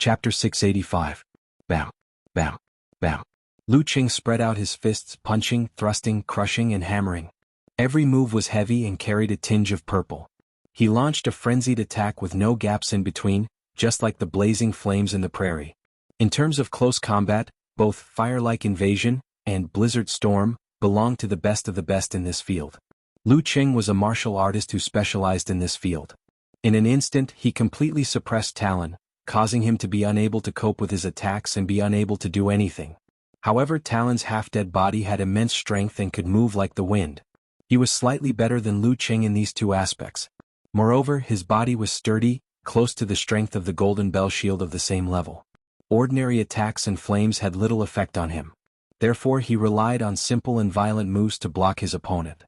Chapter 685. Bam. Bam. Bam. Lu Qing spread out his fists, punching, thrusting, crushing and hammering. Every move was heavy and carried a tinge of purple. He launched a frenzied attack with no gaps in between, just like the blazing flames in the prairie. In terms of close combat, both Fire-like Invasion and Blizzard Storm belonged to the best of the best in this field. Lu Qing was a martial artist who specialized in this field. In an instant, he completely suppressed Talon, causing him to be unable to cope with his attacks and be unable to do anything. However, Talon's half-dead body had immense strength and could move like the wind. He was slightly better than Lu Qing in these two aspects. Moreover, his body was sturdy, close to the strength of the Golden Bell Shield of the same level. Ordinary attacks and flames had little effect on him. Therefore, he relied on simple and violent moves to block his opponent.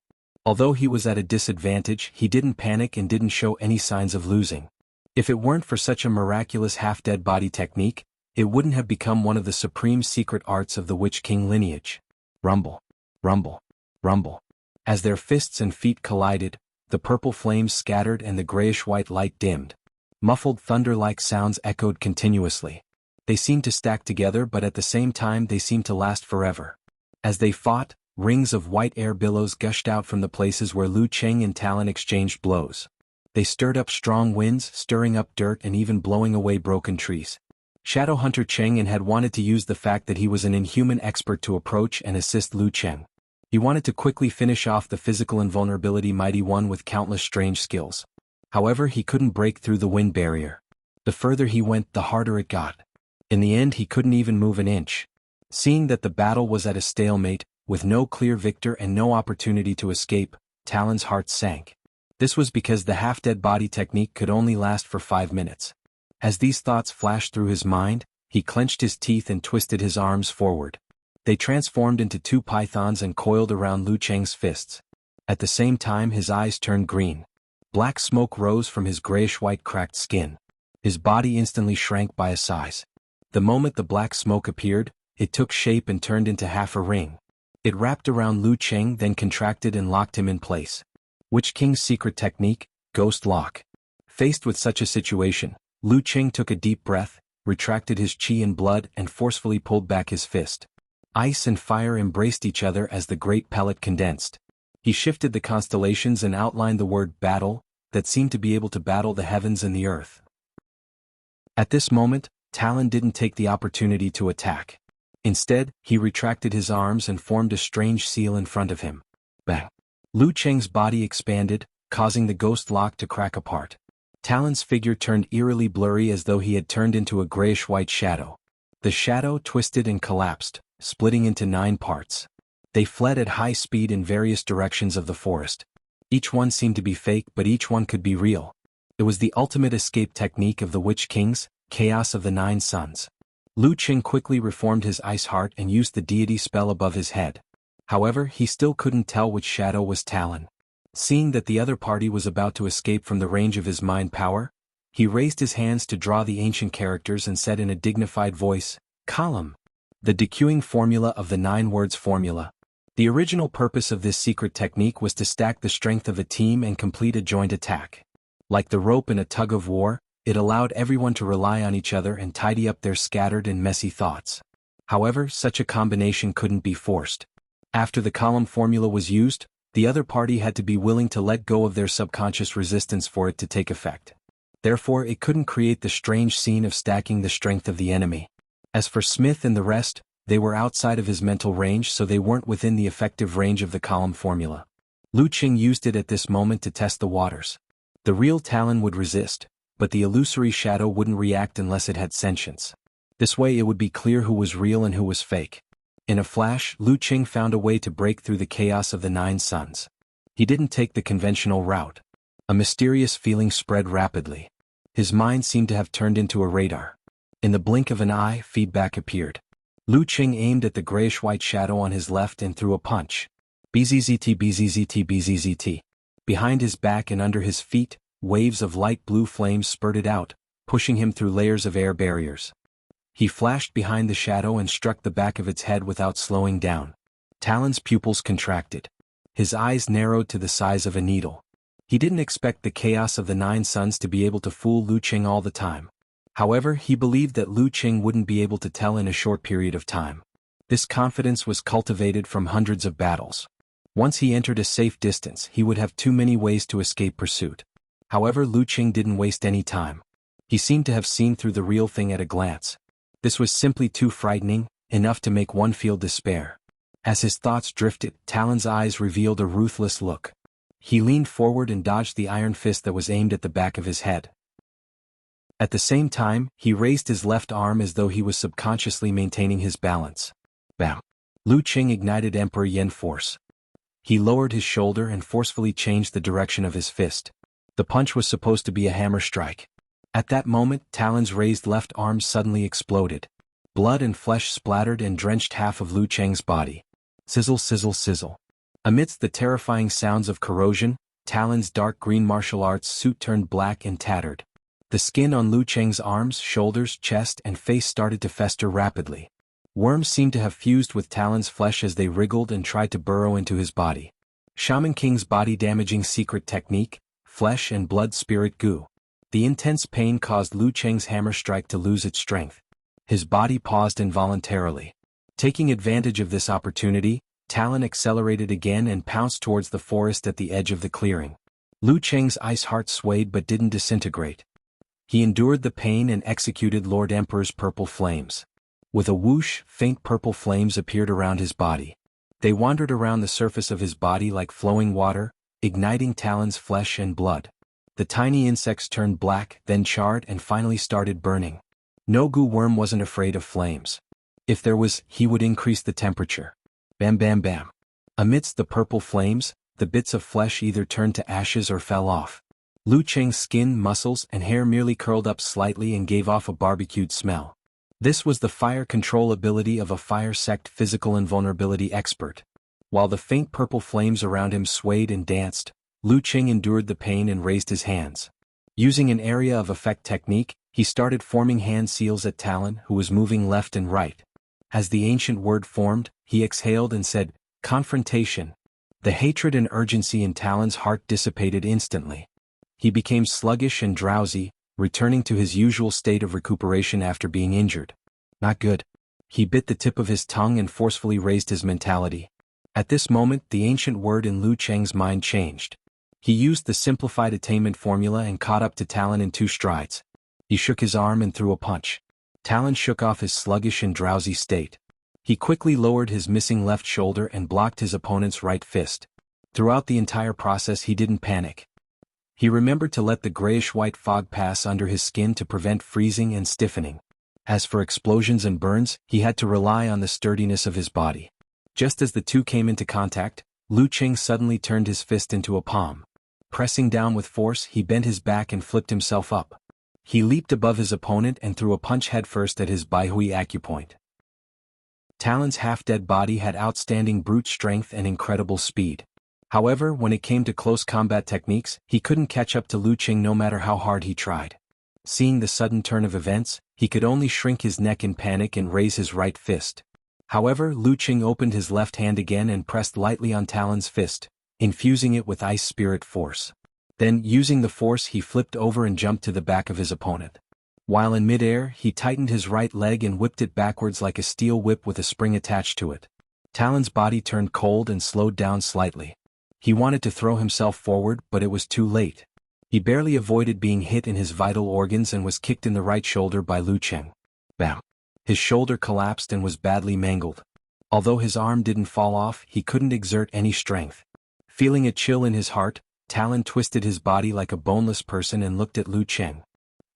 Although he was at a disadvantage, he didn't panic and didn't show any signs of losing. If it weren't for such a miraculous half-dead body technique, it wouldn't have become one of the supreme secret arts of the Witch King lineage. Rumble. Rumble. Rumble. As their fists and feet collided, the purple flames scattered and the grayish-white light dimmed. Muffled thunder-like sounds echoed continuously. They seemed to stack together, but at the same time they seemed to last forever. As they fought, rings of white air billows gushed out from the places where Lu Qing and Talon exchanged blows. They stirred up strong winds, stirring up dirt and even blowing away broken trees. Shadowhunter Cheng had wanted to use the fact that he was an inhuman expert to approach and assist Lu Qing. He wanted to quickly finish off the physical invulnerability Mighty One with countless strange skills. However, he couldn't break through the wind barrier. The further he went, the harder it got. In the end, he couldn't even move an inch. Seeing that the battle was at a stalemate, with no clear victor and no opportunity to escape, Talon's heart sank. This was because the half-dead body technique could only last for 5 minutes. As these thoughts flashed through his mind, he clenched his teeth and twisted his arms forward. They transformed into 2 pythons and coiled around Lu Qing's fists. At the same time, his eyes turned green. Black smoke rose from his grayish-white cracked skin. His body instantly shrank by a size. The moment the black smoke appeared, it took shape and turned into half a ring. It wrapped around Lu Qing, then contracted and locked him in place. Witch King's secret technique, Ghost Lock. Faced with such a situation, Lu Qing took a deep breath, retracted his chi and blood and forcefully pulled back his fist. Ice and fire embraced each other as the great pellet condensed. He shifted the constellations and outlined the word battle, that seemed to be able to battle the heavens and the earth. At this moment, Talon didn't take the opportunity to attack. Instead, he retracted his arms and formed a strange seal in front of him. Bang! Lu Qing's body expanded, causing the ghost lock to crack apart. Talon's figure turned eerily blurry as though he had turned into a grayish-white shadow. The shadow twisted and collapsed, splitting into 9 parts. They fled at high speed in various directions of the forest. Each one seemed to be fake, but each one could be real. It was the ultimate escape technique of the Witch Kings, Chaos of the 9 Suns. Lu Qing quickly reformed his ice heart and used the deity spell above his head. However, he still couldn't tell which shadow was Talon. Seeing that the other party was about to escape from the range of his mind power, he raised his hands to draw the ancient characters and said in a dignified voice, "Column." The decuing formula of the 9 words formula. The original purpose of this secret technique was to stack the strength of a team and complete a joint attack. Like the rope in a tug of war, it allowed everyone to rely on each other and tidy up their scattered and messy thoughts. However, such a combination couldn't be forced. After the column formula was used, the other party had to be willing to let go of their subconscious resistance for it to take effect. Therefore, it couldn't create the strange scene of stacking the strength of the enemy. As for Smith and the rest, they were outside of his mental range, so they weren't within the effective range of the column formula. Lu Qing used it at this moment to test the waters. The real Talon would resist, but the illusory shadow wouldn't react unless it had sentience. This way it would be clear who was real and who was fake. In a flash, Lu Qing found a way to break through the chaos of the 9 suns. He didn't take the conventional route. A mysterious feeling spread rapidly. His mind seemed to have turned into a radar. In the blink of an eye, feedback appeared. Lu Qing aimed at the grayish-white shadow on his left and threw a punch. BZZT BZZT BZZT. Behind his back and under his feet, waves of light blue flames spurted out, pushing him through layers of air barriers. He flashed behind the shadow and struck the back of its head without slowing down. Talon's pupils contracted. His eyes narrowed to the size of a needle. He didn't expect the chaos of the 9 suns to be able to fool Lu Qing all the time. However, he believed that Lu Qing wouldn't be able to tell in a short period of time. This confidence was cultivated from hundreds of battles. Once he entered a safe distance, he would have too many ways to escape pursuit. However, Lu Qing didn't waste any time. He seemed to have seen through the real thing at a glance. This was simply too frightening, enough to make one feel despair. As his thoughts drifted, Talon's eyes revealed a ruthless look. He leaned forward and dodged the iron fist that was aimed at the back of his head. At the same time, he raised his left arm as though he was subconsciously maintaining his balance. Bam! Lu Qing ignited Emperor Yen force. He lowered his shoulder and forcefully changed the direction of his fist. The punch was supposed to be a hammer strike. At that moment, Talon's raised left arm suddenly exploded. Blood and flesh splattered and drenched half of Lu Qing's body. Sizzle, sizzle, sizzle. Amidst the terrifying sounds of corrosion, Talon's dark green martial arts suit turned black and tattered. The skin on Lu Qing's arms, shoulders, chest, and face started to fester rapidly. Worms seemed to have fused with Talon's flesh as they wriggled and tried to burrow into his body. Shaman King's body-damaging secret technique, flesh and blood spirit goo. The intense pain caused Lu Qing's hammer strike to lose its strength. His body paused involuntarily. Taking advantage of this opportunity, Talon accelerated again and pounced towards the forest at the edge of the clearing. Lu Qing's ice heart swayed but didn't disintegrate. He endured the pain and executed Lord Emperor's purple flames. With a whoosh, faint purple flames appeared around his body. They wandered around the surface of his body like flowing water, igniting Talon's flesh and blood. The tiny insects turned black, then charred and finally started burning. No goo worm wasn't afraid of flames. If there was, he would increase the temperature. Bam bam bam. Amidst the purple flames, the bits of flesh either turned to ashes or fell off. Lu Qing's skin, muscles, and hair merely curled up slightly and gave off a barbecued smell. This was the fire control ability of a fire sect physical invulnerability expert. While the faint purple flames around him swayed and danced, Lu Qing endured the pain and raised his hands. Using an area of effect technique, he started forming hand seals at Talon, who was moving left and right. As the ancient word formed, he exhaled and said, "Confrontation." The hatred and urgency in Talon's heart dissipated instantly. He became sluggish and drowsy, returning to his usual state of recuperation after being injured. Not good. He bit the tip of his tongue and forcefully raised his mentality. At this moment, the ancient word in Lu Qing's mind changed. He used the simplified attainment formula and caught up to Talon in 2 strides. He shook his arm and threw a punch. Talon shook off his sluggish and drowsy state. He quickly lowered his missing left shoulder and blocked his opponent's right fist. Throughout the entire process he didn't panic. He remembered to let the grayish-white fog pass under his skin to prevent freezing and stiffening. As for explosions and burns, he had to rely on the sturdiness of his body. Just as the two came into contact, Lu Qing suddenly turned his fist into a palm. Pressing down with force, he bent his back and flipped himself up. He leaped above his opponent and threw a punch headfirst at his Baihui acupoint. Talon's half-dead body had outstanding brute strength and incredible speed. However, when it came to close combat techniques, he couldn't catch up to Lu Qing no matter how hard he tried. Seeing the sudden turn of events, he could only shrink his neck in panic and raise his right fist. However, Lu Qing opened his left hand again and pressed lightly on Talon's fist, infusing it with ice spirit force. Then, using the force, he flipped over and jumped to the back of his opponent. While in midair, he tightened his right leg and whipped it backwards like a steel whip with a spring attached to it. Talon's body turned cold and slowed down slightly. He wanted to throw himself forward, but it was too late. He barely avoided being hit in his vital organs and was kicked in the right shoulder by Lu Qing. Bam! His shoulder collapsed and was badly mangled. Although his arm didn't fall off, he couldn't exert any strength. Feeling a chill in his heart, Talon twisted his body like a boneless person and looked at Lu Qing.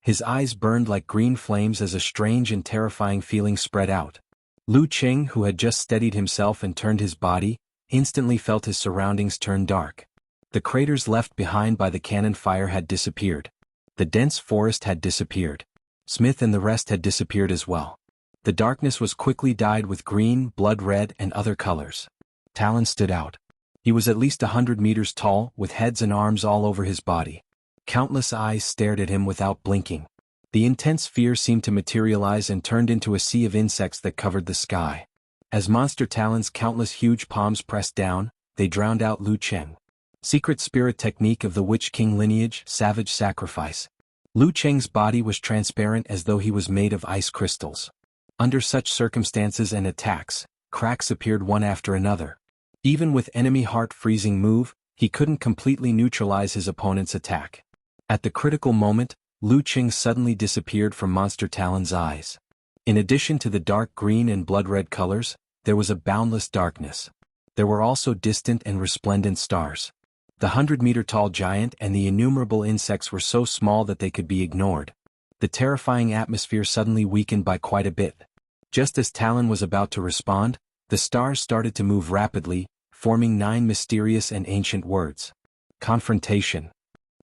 His eyes burned like green flames as a strange and terrifying feeling spread out. Lu Qing, who had just steadied himself and turned his body, instantly felt his surroundings turn dark. The craters left behind by the cannon fire had disappeared. The dense forest had disappeared. Smith and the rest had disappeared as well. The darkness was quickly dyed with green, blood red, and other colors. Talon stood out. He was at least 100 meters tall, with heads and arms all over his body. Countless eyes stared at him without blinking. The intense fear seemed to materialize and turned into a sea of insects that covered the sky. As Monster Talon's countless huge palms pressed down, they drowned out Lu Qing. Secret spirit technique of the Witch King lineage, savage sacrifice. Lu Cheng's body was transparent as though he was made of ice crystals. Under such circumstances and attacks, cracks appeared one after another. Even with enemy heart-freezing move, he couldn't completely neutralize his opponent's attack. At the critical moment, Lu Cheng suddenly disappeared from Monster Talon's eyes. In addition to the dark green and blood-red colors, there was a boundless darkness. There were also distant and resplendent stars. The 100-meter-tall giant and the innumerable insects were so small that they could be ignored. The terrifying atmosphere suddenly weakened by quite a bit. Just as Talon was about to respond, the stars started to move rapidly, forming 9 mysterious and ancient words. Confrontation.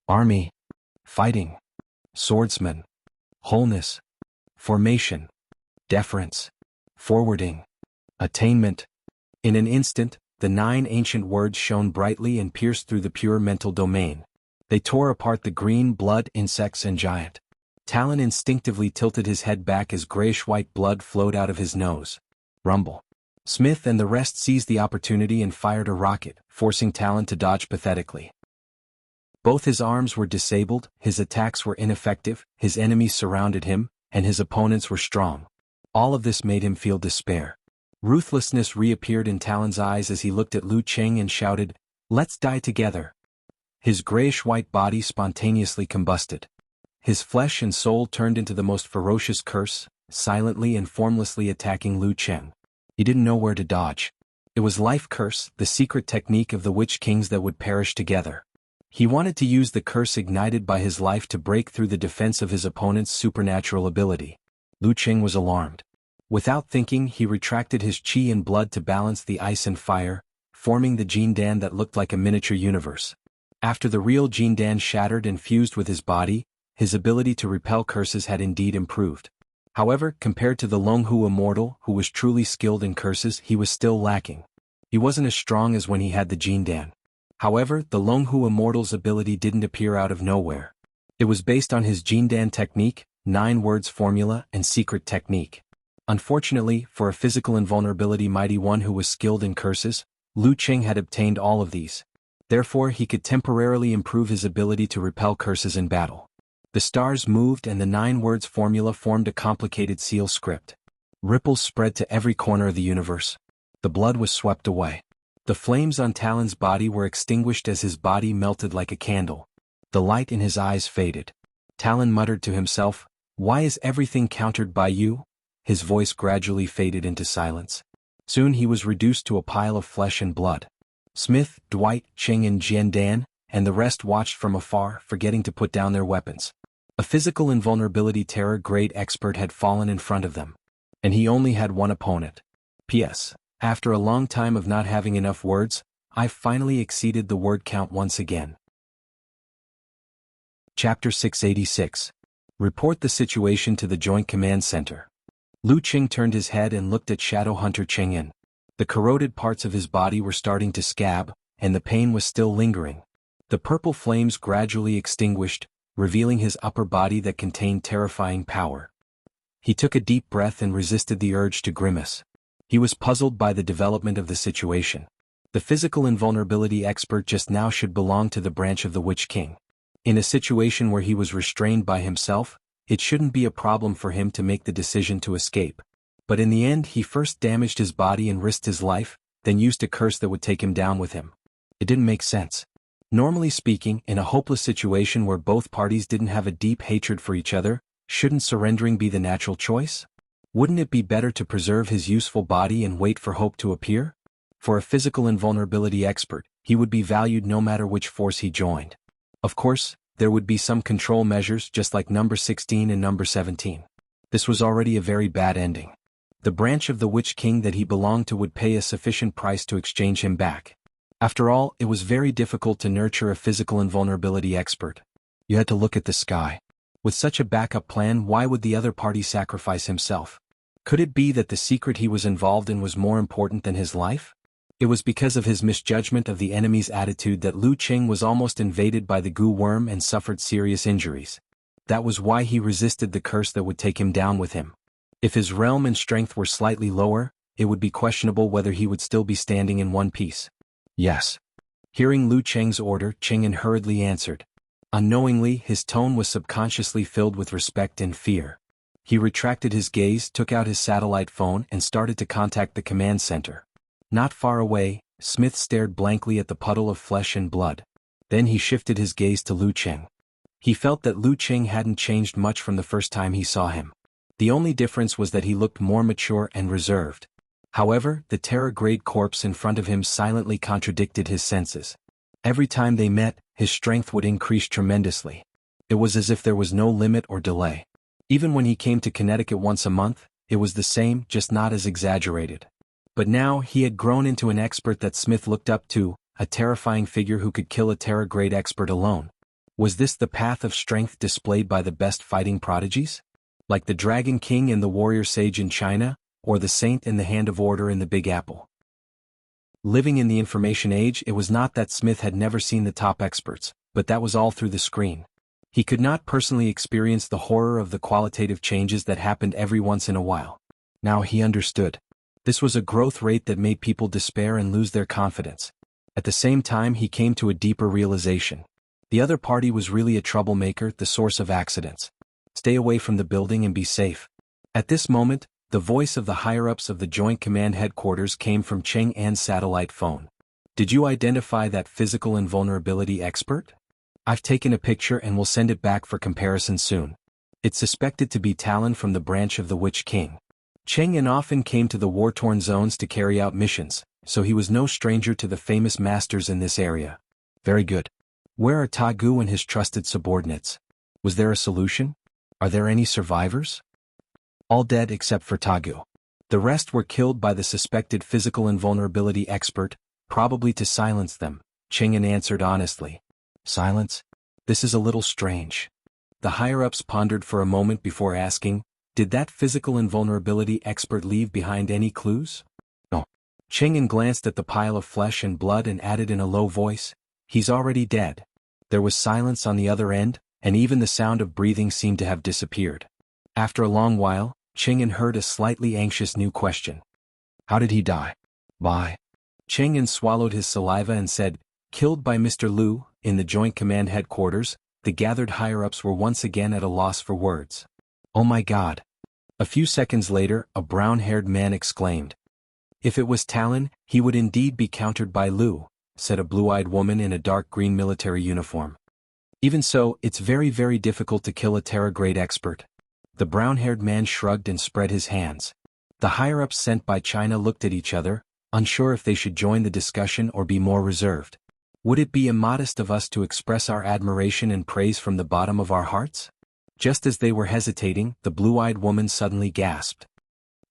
Army. Fighting. Swordsman. Wholeness. Formation. Deference. Forwarding. Attainment. In an instant, the 9 ancient words shone brightly and pierced through the pure mental domain. They tore apart the green blood, insects and giant. Talon instinctively tilted his head back as grayish-white blood flowed out of his nose. Rumble. Smith and the rest seized the opportunity and fired a rocket, forcing Talon to dodge pathetically. Both his arms were disabled, his attacks were ineffective, his enemies surrounded him, and his opponents were strong. All of this made him feel despair. Ruthlessness reappeared in Talon's eyes as he looked at Lu Cheng and shouted, "Let's die together." His grayish-white body spontaneously combusted. His flesh and soul turned into the most ferocious curse, silently and formlessly attacking Lu Cheng. He didn't know where to dodge. It was Life Curse, the secret technique of the Witch Kings that would perish together. He wanted to use the curse ignited by his life to break through the defense of his opponent's supernatural ability. Lu Cheng was alarmed. Without thinking, he retracted his chi and blood to balance the ice and fire, forming the Jindan that looked like a miniature universe. After the real Jindan shattered and fused with his body, his ability to repel curses had indeed improved. However, compared to the Longhu Immortal, who was truly skilled in curses, he was still lacking. He wasn't as strong as when he had the Jindan. However, the Longhu Immortal's ability didn't appear out of nowhere. It was based on his Jindan technique, 9 words formula, and secret technique. Unfortunately, for a physical invulnerability mighty one who was skilled in curses, Lu Cheng had obtained all of these. Therefore, he could temporarily improve his ability to repel curses in battle. The stars moved and the 9 words formula formed a complicated seal script. Ripples spread to every corner of the universe. The blood was swept away. The flames on Talon's body were extinguished as his body melted like a candle. The light in his eyes faded. Talon muttered to himself, "Why is everything countered by you?" His voice gradually faded into silence. Soon he was reduced to a pile of flesh and blood. Smith, Dwight, Cheng and Jiandan, and the rest watched from afar, forgetting to put down their weapons. A physical invulnerability terror grade expert had fallen in front of them. And he only had one opponent. P.S. After a long time of not having enough words, I finally exceeded the word count once again. Chapter 686. Report the situation to the Joint Command Center. Lu Cheng turned his head and looked at Shadow Hunter Cheng'en. The corroded parts of his body were starting to scab, and the pain was still lingering. The purple flames gradually extinguished, revealing his upper body that contained terrifying power. He took a deep breath and resisted the urge to grimace. He was puzzled by the development of the situation. The physical invulnerability expert just now should belong to the branch of the Witch King. In a situation where he was restrained by himself, it shouldn't be a problem for him to make the decision to escape. But in the end he first damaged his body and risked his life, then used a curse that would take him down with him. It didn't make sense. Normally speaking, in a hopeless situation where both parties didn't have a deep hatred for each other, shouldn't surrendering be the natural choice? Wouldn't it be better to preserve his useful body and wait for hope to appear? For a physical invulnerability expert, he would be valued no matter which force he joined. Of course, there would be some control measures just like number 16 and number 17. This was already a very bad ending. The branch of the Witch King that he belonged to would pay a sufficient price to exchange him back. After all, it was very difficult to nurture a physical invulnerability expert. You had to look at the sky. With such a backup plan, why would the other party sacrifice himself? Could it be that the secret he was involved in was more important than his life? It was because of his misjudgment of the enemy's attitude that Lu Cheng was almost invaded by the goo worm and suffered serious injuries. That was why he resisted the curse that would take him down with him. If his realm and strength were slightly lower, it would be questionable whether he would still be standing in one piece. Yes. Hearing Lu Cheng's order, Cheng'en hurriedly answered. Unknowingly, his tone was subconsciously filled with respect and fear. He retracted his gaze, took out his satellite phone, and started to contact the command center. Not far away, Smith stared blankly at the puddle of flesh and blood. Then he shifted his gaze to Lu Cheng. He felt that Lu Cheng hadn't changed much from the first time he saw him. The only difference was that he looked more mature and reserved. However, the Terra-grade corpse in front of him silently contradicted his senses. Every time they met, his strength would increase tremendously. It was as if there was no limit or delay. Even when he came to Connecticut once a month, it was the same, just not as exaggerated. But now he had grown into an expert that Smith looked up to, a terrifying figure who could kill a Terra-grade expert alone. Was this the path of strength displayed by the best fighting prodigies? Like the Dragon King and the Warrior Sage in China, or the Saint in the Hand of Order in the Big Apple? Living in the information age, it was not that Smith had never seen the top experts, but that was all through the screen. He could not personally experience the horror of the qualitative changes that happened every once in a while. Now he understood. This was a growth rate that made people despair and lose their confidence. At the same time, he came to a deeper realization. The other party was really a troublemaker, the source of accidents. Stay away from the building and be safe. At this moment, the voice of the higher-ups of the Joint Command Headquarters came from Cheng An's satellite phone. Did you identify that physical invulnerability expert? I've taken a picture and will send it back for comparison soon. It's suspected to be Talon from the branch of the Witch King. Cheng An often came to the war-torn zones to carry out missions, so he was no stranger to the famous masters in this area. Very good. Where are Ta Gu and his trusted subordinates? Was there a solution? Are there any survivors? All dead except for Ta Gu. The rest were killed by the suspected physical invulnerability expert, probably to silence them, Cheng An answered honestly. Silence? This is a little strange. The higher-ups pondered for a moment before asking, did that physical invulnerability expert leave behind any clues? No. Cheng An glanced at the pile of flesh and blood and added in a low voice, he's already dead. There was silence on the other end, and even the sound of breathing seemed to have disappeared. After a long while, Cheng An heard a slightly anxious new question. How did he die? By. Cheng An swallowed his saliva and said, killed by Mr. Liu. In the Joint Command Headquarters, the gathered higher-ups were once again at a loss for words. Oh my God. A few seconds later, a brown-haired man exclaimed. If it was Talon, he would indeed be countered by Liu, said a blue-eyed woman in a dark green military uniform. Even so, it's very, very difficult to kill a Terra-grade expert. The brown-haired man shrugged and spread his hands. The higher-ups sent by China looked at each other, unsure if they should join the discussion or be more reserved. Would it be immodest of us to express our admiration and praise from the bottom of our hearts? Just as they were hesitating, the blue-eyed woman suddenly gasped.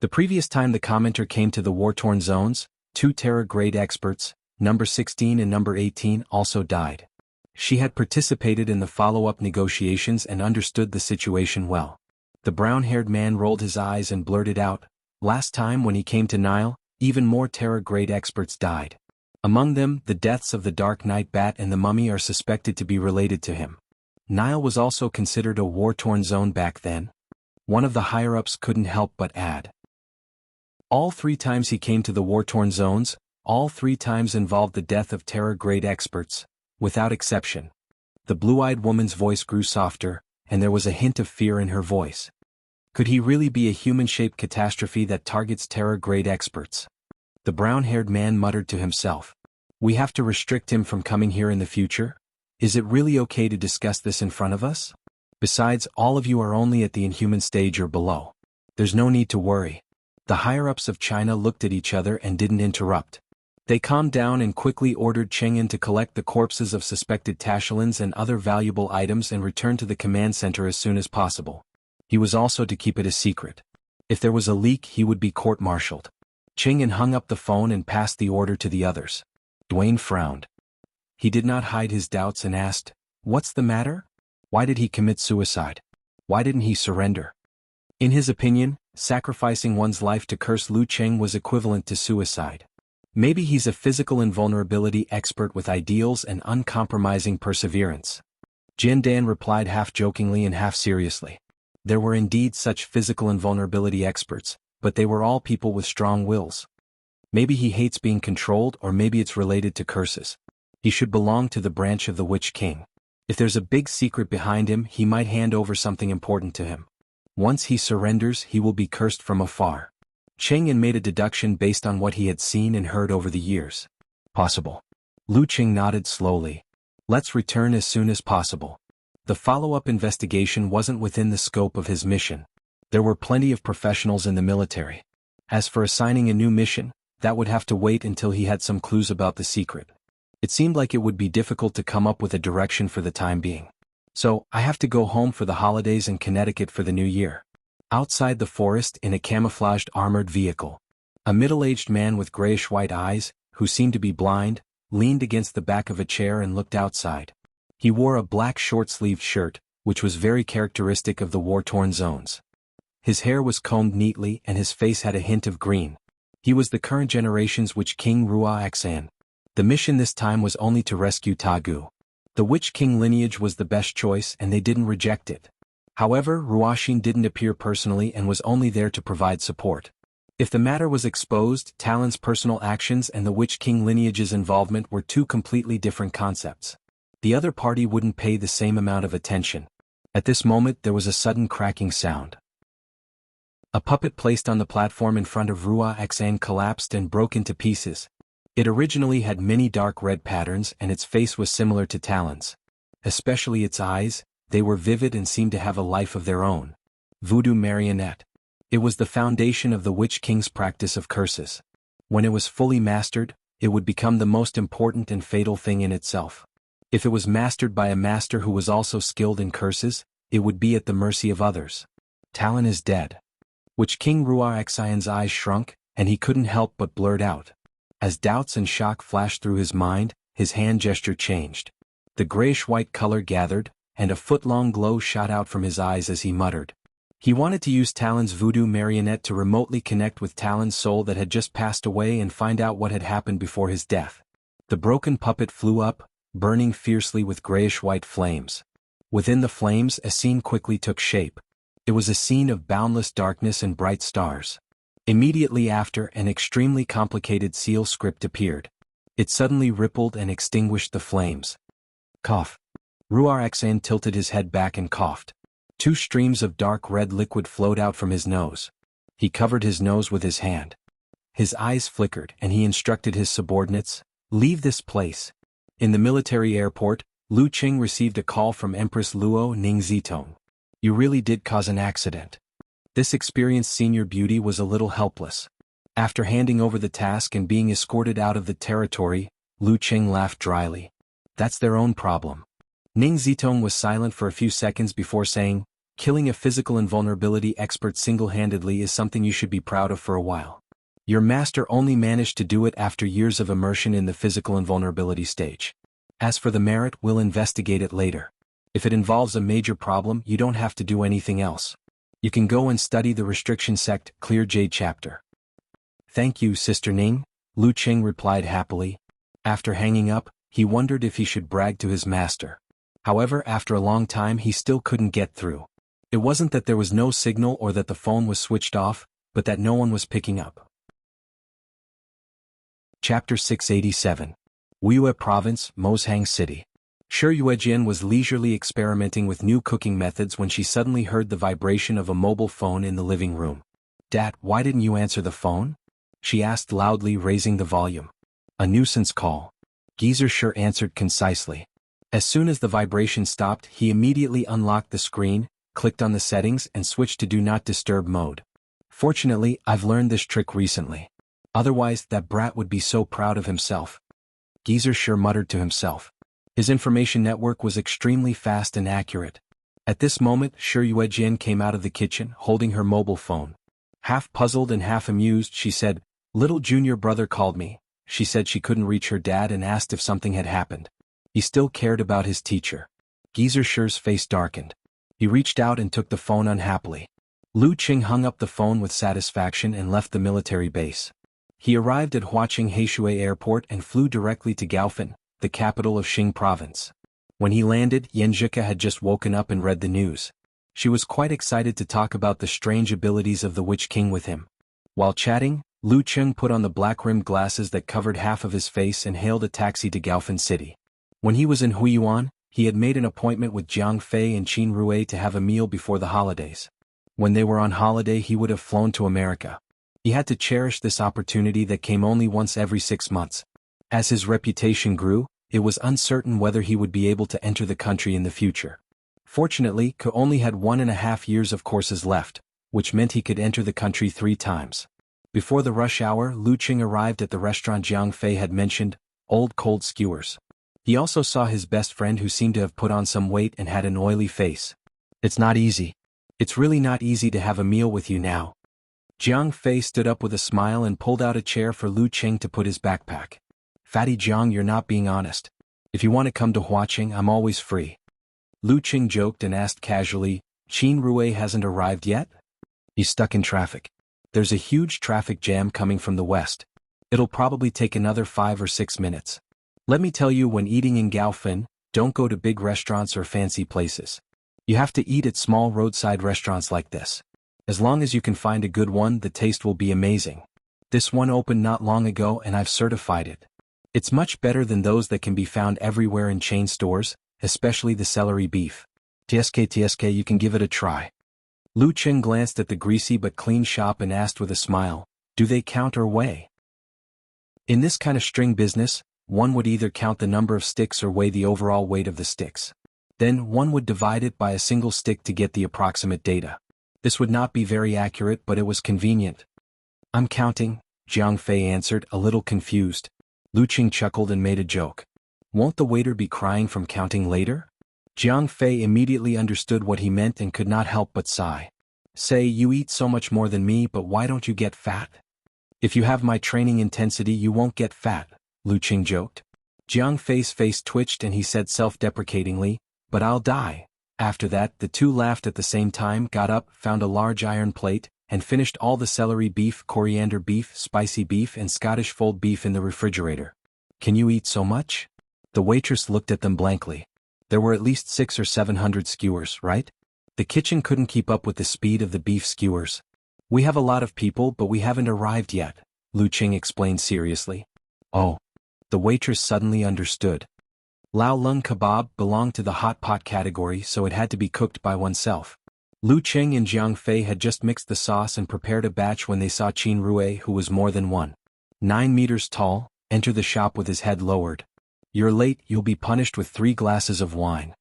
The previous time the commenter came to the war-torn zones, 2 Terra-grade experts, number 16 and number 18, also died. She had participated in the follow-up negotiations and understood the situation well. The brown-haired man rolled his eyes and blurted out, last time when he came to Nile, even more Terra-grade experts died. Among them, the deaths of the Dark Knight Bat and the Mummy are suspected to be related to him. Nile was also considered a war-torn zone back then. One of the higher-ups couldn't help but add. All 3 times he came to the war-torn zones, all 3 times involved the death of Terra-grade experts, without exception. The blue-eyed woman's voice grew softer, and there was a hint of fear in her voice. Could he really be a human-shaped catastrophe that targets Terra-grade experts? The brown-haired man muttered to himself. We have to restrict him from coming here in the future? Is it really okay to discuss this in front of us? Besides, all of you are only at the inhuman stage or below. There's no need to worry. The higher-ups of China looked at each other and didn't interrupt. They calmed down and quickly ordered Cheng An to collect the corpses of suspected Tashalans and other valuable items and return to the command center as soon as possible. He was also to keep it a secret. If there was a leak, he would be court-martialed. Cheng An hung up the phone and passed the order to the others. Dwayne frowned. He did not hide his doubts and asked, what's the matter? Why did he commit suicide? Why didn't he surrender? In his opinion, sacrificing one's life to curse Lu Cheng was equivalent to suicide. Maybe he's a physical invulnerability expert with ideals and uncompromising perseverance. Jian Dan replied half jokingly and half seriously. There were indeed such physical invulnerability experts, but they were all people with strong wills. Maybe he hates being controlled, or maybe it's related to curses. He should belong to the branch of the Witch King. If there's a big secret behind him, he might hand over something important to him. Once he surrenders, he will be cursed from afar. Cheng Yan made a deduction based on what he had seen and heard over the years. Possible. Lu Qing nodded slowly. Let's return as soon as possible. The follow-up investigation wasn't within the scope of his mission. There were plenty of professionals in the military. As for assigning a new mission, that would have to wait until he had some clues about the secret. It seemed like it would be difficult to come up with a direction for the time being. So, I have to go home for the holidays and Connecticut for the new year. Outside the forest in a camouflaged armored vehicle. A middle-aged man with grayish-white eyes, who seemed to be blind, leaned against the back of a chair and looked outside. He wore a black short-sleeved shirt, which was very characteristic of the war-torn zones. His hair was combed neatly and his face had a hint of green. He was the current generation's Witch King Ruoxan. The mission this time was only to rescue Tagu. The Witch King lineage was the best choice and they didn't reject it. However, Ruoxin didn't appear personally and was only there to provide support. If the matter was exposed, Talon's personal actions and the Witch King lineage's involvement were two completely different concepts. The other party wouldn't pay the same amount of attention. At this moment there was a sudden cracking sound. A puppet placed on the platform in front of Ruoxan collapsed and broke into pieces. It originally had many dark red patterns and its face was similar to Talon's. Especially its eyes, they were vivid and seemed to have a life of their own. Voodoo marionette. It was the foundation of the Witch King's practice of curses. When it was fully mastered, it would become the most important and fatal thing in itself. If it was mastered by a master who was also skilled in curses, it would be at the mercy of others. Talon is dead. Witch King Ruoxan's eyes shrunk, and he couldn't help but blurt out. As doubts and shock flashed through his mind, his hand gesture changed. The grayish-white color gathered, and a foot-long glow shot out from his eyes as he muttered. He wanted to use Talon's voodoo marionette to remotely connect with Talon's soul that had just passed away and find out what had happened before his death. The broken puppet flew up, burning fiercely with grayish-white flames. Within the flames, a scene quickly took shape. It was a scene of boundless darkness and bright stars. Immediately after, an extremely complicated seal script appeared. It suddenly rippled and extinguished the flames. Cough. Ruoxan tilted his head back and coughed. 2 streams of dark red liquid flowed out from his nose. He covered his nose with his hand. His eyes flickered and he instructed his subordinates, "Leave this place." In the military airport, Lu Qing received a call from Empress Luo Ningzitong. "You really did cause an accident." This experienced senior beauty was a little helpless. After handing over the task and being escorted out of the territory, Lu Qing laughed dryly. "That's their own problem." Ning Zitong was silent for a few seconds before saying, "Killing a physical invulnerability expert single-handedly is something you should be proud of for a while. Your master only managed to do it after years of immersion in the physical invulnerability stage. As for the merit, we'll investigate it later. If it involves a major problem, you don't have to do anything else. You can go and study the restriction sect, Clear Jade chapter." "Thank you, Sister Ning," Lu Qing replied happily. After hanging up, he wondered if he should brag to his master. However, after a long time he still couldn't get through. It wasn't that there was no signal or that the phone was switched off, but that no one was picking up. Chapter 687. Wuxia Province, Moshang City. Shi Yuejian was leisurely experimenting with new cooking methods when she suddenly heard the vibration of a mobile phone in the living room. "Dad, why didn't you answer the phone?" she asked loudly, raising the volume. "A nuisance call." Geezer Shi answered concisely. As soon as the vibration stopped, he immediately unlocked the screen, clicked on the settings and switched to Do Not Disturb mode. "Fortunately, I've learned this trick recently. Otherwise, that brat would be so proud of himself." Geezer Shi muttered to himself. His information network was extremely fast and accurate. At this moment, Shi Yuejian came out of the kitchen, holding her mobile phone. Half puzzled and half amused, she said, "Little junior brother called me." She said she couldn't reach her dad and asked if something had happened. He still cared about his teacher. Geezer Shi's face darkened. He reached out and took the phone unhappily. Lu Qing hung up the phone with satisfaction and left the military base. He arrived at Huaqing Heishui Airport and flew directly to Gaofan, the capital of Xing Province. When he landed, Yanzhika had just woken up and read the news. She was quite excited to talk about the strange abilities of the Witch King with him. While chatting, Lu Qing put on the black-rimmed glasses that covered half of his face and hailed a taxi to Gaofan City. When he was in Huiyuan, He had made an appointment with Jiang Fei and Qin Rui to have a meal before the holidays. When they were on holiday he would have flown to America. He had to cherish this opportunity that came only once every 6 months. As his reputation grew, it was uncertain whether he would be able to enter the country in the future. Fortunately, Ke only had 1.5 years of courses left, which meant he could enter the country 3 times. Before the rush hour, Lu Qing arrived at the restaurant Jiang Fei had mentioned, Old Cold Skewers. He also saw his best friend who seemed to have put on some weight and had an oily face. It's not easy. It's really not easy to have a meal with you now. Jiang Fei stood up with a smile and pulled out a chair for Lu Qing to put his backpack. Fatty Jiang, you're not being honest. If you want to come to Huaqing, I'm always free. Lu Qing joked and asked casually, Qin Rui hasn't arrived yet? He's stuck in traffic. There's a huge traffic jam coming from the west. It'll probably take another 5 or 6 minutes. Let me tell you, when eating in Gaofeng, don't go to big restaurants or fancy places. You have to eat at small roadside restaurants like this. As long as you can find a good one, the taste will be amazing. This one opened not long ago and I've certified it. It's much better than those that can be found everywhere in chain stores, especially the celery beef. TSK, you can give it a try. Lu Qing glanced at the greasy but clean shop and asked with a smile, do they count or weigh? In this kind of string business, one would either count the number of sticks or weigh the overall weight of the sticks. Then one would divide it by a single stick to get the approximate data. This would not be very accurate, but it was convenient. I'm counting, Jiang Fei answered, a little confused. Lu Qing chuckled and made a joke. Won't the waiter be crying from counting later? Jiang Fei immediately understood what he meant and could not help but sigh. Say, you eat so much more than me, but why don't you get fat? If you have my training intensity, you won't get fat, Lu Qing joked. Jiang Fei's face twitched and he said self-deprecatingly, but I'll die. After that, the two laughed at the same time, got up, found a large iron plate, and finished all the celery beef, coriander beef, spicy beef, and Scottish fold beef in the refrigerator. Can you eat so much? The waitress looked at them blankly. There were at least 600 or 700 skewers, right? The kitchen couldn't keep up with the speed of the beef skewers. We have a lot of people, but we haven't arrived yet, Lu Qing explained seriously. Oh. The waitress suddenly understood. Lao Lung kebab belonged to the hot pot category, so it had to be cooked by oneself. Lu Qing and Jiang Fei had just mixed the sauce and prepared a batch when they saw Qin Rui, who was more than 1.9 meters tall, enter the shop with his head lowered. You're late, you'll be punished with 3 glasses of wine.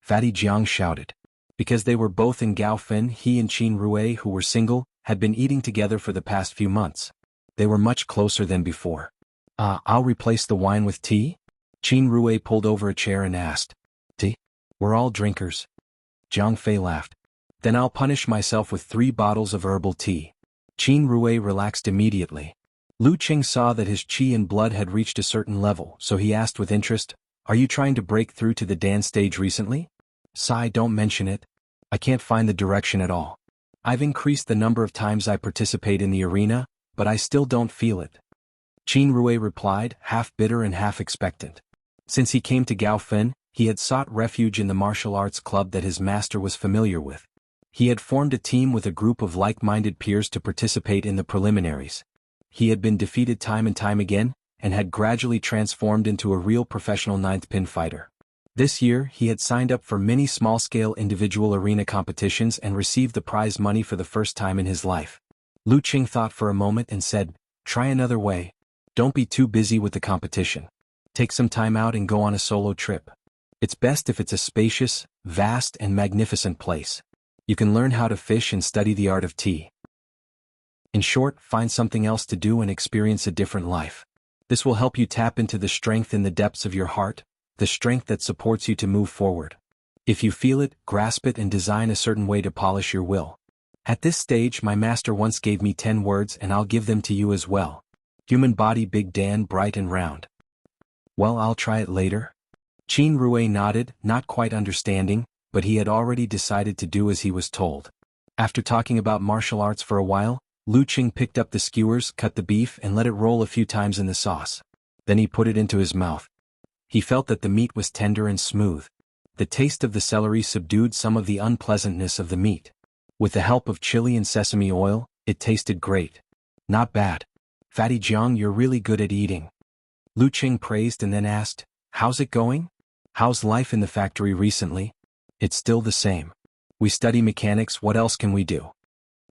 Fatty Jiang shouted. Because they were both in Gaofeng, he and Qin Rui, who were single, had been eating together for the past few months. They were much closer than before. I'll replace the wine with tea? Qin Rui pulled over a chair and asked. Tea? We're all drinkers. Jiang Fei laughed. Then I'll punish myself with 3 bottles of herbal tea. Qin Rui relaxed immediately. Lu Qing saw that his qi and blood had reached a certain level, so he asked with interest, Are you trying to break through to the dance stage recently? Sigh, don't mention it. I can't find the direction at all. I've increased the number of times I participate in the arena, but I still don't feel it. Qin Rui replied, half bitter and half expectant. Since he came to Gaofeng, he had sought refuge in the martial arts club that his master was familiar with. He had formed a team with a group of like-minded peers to participate in the preliminaries. He had been defeated time and time again, and had gradually transformed into a real professional ninth-pin fighter. This year, he had signed up for many small-scale individual arena competitions and received the prize money for the first time in his life. Lu Qing thought for a moment and said, Try another way. Don't be too busy with the competition. Take some time out and go on a solo trip. It's best if it's a spacious, vast, and magnificent place. You can learn how to fish and study the art of tea. In short, find something else to do and experience a different life. This will help you tap into the strength in the depths of your heart, the strength that supports you to move forward. If you feel it, grasp it and design a certain way to polish your will. At this stage, my master once gave me 10 words and I'll give them to you as well. Human body, Big Dan, bright and round. Well, I'll try it later. Qin Rui nodded, not quite understanding, but he had already decided to do as he was told. After talking about martial arts for a while, Lu Qing picked up the skewers, cut the beef and let it roll a few times in the sauce. Then he put it into his mouth. He felt that the meat was tender and smooth. The taste of the celery subdued some of the unpleasantness of the meat. With the help of chili and sesame oil, it tasted great. Not bad. Fatty Jiang, you're really good at eating. Lu Qing praised and then asked, How's it going? How's life in the factory recently? It's still the same. We study mechanics, what else can we do?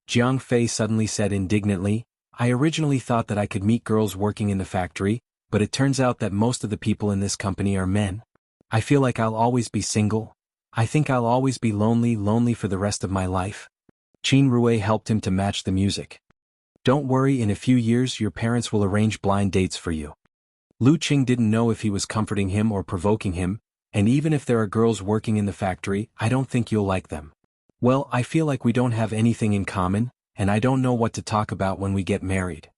Jiang Fei suddenly said indignantly, I originally thought that I could meet girls working in the factory, but it turns out that most of the people in this company are men. I feel like I'll always be single. I think I'll always be lonely for the rest of my life. Qin Rui helped him to match the music. Don't worry, in a few years your parents will arrange blind dates for you. Lu Qing didn't know if he was comforting him or provoking him, and even if there are girls working in the factory, I don't think you'll like them. Well, I feel like we don't have anything in common, and I don't know what to talk about when we get married.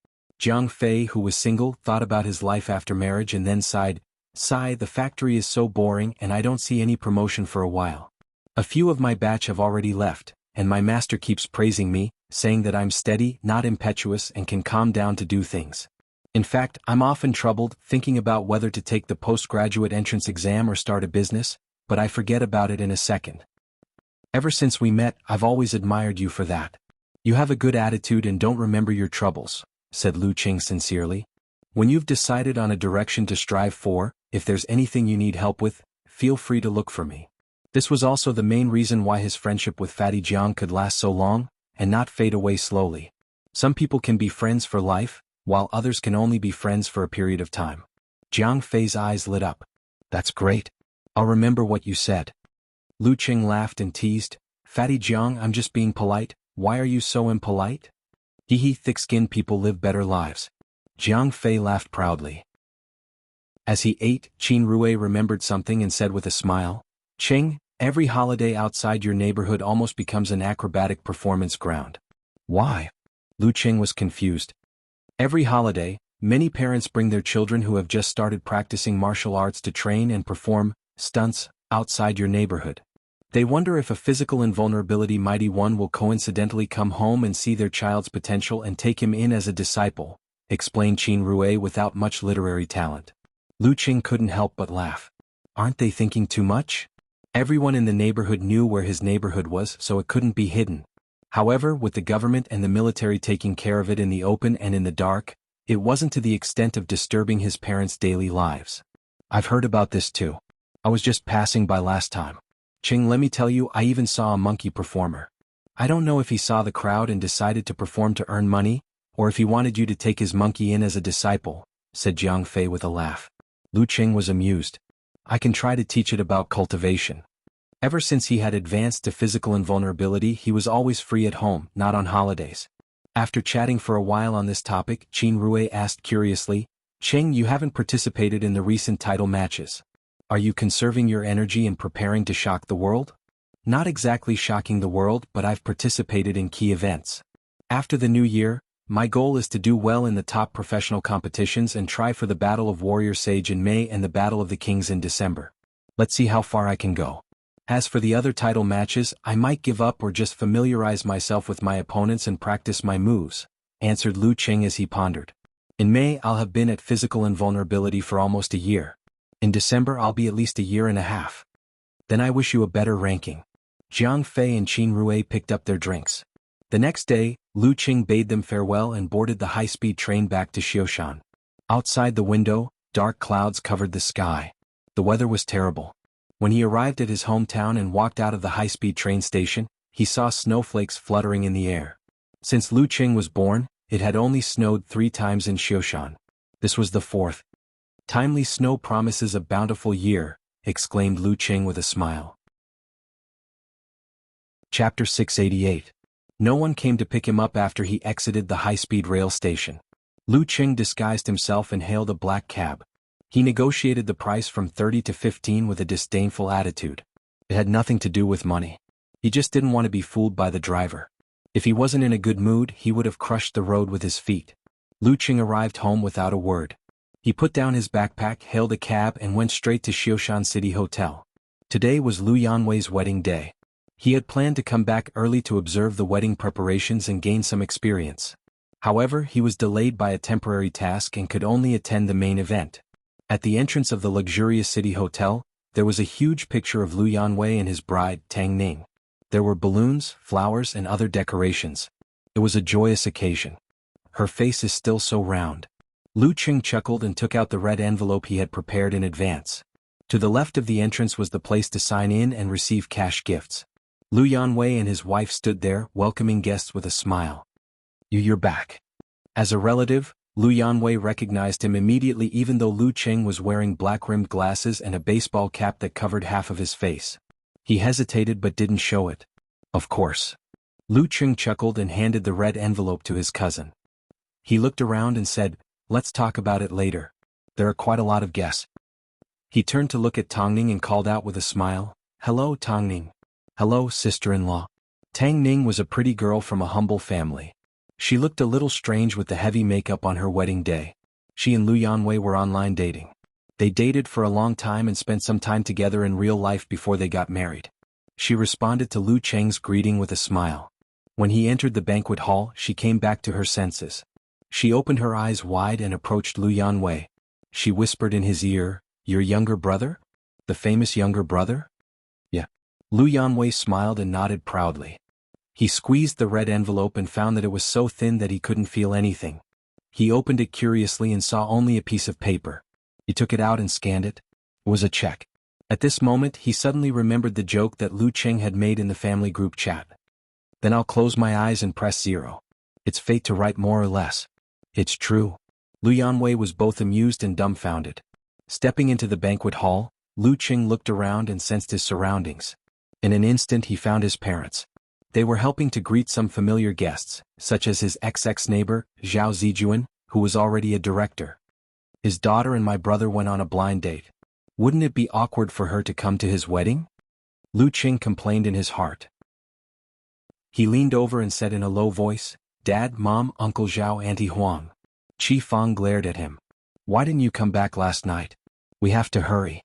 Jiang Fei, who was single, thought about his life after marriage and then sighed, the factory is so boring and I don't see any promotion for a while. A few of my batch have already left, and my master keeps praising me, saying that I'm steady, not impetuous, and can calm down to do things. In fact, I'm often troubled, thinking about whether to take the postgraduate entrance exam or start a business, but I forget about it in a second. Ever since we met, I've always admired you for that. You have a good attitude and don't remember your troubles, said Lu Qing sincerely. When you've decided on a direction to strive for, if there's anything you need help with, feel free to look for me. This was also the main reason why his friendship with Fatty Jiang could last so long, and not fade away slowly. Some people can be friends for life, while others can only be friends for a period of time. Jiang Fei's eyes lit up. That's great. I'll remember what you said. Lu Qing laughed and teased, Fatty Jiang, I'm just being polite, why are you so impolite? Hee, thick-skinned people live better lives. Jiang Fei laughed proudly. As he ate, Qin Rui remembered something and said with a smile, Qing, every holiday outside your neighborhood almost becomes an acrobatic performance ground. Why? Lu Qing was confused. Every holiday, many parents bring their children who have just started practicing martial arts to train and perform stunts outside your neighborhood. They wonder if a physical invulnerability mighty one will coincidentally come home and see their child's potential and take him in as a disciple, explained Qin Rui without much literary talent. Lu Qing couldn't help but laugh. Aren't they thinking too much? Everyone in the neighborhood knew where his neighborhood was, so it couldn't be hidden. However, with the government and the military taking care of it in the open and in the dark, it wasn't to the extent of disturbing his parents' daily lives. I've heard about this too. I was just passing by last time. Qing, let me tell you, I even saw a monkey performer. I don't know if he saw the crowd and decided to perform to earn money, or if he wanted you to take his monkey in as a disciple, said Jiang Fei with a laugh. Lu Qing was amused. I can try to teach it about cultivation. Ever since he had advanced to physical invulnerability, he was always free at home, not on holidays. After chatting for a while on this topic, Qin Rui asked curiously, Qing, you haven't participated in the recent title matches. Are you conserving your energy and preparing to shock the world? Not exactly shocking the world, but I've participated in key events. After the new year, my goal is to do well in the top professional competitions and try for the Battle of Warrior Sage in May and the Battle of the Kings in December. Let's see how far I can go. As for the other title matches, I might give up or just familiarize myself with my opponents and practice my moves, answered Lu Qing as he pondered. In May, I'll have been at physical invulnerability for almost a year. In December, I'll be at least a year and a half. Then I wish you a better ranking. Jiang Fei and Qin Rui picked up their drinks. The next day, Lu Qing bade them farewell and boarded the high-speed train back to Xiushan. Outside the window, dark clouds covered the sky. The weather was terrible. When he arrived at his hometown and walked out of the high-speed train station, he saw snowflakes fluttering in the air. Since Lu Qing was born, it had only snowed 3 times in Xiushan. This was the 4th. Timely snow promises a bountiful year, exclaimed Lu Qing with a smile. Chapter 688. No one came to pick him up after he exited the high-speed rail station. Lu Qing disguised himself and hailed a black cab. He negotiated the price from 30 to 15 with a disdainful attitude. It had nothing to do with money. He just didn't want to be fooled by the driver. If he wasn't in a good mood, he would have crushed the road with his feet. Lu Qing arrived home without a word. He put down his backpack, hailed a cab, and went straight to Xiushan City Hotel. Today was Lu Yanwei's wedding day. He had planned to come back early to observe the wedding preparations and gain some experience. However, he was delayed by a temporary task and could only attend the main event. At the entrance of the luxurious city hotel, there was a huge picture of Lu Yanwei and his bride, Tang Ning. There were balloons, flowers, and other decorations. It was a joyous occasion. Her face is still so round. Lu Qing chuckled and took out the red envelope he had prepared in advance. To the left of the entrance was the place to sign in and receive cash gifts. Lu Yanwei and his wife stood there, welcoming guests with a smile. You're back. As a relative, Lu Yanwei recognized him immediately even though Lu Cheng was wearing black-rimmed glasses and a baseball cap that covered half of his face. He hesitated but didn't show it. Of course. Lu Cheng chuckled and handed the red envelope to his cousin. He looked around and said, "Let's talk about it later. There are quite a lot of guests." He turned to look at Tongning and called out with a smile, "Hello, Tongning." "Hello, sister-in-law." Tang Ning was a pretty girl from a humble family. She looked a little strange with the heavy makeup on her wedding day. She and Lu Yanwei were online dating. They dated for a long time and spent some time together in real life before they got married. She responded to Lu Cheng's greeting with a smile. When he entered the banquet hall, she came back to her senses. She opened her eyes wide and approached Lu Yanwei. She whispered in his ear, "Your younger brother? The famous younger brother?" "Yeah." Lu Yanwei smiled and nodded proudly. He squeezed the red envelope and found that it was so thin that he couldn't feel anything. He opened it curiously and saw only a piece of paper. He took it out and scanned it. It was a check. At this moment he suddenly remembered the joke that Lu Cheng had made in the family group chat. "Then I'll close my eyes and press 0. It's fate to write more or less." It's true. Lu Yanwei was both amused and dumbfounded. Stepping into the banquet hall, Lu Cheng looked around and sensed his surroundings. In an instant he found his parents. They were helping to greet some familiar guests, such as his ex-neighbor, Zhao Zijuan, who was already a director. "His daughter and my brother went on a blind date. Wouldn't it be awkward for her to come to his wedding?" Lu Cheng complained in his heart. He leaned over and said in a low voice, "Dad, Mom, Uncle Zhao, Auntie Huang." Chi Fang glared at him. "Why didn't you come back last night? We have to hurry.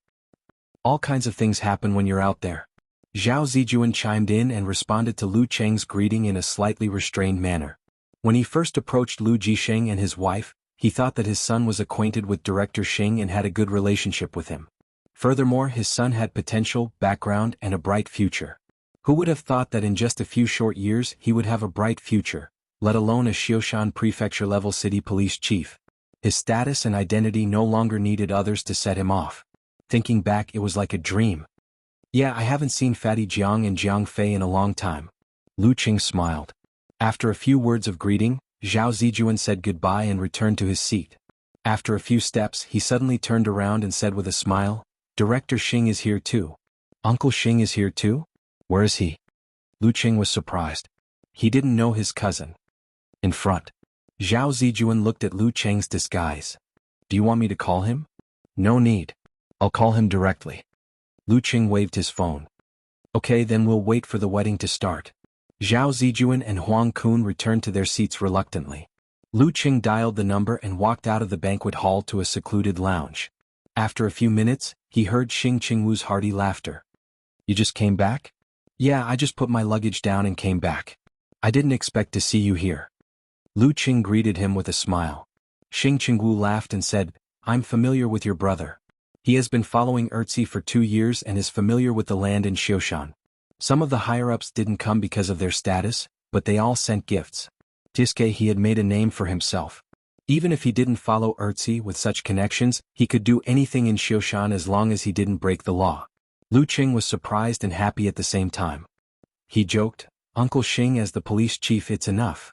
All kinds of things happen when you're out there." Zhao Zijuan chimed in and responded to Lu Cheng's greeting in a slightly restrained manner. When he first approached Lu Jisheng and his wife, he thought that his son was acquainted with Director Xing and had a good relationship with him. Furthermore, his son had potential, background, and a bright future. Who would have thought that in just a few short years he would have a bright future, let alone a Xioshan prefecture-level city police chief? His status and identity no longer needed others to set him off. Thinking back, it was like a dream. "Yeah, I haven't seen Fatty Jiang and Jiang Fei in a long time." Lu Cheng smiled. After a few words of greeting, Zhao Zijuan said goodbye and returned to his seat. After a few steps, he suddenly turned around and said with a smile, "Director Xing is here too." "Uncle Xing is here too? Where is he?" Lu Cheng was surprised. He didn't know his cousin. "In front." Zhao Zijuan looked at Lu Cheng's disguise. "Do you want me to call him?" "No need. I'll call him directly." Lu Cheng waved his phone. "Okay, then we'll wait for the wedding to start." Zhao Zijuan and Huang Kun returned to their seats reluctantly. Lu Cheng dialed the number and walked out of the banquet hall to a secluded lounge. After a few minutes, he heard Xing Qingwu's hearty laughter. "You just came back?" "Yeah, I just put my luggage down and came back. I didn't expect to see you here." Lu Cheng greeted him with a smile. Xing Qingwu laughed and said, "I'm familiar with your brother. He has been following Erzi for 2 years and is familiar with the land in Xioshan. Some of the higher-ups didn't come because of their status, but they all sent gifts. Tiske he had made a name for himself. Even if he didn't follow Erzi with such connections, he could do anything in Xioshan as long as he didn't break the law." Lu Cheng was surprised and happy at the same time. He joked, "Uncle Xing as the police chief, it's enough."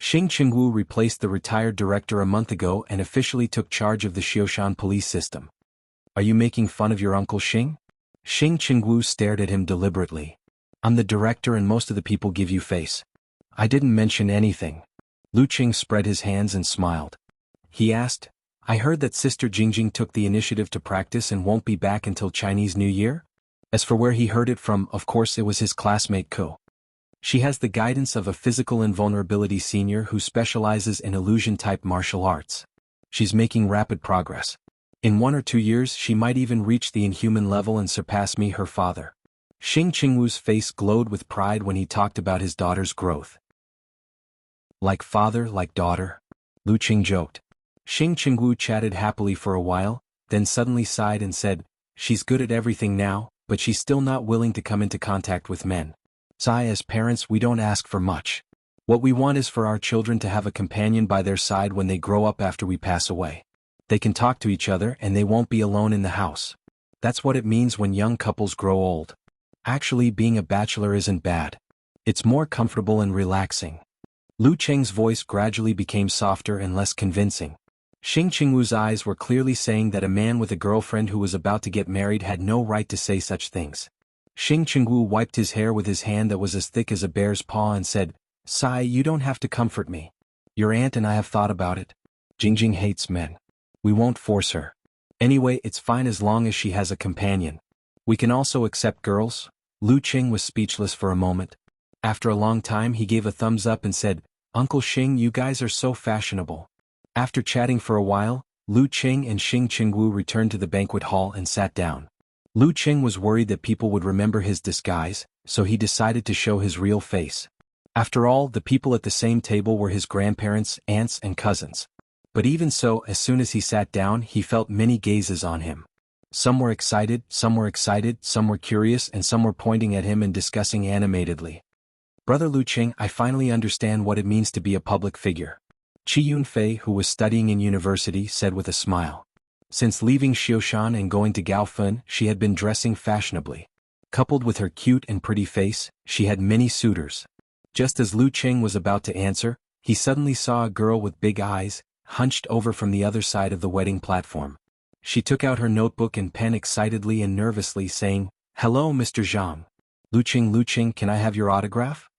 Xing Qingwu replaced the retired director a month ago and officially took charge of the Xioshan police system. "Are you making fun of your Uncle Xing?" Xing Qingwu stared at him deliberately. "I'm the director and most of the people give you face." "I didn't mention anything." Lu Cheng spread his hands and smiled. He asked, "I heard that Sister Jingjing took the initiative to practice and won't be back until Chinese New Year?" As for where he heard it from, of course it was his classmate Ko. She has the guidance of a physical invulnerability senior who specializes in illusion-type martial arts. She's making rapid progress. In 1 or 2 years she might even reach the inhuman level and surpass me, her father. Xing Qingwu's face glowed with pride when he talked about his daughter's growth. "Like father, like daughter," Lu Cheng joked. Xing Qingwu chatted happily for a while, then suddenly sighed and said, "She's good at everything now, but she's still not willing to come into contact with men. Sai, as parents we don't ask for much. What we want is for our children to have a companion by their side when they grow up after we pass away. They can talk to each other and they won't be alone in the house." That's what it means when young couples grow old. Actually, being a bachelor isn't bad. It's more comfortable and relaxing. Lu Cheng's voice gradually became softer and less convincing. Xing Qingwu's eyes were clearly saying that a man with a girlfriend who was about to get married had no right to say such things. Xing Qingwu wiped his hair with his hand that was as thick as a bear's paw and said, "Sai, you don't have to comfort me. Your aunt and I have thought about it. Jingjing hates men. We won't force her. Anyway, it's fine as long as she has a companion. We can also accept girls." Lu Qing was speechless for a moment. After a long time he gave a thumbs up and said, "Uncle Xing, you guys are so fashionable." After chatting for a while, Lu Qing and Xing Qingwu returned to the banquet hall and sat down. Lu Qing was worried that people would remember his disguise, so he decided to show his real face. After all, the people at the same table were his grandparents, aunts, and cousins. But even so, as soon as he sat down, he felt many gazes on him. Some were excited, some were curious, and some were pointing at him and discussing animatedly. "Brother Lu Qing, I finally understand what it means to be a public figure," Qi Yunfei, who was studying in university, said with a smile. Since leaving Xioshan and going to Gaofen, she had been dressing fashionably. Coupled with her cute and pretty face, she had many suitors. Just as Lu Qing was about to answer, he suddenly saw a girl with big eyes, hunched over from the other side of the wedding platform. She took out her notebook and pen excitedly and nervously, saying, "Hello, Mr. Zhang. Lu Qing, can I have your autograph?"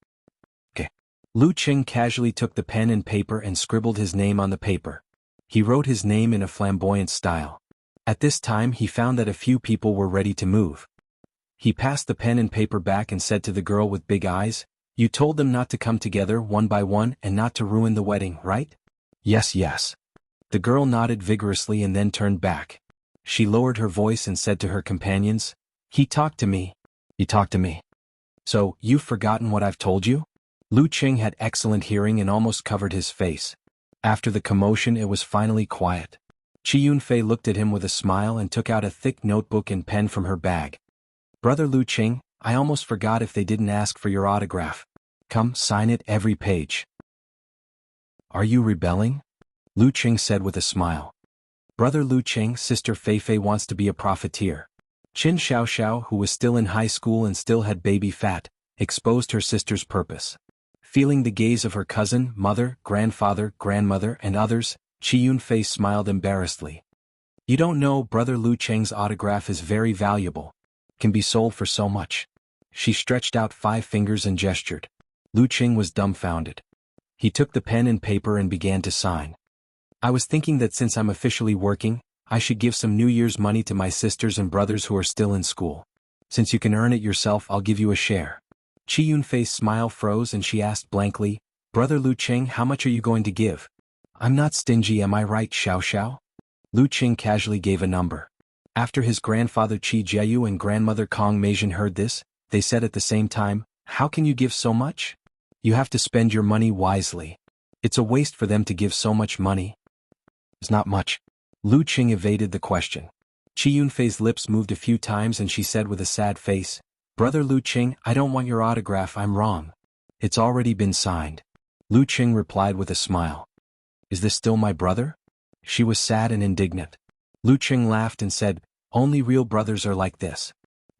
"Okay." Lu Qing casually took the pen and paper and scribbled his name on the paper. He wrote his name in a flamboyant style. At this time he found that a few people were ready to move. He passed the pen and paper back and said to the girl with big eyes, "You told them not to come together one by one and not to ruin the wedding, right?" "Yes, yes." The girl nodded vigorously and then turned back. She lowered her voice and said to her companions, "He talked to me. He talked to me. So, you've forgotten what I've told you?" Lu Qing had excellent hearing and almost covered his face. After the commotion it was finally quiet. Qi Yunfei looked at him with a smile and took out a thick notebook and pen from her bag. "Brother Lu Qing, I almost forgot if they didn't ask for your autograph. Come, sign it every page." "Are you rebelling?" Lu Qing said with a smile. "Brother Lu Qing, Sister Feifei wants to be a profiteer." Qin Xiaoxiao, who was still in high school and still had baby fat, exposed her sister's purpose. Feeling the gaze of her cousin, mother, grandfather, grandmother, and others, Qi Yunfei smiled embarrassedly. "You don't know, Brother Lu Qing's autograph is very valuable. Can be sold for so much." She stretched out 5 fingers and gestured. Lu Qing was dumbfounded. He took the pen and paper and began to sign. "I was thinking that since I'm officially working, I should give some New Year's money to my sisters and brothers who are still in school. Since you can earn it yourself, I'll give you a share." Qi Yunfei's smile froze and she asked blankly, "Brother Lu Qing, how much are you going to give?" "I'm not stingy, am I right, Xiao?" Lu Qing casually gave a number. After his grandfather Qi Jieyu and grandmother Kong Meijin heard this, they said at the same time, "How can you give so much? You have to spend your money wisely. It's a waste for them to give so much money." "It's not much." Lu Qing evaded the question. Qi Yunfei's lips moved a few times and she said with a sad face, "Brother Lu Qing, I don't want your autograph, I'm wrong. It's already been signed." Lu Qing replied with a smile. "Is this still my brother?" She was sad and indignant. Lu Qing laughed and said, "Only real brothers are like this.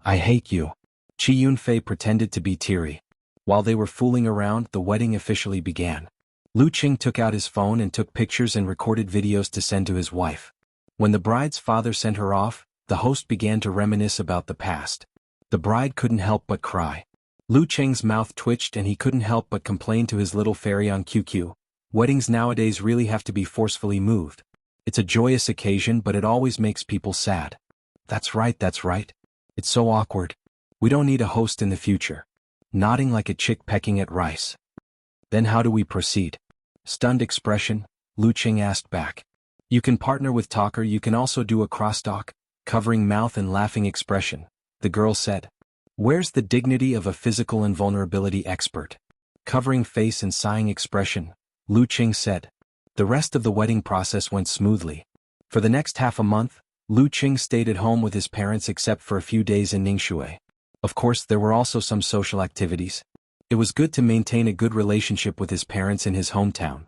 I hate you." Qi Yunfei pretended to be teary. While they were fooling around, the wedding officially began. Lu Qing took out his phone and took pictures and recorded videos to send to his wife. When the bride's father sent her off, the host began to reminisce about the past. The bride couldn't help but cry. Lu Qing's mouth twitched and he couldn't help but complain to his little fairy on QQ. Weddings nowadays really have to be forcefully moved. It's a joyous occasion, but it always makes people sad. That's right. It's so awkward. We don't need a host in the future." Nodding like a chick pecking at rice. "Then how do we proceed?" Stunned expression, Lu Qing asked back. "You can partner with talker, you can also do a crosstalk, covering mouth and laughing expression," the girl said. "Where's the dignity of a physical and vulnerability expert?" Covering face and sighing expression, Lu Qing said. The rest of the wedding process went smoothly. For the next half a month, Lu Qing stayed at home with his parents except for a few days in Ningxue. Of course, there were also some social activities. It was good to maintain a good relationship with his parents in his hometown.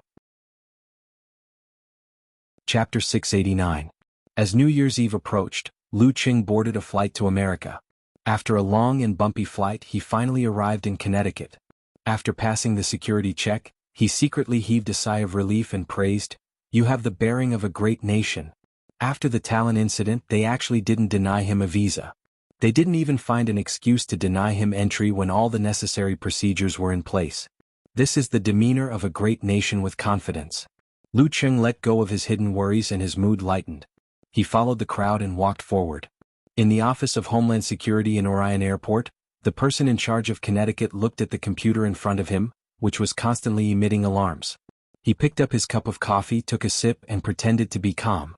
Chapter 689. As New Year's Eve approached, Lu Qing boarded a flight to America. After a long and bumpy flight, he finally arrived in Connecticut. After passing the security check, he secretly heaved a sigh of relief and praised, "You have the bearing of a great nation." After the Talon incident, they actually didn't deny him a visa. They didn't even find an excuse to deny him entry when all the necessary procedures were in place. This is the demeanor of a great nation with confidence. Lu Qing let go of his hidden worries and his mood lightened. He followed the crowd and walked forward. In the Office of Homeland Security in Orion Airport, the person in charge of Connecticut looked at the computer in front of him, which was constantly emitting alarms. He picked up his cup of coffee, took a sip, and pretended to be calm.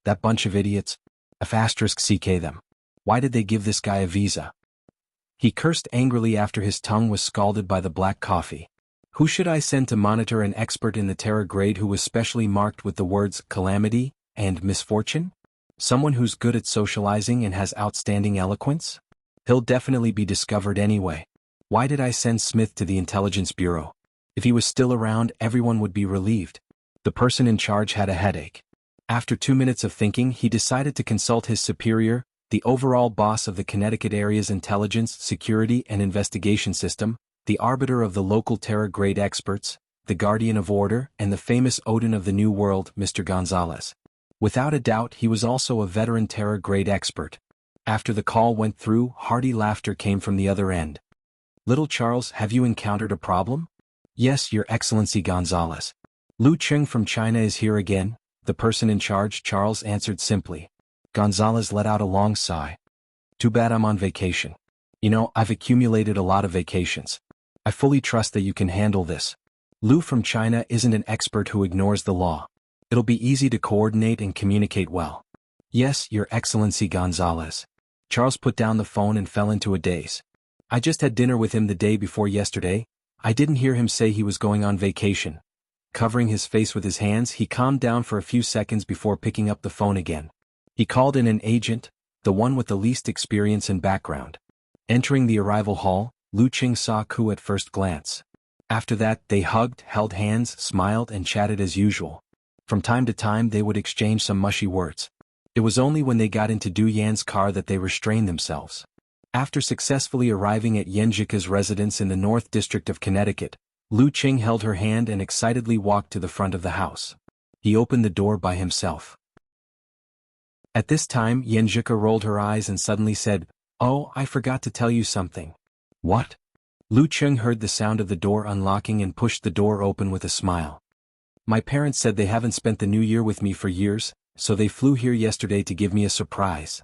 That bunch of idiots. *CK them. Why did they give this guy a visa? He cursed angrily after his tongue was scalded by the black coffee. Who should I send to monitor an expert in the terror grade who was specially marked with the words calamity and misfortune? Someone who's good at socializing and has outstanding eloquence? He'll definitely be discovered anyway. Why did I send Smith to the Intelligence Bureau? If he was still around, everyone would be relieved. The person in charge had a headache. After 2 minutes of thinking, he decided to consult his superior, the overall boss of the Connecticut area's intelligence, security, and investigation system, the arbiter of the local terror grade experts, the guardian of order, and the famous Odin of the New World, Mr. Gonzalez. Without a doubt, he was also a veteran terror grade expert. After the call went through, hearty laughter came from the other end. "Little Charles, have you encountered a problem?" "Yes, Your Excellency Gonzalez. Lu Qing from China is here again," the person in charge, Charles, answered simply. Gonzalez let out a long sigh. "Too bad I'm on vacation. You know, I've accumulated a lot of vacations. I fully trust that you can handle this. Lu from China isn't an expert who ignores the law. It'll be easy to coordinate and communicate well." "Yes, Your Excellency Gonzalez." Charles put down the phone and fell into a daze. "I just had dinner with him the day before yesterday. I didn't hear him say he was going on vacation." Covering his face with his hands, he calmed down for a few seconds before picking up the phone again. He called in an agent, the one with the least experience and background. Entering the arrival hall, Lu Qing saw Ku at first glance. After that, they hugged, held hands, smiled, and chatted as usual. From time to time they would exchange some mushy words. It was only when they got into Du Yan's car that they restrained themselves. After successfully arriving at Yenjika's residence in the North District of Connecticut, Lu Qing held her hand and excitedly walked to the front of the house. He opened the door by himself. At this time, Yenjika rolled her eyes and suddenly said, "Oh, I forgot to tell you something." "What?" Lu Qing heard the sound of the door unlocking and pushed the door open with a smile. "My parents said they haven't spent the new year with me for years, so they flew here yesterday to give me a surprise."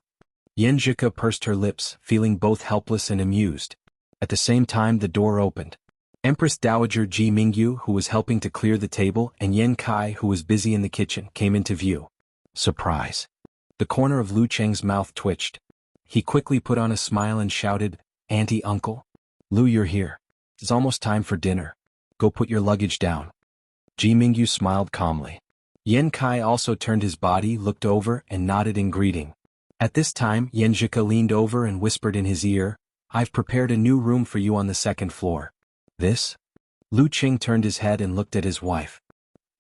Yenjika pursed her lips, feeling both helpless and amused. At the same time, the door opened. Empress Dowager Ji Mingyu, who was helping to clear the table, and Yen Kai, who was busy in the kitchen, came into view. "Surprise." The corner of Lu Cheng's mouth twitched. He quickly put on a smile and shouted, "Auntie, uncle? Lu, you're here. It's almost time for dinner. Go put your luggage down." Ji Mingyu smiled calmly. Yen Kai also turned his body, looked over, and nodded in greeting. At this time, Yenjika leaned over and whispered in his ear, "I've prepared a new room for you on the second floor." "This?" Lu Qing turned his head and looked at his wife.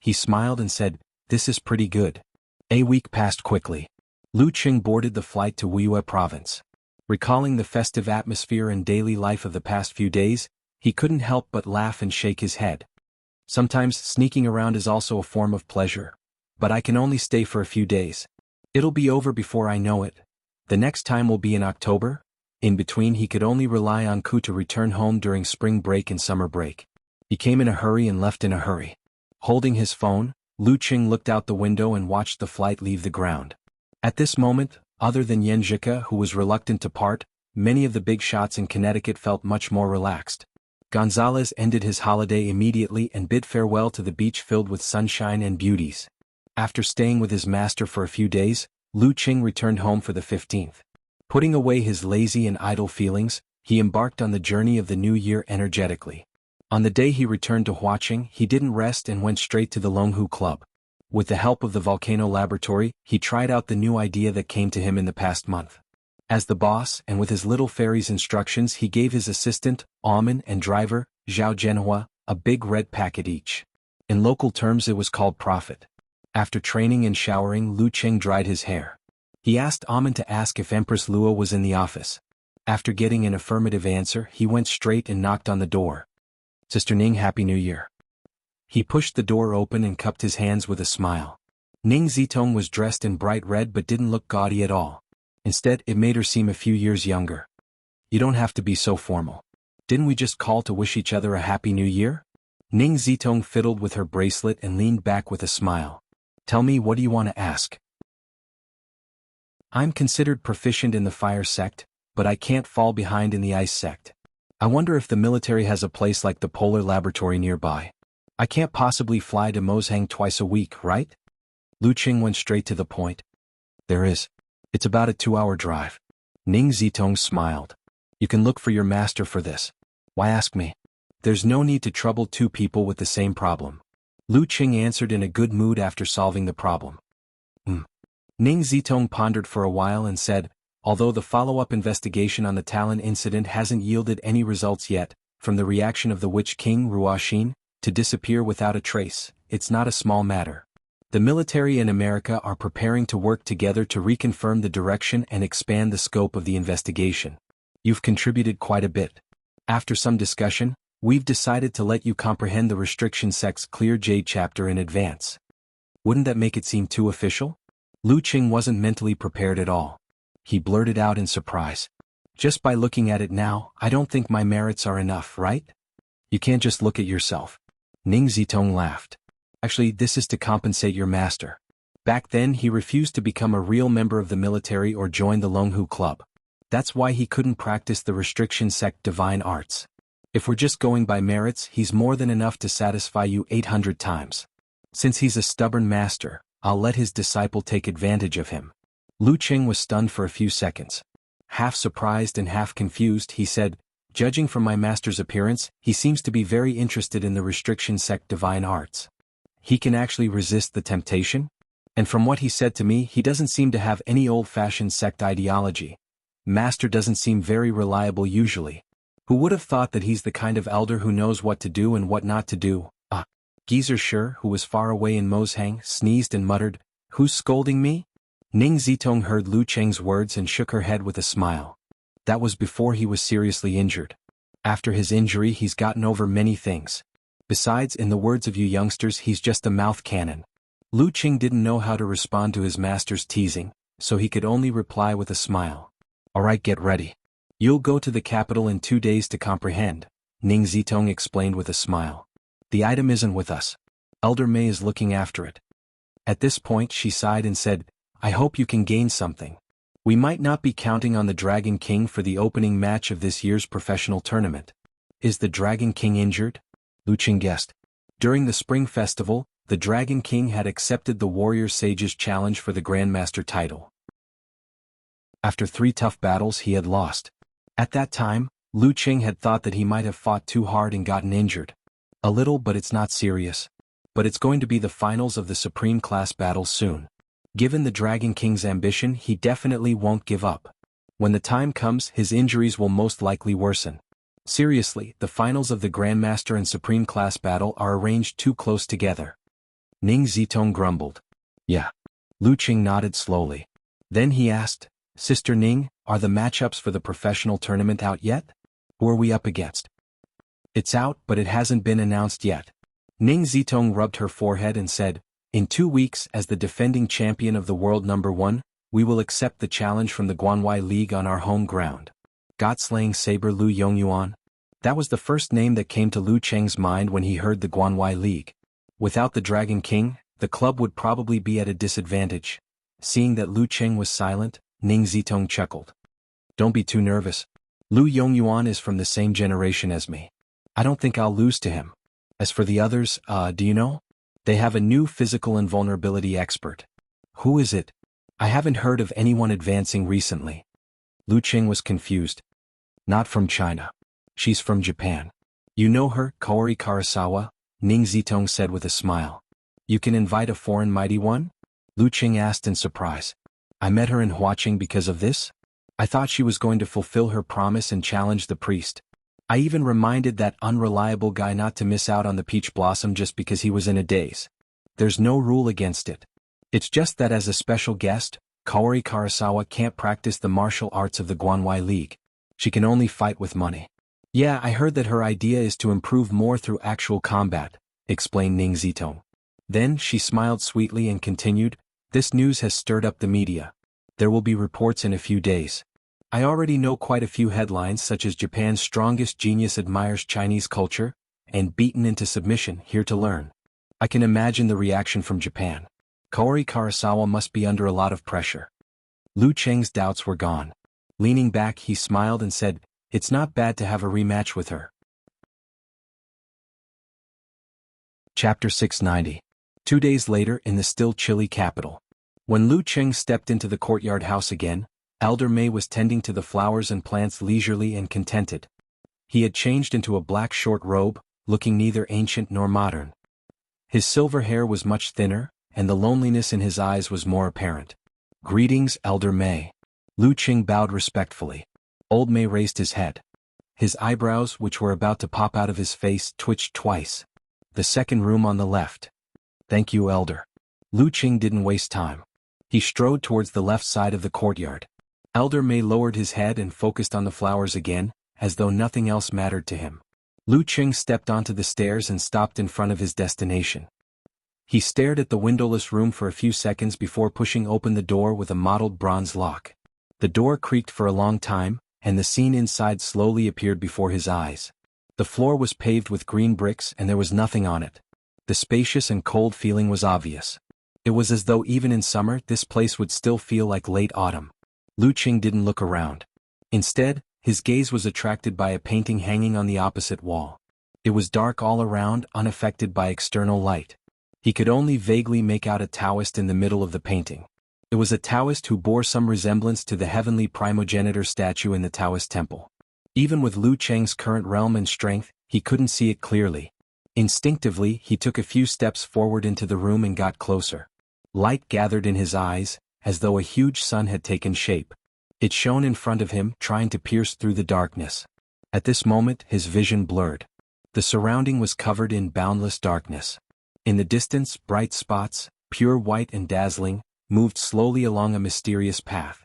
He smiled and said, "This is pretty good." A week passed quickly. Lu Qing boarded the flight to Wuxia province. Recalling the festive atmosphere and daily life of the past few days, he couldn't help but laugh and shake his head. "Sometimes sneaking around is also a form of pleasure. But I can only stay for a few days. It'll be over before I know it. The next time will be in October." In between, he could only rely on Ku to return home during spring break and summer break. He came in a hurry and left in a hurry. Holding his phone, Lu Qing looked out the window and watched the flight leave the ground. At this moment, other than Yenjika, who was reluctant to part, many of the big shots in Connecticut felt much more relaxed. Gonzalez ended his holiday immediately and bid farewell to the beach filled with sunshine and beauties. After staying with his master for a few days, Lu Qing returned home for the 15th. Putting away his lazy and idle feelings, he embarked on the journey of the new year energetically. On the day he returned to Huaqing, he didn't rest and went straight to the Longhu Club. With the help of the Volcano Laboratory, he tried out the new idea that came to him in the past month. As the boss, and with his little fairy's instructions, he gave his assistant, Auman, and driver, Zhao Zhenhua, a big red packet each. In local terms it was called profit. After training and showering, Lu Qing dried his hair. He asked Amin to ask if Empress Lua was in the office. After getting an affirmative answer, he went straight and knocked on the door. Sister Ning, Happy New Year. He pushed the door open and cupped his hands with a smile. Ning Zitong was dressed in bright red but didn't look gaudy at all. Instead, it made her seem a few years younger. You don't have to be so formal. Didn't we just call to wish each other a Happy New Year? Ning Zitong fiddled with her bracelet and leaned back with a smile. Tell me, what do you want to ask? I'm considered proficient in the fire sect, but I can't fall behind in the ice sect. I wonder if the military has a place like the Polar Laboratory nearby. I can't possibly fly to Mozhang twice a week, right? Lu Qing went straight to the point. There is. It's about a 2-hour drive. Ning Zitong smiled. You can look for your master for this. Why ask me? There's no need to trouble two people with the same problem. Lu Qing answered in a good mood after solving the problem. Ning Zitong pondered for a while and said, although the follow-up investigation on the Talon incident hasn't yielded any results yet, from the reaction of the Witch King Ruoxin to disappear without a trace, it's not a small matter. The military in America are preparing to work together to reconfirm the direction and expand the scope of the investigation. You've contributed quite a bit. After some discussion, we've decided to let you comprehend the Restriction Sect's Clear Jade chapter in advance. Wouldn't that make it seem too official? Lu Qing wasn't mentally prepared at all. He blurted out in surprise. Just by looking at it now, I don't think my merits are enough, right? You can't just look at yourself. Ning Zitong laughed. Actually, this is to compensate your master. Back then he refused to become a real member of the military or join the Longhu Club. That's why he couldn't practice the Restriction Sect divine arts. If we're just going by merits, he's more than enough to satisfy you 800 times. Since he's a stubborn master, I'll let his disciple take advantage of him. Lu Qing was stunned for a few seconds. Half surprised and half confused, he said, judging from my master's appearance, he seems to be very interested in the Restriction Sect divine arts. He can actually resist the temptation? And from what he said to me, he doesn't seem to have any old-fashioned sect ideology. Master doesn't seem very reliable usually. Who would have thought that he's the kind of elder who knows what to do and what not to do? Geezer Shi, who was far away in Mozhang, sneezed and muttered, Who's scolding me? Ning Zitong heard Lu Qing's words and shook her head with a smile. That was before he was seriously injured. After his injury he's gotten over many things. Besides, in the words of you youngsters, he's just a mouth cannon. Lu Qing didn't know how to respond to his master's teasing, so he could only reply with a smile. Alright, get ready. You'll go to the capital in 2 days to comprehend, Ning Zitong explained with a smile. The item isn't with us. Elder Mei is looking after it. At this point she sighed and said, I hope you can gain something. We might not be counting on the Dragon King for the opening match of this year's professional tournament. Is the Dragon King injured? Lu Qing guessed. During the Spring Festival, the Dragon King had accepted the Warrior Sage's challenge for the Grandmaster title. After 3 tough battles he had lost. At that time, Lu Qing had thought that he might have fought too hard and gotten injured. A little, but it's not serious. But it's going to be the finals of the Supreme Class battle soon. Given the Dragon King's ambition, he definitely won't give up. When the time comes, his injuries will most likely worsen. Seriously, the finals of the Grandmaster and Supreme Class battle are arranged too close together. Ning Zitong grumbled. Yeah. Lu Qing nodded slowly. Then he asked, Sister Ning, are the matchups for the professional tournament out yet? Who are we up against? It's out, but it hasn't been announced yet. Ning Zitong rubbed her forehead and said, In 2 weeks, as the defending champion of the world #1, we will accept the challenge from the Guanwai League on our home ground. God-slaying saber Lu Yongyuan? That was the first name that came to Lu Qing's mind when he heard the Guanwai League. Without the Dragon King, the club would probably be at a disadvantage. Seeing that Lu Qing was silent, Ning Zitong chuckled. Don't be too nervous. Lu Yongyuan is from the same generation as me. I don't think I'll lose to him. As for the others, do you know? They have a new physical invulnerability expert. Who is it? I haven't heard of anyone advancing recently. Lu Qing was confused. Not from China. She's from Japan. You know her, Kaori Karasawa? Ning Zitong said with a smile. You can invite a foreign mighty one? Lu Qing asked in surprise. I met her in Huaqing because of this? I thought she was going to fulfill her promise and challenge the priest. I even reminded that unreliable guy not to miss out on the peach blossom just because he was in a daze. There's no rule against it. It's just that as a special guest, Kaori Karasawa can't practice the martial arts of the Guanwei League. She can only fight with money. Yeah, I heard that her idea is to improve more through actual combat, explained Ning Zitong. Then she smiled sweetly and continued, this news has stirred up the media. There will be reports in a few days. I already know quite a few headlines such as Japan's strongest genius admires Chinese culture, and beaten into submission, here to learn. I can imagine the reaction from Japan. Kaori Karasawa must be under a lot of pressure. Lu Cheng's doubts were gone. Leaning back, he smiled and said, it's not bad to have a rematch with her. Chapter 690. 2 days later in the still chilly capital. When Lu Cheng stepped into the courtyard house again, Elder Mei was tending to the flowers and plants leisurely and contented. He had changed into a black short robe, looking neither ancient nor modern. His silver hair was much thinner, and the loneliness in his eyes was more apparent. Greetings, Elder Mei. Lu Cheng bowed respectfully. Old Mei raised his head. His eyebrows, which were about to pop out of his face, twitched twice. The second room on the left. Thank you, Elder. Lu Cheng didn't waste time. He strode towards the left side of the courtyard. Elder Mei lowered his head and focused on the flowers again, as though nothing else mattered to him. Lu Cheng stepped onto the stairs and stopped in front of his destination. He stared at the windowless room for a few seconds before pushing open the door with a mottled bronze lock. The door creaked for a long time, and the scene inside slowly appeared before his eyes. The floor was paved with green bricks and there was nothing on it. The spacious and cold feeling was obvious. It was as though even in summer this place would still feel like late autumn. Lu Cheng didn't look around. Instead, his gaze was attracted by a painting hanging on the opposite wall. It was dark all around, unaffected by external light. He could only vaguely make out a Taoist in the middle of the painting. It was a Taoist who bore some resemblance to the heavenly primogenitor statue in the Taoist temple. Even with Lu Cheng's current realm and strength, he couldn't see it clearly. Instinctively, he took a few steps forward into the room and got closer. Light gathered in his eyes, as though a huge sun had taken shape. It shone in front of him, trying to pierce through the darkness. At this moment, his vision blurred. The surrounding was covered in boundless darkness. In the distance, bright spots, pure white and dazzling, moved slowly along a mysterious path.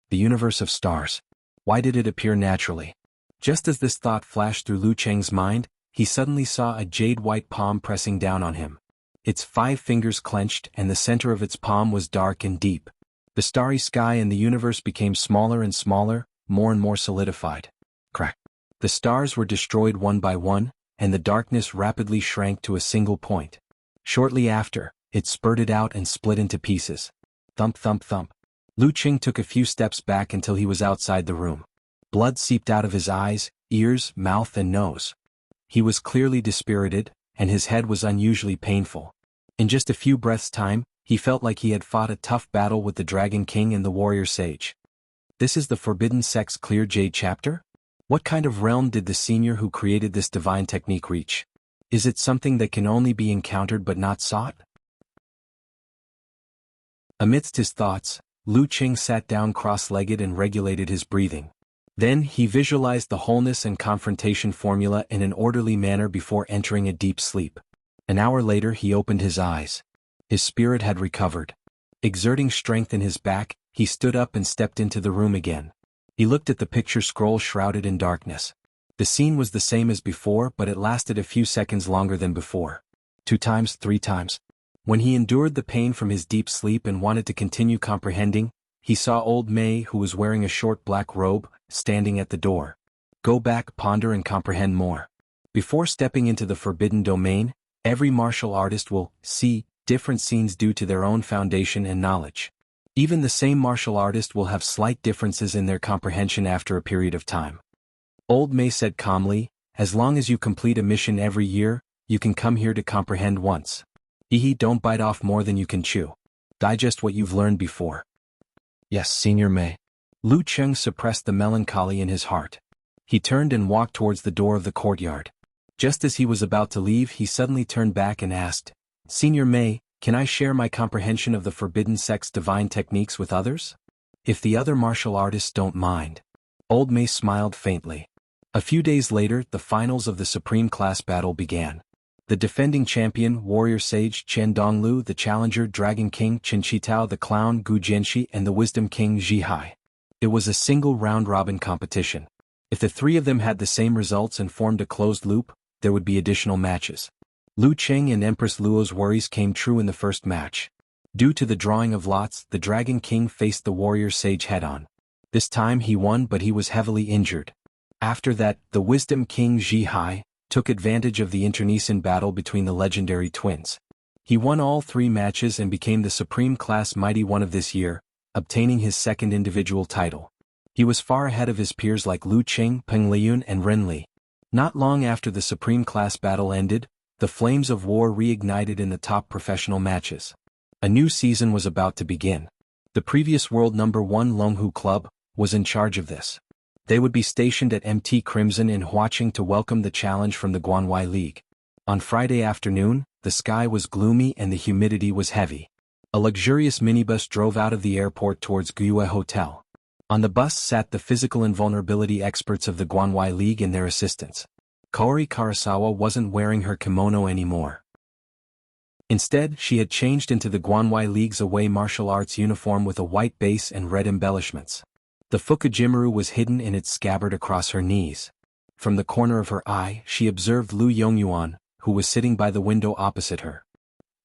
The universe of stars. Why did it appear naturally? Just as this thought flashed through Lu Cheng's mind, he suddenly saw a jade-white palm pressing down on him. Its 5 fingers clenched and the center of its palm was dark and deep. The starry sky and the universe became smaller and smaller, more and more solidified. Crack. The stars were destroyed one by one, and the darkness rapidly shrank to a single point. Shortly after, it spurted out and split into pieces. Thump thump thump. Lu Cheng took a few steps back until he was outside the room. Blood seeped out of his eyes, ears, mouth and nose. He was clearly dispirited, and his head was unusually painful. In just a few breaths' time, he felt like he had fought a tough battle with the Dragon King and the Warrior Sage. This is the Forbidden Sex Clear Jade chapter? What kind of realm did the senior who created this divine technique reach? Is it something that can only be encountered but not sought? Amidst his thoughts, Lu Cheng sat down cross-legged and regulated his breathing. Then he visualized the wholeness and confrontation formula in an orderly manner before entering a deep sleep. An hour later he opened his eyes. His spirit had recovered. Exerting strength in his back, he stood up and stepped into the room again. He looked at the picture scroll shrouded in darkness. The scene was the same as before, but it lasted a few seconds longer than before. 2 times, 3 times. When he endured the pain from his deep sleep and wanted to continue comprehending, he saw old Mei, who was wearing a short black robe, standing at the door. Go back, ponder and comprehend more. Before stepping into the forbidden domain, every martial artist will see different scenes due to their own foundation and knowledge. Even the same martial artist will have slight differences in their comprehension after a period of time. Old Mei said calmly, as long as you complete a mission every year, you can come here to comprehend once. Don't bite off more than you can chew. Digest what you've learned before. Yes, Senior Mei. Lu Cheng suppressed the melancholy in his heart. He turned and walked towards the door of the courtyard. Just as he was about to leave, he suddenly turned back and asked, Senior Mei, can I share my comprehension of the Forbidden Sex divine techniques with others? If the other martial artists don't mind. Old Mei smiled faintly. A few days later, the finals of the Supreme Class battle began. The defending champion, warrior sage Chen Donglu, the challenger Dragon King Chen Qitao, the clown Gu Jianxi, and the wisdom king Zhi Hai. It was a single round-robin competition. If the three of them had the same results and formed a closed loop, there would be additional matches. Lu Qing and Empress Luo's worries came true in the first match. Due to the drawing of lots, the Dragon King faced the warrior sage head-on. This time he won, but he was heavily injured. After that, the wisdom king Zhi Hai took advantage of the internecine battle between the legendary twins. He won all three matches and became the Supreme Class Mighty One of this year, obtaining his second individual title. He was far ahead of his peers like Lu Qing, Peng Liyun, and Ren Li. Not long after the Supreme Class battle ended, the flames of war reignited in the top professional matches. A new season was about to begin. The previous world number 1 Longhu Club was in charge of this. They would be stationed at MT Crimson in Huaqing to welcome the challenge from the Guanwai League. On Friday afternoon, the sky was gloomy and the humidity was heavy. A luxurious minibus drove out of the airport towards Guiyue Hotel. On the bus sat the physical invulnerability experts of the Guanwai League and their assistants. Kaori Karasawa wasn't wearing her kimono anymore. Instead, she had changed into the Guanwai League's away martial arts uniform with a white base and red embellishments. The fukajimaru was hidden in its scabbard across her knees. From the corner of her eye, she observed Lu Yongyuan, who was sitting by the window opposite her.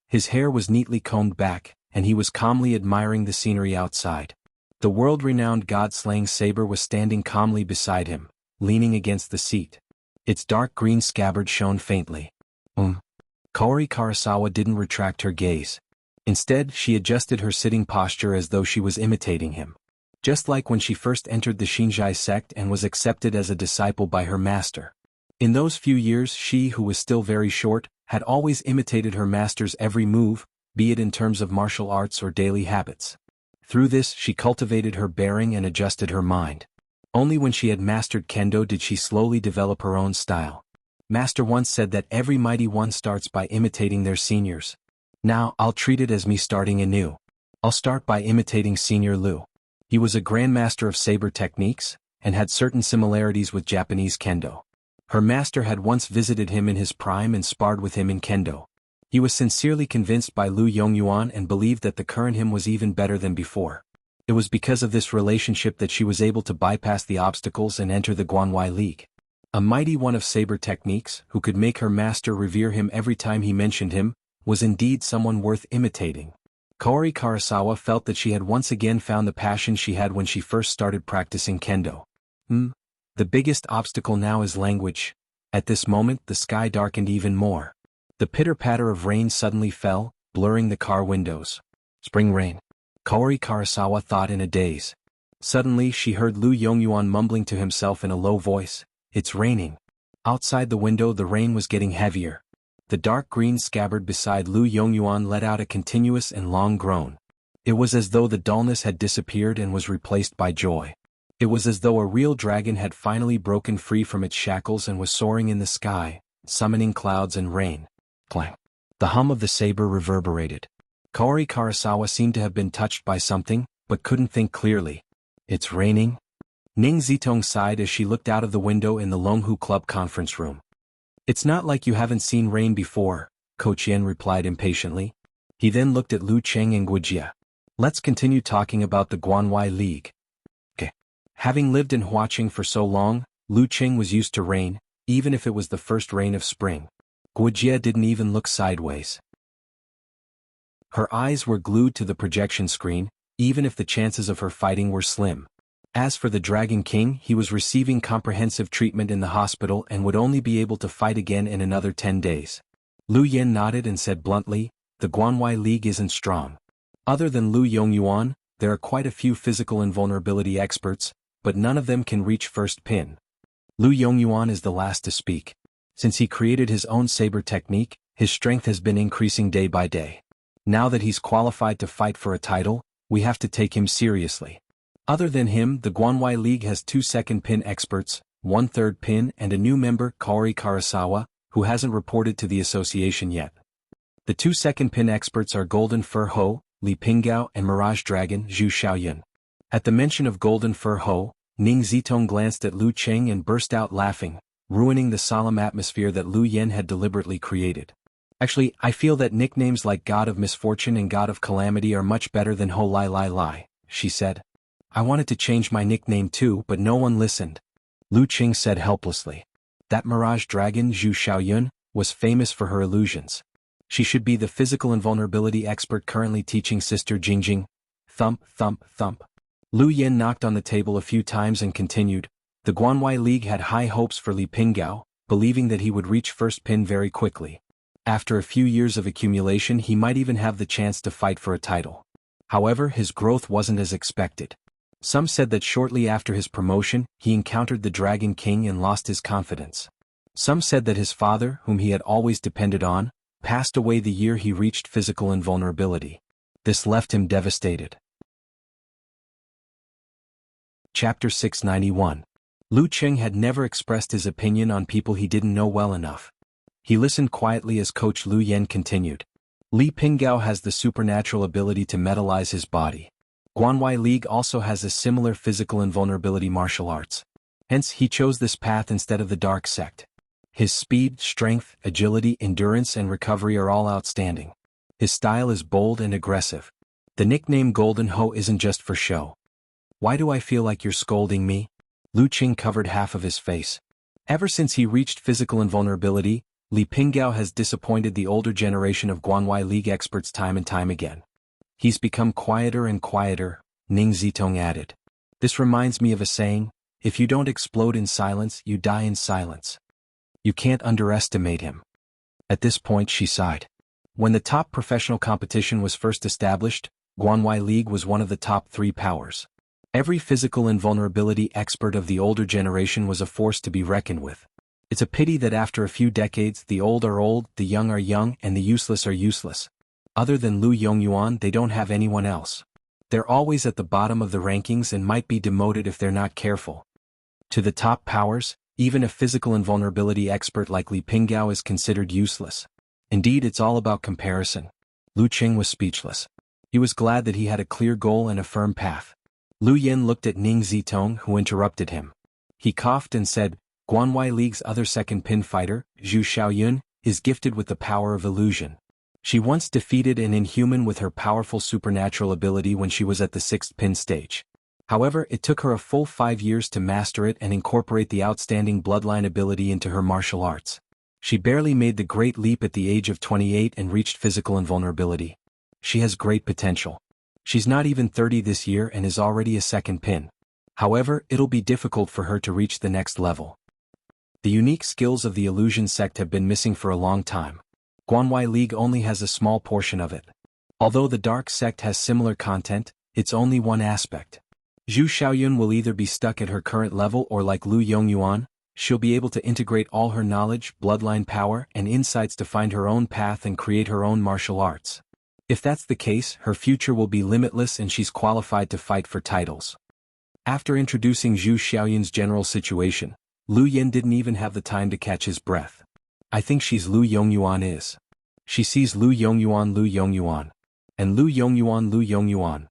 His hair was neatly combed back, and he was calmly admiring the scenery outside. The world-renowned god-slaying saber was standing calmly beside him, leaning against the seat. Its dark green scabbard shone faintly. Kaori Karasawa didn't retract her gaze. Instead, she adjusted her sitting posture as though she was imitating him. Just like when she first entered the Xinzhai sect and was accepted as a disciple by her master. In those few years, she, who was still very short, had always imitated her master's every move, be it in terms of martial arts or daily habits. Through this, she cultivated her bearing and adjusted her mind. Only when she had mastered kendo did she slowly develop her own style. Master once said that every mighty one starts by imitating their seniors. Now, I'll treat it as me starting anew. I'll start by imitating Senior Lu. He was a grandmaster of saber techniques, and had certain similarities with Japanese kendo. Her master had once visited him in his prime and sparred with him in kendo. He was sincerely convinced by Lu Yongyuan and believed that the current him was even better than before. It was because of this relationship that she was able to bypass the obstacles and enter the Guanwai League. A mighty one of saber techniques, who could make her master revere him every time he mentioned him, was indeed someone worth imitating. Kaori Karasawa felt that she had once again found the passion she had when she first started practicing kendo. The biggest obstacle now is language. At this moment, the sky darkened even more. The pitter-patter of rain suddenly fell, blurring the car windows. Spring rain. Kaori Karasawa thought in a daze. Suddenly she heard Lu Yongyuan mumbling to himself in a low voice, "It's raining." Outside the window the rain was getting heavier. The dark green scabbard beside Lu Yongyuan let out a continuous and long groan. It was as though the dullness had disappeared and was replaced by joy. It was as though a real dragon had finally broken free from its shackles and was soaring in the sky, summoning clouds and rain. Clang. The hum of the saber reverberated. Kaori Karasawa seemed to have been touched by something, but couldn't think clearly. "It's raining?" Ning Zitong sighed as she looked out of the window in the Longhu Club conference room. "It's not like you haven't seen rain before," Ko Qian replied impatiently. He then looked at Lu Cheng and Guijia. "Let's continue talking about the Guanwai League." Okay. Having lived in Huaqing for so long, Lu Cheng was used to rain, even if it was the first rain of spring. Guijia didn't even look sideways. Her eyes were glued to the projection screen, even if the chances of her fighting were slim. As for the Dragon King, he was receiving comprehensive treatment in the hospital and would only be able to fight again in another 10 days. Lu Yen nodded and said bluntly, "The Guanwai League isn't strong. Other than Lu Yongyuan, there are quite a few physical invulnerability experts, but none of them can reach first pin." Lu Yongyuan is the last to speak. Since he created his own saber technique, his strength has been increasing day by day. Now that he's qualified to fight for a title, we have to take him seriously. Other than him, the Guanwai League has 2 second pin experts, 1 third pin and a new member, Kaori Karasawa, who hasn't reported to the association yet. The 2 second pin experts are Golden Fur Ho, Li Pinggao and Mirage Dragon, Zhu Xiaoyun. At the mention of Golden Fur Ho, Ning Zitong glanced at Lu Cheng and burst out laughing. ruining the solemn atmosphere that Lu Yen had deliberately created. Actually, I feel that nicknames like God of Misfortune and God of Calamity are much better than Ho Lai Lai Lai, she said. I wanted to change my nickname too, but no one listened. Lu Qing said helplessly. That mirage dragon Zhu Xiaoyun was famous for her illusions. She should be the physical invulnerability expert currently teaching Sister Jingjing. Thump, thump, thump. Lu Yen knocked on the table a few times and continued. The Guanwai League had high hopes for Li Pinggao, believing that he would reach first pin very quickly. After a few years of accumulation, he might even have the chance to fight for a title. However, his growth wasn't as expected. Some said that shortly after his promotion, he encountered the Dragon King and lost his confidence. Some said that his father, whom he had always depended on, passed away the year he reached physical invulnerability. This left him devastated. Chapter 691. Lu Qing had never expressed his opinion on people he didn't know well enough. He listened quietly as Coach Lu Yen continued. Li Pinggao has the supernatural ability to metallize his body. Guanwai League also has a similar physical invulnerability martial arts. Hence, he chose this path instead of the dark sect. His speed, strength, agility, endurance and recovery are all outstanding. His style is bold and aggressive. The nickname Golden Ho isn't just for show. Why do I feel like you're scolding me? Lu Qing covered half of his face. Ever since he reached physical invulnerability, Li Pinggao has disappointed the older generation of Guanwai League experts time and time again. He's become quieter and quieter, Ning Zitong added. This reminds me of a saying, if you don't explode in silence, you die in silence. You can't underestimate him. At this point she sighed. When the top professional competition was first established, Guanwai League was one of the top 3 powers. Every physical invulnerability expert of the older generation was a force to be reckoned with. It's a pity that after a few decades the old are old, the young are young, and the useless are useless. Other than Lu Yongyuan, they don't have anyone else. They're always at the bottom of the rankings and might be demoted if they're not careful. To the top powers, even a physical invulnerability expert like Li Pinggao is considered useless. Indeed, it's all about comparison. Lu Qing was speechless. He was glad that he had a clear goal and a firm path. Lu Yen looked at Ning Zitong, who interrupted him. He coughed and said, Guanwai League's other second pin fighter, Zhu Xiaoyun, is gifted with the power of illusion. She once defeated an inhuman with her powerful supernatural ability when she was at the 6th pin stage. However, it took her a full 5 years to master it and incorporate the outstanding bloodline ability into her martial arts. She barely made the great leap at the age of 28 and reached physical invulnerability. She has great potential. She's not even 30 this year and is already a second pin. However, it'll be difficult for her to reach the next level. The unique skills of the illusion sect have been missing for a long time. Guanwai League only has a small portion of it. Although the dark sect has similar content, it's only one aspect. Zhu Xiaoyun will either be stuck at her current level or like Lu Yongyuan, she'll be able to integrate all her knowledge, bloodline power, and insights to find her own path and create her own martial arts. If that's the case, her future will be limitless and she's qualified to fight for titles. After introducing Zhu Xiaoyun's general situation, Lu Yen didn't even have the time to catch his breath. I think she's Lu Yongyuan is. She sees Lu Yongyuan, and Lu Yongyuan.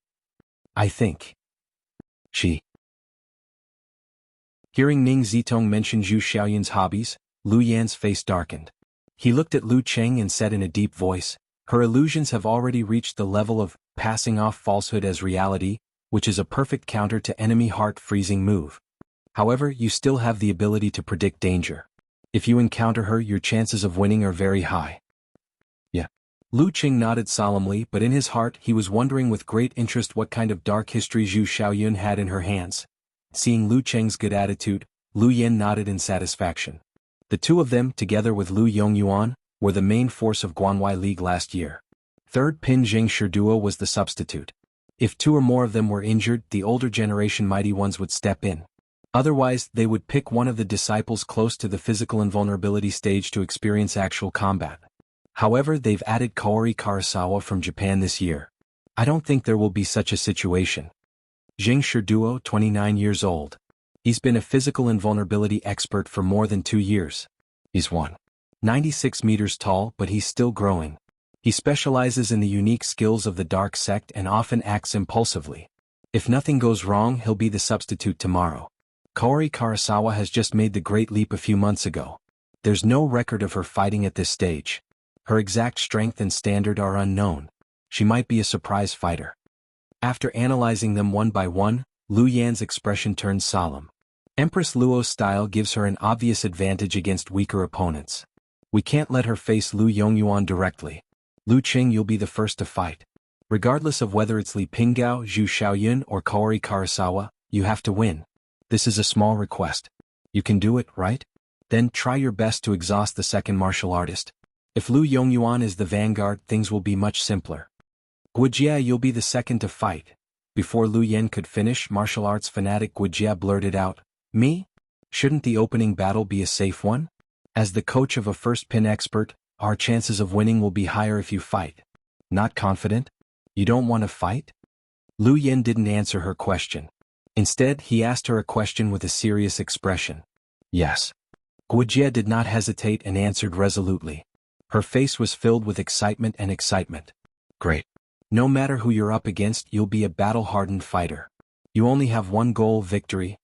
I think. She. Hearing Ning Zitong mention Zhu Xiaoyun's hobbies, Lu Yan's face darkened. He looked at Lu Qing and said in a deep voice, her illusions have already reached the level of passing off falsehood as reality, which is a perfect counter to enemy heart-freezing move. However, you still have the ability to predict danger. If you encounter her, your chances of winning are very high. Yeah. Lu Qing nodded solemnly, but in his heart he was wondering with great interest what kind of dark history Zhu Xiaoyun had in her hands. Seeing Lu Qing's good attitude, Lu Yen nodded in satisfaction. The two of them, together with Lu Yongyuan, were the main force of Guanwai League last year. Third Pin Jing Shiduo was the substitute. If 2 or more of them were injured, the older generation mighty ones would step in. Otherwise, they would pick one of the disciples close to the physical invulnerability stage to experience actual combat. However, they've added Kaori Karasawa from Japan this year. I don't think there will be such a situation. Jing Shiduo, 29 years old. He's been a physical invulnerability expert for more than 2 years. He's 196 meters tall, but he's still growing. He specializes in the unique skills of the dark sect and often acts impulsively. If nothing goes wrong, he'll be the substitute tomorrow. Kaori Karasawa has just made the great leap a few months ago. There's no record of her fighting at this stage. Her exact strength and standard are unknown. She might be a surprise fighter. After analyzing them one by one, Lu Yan's expression turned solemn. Empress Luo's style gives her an obvious advantage against weaker opponents. We can't let her face Lu Yongyuan directly. Lu Qing, you'll be the first to fight. Regardless of whether it's Li Pinggao, Zhu Xiaoyun or Kaori Karasawa, you have to win. This is a small request. You can do it, right? Then try your best to exhaust the second martial artist. If Lu Yongyuan is the vanguard, things will be much simpler. Wuxia, you'll be the second to fight. Before Lu Yan could finish, martial arts fanatic Wuxia blurted out, "Me? Shouldn't the opening battle be a safe one? As the coach of a first pin expert, our chances of winning will be higher if you fight." Not confident? You don't want to fight? Lu Yan didn't answer her question. Instead, he asked her a question with a serious expression. Yes. Wuxia did not hesitate and answered resolutely. Her face was filled with excitement and excitement. Great. No matter who you're up against, you'll be a battle-hardened fighter. You only have one goal, victory.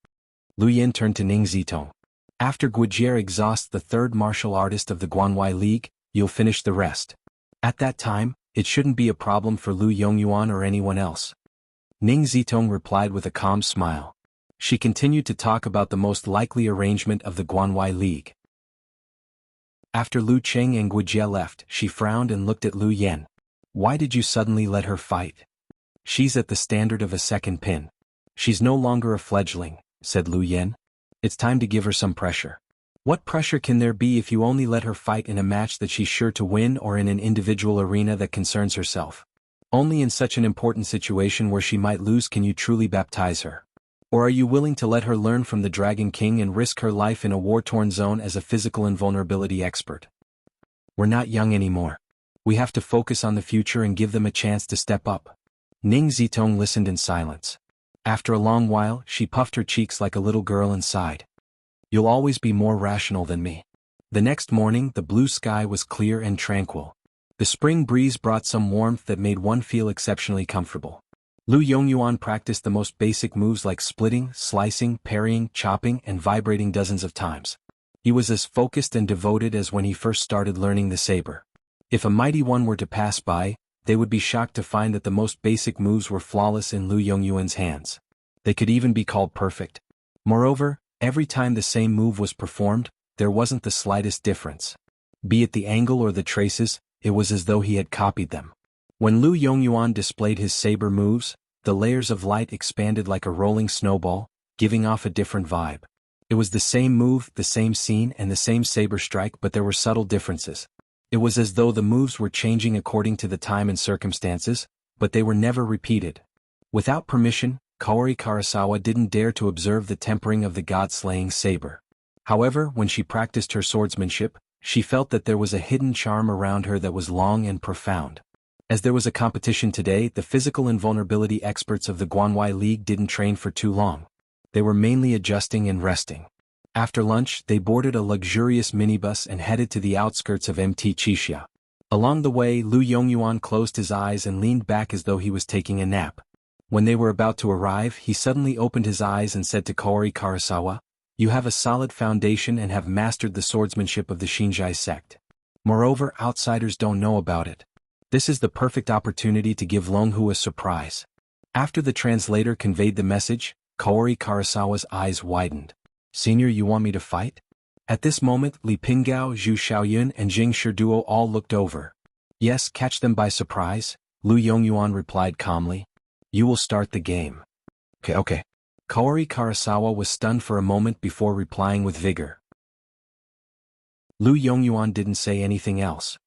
Lu Yan turned to Ning Zitong. After Wuxia exhausts the third martial artist of the Guanwai League, you'll finish the rest. At that time, it shouldn't be a problem for Lu Yongyuan or anyone else. Ning Zitong replied with a calm smile. She continued to talk about the most likely arrangement of the Guanwai League. After Lu Qing and Wuxia left, she frowned and looked at Lu Yan. Why did you suddenly let her fight? She's at the standard of a second pin. She's no longer a fledgling, said Lu Yan. It's time to give her some pressure. What pressure can there be if you only let her fight in a match that she's sure to win or in an individual arena that concerns herself? Only in such an important situation where she might lose can you truly baptize her. Or are you willing to let her learn from the Dragon King and risk her life in a war-torn zone as a physical invulnerability expert? We're not young anymore. We have to focus on the future and give them a chance to step up. Ning Zitong listened in silence. After a long while, she puffed her cheeks like a little girl and sighed. You'll always be more rational than me. The next morning, the blue sky was clear and tranquil. The spring breeze brought some warmth that made one feel exceptionally comfortable. Lu Yongyuan practiced the most basic moves like splitting, slicing, parrying, chopping, and vibrating dozens of times. He was as focused and devoted as when he first started learning the saber. If a mighty one were to pass by, they would be shocked to find that the most basic moves were flawless in Lu Yongyuan's hands. They could even be called perfect. Moreover, every time the same move was performed, there wasn't the slightest difference. Be it the angle or the traces, it was as though he had copied them. When Lu Yongyuan displayed his saber moves, the layers of light expanded like a rolling snowball, giving off a different vibe. It was the same move, the same scene, and the same saber strike, but there were subtle differences. It was as though the moves were changing according to the time and circumstances, but they were never repeated. Without permission, Kaori Karasawa didn't dare to observe the tempering of the god-slaying saber. However, when she practiced her swordsmanship, she felt that there was a hidden charm around her that was long and profound. As there was a competition today, the physical invulnerability experts of the Guanwai League didn't train for too long. They were mainly adjusting and resting. After lunch, they boarded a luxurious minibus and headed to the outskirts of Mt. Chixia. Along the way, Lu Yongyuan closed his eyes and leaned back as though he was taking a nap. When they were about to arrive, he suddenly opened his eyes and said to Kaori Karasawa, "You have a solid foundation and have mastered the swordsmanship of the Xinzhai sect. Moreover, outsiders don't know about it. This is the perfect opportunity to give Longhu a surprise." After the translator conveyed the message, Kaori Karasawa's eyes widened. "Senior, you want me to fight?" At this moment, Li Pinggao, Zhu Xiaoyun and Jing Shiduo all looked over. "Yes, catch them by surprise," Lu Yongyuan replied calmly. "You will start the game." Okay. Kaori Karasawa was stunned for a moment before replying with vigor. Lu Yongyuan didn't say anything else.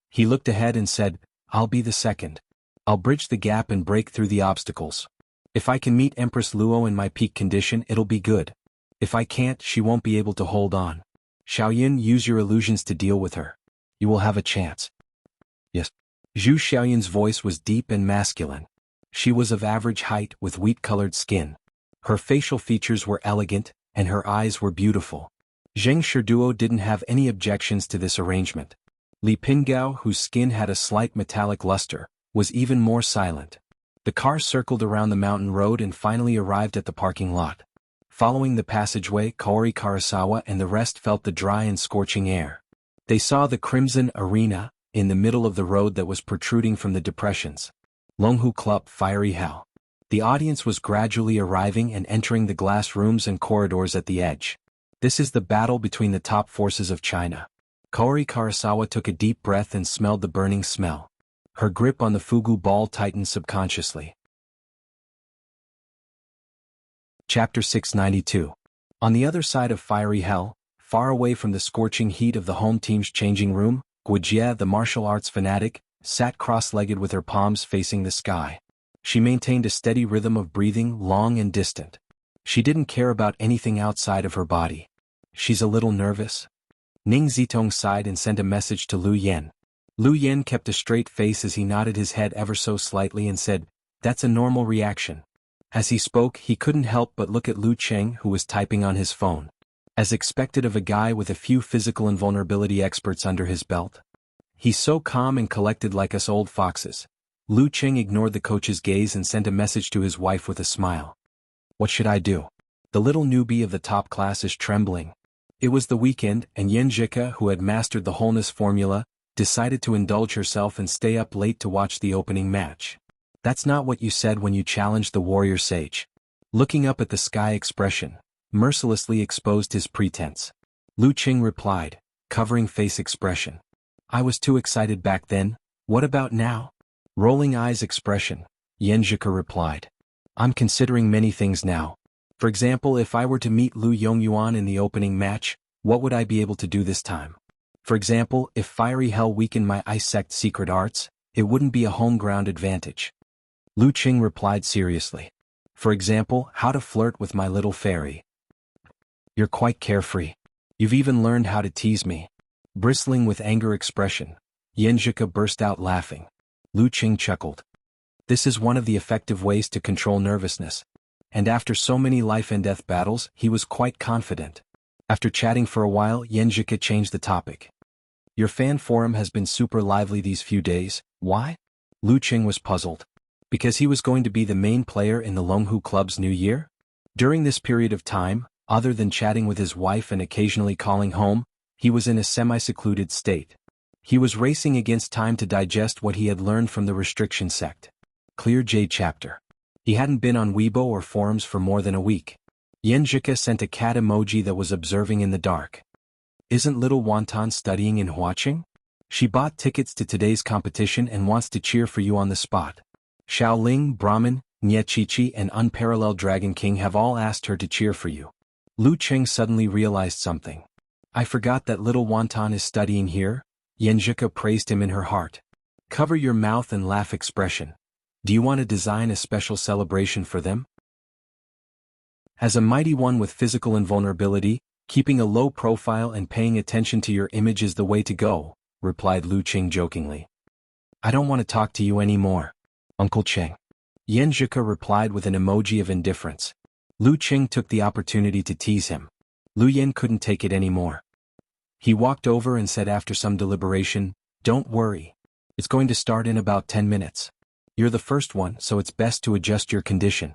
He looked ahead and said, "I'll be the second. I'll bridge the gap and break through the obstacles. If I can meet Empress Luo in my peak condition, it'll be good. If I can't, she won't be able to hold on. Xiaoyun, use your illusions to deal with her. You will have a chance." "Yes." Zhu Xiaoyun's voice was deep and masculine. She was of average height with wheat-colored skin. Her facial features were elegant, and her eyes were beautiful. Zheng Shiduo didn't have any objections to this arrangement. Li Pinggao, whose skin had a slight metallic luster, was even more silent. The car circled around the mountain road and finally arrived at the parking lot. Following the passageway, Kaori Karasawa and the rest felt the dry and scorching air. They saw the crimson arena in the middle of the road that was protruding from the depressions. Longhu Club, Fiery Hell. The audience was gradually arriving and entering the glass rooms and corridors at the edge. This is the battle between the top forces of China. Kaori Karasawa took a deep breath and smelled the burning smell. Her grip on the fugu ball tightened subconsciously. Chapter 692. On the other side of Fiery Hell, far away from the scorching heat of the home team's changing room, Wuxia, the martial arts fanatic, sat cross-legged with her palms facing the sky. She maintained a steady rhythm of breathing, long and distant. She didn't care about anything outside of her body. She's a little nervous. Ning Zitong sighed and sent a message to Lu Yen. Lu Yen kept a straight face as he nodded his head ever so slightly and said, "That's a normal reaction." As he spoke, he couldn't help but look at Lu Cheng, who was typing on his phone. As expected of a guy with a few physical invulnerability experts under his belt. He's so calm and collected like us old foxes. Lu Cheng ignored the coach's gaze and sent a message to his wife with a smile. "What should I do? The little newbie of the top class is trembling." It was the weekend, and Yenjika, who had mastered the wholeness formula, decided to indulge herself and stay up late to watch the opening match. "That's not what you said when you challenged the warrior sage." Looking up at the sky expression, mercilessly exposed his pretense. Lu Cheng replied, covering face expression. "I was too excited back then, what about now?" Rolling eyes expression, Yenjika replied. "I'm considering many things now. For example, if I were to meet Lu Yongyuan in the opening match, what would I be able to do this time? For example, if Fiery Hell weakened my Ice Sect secret arts, it wouldn't be a home ground advantage." Lu Cheng replied seriously. "For example, how to flirt with my little fairy." "You're quite carefree. You've even learned how to tease me." Bristling with anger expression, Yenjika burst out laughing. Lu Cheng chuckled. This is one of the effective ways to control nervousness. And after so many life and death battles, he was quite confident. After chatting for a while, Yenjika changed the topic. "Your fan forum has been super lively these few days, why?" Lu Cheng was puzzled. Because he was going to be the main player in the Longhu Club's new year? During this period of time, other than chatting with his wife and occasionally calling home, he was in a semi-secluded state. He was racing against time to digest what he had learned from the restriction sect. Clear J chapter. He hadn't been on Weibo or forums for more than a week. Yenjika sent a cat emoji that was observing in the dark. "Isn't little Wonton studying in Huaqing? She bought tickets to today's competition and wants to cheer for you on the spot. Shaoling, Brahmin, Nyechichi and Unparalleled Dragon King have all asked her to cheer for you." Lu Cheng suddenly realized something. "I forgot that little Wonton is studying here." Yenjika praised him in her heart. "Cover your mouth and laugh expression. Do you want to design a special celebration for them?" As a mighty one with physical invulnerability, keeping a low profile and paying attention to your image is the way to go, replied Lu Cheng jokingly. "I don't want to talk to you anymore, Uncle Cheng." Yenjika replied with an emoji of indifference. Lu Cheng took the opportunity to tease him. Lu Yen couldn't take it anymore. He walked over and said after some deliberation, "Don't worry. It's going to start in about 10 minutes. You're the first one, so it's best to adjust your condition."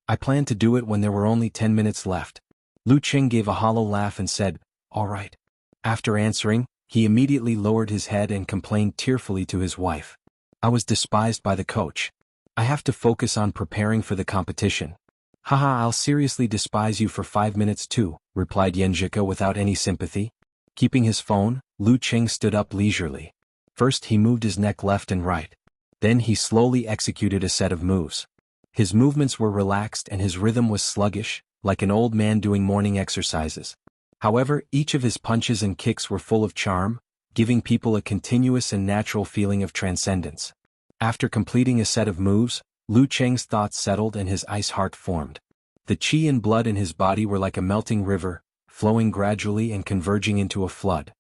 I planned to do it when there were only 10 minutes left. Lu Cheng gave a hollow laugh and said, "All right." After answering, he immediately lowered his head and complained tearfully to his wife. "I was despised by the coach. I have to focus on preparing for the competition." "Haha, I'll seriously despise you for 5 minutes too," replied Yenjika without any sympathy. Keeping his phone, Lu Cheng stood up leisurely. First he moved his neck left and right. Then he slowly executed a set of moves. His movements were relaxed and his rhythm was sluggish, like an old man doing morning exercises. However, each of his punches and kicks were full of charm, giving people a continuous and natural feeling of transcendence. After completing a set of moves, Lu Cheng's thoughts settled and his ice heart formed. The qi and blood in his body were like a melting river, flowing gradually and converging into a flood.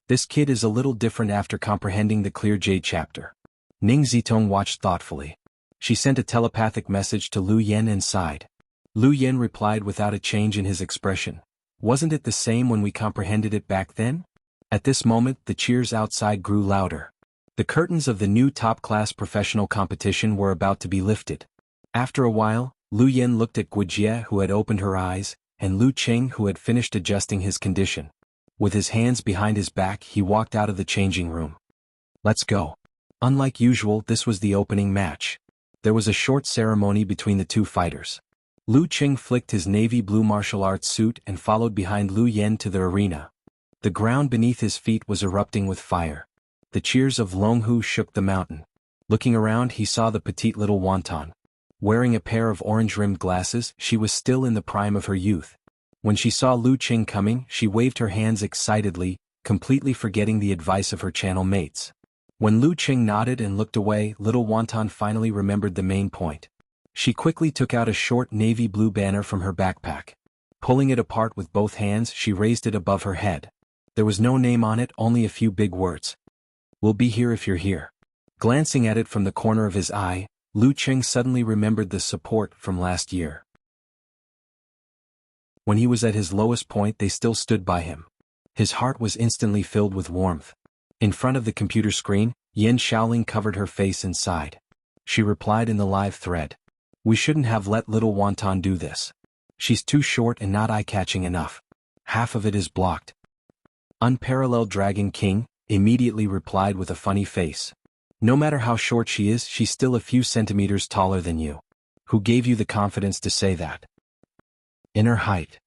This kid is a little different after comprehending the Clear Jade chapter. Ning Zitong watched thoughtfully. She sent a telepathic message to Lu Yen and sighed. Lu Yen replied without a change in his expression. "Wasn't it the same when we comprehended it back then?" At this moment, the cheers outside grew louder. The curtains of the new top-class professional competition were about to be lifted. After a while, Lu Yen looked at Guijie, who had opened her eyes, and Lu Qing, who had finished adjusting his condition. With his hands behind his back, he walked out of the changing room. Let's go. Unlike usual, this was the opening match. There was a short ceremony between the two fighters. Lu Qing flicked his navy blue martial arts suit and followed behind Lu Yen to the arena. The ground beneath his feet was erupting with fire. The cheers of Longhu shook the mountain. Looking around, he saw the petite little wonton. Wearing a pair of orange-rimmed glasses, she was still in the prime of her youth. When she saw Lu Qing coming, she waved her hands excitedly, completely forgetting the advice of her channel mates. When Lu Qing nodded and looked away, little wonton finally remembered the main point. She quickly took out a short navy blue banner from her backpack. Pulling it apart with both hands, she raised it above her head. There was no name on it, only a few big words. "We'll be here if you're here." Glancing at it from the corner of his eye, Lu Qing suddenly remembered the support from last year. When he was at his lowest point, they still stood by him. His heart was instantly filled with warmth. In front of the computer screen, Yen Shaoling covered her face and sighed. She replied in the live thread. "We shouldn't have let little wonton do this. She's too short and not eye-catching enough. Half of it is blocked." Unparalleled Dragon King immediately replied with a funny face. "No matter how short she is, she's still a few centimeters taller than you. Who gave you the confidence to say that?" In her height.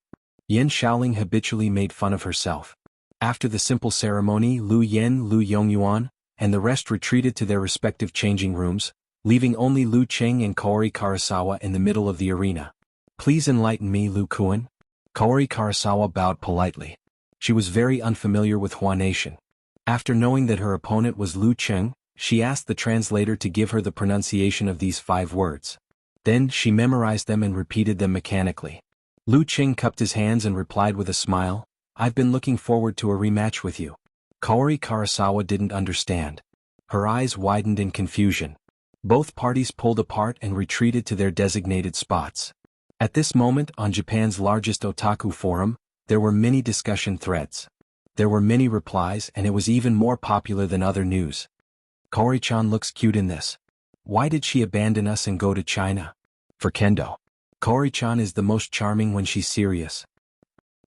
Yen Shaoling habitually made fun of herself. After the simple ceremony, Lu Yen, Lu Yongyuan, and the rest retreated to their respective changing rooms, leaving only Lu Qing and Kaori Karasawa in the middle of the arena. "Please enlighten me, Lu Kuan." Kaori Karasawa bowed politely. She was very unfamiliar with Hua Nation. After knowing that her opponent was Lu Qing, she asked the translator to give her the pronunciation of these 5 words. Then she memorized them and repeated them mechanically. Lu Qing cupped his hands and replied with a smile, "I've been looking forward to a rematch with you." Kaori Karasawa didn't understand. Her eyes widened in confusion. Both parties pulled apart and retreated to their designated spots. At this moment, on Japan's largest otaku forum, there were many discussion threads. There were many replies, and it was even more popular than other news. "Kaori-chan looks cute in this. Why did she abandon us and go to China?" For Kendo. "Kaori-chan is the most charming when she's serious."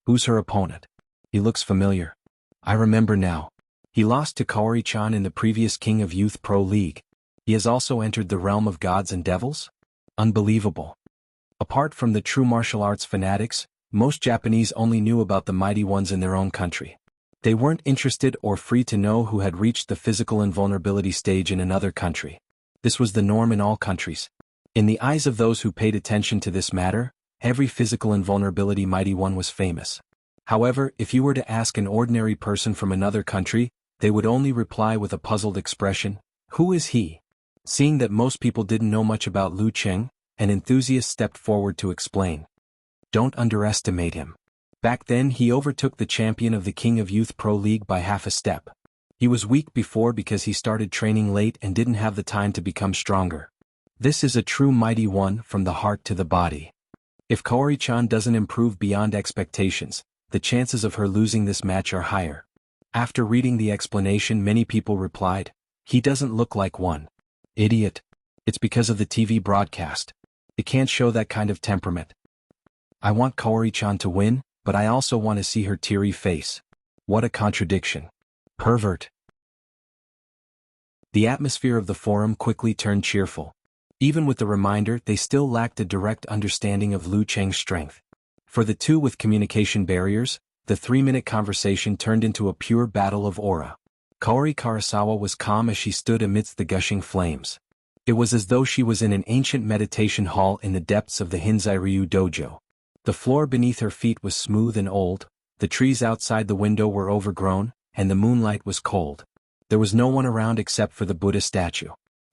"Who's her opponent? He looks familiar. I remember now. He lost to Kaori-chan in the previous King of Youth Pro League. He has also entered the realm of gods and devils? Unbelievable." Apart from the true martial arts fanatics, most Japanese only knew about the mighty ones in their own country. They weren't interested or free to know who had reached the physical invulnerability stage in another country. This was the norm in all countries. In the eyes of those who paid attention to this matter, every physical invulnerability mighty one was famous. However, if you were to ask an ordinary person from another country, they would only reply with a puzzled expression, "Who is he?" Seeing that most people didn't know much about Lu Qing, an enthusiast stepped forward to explain. "Don't underestimate him. Back then he overtook the champion of the King of Youth Pro League by half a step. He was weak before because he started training late and didn't have the time to become stronger. This is a true mighty one from the heart to the body. If Kaori-chan doesn't improve beyond expectations, the chances of her losing this match are higher." After reading the explanation, many people replied, "He doesn't look like one. Idiot. It's because of the TV broadcast. It can't show that kind of temperament. I want Kaori-chan to win, but I also want to see her teary face. What a contradiction. Pervert." The atmosphere of the forum quickly turned cheerful. Even with the reminder, they still lacked a direct understanding of Lu Qing's strength. For the two with communication barriers, the 3-minute conversation turned into a pure battle of aura. Kaori Karasawa was calm as she stood amidst the gushing flames. It was as though she was in an ancient meditation hall in the depths of the Hinzai-ryu dojo. The floor beneath her feet was smooth and old, the trees outside the window were overgrown, and the moonlight was cold. There was no one around except for the Buddha statue.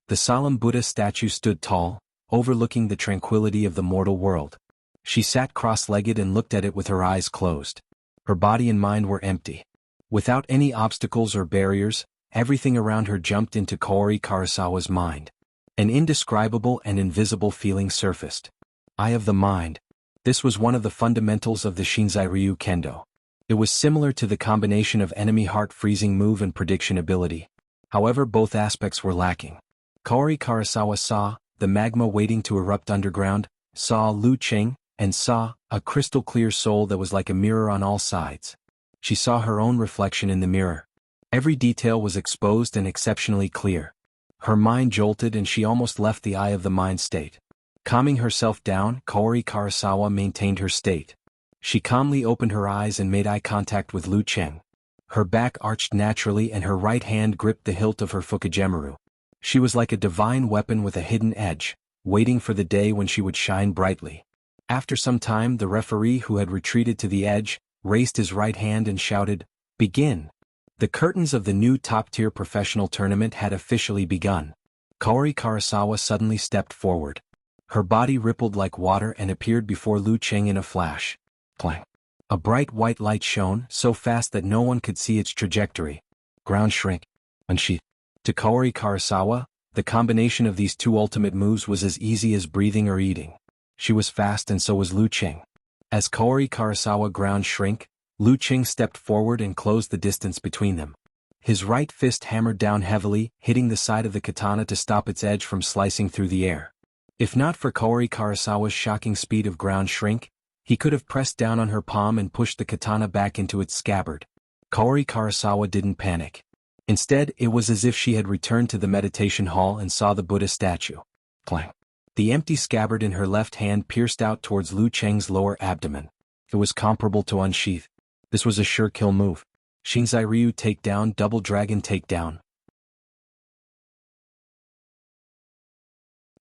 The solemn Buddha statue stood tall, overlooking the tranquility of the mortal world. She sat cross-legged and looked at it with her eyes closed. Her body and mind were empty. Without any obstacles or barriers, everything around her jumped into Kaori Karasawa's mind. An indescribable and invisible feeling surfaced. Eye of the mind. This was one of the fundamentals of the Shinzai-ryu Kendo. It was similar to the combination of enemy heart-freezing move and prediction ability. However, both aspects were lacking. Kaori Karasawa saw the magma waiting to erupt underground, saw Lu Qing, and saw a crystal-clear soul that was like a mirror on all sides. She saw her own reflection in the mirror. Every detail was exposed and exceptionally clear. Her mind jolted and she almost left the eye of the mind state. Calming herself down, Kaori Karasawa maintained her state. She calmly opened her eyes and made eye contact with Lu Cheng. Her back arched naturally and her right hand gripped the hilt of her Fukujemaru. She was like a divine weapon with a hidden edge, waiting for the day when she would shine brightly. After some time, the referee who had retreated to the edge raised his right hand and shouted, "Begin!" The curtains of the new top-tier professional tournament had officially begun. Kaori Karasawa suddenly stepped forward. Her body rippled like water and appeared before Lu Cheng in a flash. Clang! A bright white light shone, so fast that no one could see its trajectory. Ground shrink. Unsheath. To Kaori Karasawa, the combination of these two ultimate moves was as easy as breathing or eating. She was fast and so was Lu Cheng. As Kaori Karasawa ground shrink, Lu Cheng stepped forward and closed the distance between them. His right fist hammered down heavily, hitting the side of the katana to stop its edge from slicing through the air. If not for Kaori Karasawa's shocking speed of ground shrink, he could have pressed down on her palm and pushed the katana back into its scabbard. Kaori Karasawa didn't panic. Instead, it was as if she had returned to the meditation hall and saw the Buddha statue. Clang! The empty scabbard in her left hand pierced out towards Lu Cheng's lower abdomen. It was comparable to unsheath. This was a sure kill move. Shinzai Ryu takedown, double dragon takedown.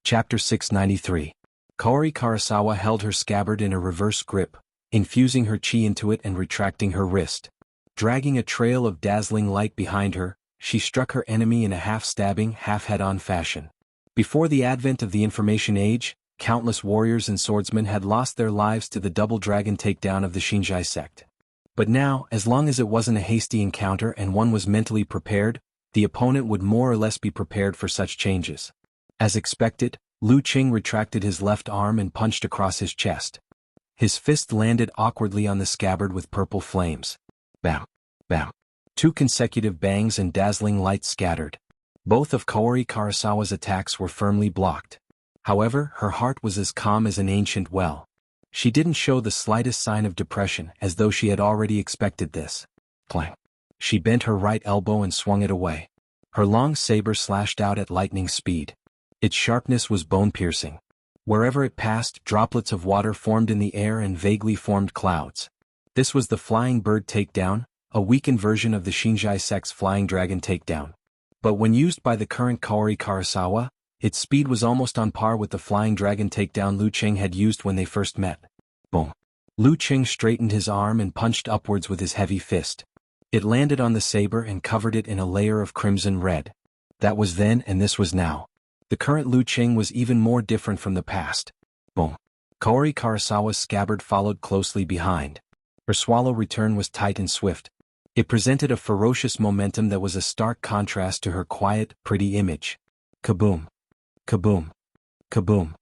Chapter 693. Kaori Karasawa held her scabbard in a reverse grip, infusing her chi into it and retracting her wrist. Dragging a trail of dazzling light behind her, she struck her enemy in a half-stabbing, half-head-on fashion. Before the advent of the information age, countless warriors and swordsmen had lost their lives to the double dragon takedown of the Shinzai sect. But now, as long as it wasn't a hasty encounter and one was mentally prepared, the opponent would more or less be prepared for such changes. As expected, Lu Cheng retracted his left arm and punched across his chest. His fist landed awkwardly on the scabbard with purple flames. Bam! Bam! 2 consecutive bangs and dazzling light scattered. Both of Kaori Karasawa's attacks were firmly blocked. However, her heart was as calm as an ancient well. She didn't show the slightest sign of depression, as though she had already expected this. Clang! She bent her right elbow and swung it away. Her long saber slashed out at lightning speed. Its sharpness was bone-piercing. Wherever it passed, droplets of water formed in the air and vaguely formed clouds. This was the Flying Bird takedown, a weakened version of the Shinzai sect's Flying Dragon takedown. But when used by the current Kaori Karasawa, its speed was almost on par with the Flying Dragon takedown Lu Cheng had used when they first met. Boom! Lu Cheng straightened his arm and punched upwards with his heavy fist. It landed on the saber and covered it in a layer of crimson red. That was then and this was now. The current Lu Cheng was even more different from the past. Boom! Kaori Karasawa's scabbard followed closely behind. Her swallow return was tight and swift. It presented a ferocious momentum that was a stark contrast to her quiet, pretty image. Kaboom! Kaboom! Kaboom!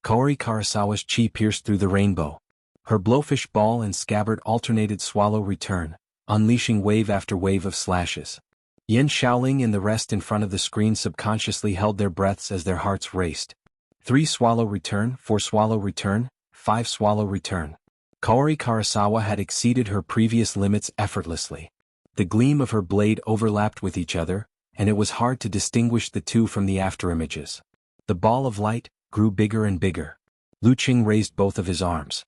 Kaori Karasawa's chi pierced through the rainbow. Her blowfish ball and scabbard alternated swallow return, unleashing wave after wave of slashes. Yen Shaoling and the rest in front of the screen subconsciously held their breaths as their hearts raced. 3 swallow return, 4 swallow return, 5 swallow return. Kaori Karasawa had exceeded her previous limits effortlessly. The gleam of her blade overlapped with each other, and it was hard to distinguish the two from the afterimages. The ball of light grew bigger and bigger. Lu Cheng raised both of his arms.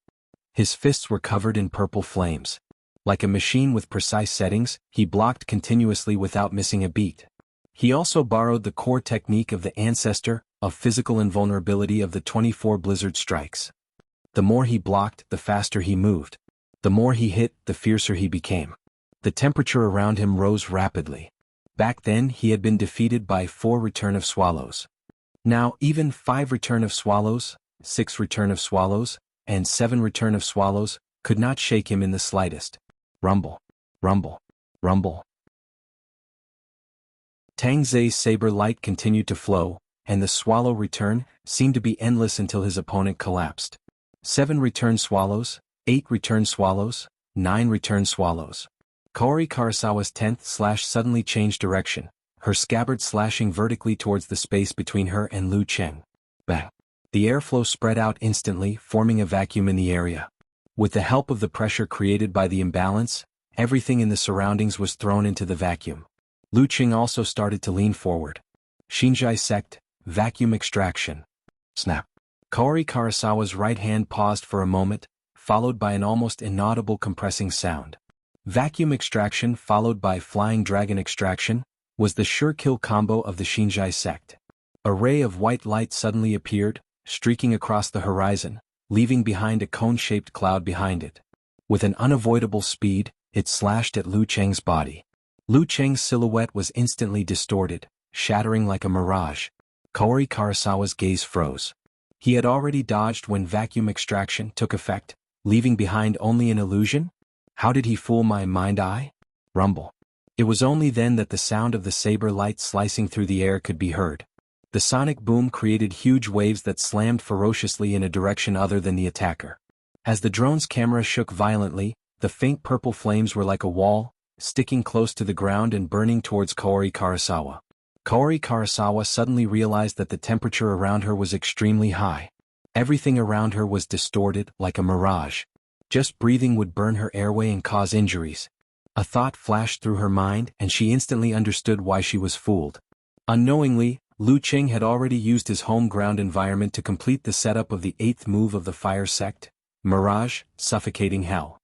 His fists were covered in purple flames. Like a machine with precise settings, he blocked continuously without missing a beat. He also borrowed the core technique of the ancestor of physical invulnerability of the 24 blizzard strikes. The more he blocked, the faster he moved. The more he hit, the fiercer he became. The temperature around him rose rapidly. Back then he had been defeated by 4 return of swallows. Now even 5 return of swallows, 6 return of swallows, and 7 return of swallows could not shake him in the slightest. Rumble, rumble, rumble. Tang Zei's saber light continued to flow, and the swallow return seemed to be endless until his opponent collapsed. 7 return swallows, 8 return swallows, 9 return swallows. Kaori Karasawa's 10th slash suddenly changed direction, her scabbard slashing vertically towards the space between her and Lu Cheng. Bang! The airflow spread out instantly, forming a vacuum in the area. With the help of the pressure created by the imbalance, everything in the surroundings was thrown into the vacuum. Lu Qing also started to lean forward. Shinjai sect, vacuum extraction. Snap. Kaori Karasawa's right hand paused for a moment, followed by an almost inaudible compressing sound. Vacuum extraction followed by flying dragon extraction was the sure kill combo of the Shinjai sect. A ray of white light suddenly appeared, streaking across the horizon, leaving behind a cone-shaped cloud behind it. With an unavoidable speed, it slashed at Lu Cheng's body. Lu Cheng's silhouette was instantly distorted, shattering like a mirage. Kaori Karasawa's gaze froze. He had already dodged when vacuum extraction took effect, leaving behind only an illusion? How did he fool my mind-eye? Rumble. It was only then that the sound of the saber light slicing through the air could be heard. The sonic boom created huge waves that slammed ferociously in a direction other than the attacker. As the drone's camera shook violently, the faint purple flames were like a wall, sticking close to the ground and burning towards Kaori Karasawa. Kaori Karasawa suddenly realized that the temperature around her was extremely high. Everything around her was distorted, like a mirage. Just breathing would burn her airway and cause injuries. A thought flashed through her mind and she instantly understood why she was fooled. Unknowingly, Lu Qing had already used his home ground environment to complete the setup of the 8th move of the fire sect, Mirage, Suffocating Hell.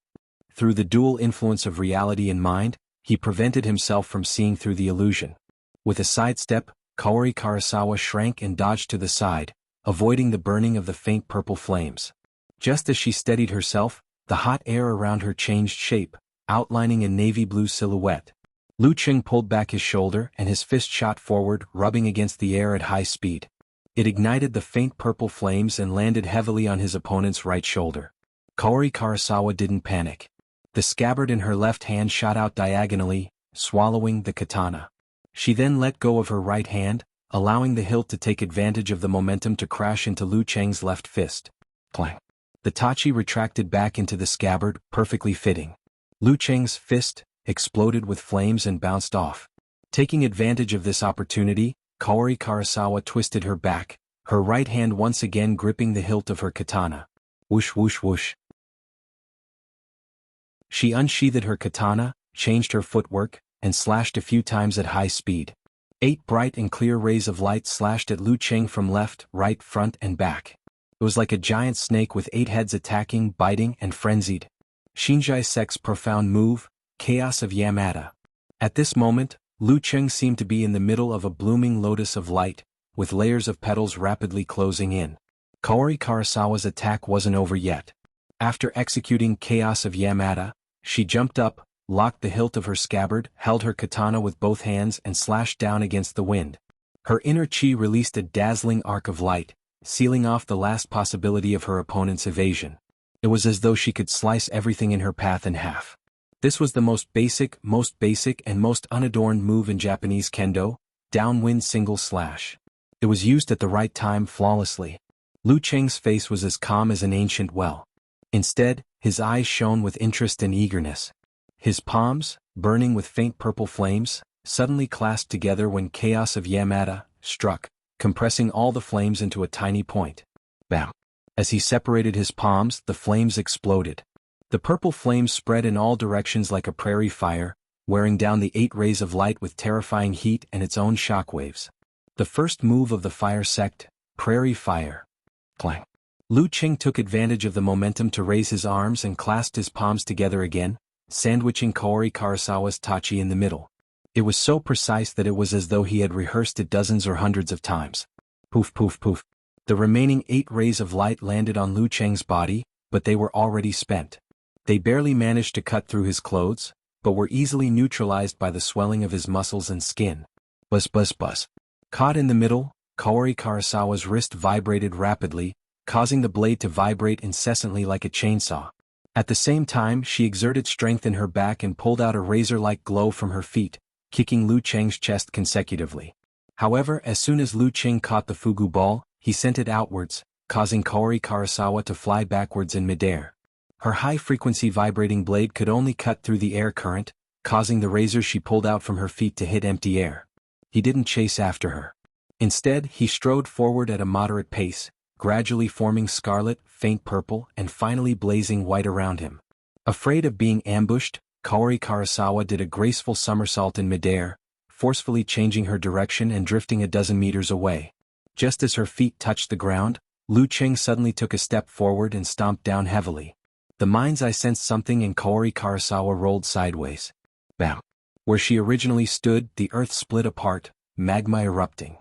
Through the dual influence of reality and mind, he prevented himself from seeing through the illusion. With a sidestep, Kaori Karasawa shrank and dodged to the side, avoiding the burning of the faint purple flames. Just as she steadied herself, the hot air around her changed shape, outlining a navy blue silhouette. Lu Qing pulled back his shoulder and his fist shot forward, rubbing against the air at high speed. It ignited the faint purple flames and landed heavily on his opponent's right shoulder. Kaori Karasawa didn't panic. The scabbard in her left hand shot out diagonally, swallowing the katana. She then let go of her right hand, allowing the hilt to take advantage of the momentum to crash into Lu Cheng's left fist. Clang. The tachi retracted back into the scabbard, perfectly fitting. Lu Cheng's fist exploded with flames and bounced off. Taking advantage of this opportunity, Kaori Karasawa twisted her back, her right hand once again gripping the hilt of her katana. Whoosh whoosh whoosh. She unsheathed her katana, changed her footwork, and slashed a few times at high speed. 8 bright and clear rays of light slashed at Lu Qing from left, right, front, and back. It was like a giant snake with 8 heads attacking, biting, and frenzied. Shinjai sect's profound move, Chaos of Yamada. At this moment, Lu Qing seemed to be in the middle of a blooming lotus of light, with layers of petals rapidly closing in. Kaori Karasawa's attack wasn't over yet. After executing Chaos of Yamada, she jumped up, locked the hilt of her scabbard, held her katana with both hands and slashed down against the wind. Her inner chi released a dazzling arc of light, sealing off the last possibility of her opponent's evasion. It was as though she could slice everything in her path in half. This was the most basic and most unadorned move in Japanese kendo, downwind single slash. It was used at the right time flawlessly. Lu Cheng's face was as calm as an ancient well. Instead, his eyes shone with interest and eagerness. His palms, burning with faint purple flames, suddenly clasped together when Chaos of Yamada struck, compressing all the flames into a tiny point. Bam! As he separated his palms, the flames exploded. The purple flames spread in all directions like a prairie fire, wearing down the 8 rays of light with terrifying heat and its own shockwaves. The first move of the fire sect, Prairie Fire. Clang. Lu Qing took advantage of the momentum to raise his arms and clasped his palms together again, sandwiching Kaori Karasawa's tachi in the middle. It was so precise that it was as though he had rehearsed it dozens or hundreds of times. Poof poof poof. The remaining 8 rays of light landed on Lu Cheng's body, but they were already spent. They barely managed to cut through his clothes, but were easily neutralized by the swelling of his muscles and skin. Buzz buzz buzz. Caught in the middle, Kaori Karasawa's wrist vibrated rapidly, causing the blade to vibrate incessantly like a chainsaw. At the same time, she exerted strength in her back and pulled out a razor-like glow from her feet, kicking Lu Cheng's chest consecutively. However, as soon as Lu Qing caught the fugu ball, he sent it outwards, causing Kaori Karasawa to fly backwards in midair. Her high-frequency vibrating blade could only cut through the air current, causing the razor she pulled out from her feet to hit empty air. He didn't chase after her. Instead, he strode forward at a moderate pace, gradually forming scarlet, faint purple, and finally blazing white around him. Afraid of being ambushed, Kaori Karasawa did a graceful somersault in midair, forcefully changing her direction and drifting a dozen meters away. Just as her feet touched the ground, Lu Qing suddenly took a step forward and stomped down heavily. The mind's eye sensed something and Kaori Karasawa rolled sideways. Bam! Where she originally stood, the earth split apart, magma erupting.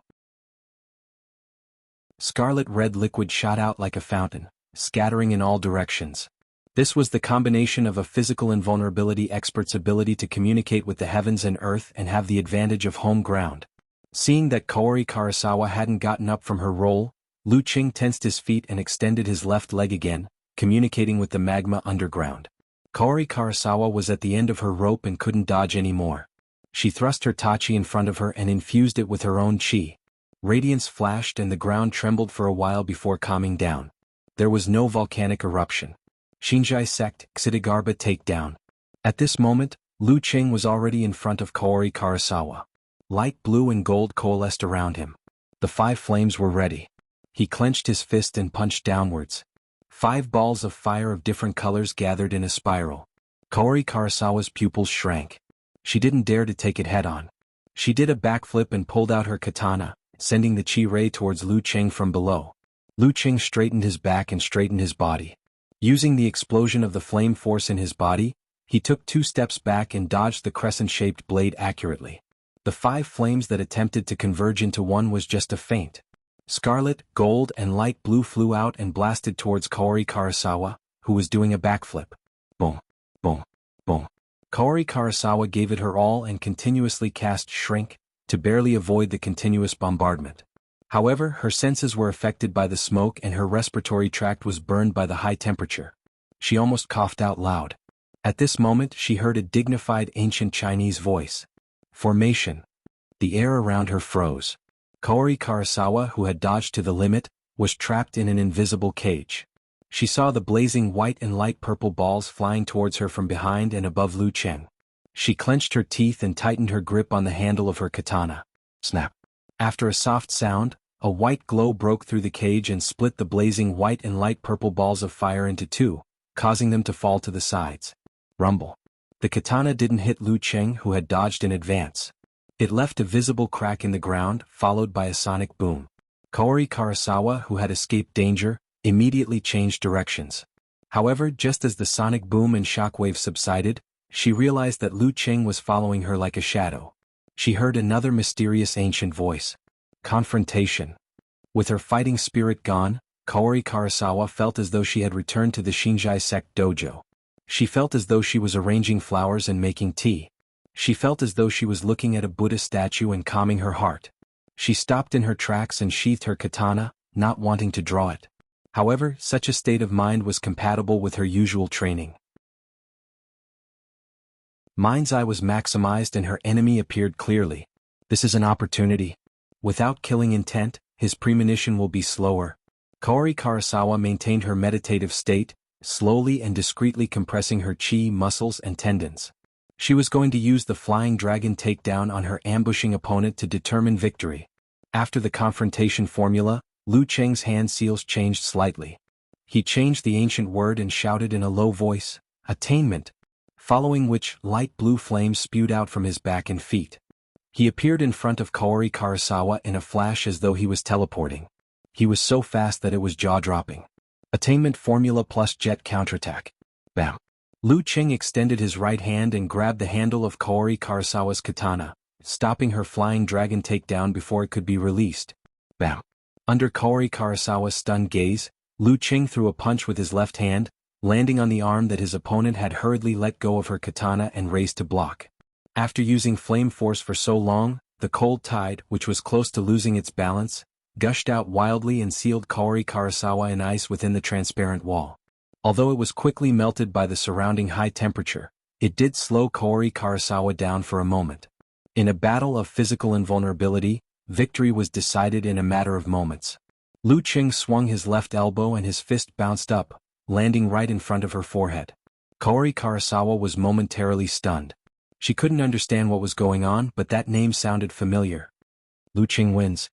Scarlet-red liquid shot out like a fountain, scattering in all directions. This was the combination of a physical invulnerability expert's ability to communicate with the heavens and earth and have the advantage of home ground. Seeing that Kaori Karasawa hadn't gotten up from her roll, Lu Qing tensed his feet and extended his left leg again, communicating with the magma underground. Kaori Karasawa was at the end of her rope and couldn't dodge anymore. She thrust her tachi in front of her and infused it with her own chi. Radiance flashed and the ground trembled for a while before calming down. There was no volcanic eruption. Shinjai sect, Xidigarba takedown. At this moment, Lu Qing was already in front of Kaori Karasawa. Light blue and gold coalesced around him. The 5 flames were ready. He clenched his fist and punched downwards. 5 balls of fire of different colors gathered in a spiral. Kaori Karasawa's pupils shrank. She didn't dare to take it head-on. She did a backflip and pulled out her katana, sending the chi ray towards Lu Qing from below. Lu Qing straightened his back and straightened his body. Using the explosion of the flame force in his body, he took 2 steps back and dodged the crescent-shaped blade accurately. The 5 flames that attempted to converge into one was just a feint. Scarlet, gold, and light blue flew out and blasted towards Kaori Karasawa, who was doing a backflip. Boom, boom, boom. Kaori Karasawa gave it her all and continuously cast Shrink, to barely avoid the continuous bombardment. However, her senses were affected by the smoke and her respiratory tract was burned by the high temperature. She almost coughed out loud. At this moment she heard a dignified ancient Chinese voice. Formation. The air around her froze. Kaori Karasawa, who had dodged to the limit, was trapped in an invisible cage. She saw the blazing white and light purple balls flying towards her from behind and above Lu Qing. She clenched her teeth and tightened her grip on the handle of her katana. Snap. After a soft sound, a white glow broke through the cage and split the blazing white and light purple balls of fire into 2, causing them to fall to the sides. Rumble. The katana didn't hit Lu Qing, who had dodged in advance. It left a visible crack in the ground, followed by a sonic boom. Kaori Karasawa, who had escaped danger, immediately changed directions. However, just as the sonic boom and shockwave subsided, she realized that Lu Qing was following her like a shadow. She heard another mysterious ancient voice. Confrontation. With her fighting spirit gone, Kaori Karasawa felt as though she had returned to the Shinjai sect dojo. She felt as though she was arranging flowers and making tea. She felt as though she was looking at a Buddha statue and calming her heart. She stopped in her tracks and sheathed her katana, not wanting to draw it. However, such a state of mind was compatible with her usual training. Mind's eye was maximized and her enemy appeared clearly. This is an opportunity. Without killing intent, his premonition will be slower. Kaori Karasawa maintained her meditative state, slowly and discreetly compressing her chi muscles and tendons. She was going to use the flying dragon takedown on her ambushing opponent to determine victory. After the confrontation formula, Lu Qing's hand seals changed slightly. He changed the ancient word and shouted in a low voice, "Attainment," following which light blue flames spewed out from his back and feet. He appeared in front of Kaori Karasawa in a flash as though he was teleporting. He was so fast that it was jaw-dropping. Attainment formula plus jet counterattack. Bam. Lu Qing extended his right hand and grabbed the handle of Kaori Karasawa's katana, stopping her flying dragon takedown before it could be released. Bam. Under Kaori Karasawa's stunned gaze, Lu Qing threw a punch with his left hand, landing on the arm that his opponent had hurriedly let go of her katana and raised to block. After using flame force for so long, the cold tide, which was close to losing its balance, gushed out wildly and sealed Kaori Karasawa in ice within the transparent wall. Although it was quickly melted by the surrounding high temperature, it did slow Kaori Karasawa down for a moment. In a battle of physical invulnerability, victory was decided in a matter of moments. Lu Qing swung his left elbow and his fist bounced up, landing right in front of her forehead. Kaori Karasawa was momentarily stunned. She couldn't understand what was going on, but that name sounded familiar. Lu Qing wins.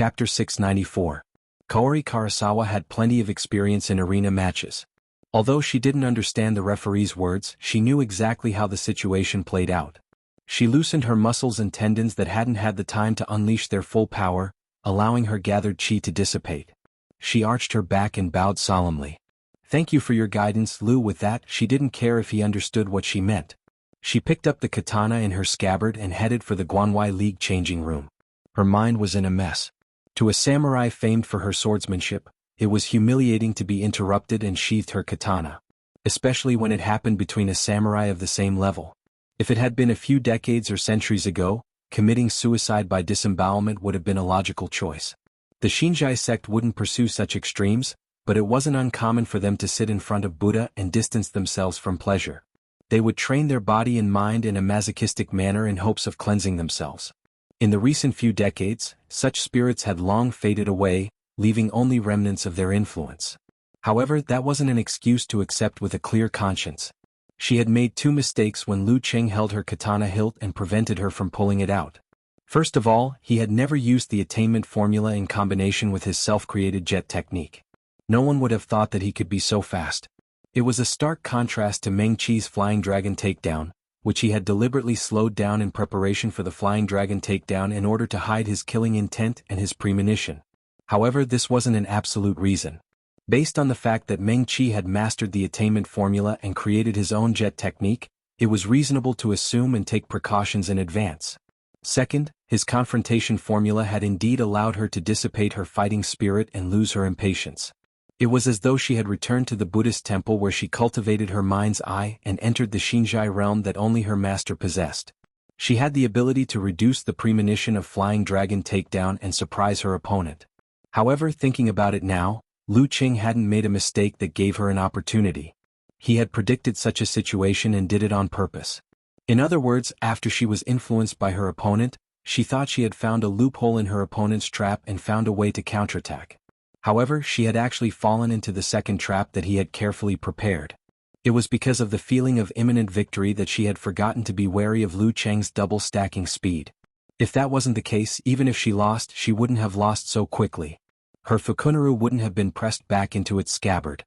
Chapter 694. Kaori Karasawa had plenty of experience in arena matches. Although she didn't understand the referee's words, she knew exactly how the situation played out. She loosened her muscles and tendons that hadn't had the time to unleash their full power, allowing her gathered chi to dissipate. She arched her back and bowed solemnly. "Thank you for your guidance, Lu." With that, she didn't care if he understood what she meant. She picked up the katana in her scabbard and headed for the Guanwei League changing room. Her mind was in a mess. To a samurai famed for her swordsmanship, it was humiliating to be interrupted and sheathed her katana. Especially when it happened between a samurai of the same level. If it had been a few decades or centuries ago, committing suicide by disembowelment would have been a logical choice. The Shinjai sect wouldn't pursue such extremes, but it wasn't uncommon for them to sit in front of Buddha and distance themselves from pleasure. They would train their body and mind in a masochistic manner in hopes of cleansing themselves. In the recent few decades, such spirits had long faded away, leaving only remnants of their influence. However, that wasn't an excuse to accept with a clear conscience. She had made two mistakes when Lu Qing held her katana hilt and prevented her from pulling it out. First of all, he had never used the attainment formula in combination with his self-created jet technique. No one would have thought that he could be so fast. It was a stark contrast to Meng Qi's flying dragon takedown, which he had deliberately slowed down in preparation for the flying dragon takedown in order to hide his killing intent and his premonition. However, this wasn't an absolute reason. Based on the fact that Meng Qi had mastered the attainment formula and created his own jet technique, it was reasonable to assume and take precautions in advance. Second, his confrontation formula had indeed allowed her to dissipate her fighting spirit and lose her impatience. It was as though she had returned to the Buddhist temple where she cultivated her mind's eye and entered the Shinjai realm that only her master possessed. She had the ability to reduce the premonition of flying dragon takedown and surprise her opponent. However, thinking about it now, Lu Qing hadn't made a mistake that gave her an opportunity. He had predicted such a situation and did it on purpose. In other words, after she was influenced by her opponent, she thought she had found a loophole in her opponent's trap and found a way to counterattack. However, she had actually fallen into the second trap that he had carefully prepared. It was because of the feeling of imminent victory that she had forgotten to be wary of Lu Cheng's double-stacking speed. If that wasn't the case, even if she lost, she wouldn't have lost so quickly. Her fukunaru wouldn't have been pressed back into its scabbard.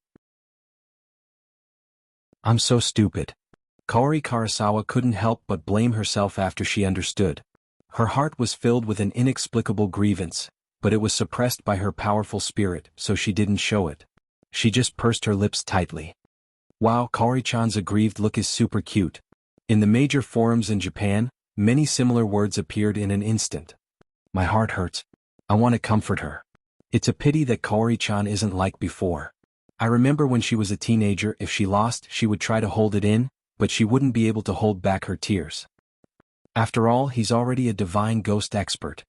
"I'm so stupid." Kaori Karasawa couldn't help but blame herself after she understood. Her heart was filled with an inexplicable grievance, but it was suppressed by her powerful spirit, so she didn't show it. She just pursed her lips tightly. "Wow, Kaori-chan's aggrieved look is super cute." In the major forums in Japan, many similar words appeared in an instant. "My heart hurts. I want to comfort her. It's a pity that Kaori-chan isn't like before. I remember when she was a teenager, if she lost, she would try to hold it in, but she wouldn't be able to hold back her tears. After all, he's already a divine ghost expert.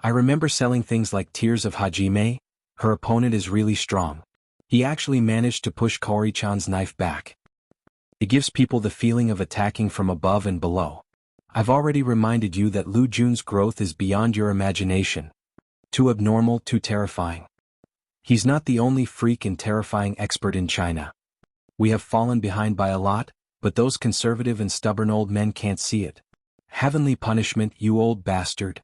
I remember selling things like Tears of Hajime. Her opponent is really strong. He actually managed to push Kaori-chan's knife back. It gives people the feeling of attacking from above and below. I've already reminded you that Lu Jun's growth is beyond your imagination. Too abnormal, too terrifying. He's not the only freak and terrifying expert in China. We have fallen behind by a lot, but those conservative and stubborn old men can't see it. Heavenly punishment, you old bastard."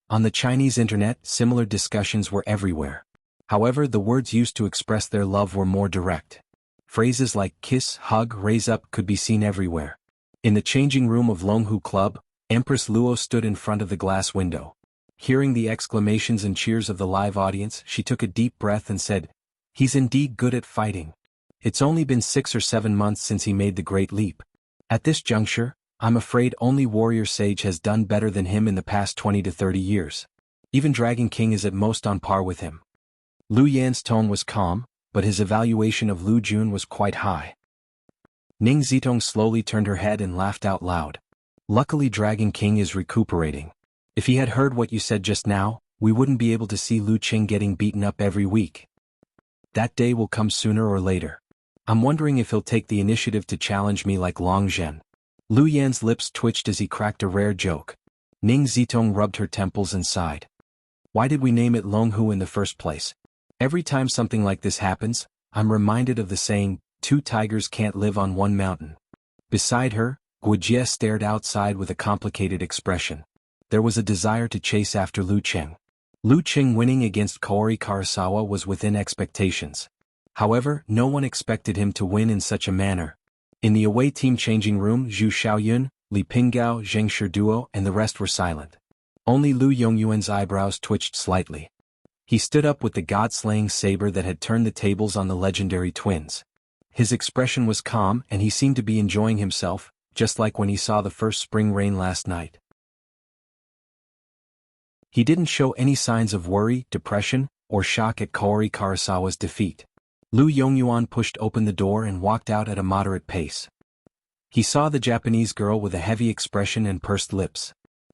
On the Chinese internet, similar discussions were everywhere. However, the words used to express their love were more direct. Phrases like kiss, hug, raise up could be seen everywhere. In the changing room of Longhu Club, Empress Luo stood in front of the glass window. Hearing the exclamations and cheers of the live audience, she took a deep breath and said, "He's indeed good at fighting. It's only been 6 or 7 months since he made the great leap. At this juncture, I'm afraid only Warrior Sage has done better than him in the past 20 to 30 years. Even Dragon King is at most on par with him." Lu Yan's tone was calm, but his evaluation of Lu Jun was quite high. Ning Zitong slowly turned her head and laughed out loud. "Luckily Dragon King is recuperating. If he had heard what you said just now, we wouldn't be able to see Lu Qing getting beaten up every week. That day will come sooner or later. I'm wondering if he'll take the initiative to challenge me like Long Zhen." Lu Yan's lips twitched as he cracked a rare joke. Ning Zitong rubbed her temples and sighed. "Why did we name it Longhu in the first place? Every time something like this happens, I'm reminded of the saying, 2 tigers can't live on one mountain." Beside her, Guojie stared outside with a complicated expression. There was a desire to chase after Lu Cheng. Lu Qing winning against Kaori Karasawa was within expectations. However, no one expected him to win in such a manner. In the away team changing room, Zhu Xiaoyun, Li Pinggao, Zheng Shiduo and the rest were silent. Only Lu Yongyuan's eyebrows twitched slightly. He stood up with the god-slaying saber that had turned the tables on the legendary twins. His expression was calm and he seemed to be enjoying himself, just like when he saw the first spring rain last night. He didn't show any signs of worry, depression, or shock at Kaori Karasawa's defeat. Lu Yongyuan pushed open the door and walked out at a moderate pace. He saw the Japanese girl with a heavy expression and pursed lips.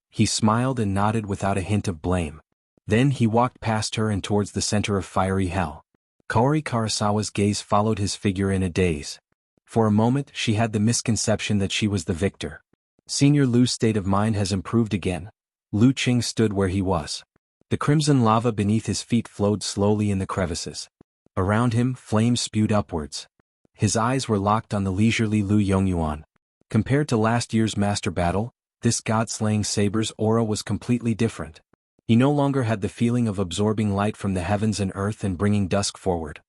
He smiled and nodded without a hint of blame. Then he walked past her and towards the center of fiery hell. Kaori Karasawa's gaze followed his figure in a daze. For a moment she had the misconception that she was the victor. Senior Lu's state of mind has improved again. Lu Qing stood where he was. The crimson lava beneath his feet flowed slowly in the crevices. Around him, flames spewed upwards. His eyes were locked on the leisurely Lu Yongyuan. Compared to last year's master battle, this god-slaying saber's aura was completely different. He no longer had the feeling of absorbing light from the heavens and earth and bringing dusk forward.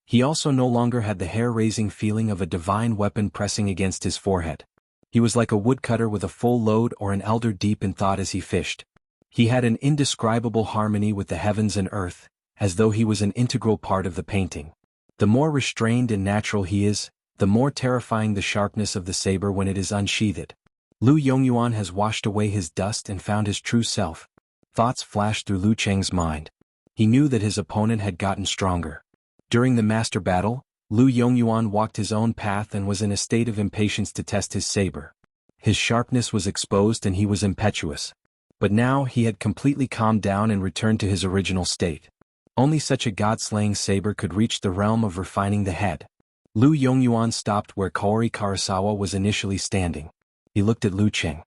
He also no longer had the hair-raising feeling of a divine weapon pressing against his forehead. He was like a woodcutter with a full load or an elder deep in thought as he fished. He had an indescribable harmony with the heavens and earth, as though he was an integral part of the painting. The more restrained and natural he is, the more terrifying the sharpness of the saber when it is unsheathed. Lu Yongyuan has washed away his dust and found his true self. Thoughts flashed through Lu Cheng's mind. He knew that his opponent had gotten stronger. During the master battle, Lu Yongyuan walked his own path and was in a state of impatience to test his saber. His sharpness was exposed and he was impetuous. But now he had completely calmed down and returned to his original state. Only such a god-slaying saber could reach the realm of refining the head. Lu Yongyuan stopped where Kaori Karasawa was initially standing. He looked at Lu Qing.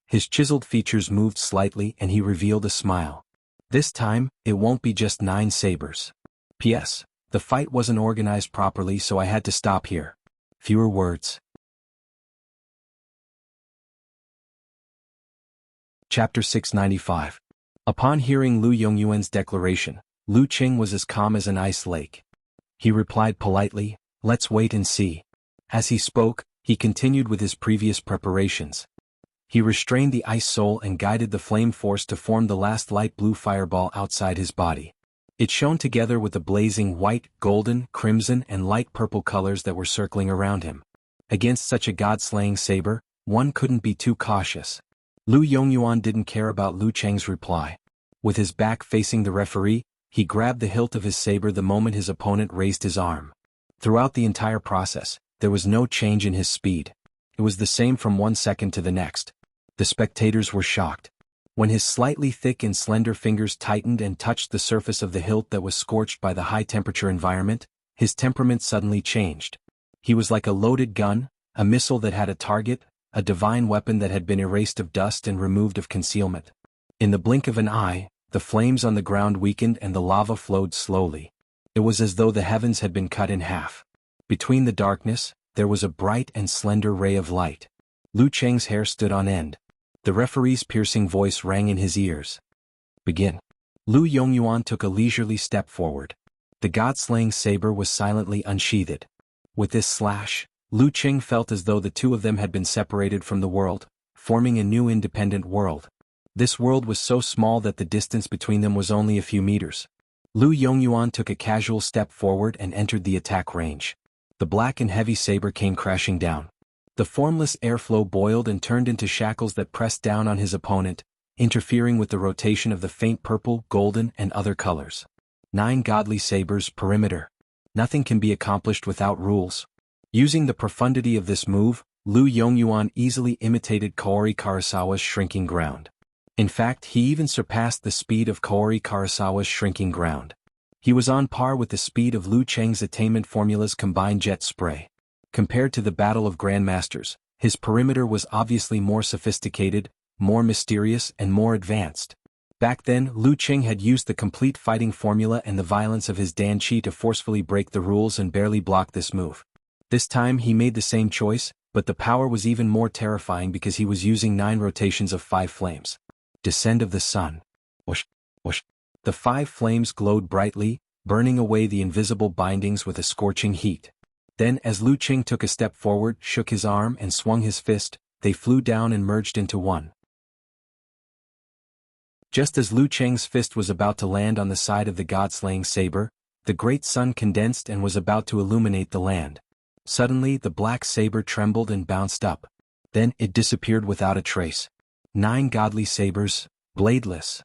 His chiseled features moved slightly and he revealed a smile. This time, it won't be just 9 sabers. P.S. The fight wasn't organized properly, so I had to stop here. Fewer words. Chapter 695. Upon hearing Lu Yongyuan's declaration, Lu Qing was as calm as an ice lake. He replied politely, "Let's wait and see." As he spoke, he continued with his previous preparations. He restrained the ice soul and guided the flame force to form the last light blue fireball outside his body. It shone together with the blazing white, golden, crimson and light purple colors that were circling around him. Against such a god-slaying saber, one couldn't be too cautious. Lu Yongyuan didn't care about Lu Cheng's reply. With his back facing the referee, he grabbed the hilt of his saber the moment his opponent raised his arm. Throughout the entire process, there was no change in his speed. It was the same from one second to the next. The spectators were shocked. When his slightly thick and slender fingers tightened and touched the surface of the hilt that was scorched by the high-temperature environment, his temperament suddenly changed. He was like a loaded gun, a missile that had a target, a divine weapon that had been erased of dust and removed of concealment. In the blink of an eye, the flames on the ground weakened and the lava flowed slowly. It was as though the heavens had been cut in half. Between the darkness, there was a bright and slender ray of light. Lu Cheng's hair stood on end. The referee's piercing voice rang in his ears. "Begin." Lu Yongyuan took a leisurely step forward. The god-slaying saber was silently unsheathed. With this slash, Lu Qing felt as though the two of them had been separated from the world, forming a new independent world. This world was so small that the distance between them was only a few meters. Lu Yongyuan took a casual step forward and entered the attack range. The black and heavy saber came crashing down. The formless airflow boiled and turned into shackles that pressed down on his opponent, interfering with the rotation of the faint purple, golden, and other colors. 9 godly sabers, perimeter. Nothing can be accomplished without rules. Using the profundity of this move, Lu Yongyuan easily imitated Kaori Karasawa's shrinking ground. In fact, he even surpassed the speed of Kaori Karasawa's shrinking ground. He was on par with the speed of Lu Cheng's attainment formula's combined jet spray. Compared to the battle of grandmasters, his perimeter was obviously more sophisticated, more mysterious and more advanced. Back then, Lu Qing had used the complete fighting formula and the violence of his Dan Qi to forcefully break the rules and barely block this move. This time he made the same choice, but the power was even more terrifying because he was using 9 rotations of 5 flames. Descend of the sun. Whoosh, whoosh. The 5 flames glowed brightly, burning away the invisible bindings with a scorching heat. Then, as Lu Qing took a step forward, shook his arm and swung his fist, they flew down and merged into one. Just as Lu Qing's fist was about to land on the side of the god-slaying saber, the great sun condensed and was about to illuminate the land. Suddenly the black saber trembled and bounced up. Then it disappeared without a trace. 9 godly sabers, bladeless.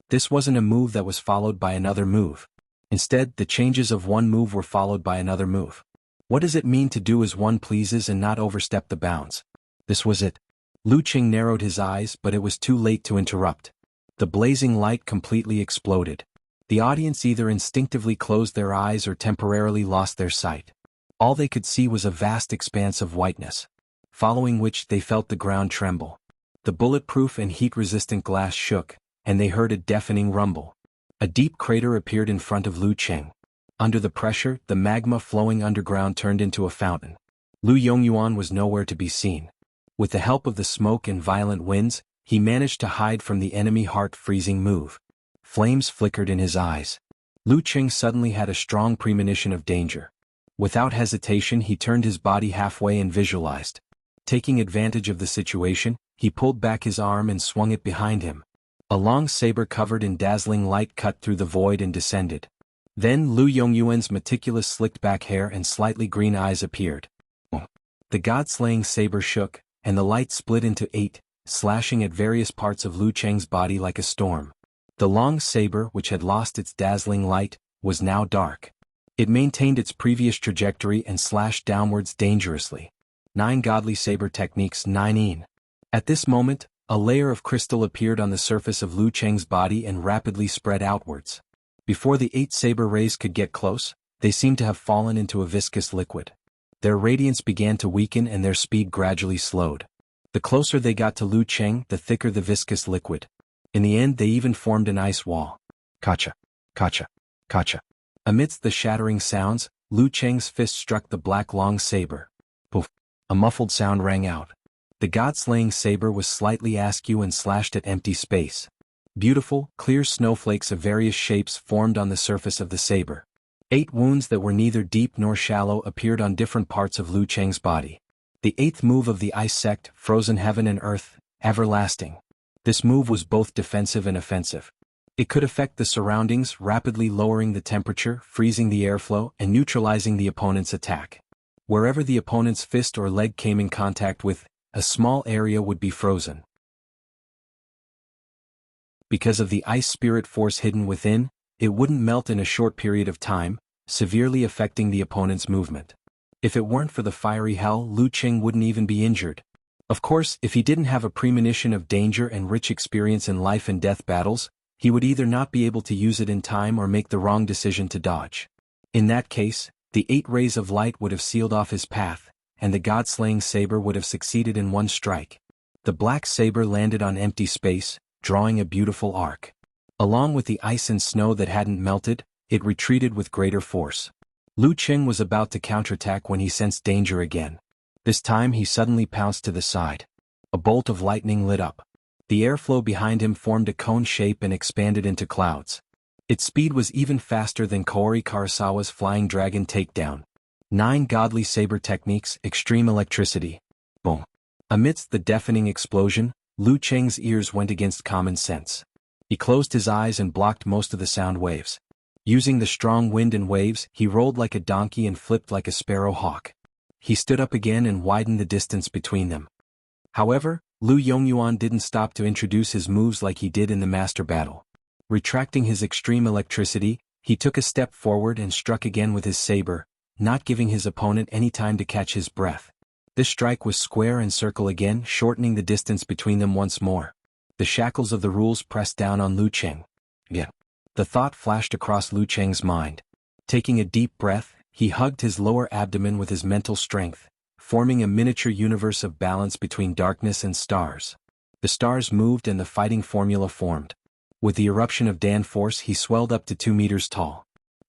This wasn't a move that was followed by another move. Instead, the changes of one move were followed by another move. What does it mean to do as one pleases and not overstep the bounds? This was it. Lu Qing narrowed his eyes, but it was too late to interrupt. The blazing light completely exploded. The audience either instinctively closed their eyes or temporarily lost their sight. All they could see was a vast expanse of whiteness, following which they felt the ground tremble. The bulletproof and heat-resistant glass shook, and they heard a deafening rumble. A deep crater appeared in front of Lu Qing. Under the pressure, the magma flowing underground turned into a fountain. Lu Yongyuan was nowhere to be seen. With the help of the smoke and violent winds, he managed to hide from the enemy heart-freezing move. Flames flickered in his eyes. Lu Qing suddenly had a strong premonition of danger. Without hesitation, he turned his body halfway and visualized. Taking advantage of the situation, he pulled back his arm and swung it behind him. A long saber covered in dazzling light cut through the void and descended. Then Lu Yongyuan's meticulous slicked-back hair and slightly green eyes appeared. The god-slaying saber shook, and the light split into 8, slashing at various parts of Lu Qing's body like a storm. The long saber, which had lost its dazzling light, was now dark. It maintained its previous trajectory and slashed downwards dangerously. 9 godly saber techniques 9. At this moment, a layer of crystal appeared on the surface of Lu Qing's body and rapidly spread outwards. Before the 8 saber rays could get close, they seemed to have fallen into a viscous liquid. Their radiance began to weaken and their speed gradually slowed. The closer they got to Lu Qing, the thicker the viscous liquid. In the end, they even formed an ice wall. Kacha, kacha, kacha. Amidst the shattering sounds, Lu Qing's fist struck the black long saber. Poof! A muffled sound rang out. The god-slaying saber was slightly askew and slashed at empty space. Beautiful, clear snowflakes of various shapes formed on the surface of the saber. 8 wounds that were neither deep nor shallow appeared on different parts of Lu Qing's body. The 8th move of the ice sect, frozen heaven and earth, everlasting. This move was both defensive and offensive. It could affect the surroundings, rapidly lowering the temperature, freezing the airflow, and neutralizing the opponent's attack. Wherever the opponent's fist or leg came in contact with, a small area would be frozen. Because of the ice spirit force hidden within, it wouldn't melt in a short period of time, severely affecting the opponent's movement. If it weren't for the fiery hell, Lu Qing wouldn't even be injured. Of course, if he didn't have a premonition of danger and rich experience in life and death battles, he would either not be able to use it in time or make the wrong decision to dodge. In that case, the 8 rays of light would have sealed off his path, and the god-slaying saber would have succeeded in one strike. The black saber landed on empty space, drawing a beautiful arc. Along with the ice and snow that hadn't melted, it retreated with greater force. Lu Qing was about to counterattack when he sensed danger again. This time he suddenly pounced to the side. A bolt of lightning lit up. The airflow behind him formed a cone shape and expanded into clouds. Its speed was even faster than Kaori Karasawa's flying dragon takedown. 9 godly saber techniques, extreme electricity. Boom. Amidst the deafening explosion, Lu Qing's ears went against common sense. He closed his eyes and blocked most of the sound waves. Using the strong wind and waves, he rolled like a donkey and flipped like a sparrow hawk. He stood up again and widened the distance between them. However, Lu Yongyuan didn't stop to introduce his moves like he did in the master battle. Retracting his extreme electricity, he took a step forward and struck again with his saber, not giving his opponent any time to catch his breath. This strike was square and circle again, shortening the distance between them once more. The shackles of the rules pressed down on Lu Qing. Yeah. The thought flashed across Lu Qing's mind. Taking a deep breath, he hugged his lower abdomen with his mental strength, forming a miniature universe of balance between darkness and stars. The stars moved and the fighting formula formed. With the eruption of Dan force, he swelled up to 2 meters tall.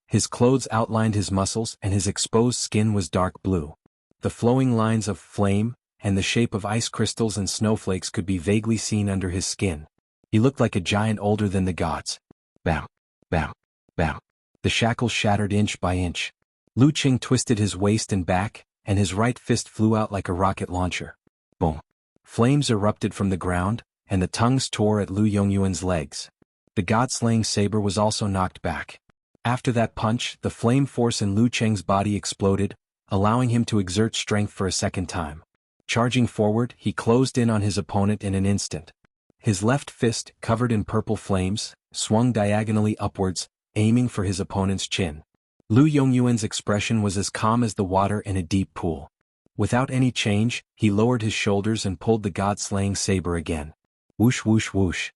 His clothes outlined his muscles and his exposed skin was dark blue. The flowing lines of flame and the shape of ice crystals and snowflakes could be vaguely seen under his skin. He looked like a giant older than the gods. Bam! bam, bam. The shackles shattered inch by inch. Lu Qing twisted his waist and back, and his right fist flew out like a rocket launcher. Boom. Flames erupted from the ground, and the tongues tore at Lu Yongyuan's legs. The god-slaying saber was also knocked back. After that punch, the flame force in Lu Cheng's body exploded, allowing him to exert strength for a second time. Charging forward, he closed in on his opponent in an instant. His left fist, covered in purple flames, swung diagonally upwards, aiming for his opponent's chin. Lu Yongyuan's expression was as calm as the water in a deep pool. Without any change, he lowered his shoulders and pulled the god-slaying saber again. Whoosh whoosh whoosh.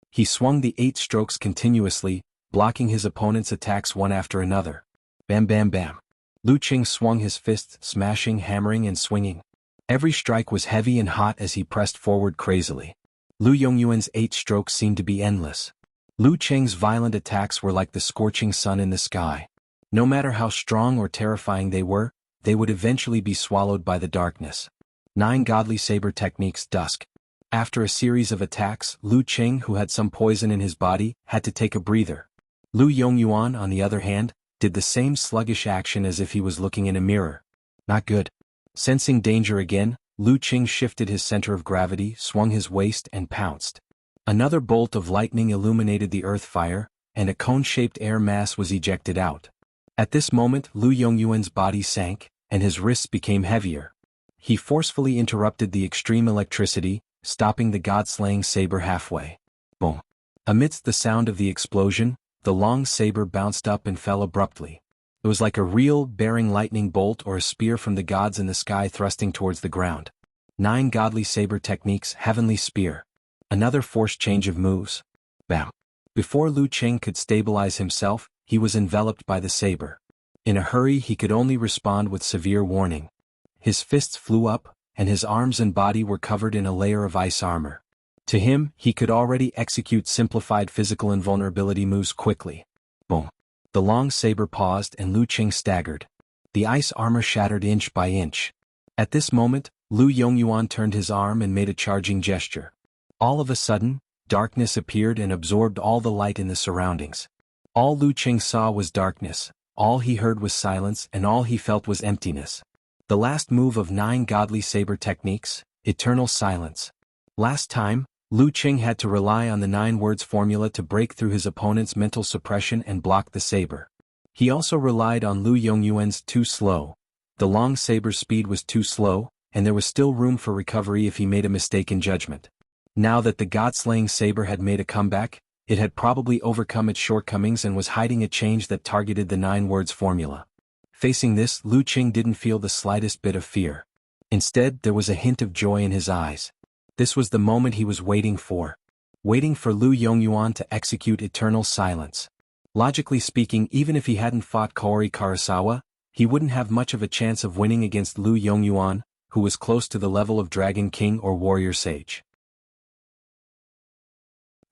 He swung the 8 strokes continuously, blocking his opponent's attacks one after another. Bam bam bam. Lu Qing swung his fists, smashing, hammering and swinging. Every strike was heavy and hot as he pressed forward crazily. Lu Yongyuan's 8 strokes seemed to be endless. Lu Cheng's violent attacks were like the scorching sun in the sky. No matter how strong or terrifying they were, they would eventually be swallowed by the darkness. 9 godly saber techniques. Dusk. After a series of attacks, Lu Qing, who had some poison in his body, had to take a breather. Lu Yongyuan, on the other hand, did the same sluggish action as if he was looking in a mirror. Not good. Sensing danger again, Lu Qing shifted his center of gravity, swung his waist and pounced. Another bolt of lightning illuminated the earth fire, and a cone-shaped air mass was ejected out. At this moment, Lu Yongyuan's body sank, and his wrists became heavier. He forcefully interrupted the extreme electricity, stopping the god-slaying saber halfway. Boom. Amidst the sound of the explosion, the long saber bounced up and fell abruptly. It was like a real, bearing lightning bolt or a spear from the gods in the sky thrusting towards the ground. 9 godly saber techniques. Heavenly spear. Another forced change of moves. Bam. Before Lu Qing could stabilize himself, he was enveloped by the saber. In a hurry, he could only respond with severe warning. His fists flew up, and his arms and body were covered in a layer of ice armor. To him, he could already execute simplified physical invulnerability moves quickly. Boom. The long saber paused and Lu Qing staggered. The ice armor shattered inch by inch. At this moment, Lu Yongyuan turned his arm and made a charging gesture. All of a sudden, darkness appeared and absorbed all the light in the surroundings. All Lu Qing saw was darkness, all he heard was silence, and all he felt was emptiness. The last move of 9 godly saber techniques, eternal silence. Last time, Lu Qing had to rely on the 9 words formula to break through his opponent's mental suppression and block the saber. He also relied on Lu Yongyuan's too slow. The long saber's speed was too slow, and there was still room for recovery if he made a mistake in judgment. Now that the god-slaying saber had made a comeback, it had probably overcome its shortcomings and was hiding a change that targeted the 9 words formula. Facing this, Lu Qing didn't feel the slightest bit of fear. Instead, there was a hint of joy in his eyes. This was the moment he was waiting for. Waiting for Lu Yongyuan to execute eternal silence. Logically speaking, even if he hadn't fought Kaori Karasawa, he wouldn't have much of a chance of winning against Lu Yongyuan, who was close to the level of Dragon King or Warrior Sage.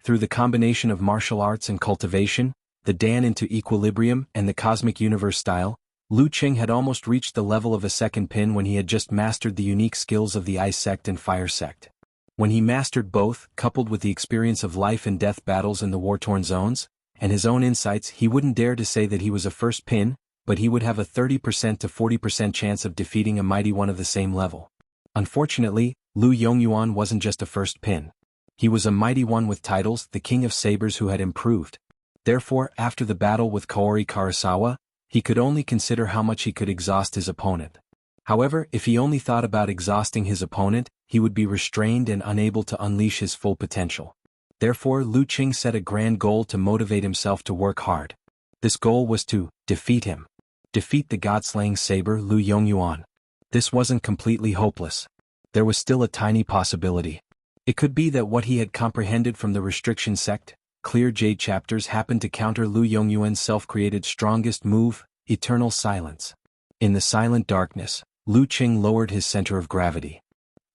Through the combination of martial arts and cultivation, the Dan into equilibrium and the cosmic universe style, Lu Qing had almost reached the level of a second pin when he had just mastered the unique skills of the Ice Sect and Fire Sect. When he mastered both, coupled with the experience of life and death battles in the war-torn zones, and his own insights, he wouldn't dare to say that he was a first pin, but he would have a 30% to 40% chance of defeating a mighty one of the same level. Unfortunately, Lu Yongyuan wasn't just a first pin. He was a mighty one with titles, the King of Sabers, who had improved. Therefore, after the battle with Kaori Karasawa, he could only consider how much he could exhaust his opponent. However, if he only thought about exhausting his opponent, he would be restrained and unable to unleash his full potential. Therefore, Lu Qing set a grand goal to motivate himself to work hard. This goal was to defeat him. Defeat the god-slaying saber Lu Yongyuan. This wasn't completely hopeless. There was still a tiny possibility. It could be that what he had comprehended from the restriction sect, Clear Jade chapters, happened to counter Lu Yongyuan's self-created strongest move, eternal silence. In the silent darkness, Lu Qing lowered his center of gravity.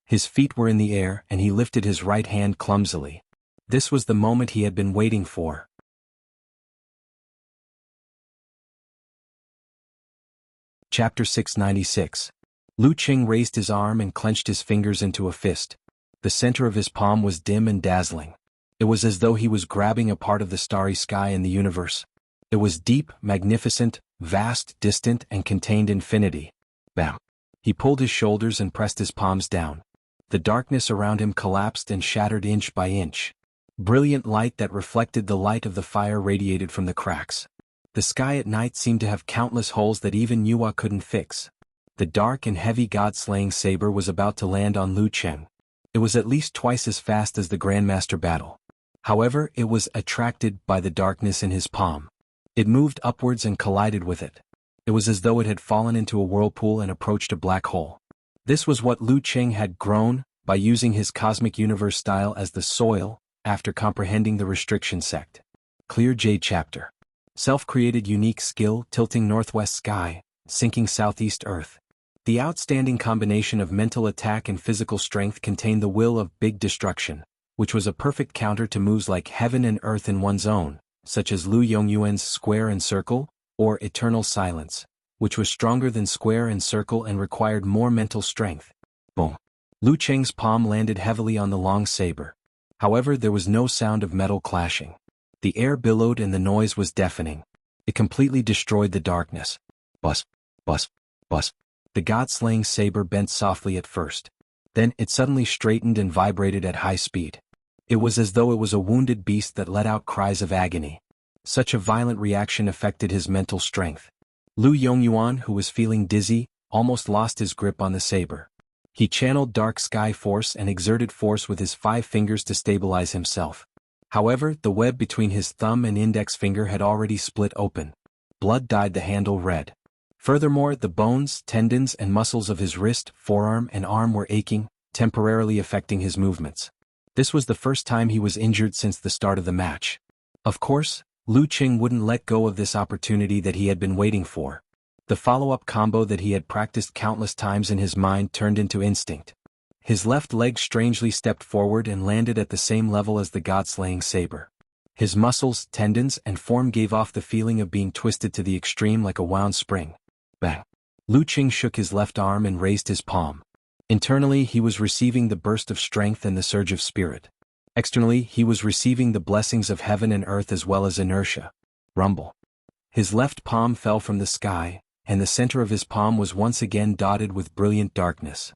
His feet were in the air and he lifted his right hand clumsily. This was the moment he had been waiting for. Chapter 696. Lu Qing raised his arm and clenched his fingers into a fist. The center of his palm was dim and dazzling. It was as though he was grabbing a part of the starry sky in the universe. It was deep, magnificent, vast, distant, and contained infinity. Bam! He pulled his shoulders and pressed his palms down. The darkness around him collapsed and shattered inch by inch. Brilliant light that reflected the light of the fire radiated from the cracks. The sky at night seemed to have countless holes that even Yuhua couldn't fix. The dark and heavy god-slaying saber was about to land on Lu Cheng. It was at least twice as fast as the Grandmaster battle. However, it was attracted by the darkness in his palm. It moved upwards and collided with it. It was as though it had fallen into a whirlpool and approached a black hole. This was what Lu Cheng had grown by using his cosmic universe style as the soil, after comprehending the restriction sect. Clear Jade Chapter. Self-created unique skill, tilting northwest sky, sinking southeast earth. The outstanding combination of mental attack and physical strength contained the will of big destruction, which was a perfect counter to moves like heaven and earth in one's own, such as Lu Yongyuan's square and circle, or eternal silence, which was stronger than square and circle and required more mental strength. Boom! Lu Cheng's palm landed heavily on the long saber. However, there was no sound of metal clashing. The air billowed and the noise was deafening. It completely destroyed the darkness. Buzz, buzz, buzz. The god-slaying saber bent softly at first. Then it suddenly straightened and vibrated at high speed. It was as though it was a wounded beast that let out cries of agony. Such a violent reaction affected his mental strength. Lu Yongyuan, who was feeling dizzy, almost lost his grip on the saber. He channeled dark sky force and exerted force with his 5 fingers to stabilize himself. However, the web between his thumb and index finger had already split open. Blood dyed the handle red. Furthermore, the bones, tendons, and muscles of his wrist, forearm, and arm were aching, temporarily affecting his movements. This was the first time he was injured since the start of the match. Of course, Lu Cheng wouldn't let go of this opportunity that he had been waiting for. The follow-up combo that he had practiced countless times in his mind turned into instinct. His left leg strangely stepped forward and landed at the same level as the god-slaying saber. His muscles, tendons, and form gave off the feeling of being twisted to the extreme like a wound spring. Bang! Lu Cheng shook his left arm and raised his palm. Internally, he was receiving the burst of strength and the surge of spirit. Externally, he was receiving the blessings of heaven and earth as well as inertia. Rumble. His left palm fell from the sky, and the center of his palm was once again dotted with brilliant darkness.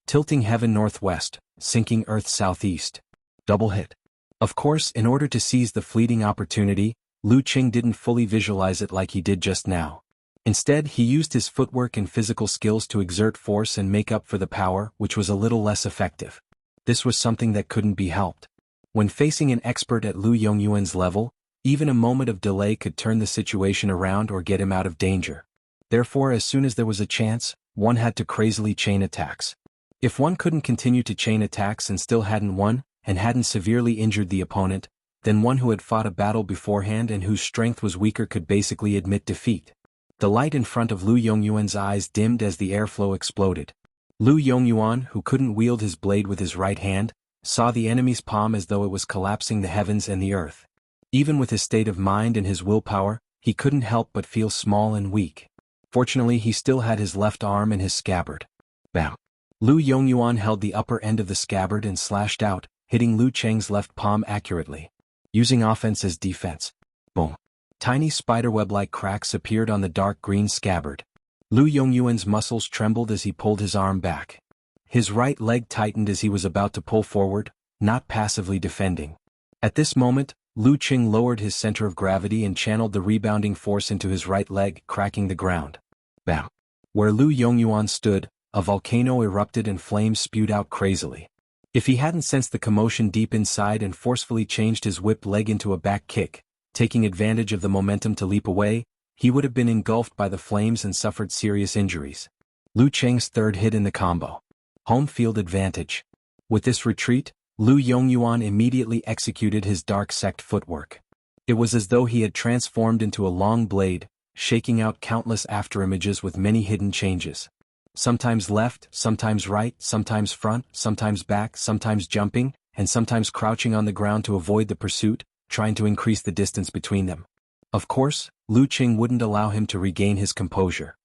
Tilting heaven northwest, sinking earth southeast. Double hit. Of course, in order to seize the fleeting opportunity, Lu Cheng didn't fully visualize it like he did just now. Instead, he used his footwork and physical skills to exert force and make up for the power, which was a little less effective. This was something that couldn't be helped. When facing an expert at Lu Yongyuan's level, even a moment of delay could turn the situation around or get him out of danger. Therefore, as soon as there was a chance, one had to crazily chain attacks. If one couldn't continue to chain attacks and still hadn't won, and hadn't severely injured the opponent, then one who had fought a battle beforehand and whose strength was weaker could basically admit defeat. The light in front of Lu Yongyuan's eyes dimmed as the airflow exploded. Lu Yongyuan, who couldn't wield his blade with his right hand, saw the enemy's palm as though it was collapsing the heavens and the earth. Even with his state of mind and his willpower, he couldn't help but feel small and weak. Fortunately, he still had his left arm and his scabbard. Bam! Lu Yongyuan held the upper end of the scabbard and slashed out, hitting Lu Cheng's left palm accurately. Using offense as defense. Boom! Tiny spiderweb-like cracks appeared on the dark green scabbard. Lu Yongyuan's muscles trembled as he pulled his arm back. His right leg tightened as he was about to pull forward, not passively defending. At this moment, Lu Cheng lowered his center of gravity and channeled the rebounding force into his right leg, cracking the ground. Bam! Where Lu Yongyuan stood, a volcano erupted and flames spewed out crazily. If he hadn't sensed the commotion deep inside and forcefully changed his whip leg into a back kick, taking advantage of the momentum to leap away, he would have been engulfed by the flames and suffered serious injuries. Lu Cheng's third hit in the combo. Home field advantage. With this retreat, Lu Yongyuan immediately executed his dark sect footwork. It was as though he had transformed into a long blade, shaking out countless afterimages with many hidden changes. Sometimes left, sometimes right, sometimes front, sometimes back, sometimes jumping, and sometimes crouching on the ground to avoid the pursuit, trying to increase the distance between them. Of course, Lu Cheng wouldn't allow him to regain his composure.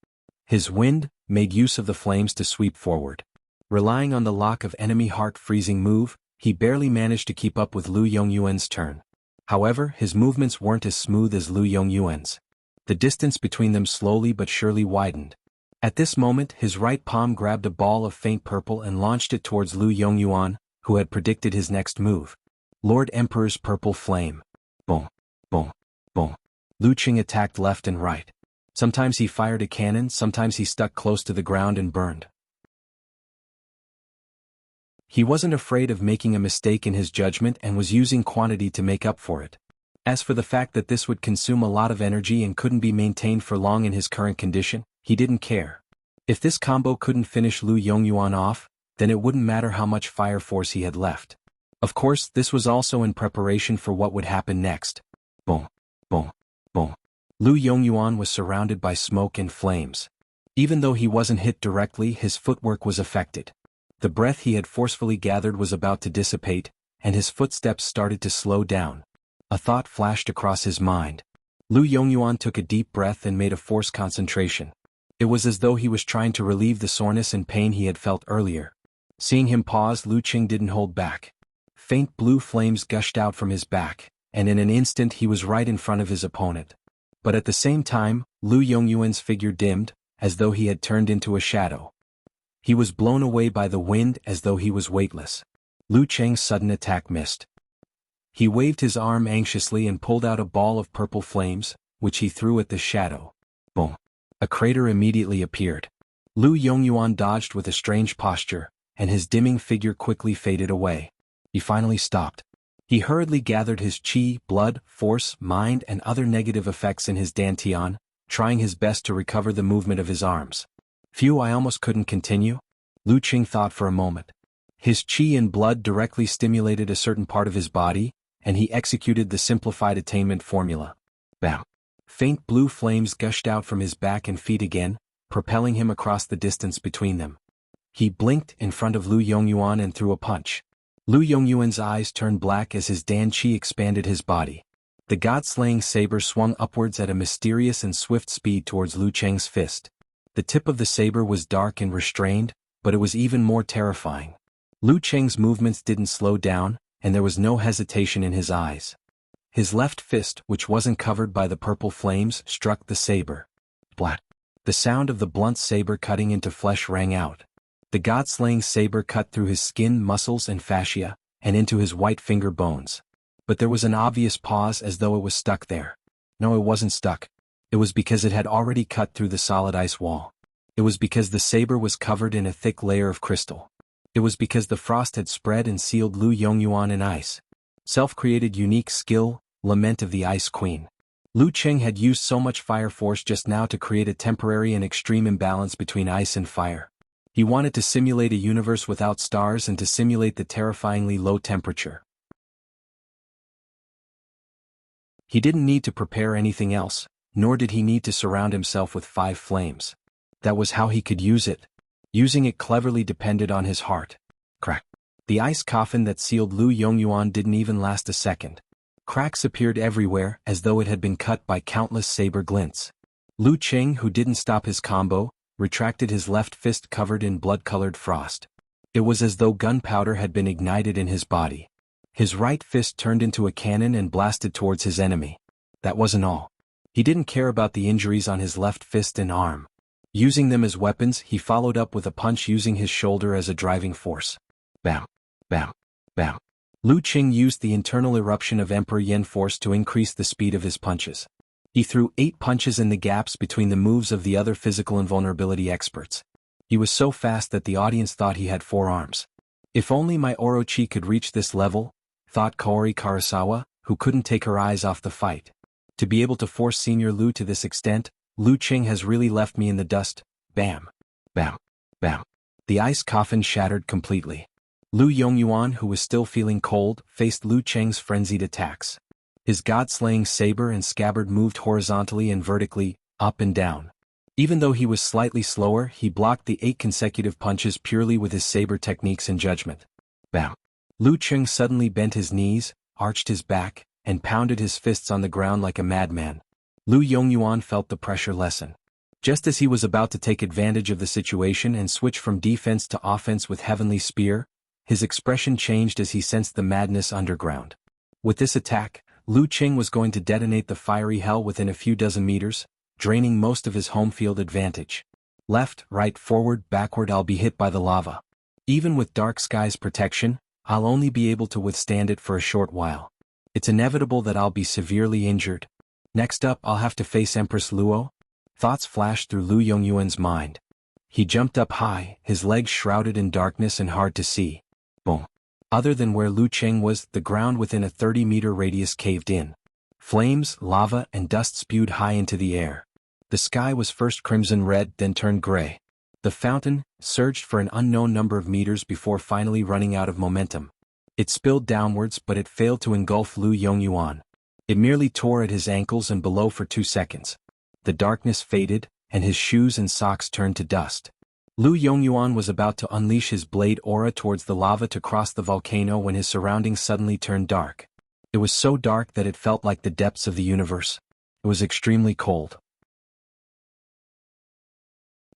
His wind made use of the flames to sweep forward. Relying on the lock of enemy heart-freezing move, He barely managed to keep up with Lu Yongyuan's turn. However, his movements weren't as smooth as Lu Yongyuan's. The distance between them slowly but surely widened. At this moment, his right palm grabbed a ball of faint purple and launched it towards Lu Yongyuan, who had predicted his next move. Lord Emperor's Purple Flame. Boom, boom, boom. Lu Qing attacked left and right. Sometimes he fired a cannon, sometimes he stuck close to the ground and burned. He wasn't afraid of making a mistake in his judgment and was using quantity to make up for it. As for the fact that this would consume a lot of energy and couldn't be maintained for long in his current condition, he didn't care. If this combo couldn't finish Lu Yongyuan off, then it wouldn't matter how much fire force he had left. Of course, this was also in preparation for what would happen next. Boom, boom, boom. Lu Yongyuan was surrounded by smoke and flames. Even though he wasn't hit directly, his footwork was affected. The breath he had forcefully gathered was about to dissipate, and his footsteps started to slow down. A thought flashed across his mind. Lu Yongyuan took a deep breath and made a forced concentration. It was as though he was trying to relieve the soreness and pain he had felt earlier. Seeing him pause, Lu Qing didn't hold back. Faint blue flames gushed out from his back, and in an instant he was right in front of his opponent. But at the same time, Lu Yongyuan's figure dimmed, as though he had turned into a shadow. He was blown away by the wind as though he was weightless. Lu Qing's sudden attack missed. He waved his arm anxiously and pulled out a ball of purple flames, which he threw at the shadow. Boom. A crater immediately appeared. Lu Yongyuan dodged with a strange posture, and his dimming figure quickly faded away. He finally stopped. He hurriedly gathered his qi, blood, force, mind and other negative effects in his dantian, trying his best to recover the movement of his arms. Phew, I almost couldn't continue. Lu Qing thought for a moment. His qi and blood directly stimulated a certain part of his body, and he executed the simplified attainment formula. Bam. Faint blue flames gushed out from his back and feet again, propelling him across the distance between them. He blinked in front of Lu Yongyuan and threw a punch. Lu Yongyuan's eyes turned black as his Dan Qi expanded his body. The god-slaying saber swung upwards at a mysterious and swift speed towards Lu Qing's fist. The tip of the saber was dark and restrained, but it was even more terrifying. Lu Qing's movements didn't slow down, and there was no hesitation in his eyes. His left fist, which wasn't covered by the purple flames, struck the saber. Blat. The sound of the blunt saber cutting into flesh rang out. The god-slaying saber cut through his skin, muscles and fascia, and into his white finger bones. But there was an obvious pause as though it was stuck there. No, it wasn't stuck. It was because it had already cut through the solid ice wall. It was because the saber was covered in a thick layer of crystal. It was because the frost had spread and sealed Lu Yongyuan in ice. Self-created unique skill, lament of the Ice Queen. Lu Qing had used so much fire force just now to create a temporary and extreme imbalance between ice and fire. He wanted to simulate a universe without stars and to simulate the terrifyingly low temperature. He didn't need to prepare anything else, nor did he need to surround himself with 5 flames. That was how he could use it. Using it cleverly depended on his heart. Crack. The ice coffin that sealed Lu Yongyuan didn't even last a second. Cracks appeared everywhere as though it had been cut by countless saber glints. Lu Qing, who didn't stop his combo, retracted his left fist covered in blood-colored frost. It was as though gunpowder had been ignited in his body. His right fist turned into a cannon and blasted towards his enemy. That wasn't all. He didn't care about the injuries on his left fist and arm. Using them as weapons, he followed up with a punch using his shoulder as a driving force. Bam, bam, bam. Lu Qing used the internal eruption of Emperor Yen force to increase the speed of his punches. He threw 8 punches in the gaps between the moves of the other physical invulnerability experts. He was so fast that the audience thought he had 4 arms. If only my Orochi could reach this level, thought Kaori Karasawa, who couldn't take her eyes off the fight. To be able to force Senior Lu to this extent, Lu Qing has really left me in the dust. Bam. Bam. Bam. The ice coffin shattered completely. Lu Yongyuan, who was still feeling cold, faced Lu Qing's frenzied attacks. His god-slaying saber and scabbard moved horizontally and vertically, up and down. Even though he was slightly slower, he blocked the 8 consecutive punches purely with his saber techniques and judgment. Bam. Lu Qing suddenly bent his knees, arched his back, and pounded his fists on the ground like a madman. Lu Yongyuan felt the pressure lessen. Just as he was about to take advantage of the situation and switch from defense to offense with Heavenly Spear, His expression changed as he sensed the madness underground. With this attack, Lu Qing was going to detonate the fiery hell within a few dozen meters, draining most of his home field advantage. Left, right, forward, backward, I'll be hit by the lava. Even with Dark Sky's protection, I'll only be able to withstand it for a short while. It's inevitable that I'll be severely injured. Next up, I'll have to face Empress Luo. Thoughts flashed through Lu Yongyuan's mind. He jumped up high, his legs shrouded in darkness and hard to see. Boom. Other than where Lu Qing was, the ground within a 30-meter radius caved in. Flames, lava, and dust spewed high into the air. The sky was first crimson-red, then turned gray. The fountain surged for an unknown number of meters before finally running out of momentum. It spilled downwards, but it failed to engulf Lu Yongyuan. It merely tore at his ankles and below for 2 seconds. The darkness faded, and his shoes and socks turned to dust. Lu Yongyuan was about to unleash his blade aura towards the lava to cross the volcano when his surroundings suddenly turned dark. It was so dark that it felt like the depths of the universe. It was extremely cold.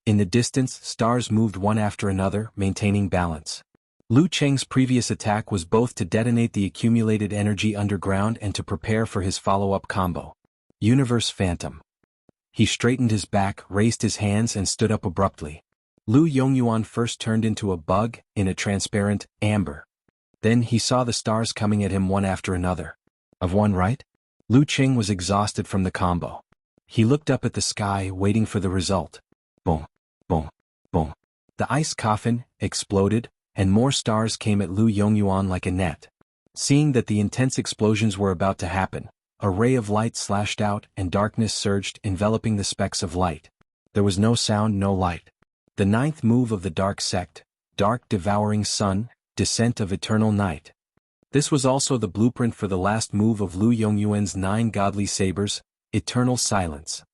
In the distance, stars moved one after another, maintaining balance. Lu Qing's previous attack was both to detonate the accumulated energy underground and to prepare for his follow-up combo. Universe Phantom. He straightened his back, raised his hands and stood up abruptly. Lu Yongyuan first turned into a bug, in a transparent amber. Then he saw the stars coming at him one after another. Of one right? Lu Qing was exhausted from the combo. He looked up at the sky, waiting for the result. Boom, boom, boom. The ice coffin exploded, and more stars came at Lu Yongyuan like a net. Seeing that the intense explosions were about to happen, a ray of light slashed out and darkness surged, enveloping the specks of light. There was no sound, no light. The 9th move of the Dark Sect, Dark Devouring Sun, Descent of Eternal Night. This was also the blueprint for the last move of Lu Yongyuan's 9 godly sabers, Eternal Silence.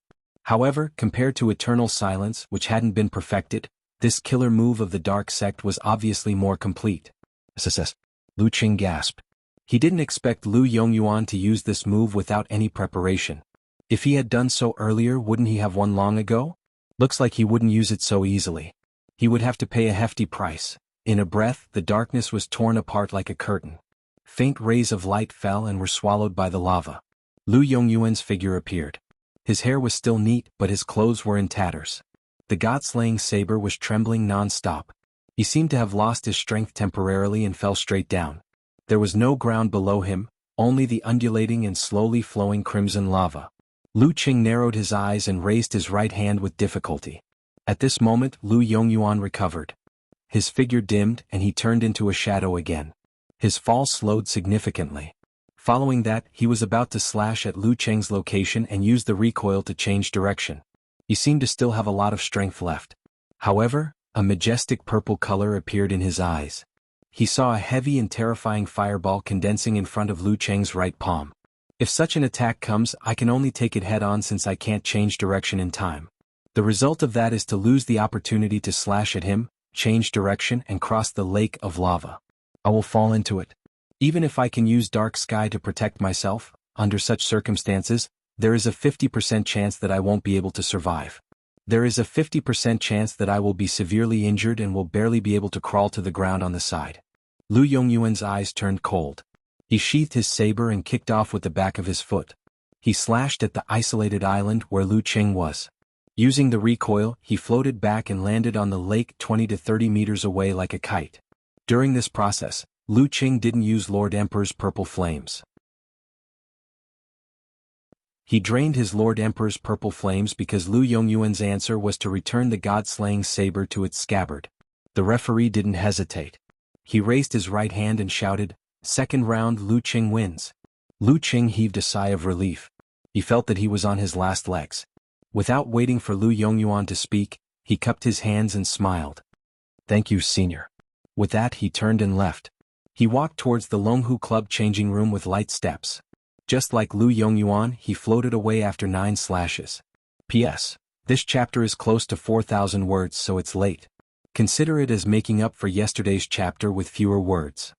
However, compared to Eternal Silence, which hadn't been perfected, this killer move of the Dark Sect was obviously more complete. SSS. Lu Qing gasped. He didn't expect Lu Yongyuan to use this move without any preparation. If he had done so earlier, wouldn't he have won long ago? Looks like he wouldn't use it so easily. He would have to pay a hefty price. In a breath, the darkness was torn apart like a curtain. Faint rays of light fell and were swallowed by the lava. Lu Yongyuan's figure appeared. His hair was still neat, but his clothes were in tatters. The god-slaying saber was trembling non-stop. He seemed to have lost his strength temporarily and fell straight down. There was no ground below him, only the undulating and slowly flowing crimson lava. Lu Qing narrowed his eyes and raised his right hand with difficulty. At this moment, Lu Yongyuan recovered. His figure dimmed and he turned into a shadow again. His fall slowed significantly. Following that, he was about to slash at Lu Qing's location and use the recoil to change direction. He seemed to still have a lot of strength left. However, a majestic purple color appeared in his eyes. He saw a heavy and terrifying fireball condensing in front of Lu Qing's right palm. If such an attack comes, I can only take it head-on since I can't change direction in time. The result of that is to lose the opportunity to slash at him, change direction and cross the lake of lava. I will fall into it. Even if I can use Dark Sky to protect myself, under such circumstances, there is a 50% chance that I won't be able to survive. There is a 50% chance that I will be severely injured and will barely be able to crawl to the ground on the side. Lu Yongyuan's eyes turned cold. He sheathed his saber and kicked off with the back of his foot. He slashed at the isolated island where Lu Qing was. Using the recoil, he floated back and landed on the lake 20 to 30 meters away like a kite. During this process, Lu Qing didn't use Lord Emperor's purple flames. He drained his Lord Emperor's purple flames because Lu Yongyuan's answer was to return the god-slaying saber to its scabbard. The referee didn't hesitate. He raised his right hand and shouted, "Second round, Lu Qing wins." Lu Qing heaved a sigh of relief. He felt that he was on his last legs. Without waiting for Lu Yongyuan to speak, he cupped his hands and smiled. "Thank you, senior." With that, he turned and left. He walked towards the Longhu Club changing room with light steps. Just like Lu Yongyuan, he floated away after 9 slashes. P.S. This chapter is close to 4,000 words, so it's late. Consider it as making up for yesterday's chapter with fewer words.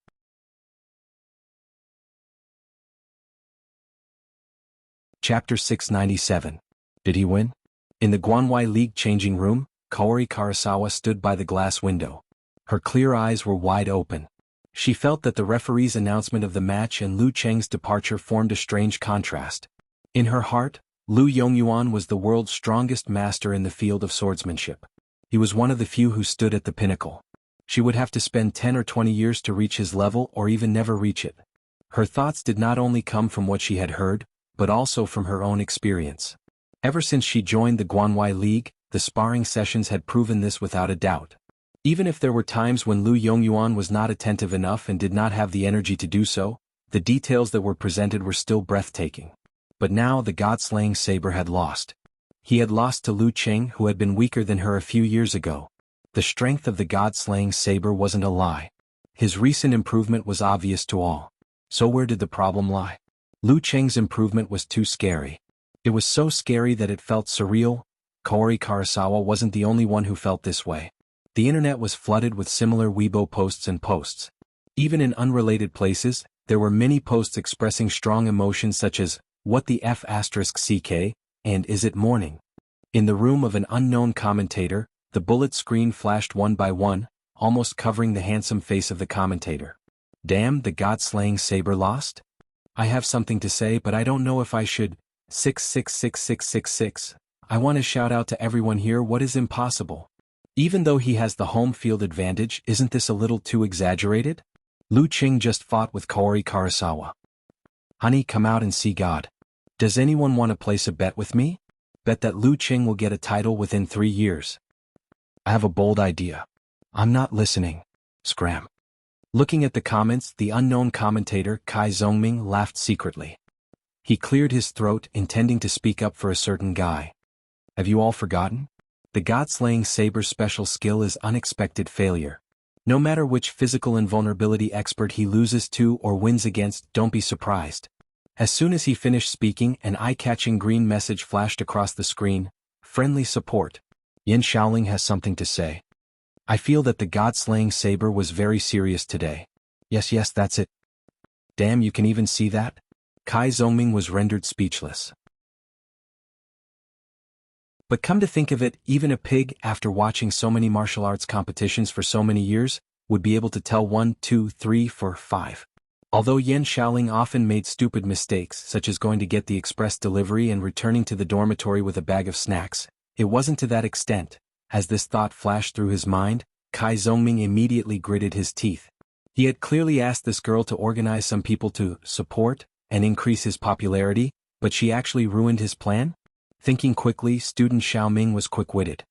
Chapter 697. Did he win? In the Guanwai League changing room, Kaori Karasawa stood by the glass window. Her clear eyes were wide open. She felt that the referee's announcement of the match and Lu Cheng's departure formed a strange contrast. In her heart, Lu Yongyuan was the world's strongest master in the field of swordsmanship. He was one of the few who stood at the pinnacle. She would have to spend 10 or 20 years to reach his level or even never reach it. Her thoughts did not only come from what she had heard, but also from her own experience. Ever since she joined the Guanwei League, the sparring sessions had proven this without a doubt. Even if there were times when Lu Yongyuan was not attentive enough and did not have the energy to do so, the details that were presented were still breathtaking. But now the god-slaying saber had lost. He had lost to Lu Cheng, who had been weaker than her a few years ago. The strength of the god-slaying saber wasn't a lie. His recent improvement was obvious to all. So where did the problem lie? Lu Cheng's improvement was too scary. It was so scary that it felt surreal. Kaori Karasawa wasn't the only one who felt this way. The internet was flooded with similar Weibo posts and posts. Even in unrelated places, there were many posts expressing strong emotions such as, "What the F*** CK, and "Is it morning?" In the room of an unknown commentator, the bullet screen flashed one by one, almost covering the handsome face of the commentator. Damn, the god-slaying saber lost? I have something to say, but I don't know if I should. 6666666. I want to shout out to everyone here, what is impossible? Even though he has the home field advantage, isn't this a little too exaggerated? Lu Cheng just fought with Kaori Karasawa. Honey, come out and see God. Does anyone want to place a bet with me? Bet that Lu Cheng will get a title within 3 years. I have a bold idea. I'm not listening. Scram. Looking at the comments, the unknown commentator Kai Zongming laughed secretly. He cleared his throat, intending to speak up for a certain guy. Have you all forgotten? The god-slaying saber's special skill is unexpected failure. No matter which physical invulnerability expert he loses to or wins against, don't be surprised. As soon as he finished speaking, an eye-catching green message flashed across the screen. Friendly support. Yan Shaoling has something to say. I feel that the god-slaying saber was very serious today. Yes, that's it. Damn, you can even see that? Kai Zongming was rendered speechless. But come to think of it, even a pig, after watching so many martial arts competitions for so many years, would be able to tell 1, 2, 3, 4, 5. Although Yan Shaoling often made stupid mistakes, such as going to get the express delivery and returning to the dormitory with a bag of snacks, it wasn't to that extent. As this thought flashed through his mind, Kai Zongming immediately gritted his teeth. He had clearly asked this girl to organize some people to support and increase his popularity, but she actually ruined his plan? Thinking quickly, student Xiaoming was quick-witted.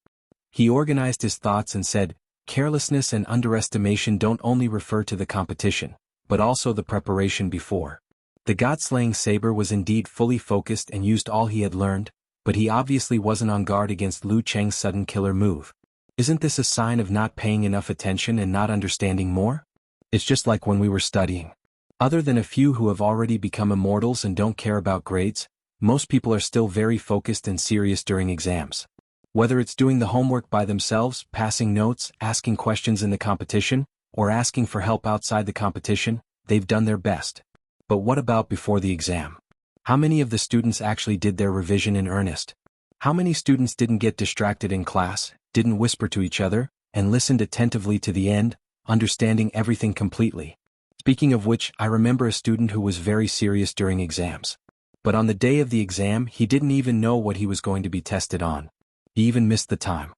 He organized his thoughts and said, carelessness and underestimation don't only refer to the competition, but also the preparation before. The god-slaying saber was indeed fully focused and used all he had learned, but he obviously wasn't on guard against Lu Cheng's sudden killer move. Isn't this a sign of not paying enough attention and not understanding more? It's just like when we were studying. Other than a few who have already become immortals and don't care about grades, most people are still very focused and serious during exams. Whether it's doing the homework by themselves, passing notes, asking questions in the competition, or asking for help outside the competition, they've done their best. But what about before the exam? How many of the students actually did their revision in earnest? How many students didn't get distracted in class, didn't whisper to each other, and listened attentively to the end, understanding everything completely? Speaking of which, I remember a student who was very serious during exams. But on the day of the exam, he didn't even know what he was going to be tested on. He even missed the time.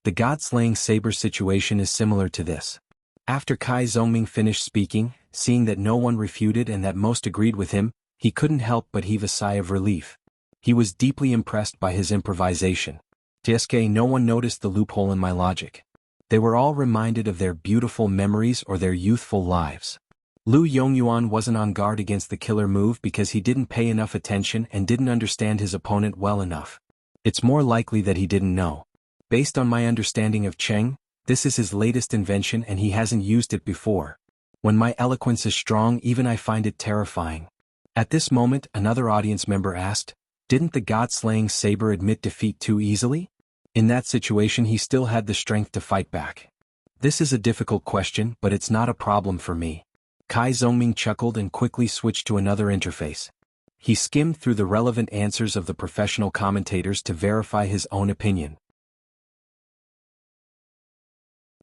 The god-slaying saber situation is similar to this. After Kai Zongming finished speaking, seeing that no one refuted and that most agreed with him, he couldn't help but heave a sigh of relief. He was deeply impressed by his improvisation. TSK, no one noticed the loophole in my logic. They were all reminded of their beautiful memories or their youthful lives. Lu Yongyuan wasn't on guard against the killer move because he didn't pay enough attention and didn't understand his opponent well enough. It's more likely that he didn't know. Based on my understanding of Cheng, this is his latest invention and he hasn't used it before. When my eloquence is strong, even I find it terrifying. At this moment, another audience member asked, didn't the god-slaying saber admit defeat too easily? In that situation he still had the strength to fight back. This is a difficult question, but it's not a problem for me. Kai Zongming chuckled and quickly switched to another interface. He skimmed through the relevant answers of the professional commentators to verify his own opinion.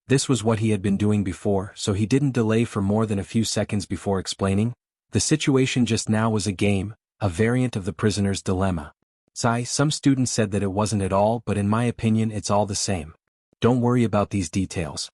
This was what he had been doing before, so he didn't delay for more than a few seconds before explaining. The situation just now was a game, a variant of the prisoner's dilemma. Some students said that it wasn't at all, but in my opinion it's all the same. Don't worry about these details.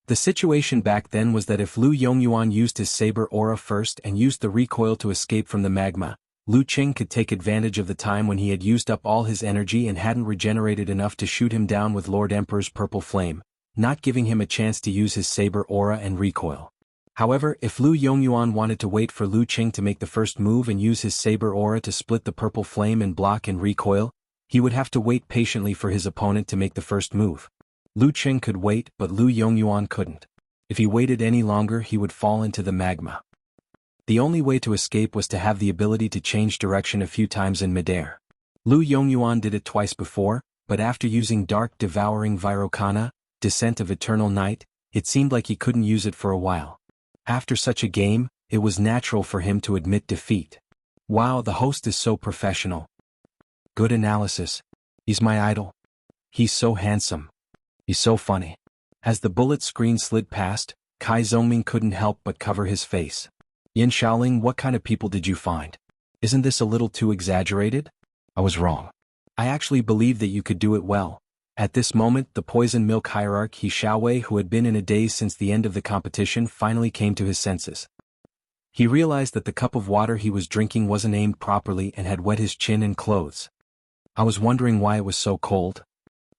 The situation back then was that if Lu Yongyuan used his saber aura first and used the recoil to escape from the magma, Lu Qing could take advantage of the time when he had used up all his energy and hadn't regenerated enough to shoot him down with Lord Emperor's purple flame, not giving him a chance to use his saber aura and recoil. However, if Lu Yongyuan wanted to wait for Lu Qing to make the first move and use his saber aura to split the purple flame and block and recoil, he would have to wait patiently for his opponent to make the first move. Lu Qing could wait, but Lu Yongyuan couldn't. If he waited any longer, he would fall into the magma. The only way to escape was to have the ability to change direction a few times in midair. Lu Yongyuan did it twice before, but after using Dark Devouring Virokana, Descent of Eternal Night, it seemed like he couldn't use it for a while. After such a game, it was natural for him to admit defeat. Wow, the host is so professional. Good analysis. He's my idol. He's so handsome. He's so funny. As the bullet screen slid past, Kai Zongming couldn't help but cover his face. Yin Shaoling, what kind of people did you find? Isn't this a little too exaggerated? I was wrong. I actually believe that you could do it well. At this moment, the poison milk hierarch He Xiaowei, who had been in a daze since the end of the competition, finally came to his senses. He realized that the cup of water he was drinking wasn't aimed properly and had wet his chin and clothes. I was wondering why it was so cold.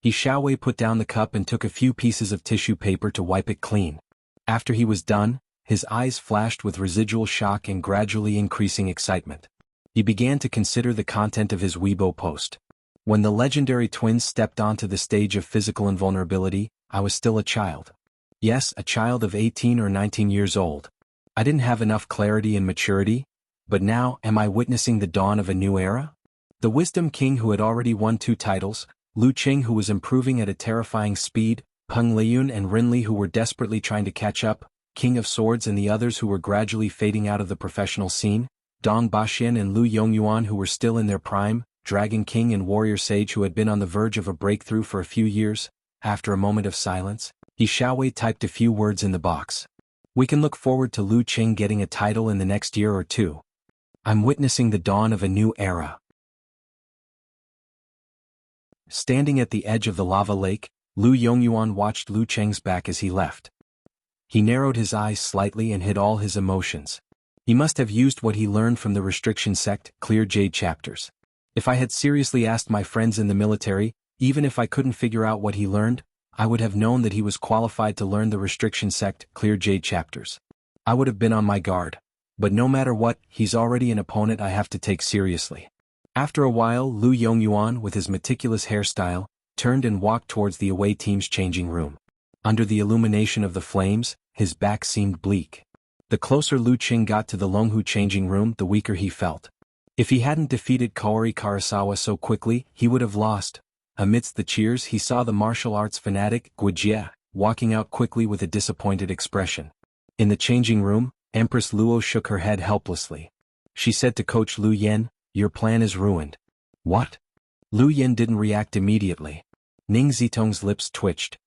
He Xiaowei put down the cup and took a few pieces of tissue paper to wipe it clean. After he was done, his eyes flashed with residual shock and gradually increasing excitement. He began to consider the content of his Weibo post. When the legendary twins stepped onto the stage of physical invulnerability, I was still a child. Yes, a child of 18 or 19 years old. I didn't have enough clarity and maturity, but now, am I witnessing the dawn of a new era? The Wisdom King, who had already won 2 titles, Lu Qing, who was improving at a terrifying speed, Peng Leiyun and Rinli, who were desperately trying to catch up, King of Swords, and the others who were gradually fading out of the professional scene, Dong Baxian and Lu Yongyuan, who were still in their prime, Dragon King and Warrior Sage, who had been on the verge of a breakthrough for a few years. After a moment of silence, He Xiaowei typed a few words in the box. We can look forward to Lu Qing getting a title in the next year or two. I'm witnessing the dawn of a new era. Standing at the edge of the lava lake, Lu Yongyuan watched Lu Qing's back as he left. He narrowed his eyes slightly and hid all his emotions. He must have used what he learned from the Restriction Sect, Clear Jade chapters. If I had seriously asked my friends in the military, even if I couldn't figure out what he learned, I would have known that he was qualified to learn the Restriction Sect, Clear Jade chapters. I would have been on my guard. But no matter what, he's already an opponent I have to take seriously. After a while, Lu Yongyuan, with his meticulous hairstyle, turned and walked towards the away team's changing room. Under the illumination of the flames, his back seemed bleak. The closer Lu Qing got to the Longhu changing room, the weaker he felt. If he hadn't defeated Kaori Karasawa so quickly, he would have lost. Amidst the cheers, he saw the martial arts fanatic, Wuxia, walking out quickly with a disappointed expression. In the changing room, Empress Luo shook her head helplessly. She said to Coach Lu Yen, "Your plan is ruined." What? Lu Yen didn't react immediately. Ning Zitong's lips twitched.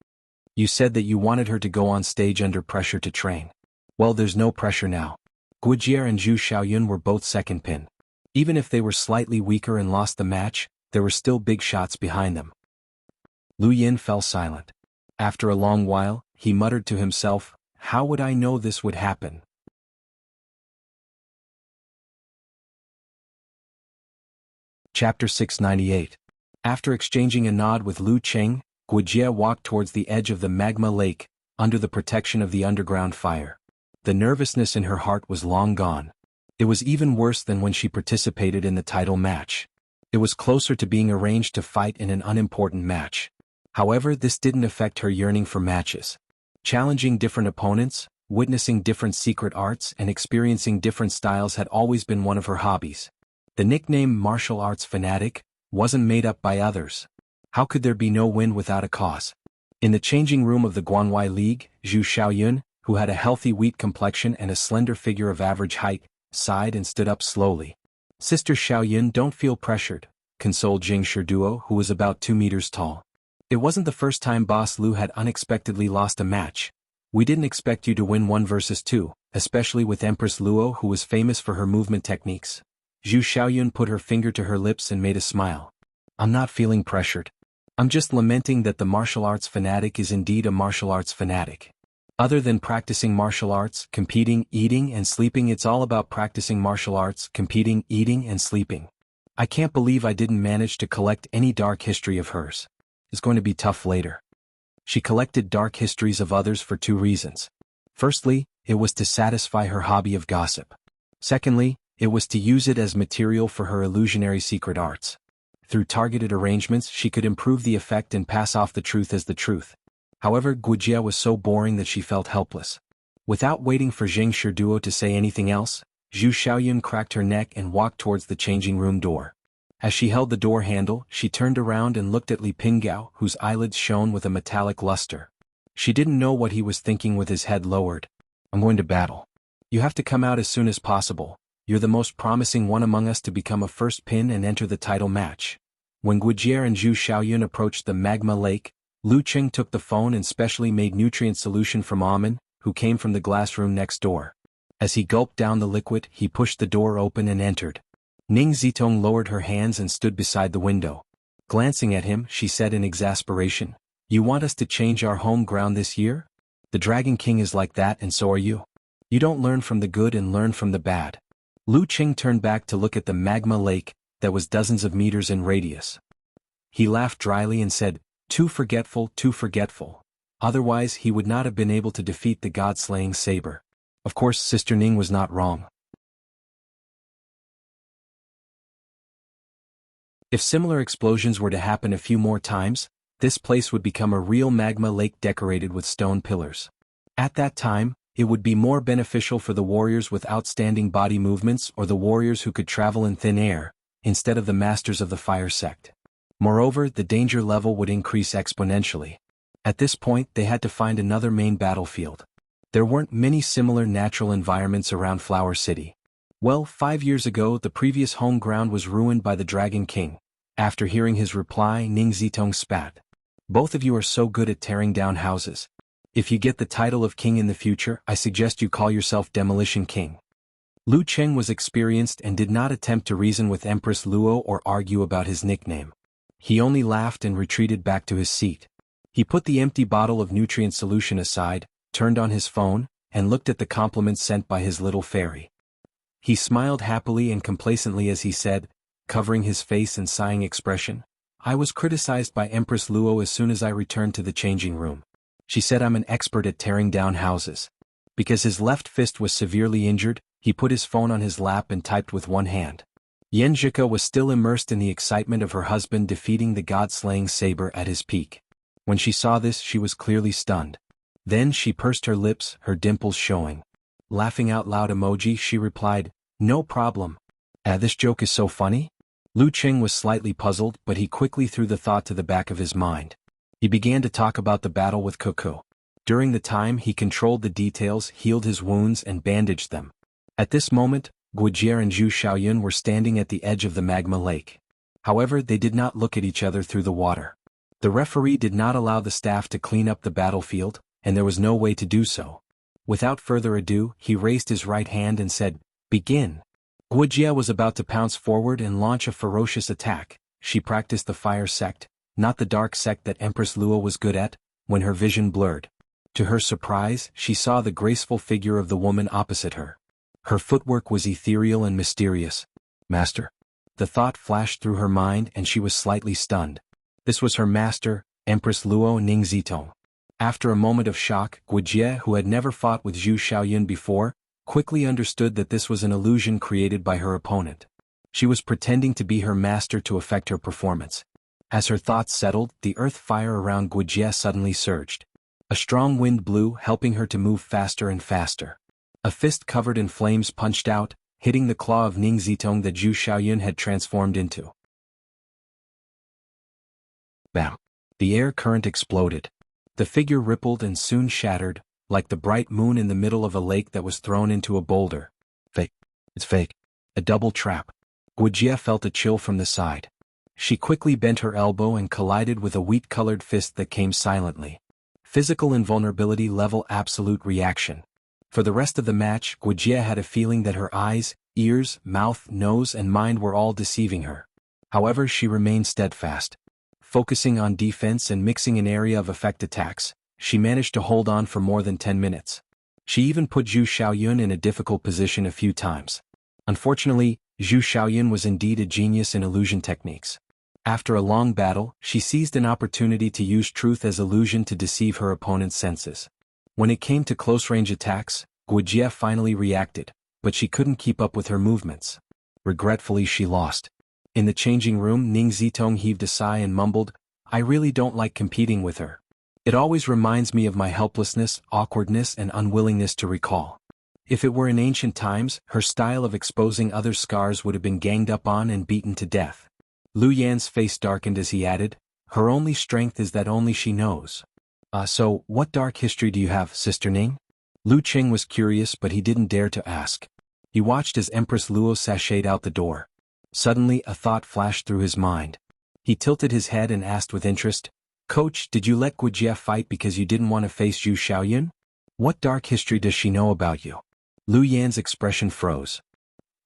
You said that you wanted her to go on stage under pressure to train. Well, there's no pressure now. Guijie and Zhu Xiaoyun were both second pin. Even if they were slightly weaker and lost the match, there were still big shots behind them. Lu Yen fell silent. After a long while, he muttered to himself, "How would I know this would happen?" Chapter 698. After exchanging a nod with Lu Qing, Guijie walked towards the edge of the magma lake, under the protection of the underground fire. The nervousness in her heart was long gone. It was even worse than when she participated in the title match. It was closer to being arranged to fight in an unimportant match. However, this didn't affect her yearning for matches. Challenging different opponents, witnessing different secret arts, and experiencing different styles had always been one of her hobbies. The nickname martial arts fanatic wasn't made up by others. How could there be no win without a cause? In the changing room of the Guanwai League, Zhu Xiaoyun, who had a healthy wheat complexion and a slender figure of average height, sighed and stood up slowly. Sister Xiaoyun, don't feel pressured, consoled Jing Shiduo, who was about 2 meters tall. It wasn't the first time Boss Lu had unexpectedly lost a match. We didn't expect you to win 1 versus 2, especially with Empress Luo, who was famous for her movement techniques. Zhu Xiaoyun put her finger to her lips and made a smile. I'm not feeling pressured. I'm just lamenting that the martial arts fanatic is indeed a martial arts fanatic. Other than practicing martial arts, competing, eating and sleeping, it's all about practicing martial arts, competing, eating and sleeping. I can't believe I didn't manage to collect any dark history of hers. It's going to be tough later. She collected dark histories of others for 2 reasons. Firstly, it was to satisfy her hobby of gossip. Secondly, it was to use it as material for her illusionary secret arts. Through targeted arrangements, she could improve the effect and pass off the truth as the truth. However, Wuxia was so boring that she felt helpless. Without waiting for Zheng Shiduo to say anything else, Zhu Xiaoyun cracked her neck and walked towards the changing room door. As she held the door handle, she turned around and looked at Li Pinggao, whose eyelids shone with a metallic luster. She didn't know what he was thinking with his head lowered. I'm going to battle. You have to come out as soon as possible. You're the most promising one among us to become a first pin and enter the title match. When Wuxia and Zhu Xiaoyun approached the magma lake, Lu Qing took the phone and specially made nutrient solution from Amen, who came from the glass room next door. As he gulped down the liquid, he pushed the door open and entered. Ning Zitong lowered her hands and stood beside the window. Glancing at him, she said in exasperation, "You want us to change our home ground this year? The Dragon King is like that and so are you. You don't learn from the good and learn from the bad." Lu Qing turned back to look at the magma lake that was dozens of meters in radius. He laughed dryly and said, too forgetful. Otherwise he would not have been able to defeat the god-slaying saber. Of course, Sister Ning was not wrong. If similar explosions were to happen a few more times, this place would become a real magma lake decorated with stone pillars. At that time, it would be more beneficial for the warriors with outstanding body movements or the warriors who could travel in thin air, instead of the masters of the fire sect. Moreover, the danger level would increase exponentially. At this point, they had to find another main battlefield. There weren't many similar natural environments around Flower City. Well, 5 years ago, the previous home ground was ruined by the Dragon King. After hearing his reply, Ning Zitong spat. Both of you are so good at tearing down houses. If you get the title of king in the future, I suggest you call yourself Demolition King. Lu Qing was experienced and did not attempt to reason with Empress Luo or argue about his nickname. He only laughed and retreated back to his seat. He put the empty bottle of nutrient solution aside, turned on his phone, and looked at the compliments sent by his little fairy. He smiled happily and complacently as he said, covering his face and sighing expression, I was criticized by Empress Luo as soon as I returned to the changing room. She said I'm an expert at tearing down houses. Because his left fist was severely injured, he put his phone on his lap and typed with one hand. Yan Zhika was still immersed in the excitement of her husband defeating the god-slaying saber at his peak. When she saw this, she was clearly stunned. Then she pursed her lips, her dimples showing. Laughing out loud emoji, she replied, no problem. This joke is so funny? Lu Qing was slightly puzzled, but he quickly threw the thought to the back of his mind. He began to talk about the battle with Cuckoo. During the time, he controlled the details, healed his wounds, and bandaged them. At this moment, Wuxia and Zhu Xiaoyun were standing at the edge of the magma lake. However, they did not look at each other through the water. The referee did not allow the staff to clean up the battlefield, and there was no way to do so. Without further ado, he raised his right hand and said, begin. Wuxia was about to pounce forward and launch a ferocious attack. She practiced the fire sect, not the dark sect that Empress Luo was good at, when her vision blurred. To her surprise, she saw the graceful figure of the woman opposite her. Her footwork was ethereal and mysterious. Master. The thought flashed through her mind and she was slightly stunned. This was her master, Empress Luo Ning Zitong. After a moment of shock, Wuxia, who had never fought with Zhu Xiaoyun before, quickly understood that this was an illusion created by her opponent. She was pretending to be her master to affect her performance. As her thoughts settled, the earth fire around Wuxia suddenly surged. A strong wind blew, helping her to move faster and faster. A fist covered in flames punched out, hitting the claw of Ning Zitong that Zhu Xiaoyun had transformed into. Bam! The air current exploded. The figure rippled and soon shattered, like the bright moon in the middle of a lake that was thrown into a boulder. Fake. It's fake. A double trap. Wuxia felt a chill from the side. She quickly bent her elbow and collided with a wheat-colored fist that came silently. Physical invulnerability level absolute reaction. For the rest of the match, Wuxia had a feeling that her eyes, ears, mouth, nose and mind were all deceiving her. However, she remained steadfast. Focusing on defense and mixing an area of effect attacks, she managed to hold on for more than 10 minutes. She even put Zhu Xiaoyun in a difficult position a few times. Unfortunately, Zhu Xiaoyun was indeed a genius in illusion techniques. After a long battle, she seized an opportunity to use truth as illusion to deceive her opponent's senses. When it came to close-range attacks, Wuxia finally reacted, but she couldn't keep up with her movements. Regretfully, she lost. In the changing room, Ning Zitong heaved a sigh and mumbled, "I really don't like competing with her. It always reminds me of my helplessness, awkwardness and unwillingness to recall." If it were in ancient times, her style of exposing others' scars would have been ganged up on and beaten to death. Lu Yan's face darkened as he added, "Her only strength is that only she knows." So, what dark history do you have, Sister Ning?" Lu Qing was curious but he didn't dare to ask. He watched as Empress Luo sashayed out the door. Suddenly, a thought flashed through his mind. He tilted his head and asked with interest, "Coach, did you let Wuxia fight because you didn't want to face Zhu Xiaoyun? What dark history does she know about you?" Lu Yan's expression froze.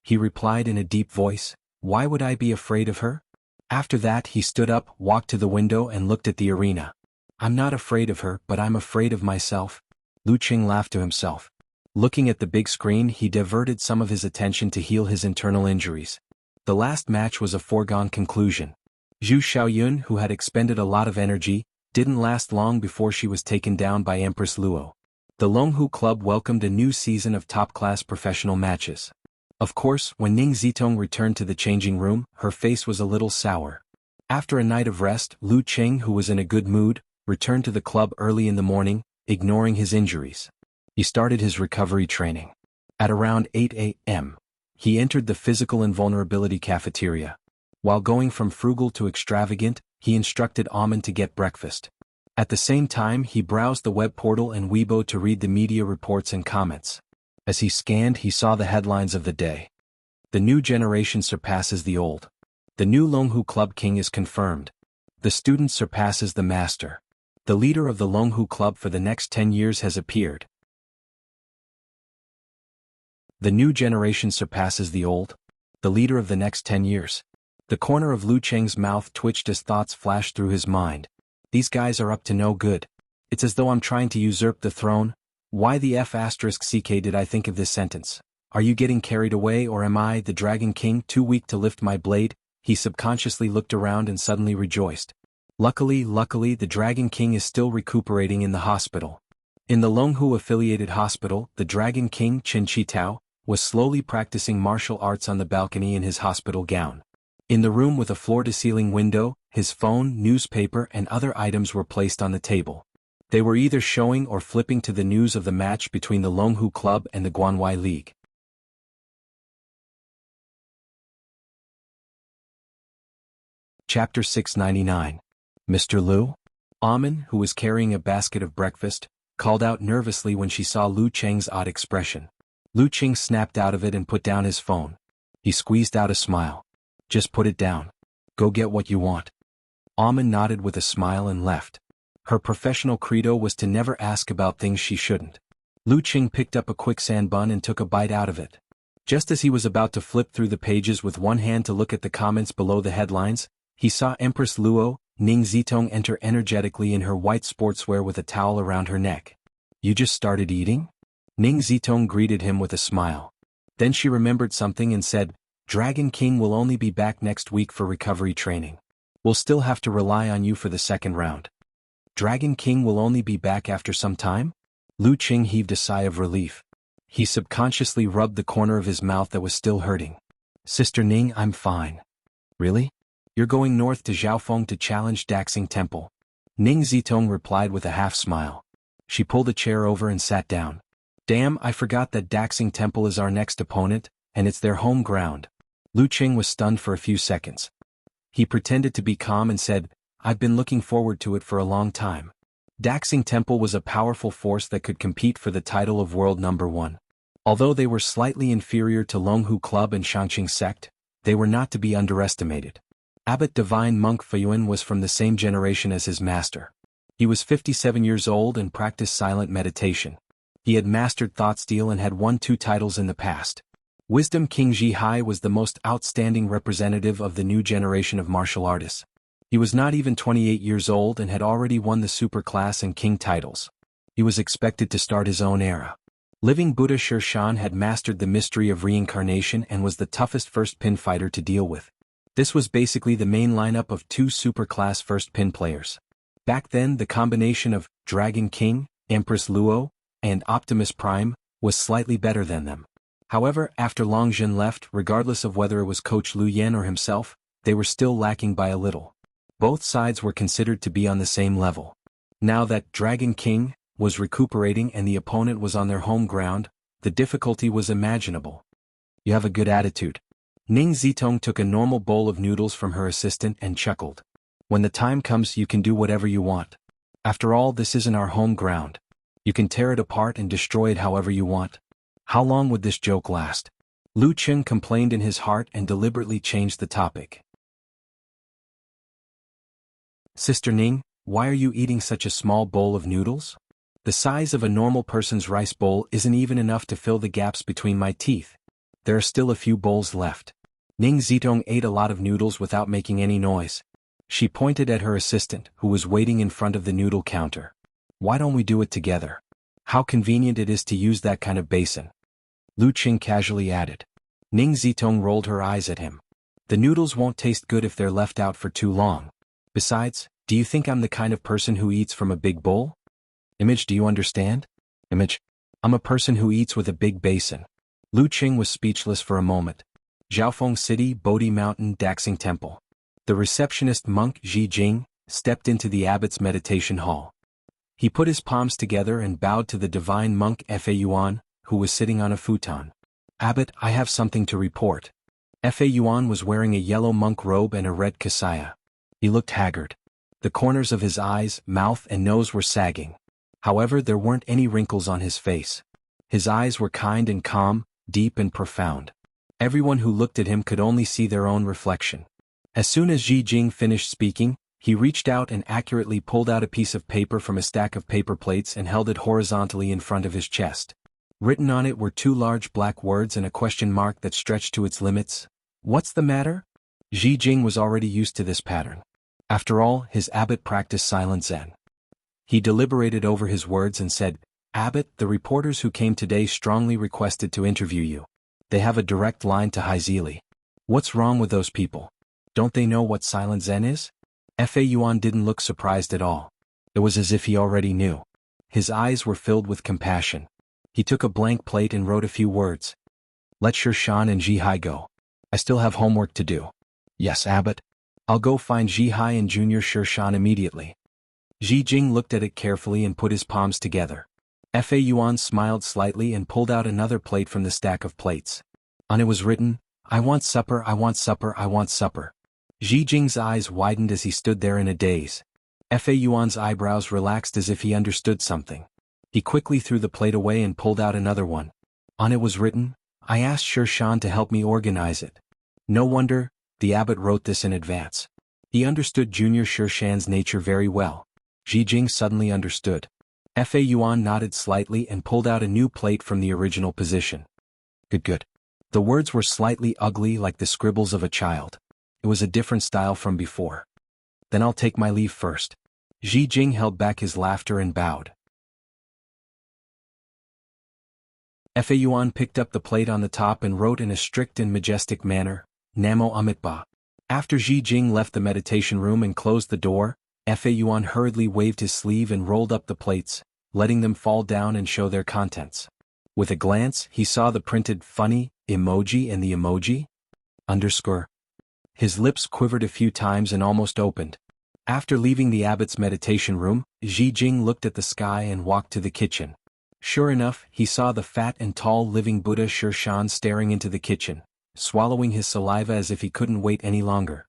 He replied in a deep voice, "Why would I be afraid of her?" After that, he stood up, walked to the window and looked at the arena. "I'm not afraid of her, but I'm afraid of myself." Lu Qing laughed to himself. Looking at the big screen, he diverted some of his attention to heal his internal injuries. The last match was a foregone conclusion. Zhu Xiaoyun, who had expended a lot of energy, didn't last long before she was taken down by Empress Luo. The Longhu Club welcomed a new season of top-class professional matches. Of course, when Ning Zitong returned to the changing room, her face was a little sour. After a night of rest, Lu Qing, who was in a good mood, returned to the club early in the morning, ignoring his injuries. He started his recovery training. At around 8 a.m., he entered the physical invulnerability cafeteria. While going from frugal to extravagant, he instructed Amen to get breakfast. At the same time, he browsed the web portal and Weibo to read the media reports and comments. As he scanned, he saw the headlines of the day. The new generation surpasses the old. The new Longhu Club king is confirmed. The student surpasses the master. The leader of the Longhu Club for the next 10 years has appeared. The new generation surpasses the old. The leader of the next 10 years. The corner of Lu Cheng's mouth twitched as thoughts flashed through his mind. These guys are up to no good. It's as though I'm trying to usurp the throne. Why the F***ck did I think of this sentence? Are you getting carried away or am I, the Dragon King, too weak to lift my blade? He subconsciously looked around and suddenly rejoiced. Luckily, the Dragon King is still recuperating in the hospital. In the Longhu-affiliated hospital, the Dragon King, Qin Chitao, was slowly practicing martial arts on the balcony in his hospital gown. In the room with a floor-to-ceiling window, his phone, newspaper and other items were placed on the table. They were either showing or flipping to the news of the match between the Longhu Club and the Guanwai League. Chapter 699. Mr. Lu? Amen, who was carrying a basket of breakfast, called out nervously when she saw Lu Cheng's odd expression. Lu Cheng snapped out of it and put down his phone. He squeezed out a smile. "Just put it down. Go get what you want." Amen nodded with a smile and left. Her professional credo was to never ask about things she shouldn't. Lu Cheng picked up a quicksand bun and took a bite out of it. Just as he was about to flip through the pages with one hand to look at the comments below the headlines, he saw Empress Luo, Ning Zitong, enter energetically in her white sportswear with a towel around her neck. "You just started eating?" Ning Zitong greeted him with a smile. Then she remembered something and said, "Dragon King will only be back next week for recovery training. We'll still have to rely on you for the second round." "Dragon King will only be back after some time?" Lu Qing heaved a sigh of relief. He subconsciously rubbed the corner of his mouth that was still hurting. "Sister Ning, I'm fine." "Really? You're going north to Zhaofeng to challenge Daxing Temple?" Ning Zitong replied with a half-smile. She pulled a chair over and sat down. "Damn, I forgot that Daxing Temple is our next opponent, and it's their home ground." Lu Qing was stunned for a few seconds. He pretended to be calm and said, "I've been looking forward to it for a long time." Daxing Temple was a powerful force that could compete for the title of world number 1. Although they were slightly inferior to Longhu Club and Shangqing Sect, they were not to be underestimated. Abbot Divine Monk Fuyuan was from the same generation as his master. He was 57 years old and practiced silent meditation. He had mastered thought steal and had won 2 titles in the past. Wisdom King Zhihai was the most outstanding representative of the new generation of martial artists. He was not even 28 years old and had already won the super class and king titles. He was expected to start his own era. Living Buddha Sher Shan had mastered the mystery of reincarnation and was the toughest first pin fighter to deal with. This was basically the main lineup of 2 super class first pin players. Back then, the combination of Dragon King, Empress Luo, and Optimus Prime was slightly better than them. However, after Long Zhen left, regardless of whether it was Coach Lu Yan or himself, they were still lacking by a little. Both sides were considered to be on the same level. Now that Dragon King was recuperating and the opponent was on their home ground, the difficulty was imaginable. You have a good attitude. Ning Zitong took a normal bowl of noodles from her assistant and chuckled. When the time comes, you can do whatever you want. After all, this isn't our home ground. You can tear it apart and destroy it however you want. How long would this joke last? Lu Cheng complained in his heart and deliberately changed the topic. Sister Ning, why are you eating such a small bowl of noodles? The size of a normal person's rice bowl isn't even enough to fill the gaps between my teeth. There are still a few bowls left. Ning Zitong ate a lot of noodles without making any noise. She pointed at her assistant, who was waiting in front of the noodle counter. Why don't we do it together? How convenient it is to use that kind of basin. Lu Qing casually added. Ning Zitong rolled her eyes at him. The noodles won't taste good if they're left out for too long. Besides, do you think I'm the kind of person who eats from a big bowl? Image, do you understand? Image, I'm a person who eats with a big basin. Lu Qing was speechless for a moment. Zhaofeng City, Bodhi Mountain, Daxing Temple. The receptionist monk Ji Jing stepped into the abbot's meditation hall. He put his palms together and bowed to the divine monk Fa Yuan, who was sitting on a futon. Abbot, I have something to report. Fa Yuan was wearing a yellow monk robe and a red kasaya. He looked haggard. The corners of his eyes, mouth and nose were sagging. However, there weren't any wrinkles on his face. His eyes were kind and calm, deep and profound. Everyone who looked at him could only see their own reflection. As soon as Ji Jing finished speaking, he reached out and accurately pulled out a piece of paper from a stack of paper plates and held it horizontally in front of his chest. Written on it were 2 large black words and a question mark that stretched to its limits. What's the matter? Ji Jing was already used to this pattern. After all, his abbot practiced silent Zen. He deliberated over his words and said, Abbot, the reporters who came today strongly requested to interview you. They have a direct line to Haizili. What's wrong with those people? Don't they know what silent Zen is? Fa Yuan didn't look surprised at all. It was as if he already knew. His eyes were filled with compassion. He took a blank plate and wrote a few words. Let Sher Shan and Zhihai go. I still have homework to do. Yes, Abbot. I'll go find Zhihai and Junior Sher Shan immediately. Ji Jing looked at it carefully and put his palms together. Fa Yuan smiled slightly and pulled out another plate from the stack of plates. On it was written, I want supper, I want supper, I want supper. Ji Jing's eyes widened as he stood there in a daze. Fa Yuan's eyebrows relaxed as if he understood something. He quickly threw the plate away and pulled out another one. On it was written, I asked Sher Shan to help me organize it. No wonder, the abbot wrote this in advance. He understood Junior Sher Shan's nature very well. Ji Jing suddenly understood. Fa Yuan nodded slightly and pulled out a new plate from the original position. Good. The words were slightly ugly like the scribbles of a child. It was a different style from before. Then I'll take my leave first. Ji Jing held back his laughter and bowed. Fa Yuan picked up the plate on the top and wrote in a strict and majestic manner, Namo Amitba. After Ji Jing left the meditation room and closed the door, Fa Yuan hurriedly waved his sleeve and rolled up the plates, letting them fall down and show their contents. With a glance, he saw the printed funny emoji and the emoji _. His lips quivered a few times and almost opened. After leaving the abbot's meditation room, Ji Jing looked at the sky and walked to the kitchen. Sure enough, he saw the fat and tall living Buddha Sher Shan staring into the kitchen, swallowing his saliva as if he couldn't wait any longer.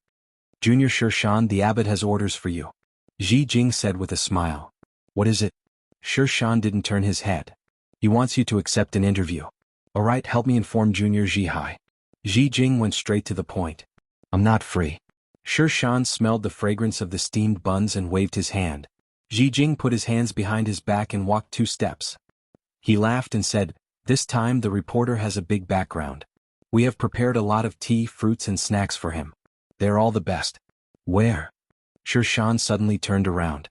Junior Sher Shan, the abbot has orders for you. Ji Jing said with a smile. What is it? Sher Shan didn't turn his head. He wants you to accept an interview. Alright, help me inform Junior Zhihai. Ji Jing went straight to the point. I'm not free. Sher Shan smelled the fragrance of the steamed buns and waved his hand. Ji Jing put his hands behind his back and walked 2 steps. He laughed and said, "This time the reporter has a big background. We have prepared a lot of tea, fruits and snacks for him. They're all the best." "Where?" Sher Shan suddenly turned around.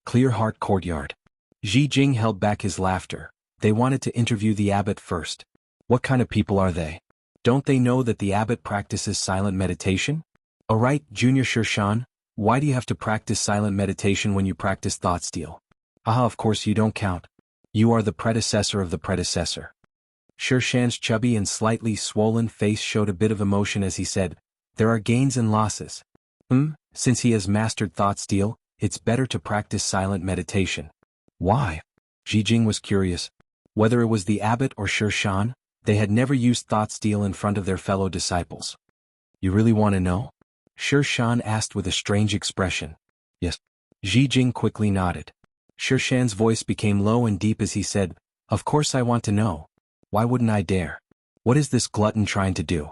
Clear Heart Courtyard. Ji Jing held back his laughter. "They wanted to interview the abbot first. What kind of people are they? Don't they know that the abbot practices silent meditation?" "Alright, Junior Sher Shan, why do you have to practice silent meditation when you practice thought steal?" "Ah, of course you don't count. You are the predecessor of the predecessor." Sher Shan's chubby and slightly swollen face showed a bit of emotion as he said, "There are gains and losses. Since he has mastered thought steal, it's better to practice silent meditation." "Why?" Ji Jing was curious. Whether it was the abbot or Sher Shan, they had never used thought steal in front of their fellow disciples. "You really want to know?" Sher Shan asked with a strange expression. "Yes." Ji Jing quickly nodded. Sher Shan's voice became low and deep as he said, "Of course I want to know. Why wouldn't I dare? What is this glutton trying to do?"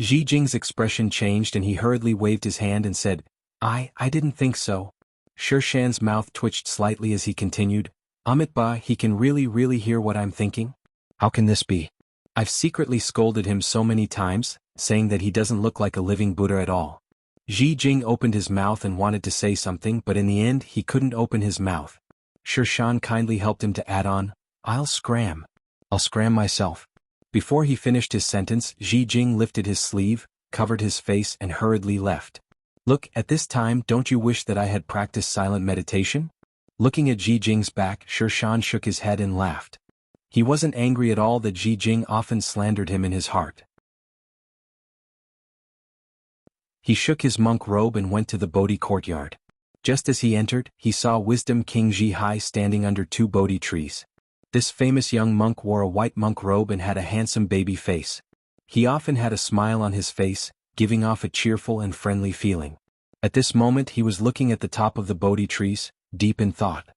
Ji Jing's expression changed and he hurriedly waved his hand and said, I didn't think so." Sher Shan's mouth twitched slightly as he continued, "Amitabha, he can really hear what I'm thinking? How can this be? I've secretly scolded him so many times, saying that he doesn't look like a living Buddha at all." Ji Jing opened his mouth and wanted to say something, but in the end he couldn't open his mouth. Sher Shan kindly helped him to add on, I'll scram myself." Before he finished his sentence, Ji Jing lifted his sleeve, covered his face and hurriedly left. "Look, at this time don't you wish that I had practiced silent meditation?" Looking at Ji Jing's back, Sher Shan shook his head and laughed. He wasn't angry at all that Ji Jing often slandered him in his heart. He shook his monk robe and went to the Bodhi courtyard. Just as he entered, he saw Wisdom King Zhihai standing under 2 Bodhi trees. This famous young monk wore a white monk robe and had a handsome baby face. He often had a smile on his face, giving off a cheerful and friendly feeling. At this moment he was looking at the top of the Bodhi trees, deep in thought.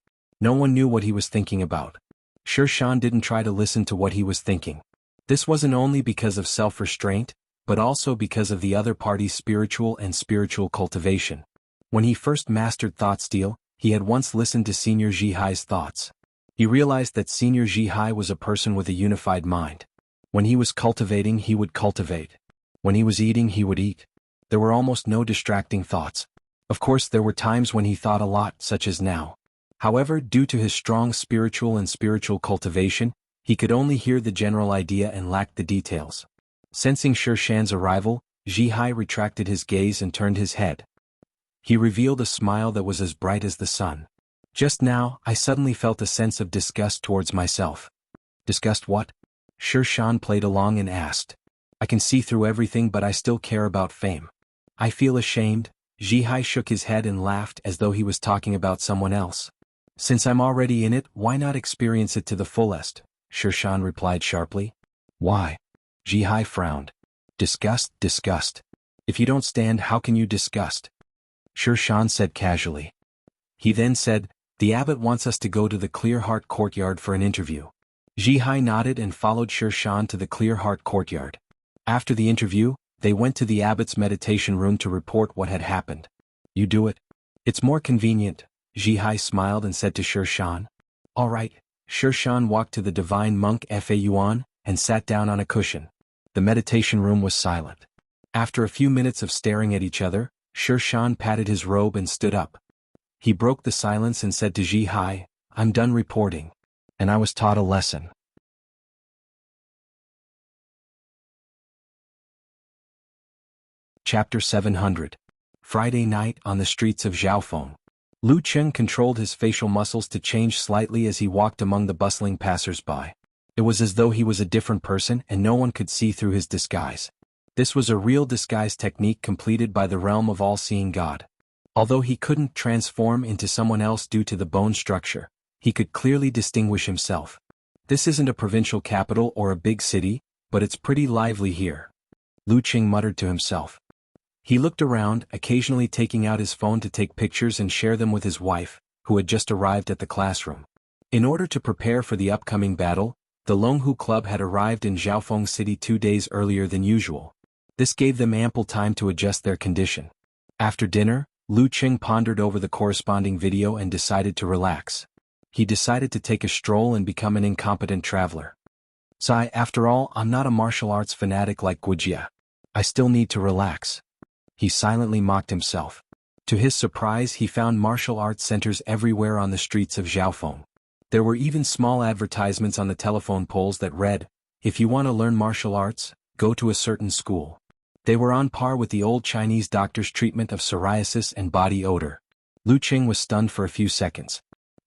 No one knew what he was thinking about. Sher Shan didn't try to listen to what he was thinking. This wasn't only because of self-restraint, but also because of the other party's spiritual cultivation. When he first mastered thought steal, he had once listened to Senior Zhihai's thoughts. He realized that Senior Zhihai was a person with a unified mind. When he was cultivating, he would cultivate. When he was eating, he would eat. There were almost no distracting thoughts. Of course, there were times when he thought a lot, such as now. However, due to his strong spiritual cultivation, he could only hear the general idea and lacked the details. Sensing Sher Shan's arrival, Zhihai retracted his gaze and turned his head. He revealed a smile that was as bright as the sun. "Just now, I suddenly felt a sense of disgust towards myself." "Disgust what?" Sher Shan played along and asked. "I can see through everything but I still care about fame. I feel ashamed." Zhihai shook his head and laughed as though he was talking about someone else. "Since I'm already in it, why not experience it to the fullest?" Sher Shan replied sharply. "Why?" Zhihai frowned. Disgust. If you don't stand, how can you disgust?" Sher Shan said casually. He then said, "The abbot wants us to go to the Clear Heart courtyard for an interview." Zhihai nodded and followed Sher Shan to the Clear Heart courtyard. After the interview, they went to the abbot's meditation room to report what had happened. "You do it. It's more convenient." Zhihai smiled and said to Sher Shan. "All right." Sher Shan walked to the divine monk Fa Yuan and sat down on a cushion. The meditation room was silent. After a few minutes of staring at each other, Sher Shan patted his robe and stood up. He broke the silence and said to Zhihai, "I'm done reporting. And I was taught a lesson." Chapter 700. Friday night on the streets of Zhaofeng. Lu Cheng controlled his facial muscles to change slightly as he walked among the bustling passers-by. It was as though he was a different person and no one could see through his disguise. This was a real disguise technique completed by the realm of all-seeing God. Although he couldn't transform into someone else due to the bone structure, he could clearly distinguish himself. This isn't a provincial capital or a big city, but it's pretty lively here. Lu Cheng muttered to himself. He looked around, occasionally taking out his phone to take pictures and share them with his wife, who had just arrived at the classroom. In order to prepare for the upcoming battle, the Longhu Club had arrived in Zhaofeng City 2 days earlier than usual. This gave them ample time to adjust their condition. After dinner, Lu Qing pondered over the corresponding video and decided to relax. He decided to take a stroll and become an incompetent traveler. After all, I'm not a martial arts fanatic like Wuxia. I still need to relax. He silently mocked himself. To his surprise, he found martial arts centers everywhere on the streets of Jianghu. There were even small advertisements on the telephone poles that read, "If you want to learn martial arts, go to a certain school." They were on par with the old Chinese doctor's treatment of psoriasis and body odor. Lu Qing was stunned for a few seconds.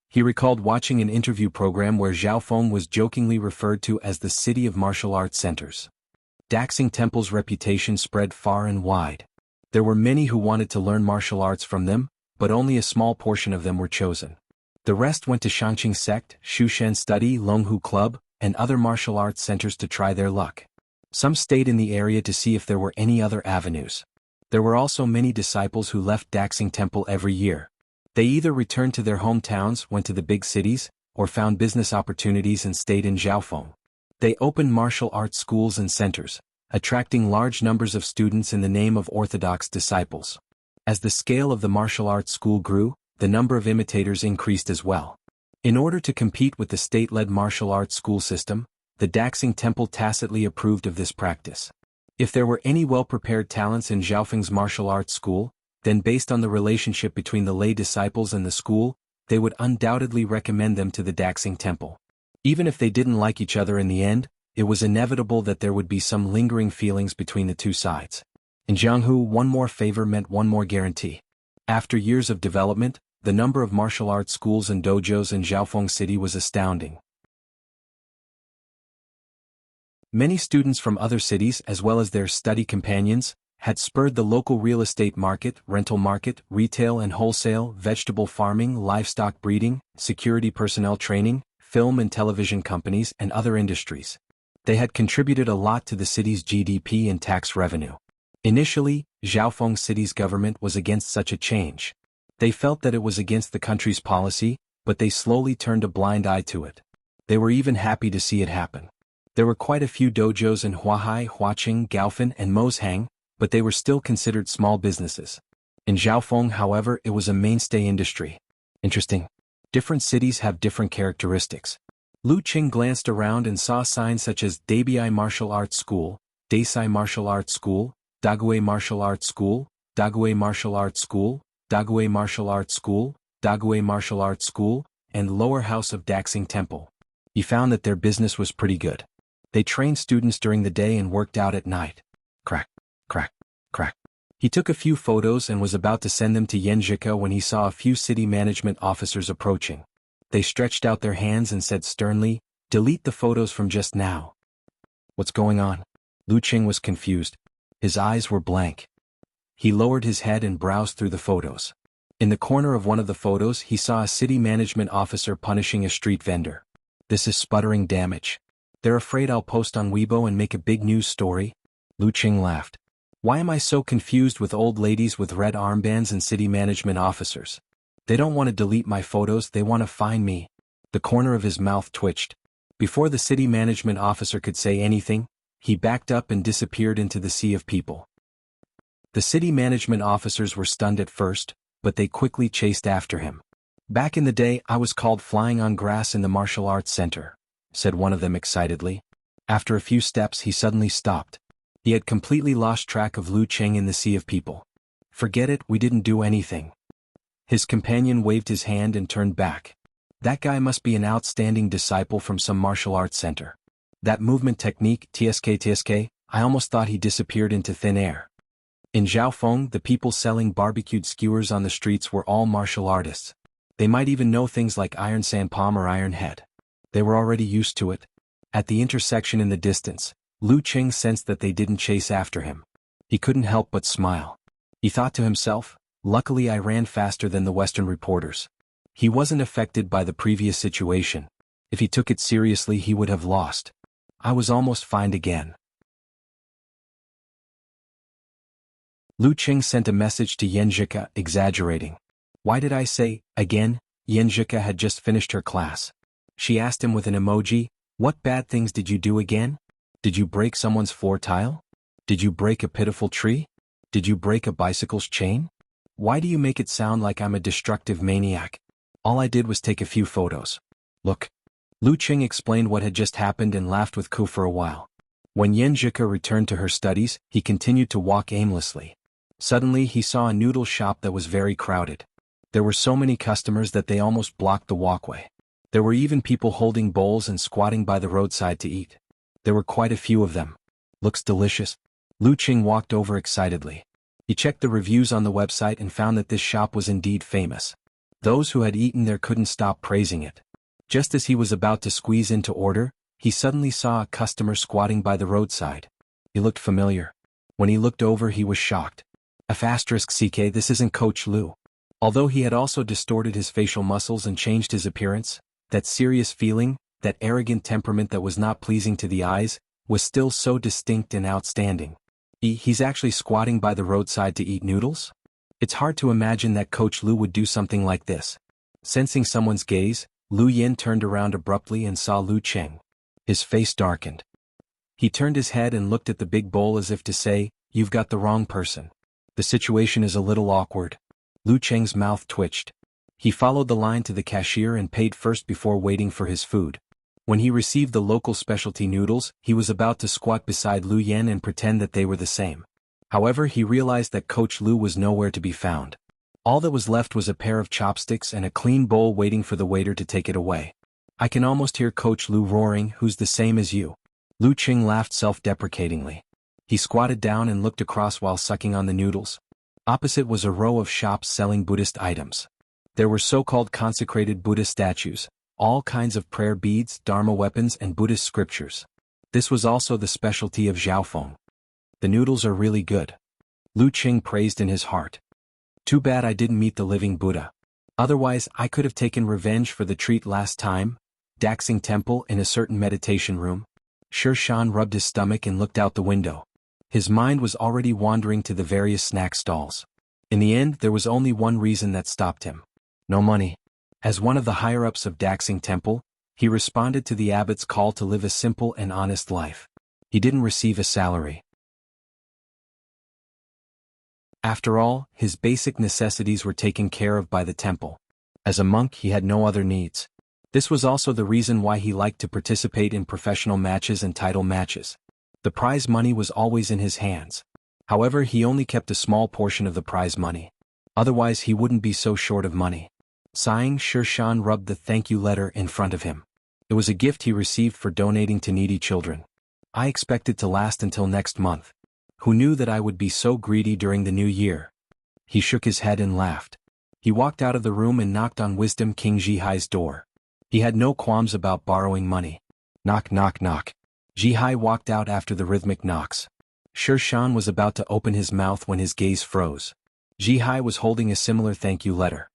He recalled watching an interview program where Jianghu was jokingly referred to as the city of martial arts centers. Daxing Temple's reputation spread far and wide. There were many who wanted to learn martial arts from them, but only a small portion of them were chosen. The rest went to Shangqing Sect, Shushan Study, Longhu Club, and other martial arts centers to try their luck. Some stayed in the area to see if there were any other avenues. There were also many disciples who left Daxing Temple every year. They either returned to their hometowns, went to the big cities, or found business opportunities and stayed in Jianghu. They opened martial arts schools and centers, attracting large numbers of students in the name of orthodox disciples. As the scale of the martial arts school grew, the number of imitators increased as well. In order to compete with the state-led martial arts school system, the Daxing Temple tacitly approved of this practice. If there were any well-prepared talents in Jianghu's martial arts school, then based on the relationship between the lay disciples and the school, they would undoubtedly recommend them to the Daxing Temple. Even if they didn't like each other in the end, it was inevitable that there would be some lingering feelings between the two sides. In Jianghu, one more favor meant one more guarantee. After years of development, the number of martial arts schools and dojos in Jianghu City was astounding. Many students from other cities as well as their study companions had spurred the local real estate market, rental market, retail and wholesale, vegetable farming, livestock breeding, security personnel training, film and television companies and other industries. They had contributed a lot to the city's GDP and tax revenue. Initially, Jianghu City's government was against such a change. They felt that it was against the country's policy, but they slowly turned a blind eye to it. They were even happy to see it happen. There were quite a few dojos in Huahai, Huaqing, Gaofan and Moshang, but they were still considered small businesses. In Jianghu, however, it was a mainstay industry. Interesting. Different cities have different characteristics. Lu Qing glanced around and saw signs such as Dabai Martial Arts School, Daisai Martial Arts School, Dagui Martial Arts School, Dagui Martial Arts School, Dagui Martial Arts School, Dagui Martial Arts School, and Lower House of Daxing Temple. He found that their business was pretty good. They trained students during the day and worked out at night. Crack, crack, crack. He took a few photos and was about to send them to Yanzhika when he saw a few city management officers approaching. They stretched out their hands and said sternly, "Delete the photos from just now." What's going on? Lu Qing was confused. His eyes were blank. He lowered his head and browsed through the photos. In the corner of one of the photos he saw a city management officer punishing a street vendor. This is sputtering damage. They're afraid I'll post on Weibo and make a big news story? Lu Qing laughed. Why am I so confused with old ladies with red armbands and city management officers? They don't want to delete my photos, they want to fine me. The corner of his mouth twitched. Before the city management officer could say anything, he backed up and disappeared into the sea of people. The city management officers were stunned at first, but they quickly chased after him. Back in the day I was called flying on grass in the martial arts center, said one of them excitedly. After a few steps he suddenly stopped. He had completely lost track of Lu Qing in the sea of people. Forget it, we didn't do anything. His companion waved his hand and turned back. That guy must be an outstanding disciple from some martial arts center. That movement technique, TSK, I almost thought he disappeared into thin air. In Jianghu, the people selling barbecued skewers on the streets were all martial artists. They might even know things like iron sand palm or iron head. They were already used to it. At the intersection in the distance, Lu Qing sensed that they didn't chase after him. He couldn't help but smile. He thought to himself, luckily I ran faster than the Western reporters. He wasn't affected by the previous situation. If he took it seriously he would have lost. I was almost fined again. Lu Qing sent a message to Yanzhika, exaggerating. Why did I say, again? Yanzhika had just finished her class. She asked him with an emoji, what bad things did you do again? Did you break someone's floor tile? Did you break a pitiful tree? Did you break a bicycle's chain? Why do you make it sound like I'm a destructive maniac? All I did was take a few photos. Look. Lu Qing explained what had just happened and laughed with Ku for a while. When Yen Zhika returned to her studies, he continued to walk aimlessly. Suddenly he saw a noodle shop that was very crowded. There were so many customers that they almost blocked the walkway. There were even people holding bowls and squatting by the roadside to eat. There were quite a few of them. Looks delicious. Lu Qing walked over excitedly. He checked the reviews on the website and found that this shop was indeed famous. Those who had eaten there couldn't stop praising it. Just as he was about to squeeze in to order, he suddenly saw a customer squatting by the roadside. He looked familiar. When he looked over, he was shocked. *CK, this isn't Coach Lu. Although he had also distorted his facial muscles and changed his appearance, that serious feeling, that arrogant temperament that was not pleasing to the eyes, was still so distinct and outstanding. He's actually squatting by the roadside to eat noodles? It's hard to imagine that Coach Lu would do something like this. Sensing someone's gaze, Lu Yin turned around abruptly and saw Lu Qing. His face darkened. He turned his head and looked at the big bowl as if to say, "You've got the wrong person. The situation is a little awkward." Lu Qing's mouth twitched. He followed the line to the cashier and paid first before waiting for his food. When he received the local specialty noodles, he was about to squat beside Lu Yen and pretend that they were the same. However, he realized that Coach Lu was nowhere to be found. All that was left was a pair of chopsticks and a clean bowl waiting for the waiter to take it away. I can almost hear Coach Lu roaring, "Who's the same as you?" Lu Qing laughed self-deprecatingly. He squatted down and looked across while sucking on the noodles. Opposite was a row of shops selling Buddhist items. There were so-called consecrated Buddha statues, all kinds of prayer beads, Dharma weapons and Buddhist scriptures. This was also the specialty of Zhaofeng. The noodles are really good. Lu Qing praised in his heart. Too bad I didn't meet the living Buddha. Otherwise I could have taken revenge for the treat last time. Daxing Temple in a certain meditation room. Shi Shan rubbed his stomach and looked out the window. His mind was already wandering to the various snack stalls. In the end, there was only one reason that stopped him. No money. As one of the higher-ups of Daxing Temple, he responded to the abbot's call to live a simple and honest life. He didn't receive a salary. After all, his basic necessities were taken care of by the temple. As a monk, he had no other needs. This was also the reason why he liked to participate in professional matches and title matches. The prize money was always in his hands. However, he only kept a small portion of the prize money. Otherwise, he wouldn't be so short of money. Sighing, Shi Shan rubbed the thank you letter in front of him. It was a gift he received for donating to needy children. I expected to last until next month. Who knew that I would be so greedy during the new year? He shook his head and laughed. He walked out of the room and knocked on Wisdom King Zhihai's door. He had no qualms about borrowing money. Knock, knock, knock. Zhihai walked out after the rhythmic knocks. Shi Shan was about to open his mouth when his gaze froze. Zhihai was holding a similar thank you letter.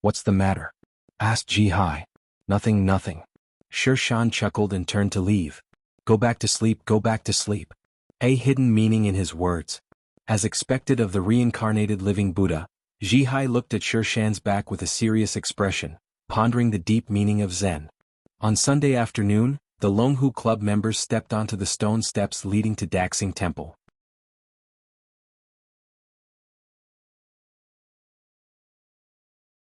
"What's the matter?" asked Zhihai. "Nothing, nothing." Shi Shan chuckled and turned to leave. "Go back to sleep, go back to sleep." A hidden meaning in his words. As expected of the reincarnated living Buddha, Zhihai looked at Shi Shan's back with a serious expression, pondering the deep meaning of Zen. On Sunday afternoon, the Longhu Club members stepped onto the stone steps leading to Daxing Temple.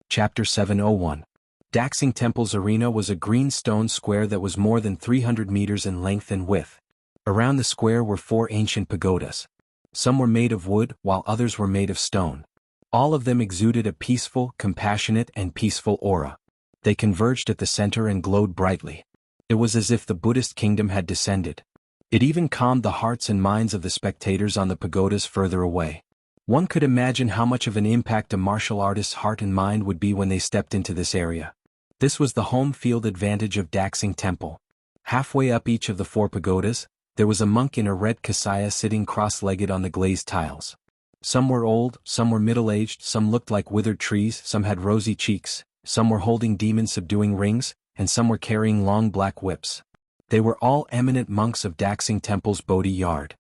Chapter 701. Daxing Temple's arena was a green stone square that was more than 300 meters in length and width. Around the square were 4 ancient pagodas. Some were made of wood, while others were made of stone. All of them exuded a peaceful, compassionate, and peaceful aura. They converged at the center and glowed brightly. It was as if the Buddhist kingdom had descended. It even calmed the hearts and minds of the spectators on the pagodas further away. One could imagine how much of an impact a martial artist's heart and mind would be when they stepped into this area. This was the home field advantage of Daxing Temple. Halfway up each of the 4 pagodas, there was a monk in a red kasaya sitting cross-legged on the glazed tiles. Some were old, some were middle-aged, some looked like withered trees, some had rosy cheeks, some were holding demon-subduing rings, and some were carrying long black whips. They were all eminent monks of Daxing Temple's Bodhi Yard.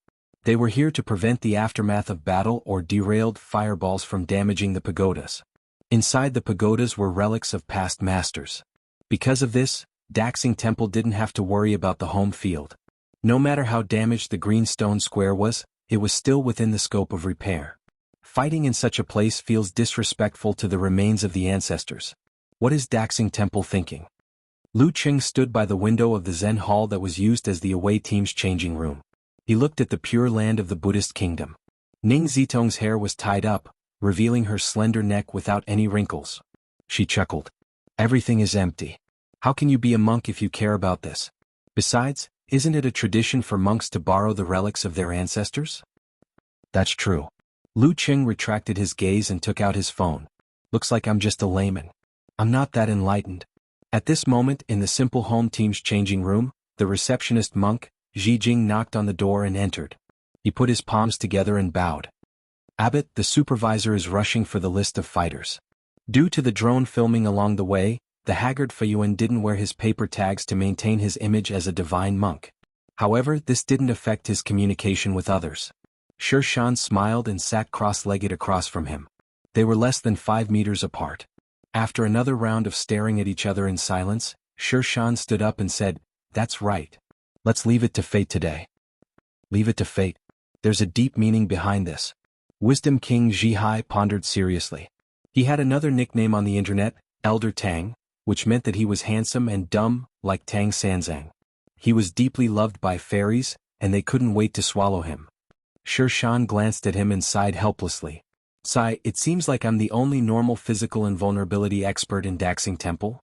They were here to prevent the aftermath of battle or derailed fireballs from damaging the pagodas. Inside the pagodas were relics of past masters. Because of this, Daxing Temple didn't have to worry about the home field. No matter how damaged the green stone square was, it was still within the scope of repair. Fighting in such a place feels disrespectful to the remains of the ancestors. What is Daxing Temple thinking? Lu Qing stood by the window of the Zen hall that was used as the away team's changing room. He looked at the pure land of the Buddhist kingdom. Ning Zitong's hair was tied up, revealing her slender neck without any wrinkles. She chuckled. Everything is empty. How can you be a monk if you care about this? Besides, isn't it a tradition for monks to borrow the relics of their ancestors? That's true. Lu Qing retracted his gaze and took out his phone. Looks like I'm just a layman. I'm not that enlightened. At this moment in the simple home team's changing room, the receptionist monk, Zhi Jing, knocked on the door and entered. He put his palms together and bowed. Abbot, the supervisor is rushing for the list of fighters. Due to the drone filming along the way, the haggard Feiyuan didn't wear his paper tags to maintain his image as a divine monk. However, this didn't affect his communication with others. Sher Shan smiled and sat cross-legged across from him. They were less than 5 meters apart. After another round of staring at each other in silence, Sher Shan stood up and said, "That's right. Let's leave it to fate today." Leave it to fate? There's a deep meaning behind this. Wisdom King Zhihai pondered seriously. He had another nickname on the internet, Elder Tang, which meant that he was handsome and dumb, like Tang Sanzang. He was deeply loved by fairies, and they couldn't wait to swallow him. Sher Shan glanced at him and sighed helplessly. "Sigh, it seems like I'm the only normal physical invulnerability expert in Daxing Temple."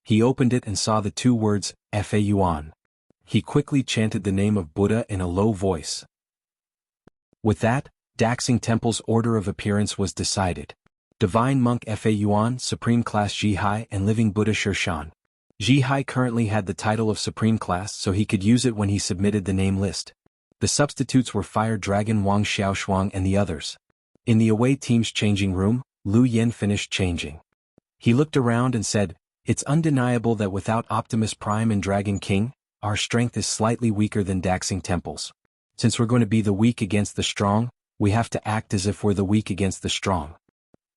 He opened it and saw the 2 words, Faiyuan. He quickly chanted the name of Buddha in a low voice. With that, Daxing Temple's order of appearance was decided. Divine Monk Faiyuan, Supreme Class Zhihai, and Living Buddha Sher Shan. Zhihai currently had the title of Supreme Class, so he could use it when he submitted the name list. The substitutes were Fire Dragon Wang Xiaoshuang and the others. In the away team's changing room, Lu Yen finished changing. He looked around and said, "It's undeniable that without Optimus Prime and Dragon King, our strength is slightly weaker than Daxing Temple's. Since we're going to be the weak against the strong, we have to act as if we're the weak against the strong."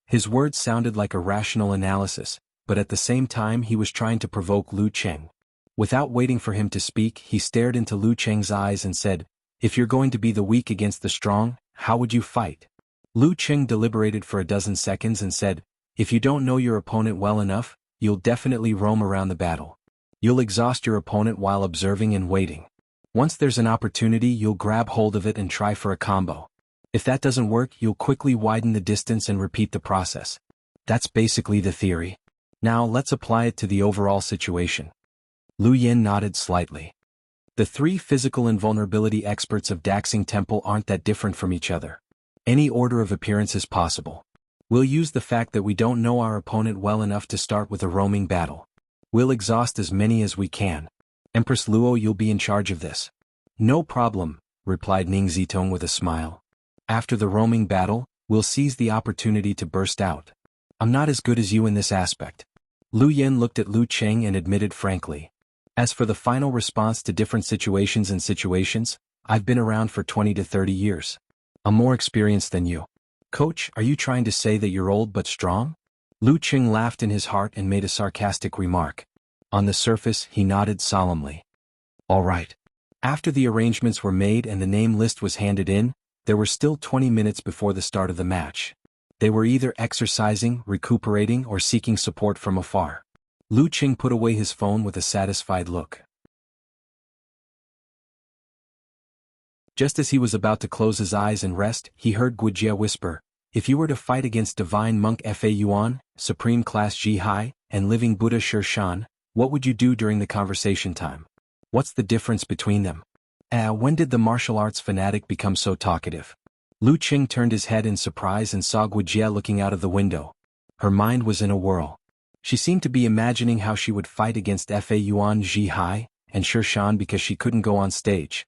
His words sounded like a rational analysis, but at the same time he was trying to provoke Lu Qing. Without waiting for him to speak, he stared into Lu Qing's eyes and said, "If you're going to be the weak against the strong, how would you fight?" Lu Qing deliberated for a dozen seconds and said, "If you don't know your opponent well enough, you'll definitely roam around the battle. You'll exhaust your opponent while observing and waiting. Once there's an opportunity, you'll grab hold of it and try for a combo. If that doesn't work, you'll quickly widen the distance and repeat the process. That's basically the theory. Now let's apply it to the overall situation." Lu Yen nodded slightly. The 3 physical invulnerability experts of Daxing Temple aren't that different from each other. Any order of appearance is possible. We'll use the fact that we don't know our opponent well enough to start with a roaming battle. We'll exhaust as many as we can. Empress Luo, you'll be in charge of this. "No problem," replied Ning Zitong with a smile. "After the roaming battle, we'll seize the opportunity to burst out. I'm not as good as you in this aspect." Lu Yen looked at Lu Qing and admitted frankly. "As for the final response to different situations, I've been around for 20 to 30 years. I'm more experienced than you." "Coach, are you trying to say that you're old but strong?" Lu Qing laughed in his heart and made a sarcastic remark. On the surface, he nodded solemnly. "All right." After the arrangements were made and the name list was handed in, there were still 20 minutes before the start of the match. They were either exercising, recuperating, or seeking support from afar. Lu Qing put away his phone with a satisfied look. Just as he was about to close his eyes and rest, he heard Wuxia whisper, "If you were to fight against Divine Monk Faiyuan, Supreme Class Zhihai, and Living Buddha Sher Shan, what would you do during the conversation time? What's the difference between them?" When did the martial arts fanatic become so talkative? Lu Qing turned his head in surprise and saw Wuxia looking out of the window. Her mind was in a whirl. She seemed to be imagining how she would fight against Faiyuan Zhihai and Sher Shan because she couldn't go on stage.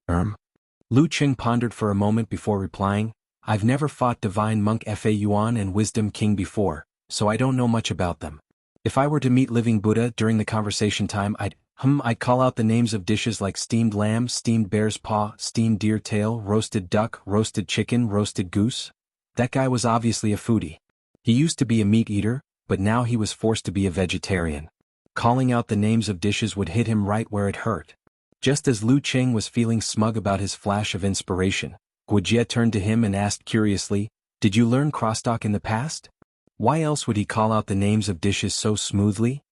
Lu Qing pondered for a moment before replying, "I've never fought Divine Monk Faiyuan and Wisdom King before, so I don't know much about them. If I were to meet Living Buddha during the conversation time, I'd call out the names of dishes like steamed lamb, steamed bear's paw, steamed deer tail, roasted duck, roasted chicken, roasted goose." That guy was obviously a foodie. He used to be a meat eater, but now he was forced to be a vegetarian. Calling out the names of dishes would hit him right where it hurt. Just as Lu Qing was feeling smug about his flash of inspiration, Wuxia turned to him and asked curiously, "Did you learn crosstalk in the past? Why else would he call out the names of dishes so smoothly?"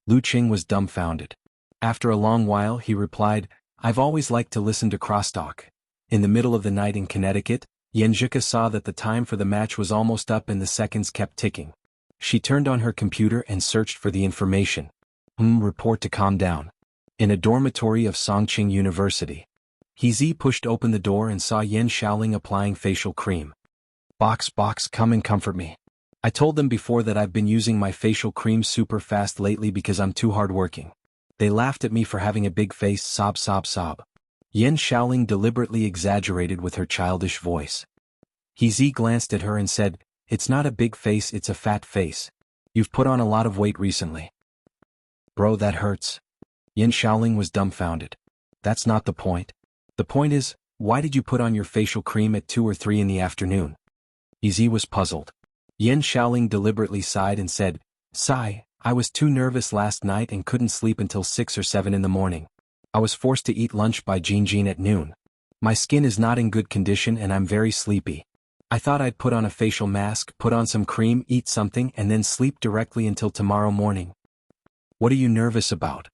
Lu Qing was dumbfounded. After a long while he replied, "I've always liked to listen to crosstalk." In the middle of the night in Connecticut, Yanzhika saw that the time for the match was almost up and the seconds kept ticking. She turned on her computer and searched for the information. Report to calm down. In a dormitory of Songqing University. He pushed open the door and saw Yan Shaoling applying facial cream. Box, come and comfort me. I told them before that I've been using my facial cream super fast lately because I'm too hardworking. They laughed at me for having a big face, sob. Yan Shaoling deliberately exaggerated with her childish voice. He glanced at her and said, "It's not a big face, it's a fat face. You've put on a lot of weight recently." "Bro, that hurts." Yan Shaoling was dumbfounded. "That's not the point. The point is, why did you put on your facial cream at 2 or 3 in the afternoon?" He was puzzled. Yan Shaoling deliberately sighed and said, "Sigh, I was too nervous last night and couldn't sleep until 6 or 7 in the morning. I was forced to eat lunch by Jingjin at noon. My skin is not in good condition and I'm very sleepy. I thought I'd put on a facial mask, put on some cream, eat something and then sleep directly until tomorrow morning." "What are you nervous about?"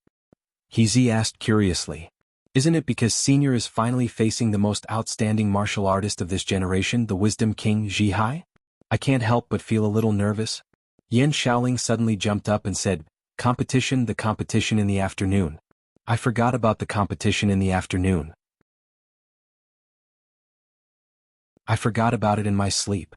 He asked curiously. "Isn't it because Senior is finally facing the most outstanding martial artist of this generation, the Wisdom King Zhihai? I can't help but feel a little nervous." Yan Shaoling suddenly jumped up and said, the competition in the afternoon. I forgot about the competition in the afternoon. I forgot about it in my sleep."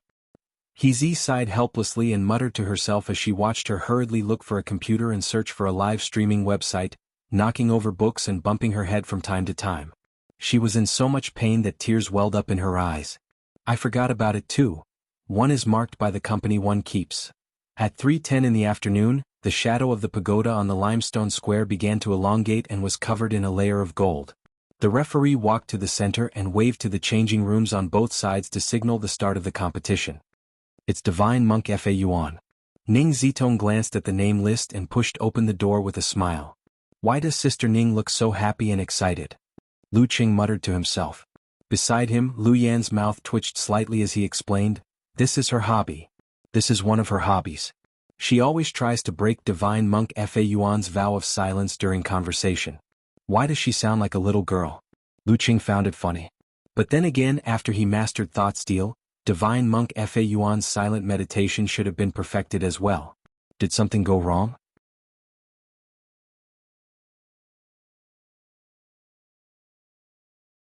He sighed helplessly and muttered to herself as she watched her hurriedly look for a computer and search for a live streaming website, knocking over books and bumping her head from time to time. She was in so much pain that tears welled up in her eyes. "I forgot about it too. One is marked by the company one keeps." At 3:10 in the afternoon, the shadow of the pagoda on the limestone square began to elongate and was covered in a layer of gold. The referee walked to the center and waved to the changing rooms on both sides to signal the start of the competition. "It's Divine Monk Fa Yuan." Ning Zitong glanced at the name list and pushed open the door with a smile. "Why does Sister Ning look so happy and excited?" Lu Qing muttered to himself. Beside him, Lu Yan's mouth twitched slightly as he explained, "This is her hobby. This is one of her hobbies. She always tries to break Divine Monk Fa Yuan's vow of silence during conversation. Why does she sound like a little girl?" Lu Qing found it funny. But then again, after he mastered thought steal, Divine Monk Fa Yuan's silent meditation should have been perfected as well. Did something go wrong?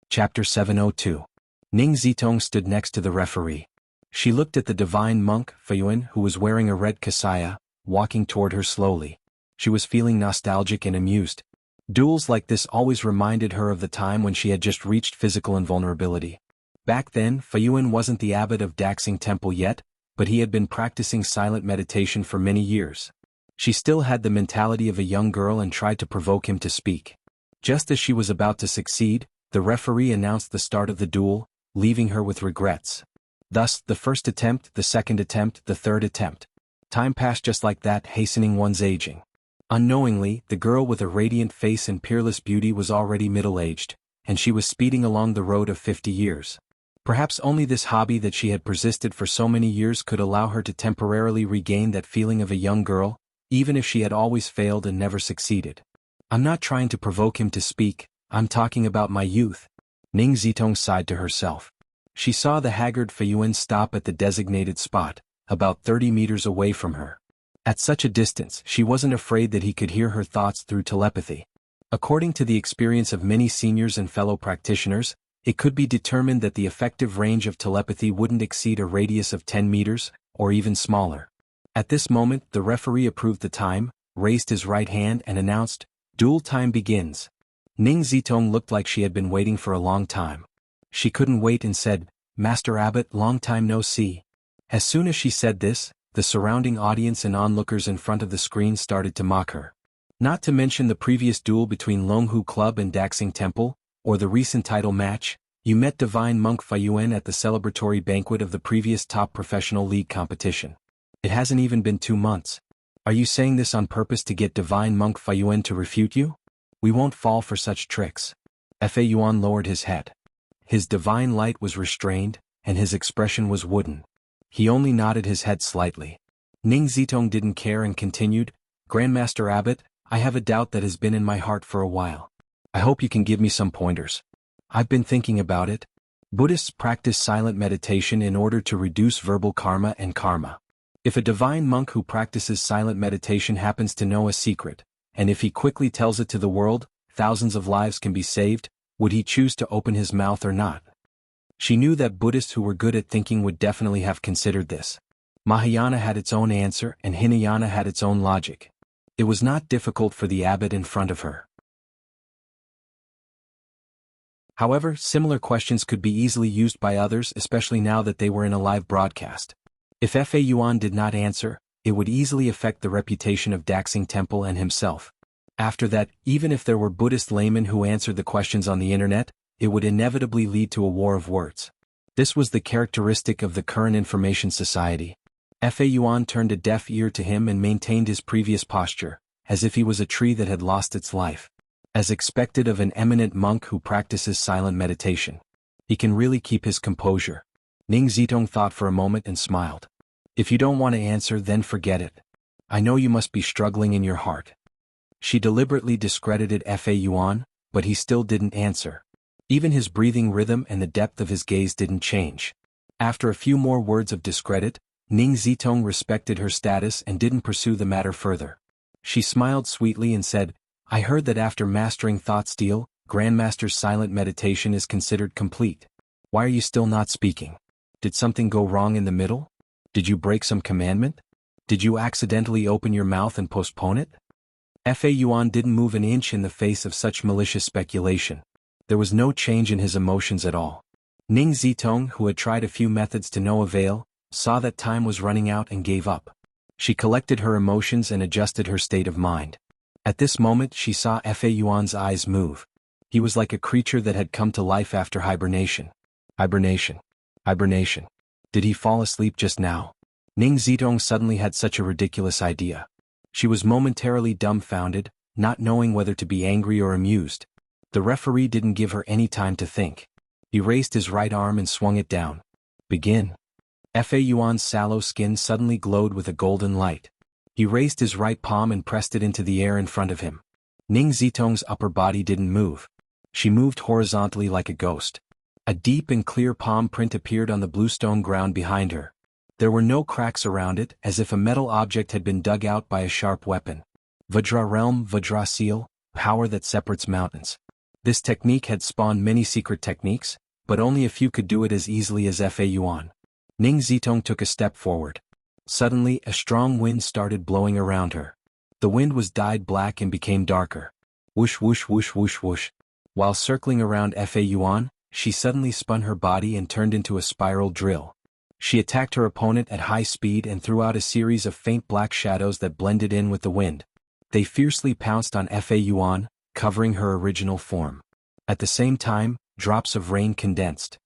Chapter 702. Ning Zitong stood next to the referee. She looked at the divine monk, Fayuan, who was wearing a red kasaya, walking toward her slowly. She was feeling nostalgic and amused. Duels like this always reminded her of the time when she had just reached physical invulnerability. Back then, Fayuan wasn't the abbot of Daxing Temple yet, but he had been practicing silent meditation for many years. She still had the mentality of a young girl and tried to provoke him to speak. Just as she was about to succeed, the referee announced the start of the duel, leaving her with regrets. Thus, the first attempt, the second attempt, the third attempt. Time passed just like that, hastening one's aging. Unknowingly, the girl with a radiant face and peerless beauty was already middle-aged, and she was speeding along the road of 50 years. Perhaps only this hobby that she had persisted for so many years could allow her to temporarily regain that feeling of a young girl, even if she had always failed and never succeeded. "I'm not trying to provoke him to speak, I'm talking about my youth." Ning Zitong sighed to herself. She saw the haggard Fayuan stop at the designated spot, about 30 meters away from her. At such a distance, she wasn't afraid that he could hear her thoughts through telepathy. According to the experience of many seniors and fellow practitioners, it could be determined that the effective range of telepathy wouldn't exceed a radius of 10 meters, or even smaller. At this moment, the referee approved the time, raised his right hand and announced, "Duel time begins." Ning Zitong looked like she had been waiting for a long time. She couldn't wait and said, "Master Abbot, long time no see." As soon as she said this, the surrounding audience and onlookers in front of the screen started to mock her. Not to mention the previous duel between Longhu Club and Daxing Temple, or the recent title match, "You met Divine Monk Fayuan at the celebratory banquet of the previous top professional league competition. It hasn't even been 2 months. Are you saying this on purpose to get Divine Monk Fayuan to refute you?" We won't fall for such tricks. Fa Yuan lowered his head. His divine light was restrained, and his expression was wooden. He only nodded his head slightly. Ning Zitong didn't care and continued, Grandmaster Abbot, I have a doubt that has been in my heart for a while. I hope you can give me some pointers. I've been thinking about it. Buddhists practice silent meditation in order to reduce verbal karma and karma. If a divine monk who practices silent meditation happens to know a secret, and if he quickly tells it to the world, thousands of lives can be saved, would he choose to open his mouth or not? She knew that Buddhists who were good at thinking would definitely have considered this. Mahayana had its own answer and Hinayana had its own logic. It was not difficult for the abbot in front of her. However, similar questions could be easily used by others, especially now that they were in a live broadcast. If Fa Yuan did not answer, it would easily affect the reputation of Daxing Temple and himself. After that, even if there were Buddhist laymen who answered the questions on the internet, it would inevitably lead to a war of words. This was the characteristic of the current information society. Fa Yuan turned a deaf ear to him and maintained his previous posture, as if he was a tree that had lost its life. As expected of an eminent monk who practices silent meditation. He can really keep his composure. Ning Zitong thought for a moment and smiled. If you don't want to answer, then forget it. I know you must be struggling in your heart. She deliberately discredited Fa Yuan, but he still didn't answer. Even his breathing rhythm and the depth of his gaze didn't change. After a few more words of discredit, Ning Zitong respected her status and didn't pursue the matter further. She smiled sweetly and said, I heard that after mastering thought steal, Grandmaster's silent meditation is considered complete. Why are you still not speaking? Did something go wrong in the middle? Did you break some commandment? Did you accidentally open your mouth and postpone it? Fa Yuan didn't move an inch in the face of such malicious speculation. There was no change in his emotions at all. Ning Zitong, who had tried a few methods to no avail, saw that time was running out and gave up. She collected her emotions and adjusted her state of mind. At this moment she saw Fa Yuan's eyes move. He was like a creature that had come to life after hibernation. Hibernation. Hibernation. Did he fall asleep just now? Ning Zitong suddenly had such a ridiculous idea. She was momentarily dumbfounded, not knowing whether to be angry or amused. The referee didn't give her any time to think. He raised his right arm and swung it down. Begin. Fa Yuan's sallow skin suddenly glowed with a golden light. He raised his right palm and pressed it into the air in front of him. Ning Zitong's upper body didn't move. She moved horizontally like a ghost. A deep and clear palm print appeared on the bluestone ground behind her. There were no cracks around it, as if a metal object had been dug out by a sharp weapon. Vajra Realm, Vajra Seal, power that separates mountains. This technique had spawned many secret techniques, but only a few could do it as easily as Fa Yuan. Ning Zitong took a step forward. Suddenly, a strong wind started blowing around her. The wind was dyed black and became darker. Whoosh whoosh whoosh whoosh whoosh. While circling around Fa Yuan, she suddenly spun her body and turned into a spiral drill. She attacked her opponent at high speed and threw out a series of faint black shadows that blended in with the wind. They fiercely pounced on Fa Yuan, covering her original form. At the same time, drops of rain condensed.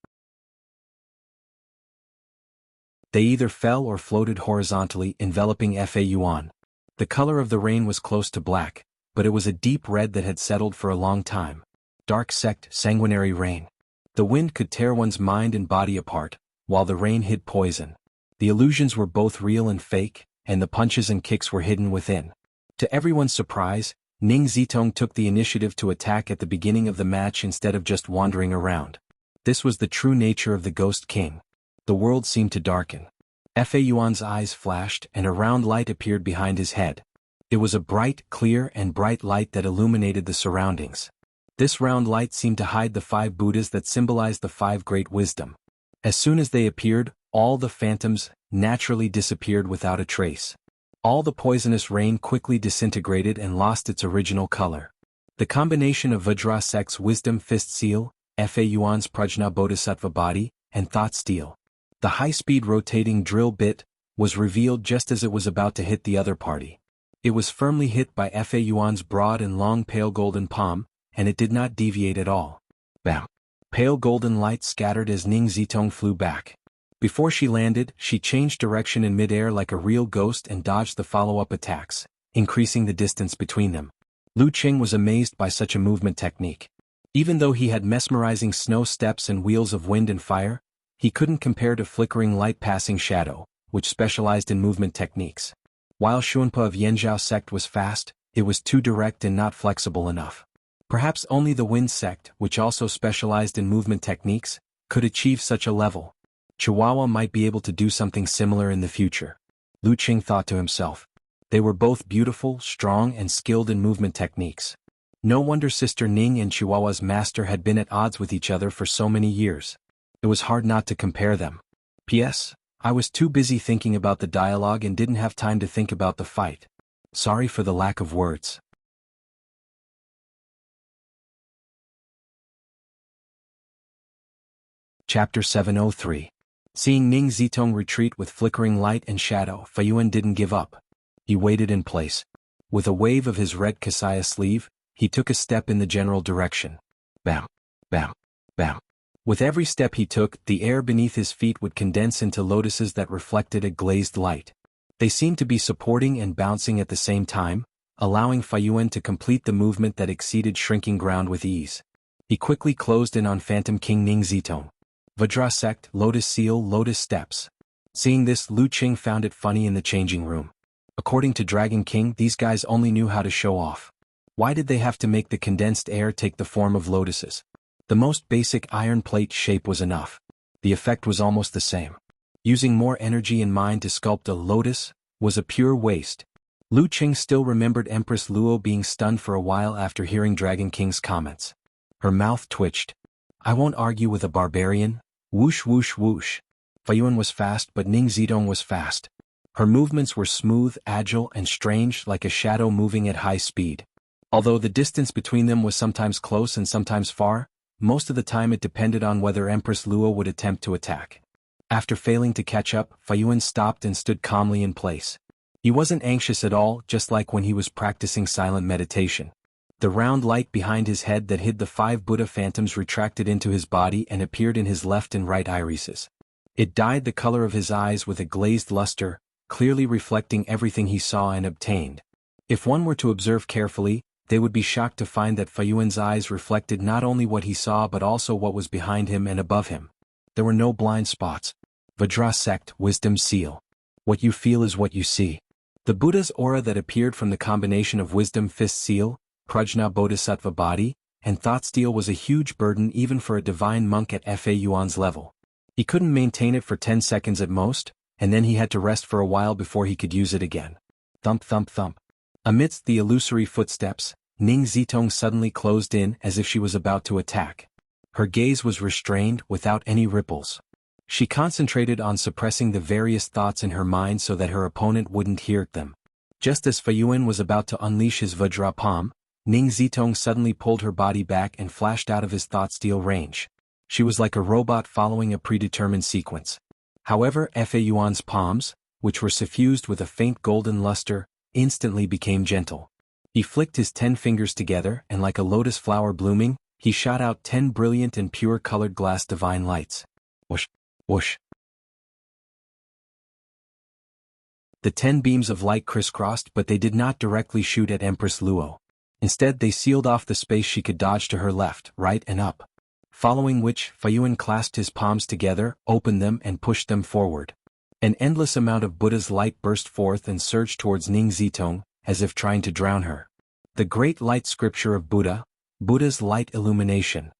They either fell or floated horizontally, enveloping Fa Yuan. The color of the rain was close to black, but it was a deep red that had settled for a long time. Dark sect, sanguinary rain. The wind could tear one's mind and body apart, while the rain hid poison. The illusions were both real and fake, and the punches and kicks were hidden within. To everyone's surprise, Ning Zitong took the initiative to attack at the beginning of the match instead of just wandering around. This was the true nature of the Ghost King. The world seemed to darken. Fa Yuan's eyes flashed and a round light appeared behind his head. It was a bright, clear and bright light that illuminated the surroundings. This round light seemed to hide the 5 Buddhas that symbolized the 5 great wisdom. As soon as they appeared, all the phantoms naturally disappeared without a trace. All the poisonous rain quickly disintegrated and lost its original color. The combination of Vajra sect's wisdom fist seal, Fa Yuan's Prajna Bodhisattva body, and thought steel. The high-speed rotating drill bit was revealed just as it was about to hit the other party. It was firmly hit by Fa Yuan's broad and long pale golden palm, and it did not deviate at all. Bam! Pale golden light scattered as Ning Zitong flew back. Before she landed, she changed direction in midair like a real ghost and dodged the follow-up attacks, increasing the distance between them. Lu Qing was amazed by such a movement technique. Even though he had mesmerizing snow steps and wheels of wind and fire, he couldn't compare to flickering light passing shadow, which specialized in movement techniques. While Xuanpa of Yanzhao sect was fast, it was too direct and not flexible enough. Perhaps only the Wind sect, which also specialized in movement techniques, could achieve such a level. Chihuahua might be able to do something similar in the future. Lu Qing thought to himself. They were both beautiful, strong and skilled in movement techniques. No wonder Sister Ning and Chihuahua's master had been at odds with each other for so many years. It was hard not to compare them. P.S. I was too busy thinking about the dialogue and didn't have time to think about the fight. Sorry for the lack of words. Chapter 703. Seeing Ning Zitong retreat with flickering light and shadow, Feiyuan didn't give up. He waited in place. With a wave of his red kasaya sleeve, he took a step in the general direction. Bam, bam, bam. With every step he took, the air beneath his feet would condense into lotuses that reflected a glazed light. They seemed to be supporting and bouncing at the same time, allowing Feiyuan to complete the movement that exceeded shrinking ground with ease. He quickly closed in on Phantom King Ning Zitong. Vajra sect, lotus seal, lotus steps. Seeing this, Lu Qing found it funny in the changing room. According to Dragon King, these guys only knew how to show off. Why did they have to make the condensed air take the form of lotuses? The most basic iron plate shape was enough. The effect was almost the same. Using more energy and mind to sculpt a lotus was a pure waste. Lu Qing still remembered Empress Luo being stunned for a while after hearing Dragon King's comments. Her mouth twitched. I won't argue with a barbarian. Whoosh whoosh whoosh. Feiyuan was fast, but Ning Zitong was fast. Her movements were smooth, agile and strange, like a shadow moving at high speed. Although the distance between them was sometimes close and sometimes far, most of the time it depended on whether Empress Luo would attempt to attack. After failing to catch up, Feiyuan stopped and stood calmly in place. He wasn't anxious at all, just like when he was practicing silent meditation. The round light behind his head that hid the 5 Buddha phantoms retracted into his body and appeared in his left and right irises. It dyed the color of his eyes with a glazed luster, clearly reflecting everything he saw and obtained. If one were to observe carefully, they would be shocked to find that Feiyuan's eyes reflected not only what he saw but also what was behind him and above him. There were no blind spots. Vajra sect, wisdom seal. What you feel is what you see. The Buddha's aura that appeared from the combination of wisdom fist seal, Prajna Bodhisattva body, and thought steel was a huge burden even for a divine monk at Fa Yuan's level. He couldn't maintain it for 10 seconds at most, and then he had to rest for a while before he could use it again. Thump thump thump. Amidst the illusory footsteps, Ning Zitong suddenly closed in as if she was about to attack. Her gaze was restrained, without any ripples. She concentrated on suppressing the various thoughts in her mind so that her opponent wouldn't hear them. Just as Feiyuan was about to unleash his Vajra palm, Ning Zitong suddenly pulled her body back and flashed out of his thought steel range. She was like a robot following a predetermined sequence. However, Fa Yuan's palms, which were suffused with a faint golden luster, instantly became gentle. He flicked his 10 fingers together and like a lotus flower blooming, he shot out 10 brilliant and pure colored glass divine lights. Whoosh, whoosh. The 10 beams of light crisscrossed, but they did not directly shoot at Empress Luo. Instead they sealed off the space she could dodge to her left, right and up. Following which, Feiyuan clasped his palms together, opened them and pushed them forward. An endless amount of Buddha's light burst forth and surged towards Ning Zitong, as if trying to drown her. The great light scripture of Buddha, Buddha's light illumination.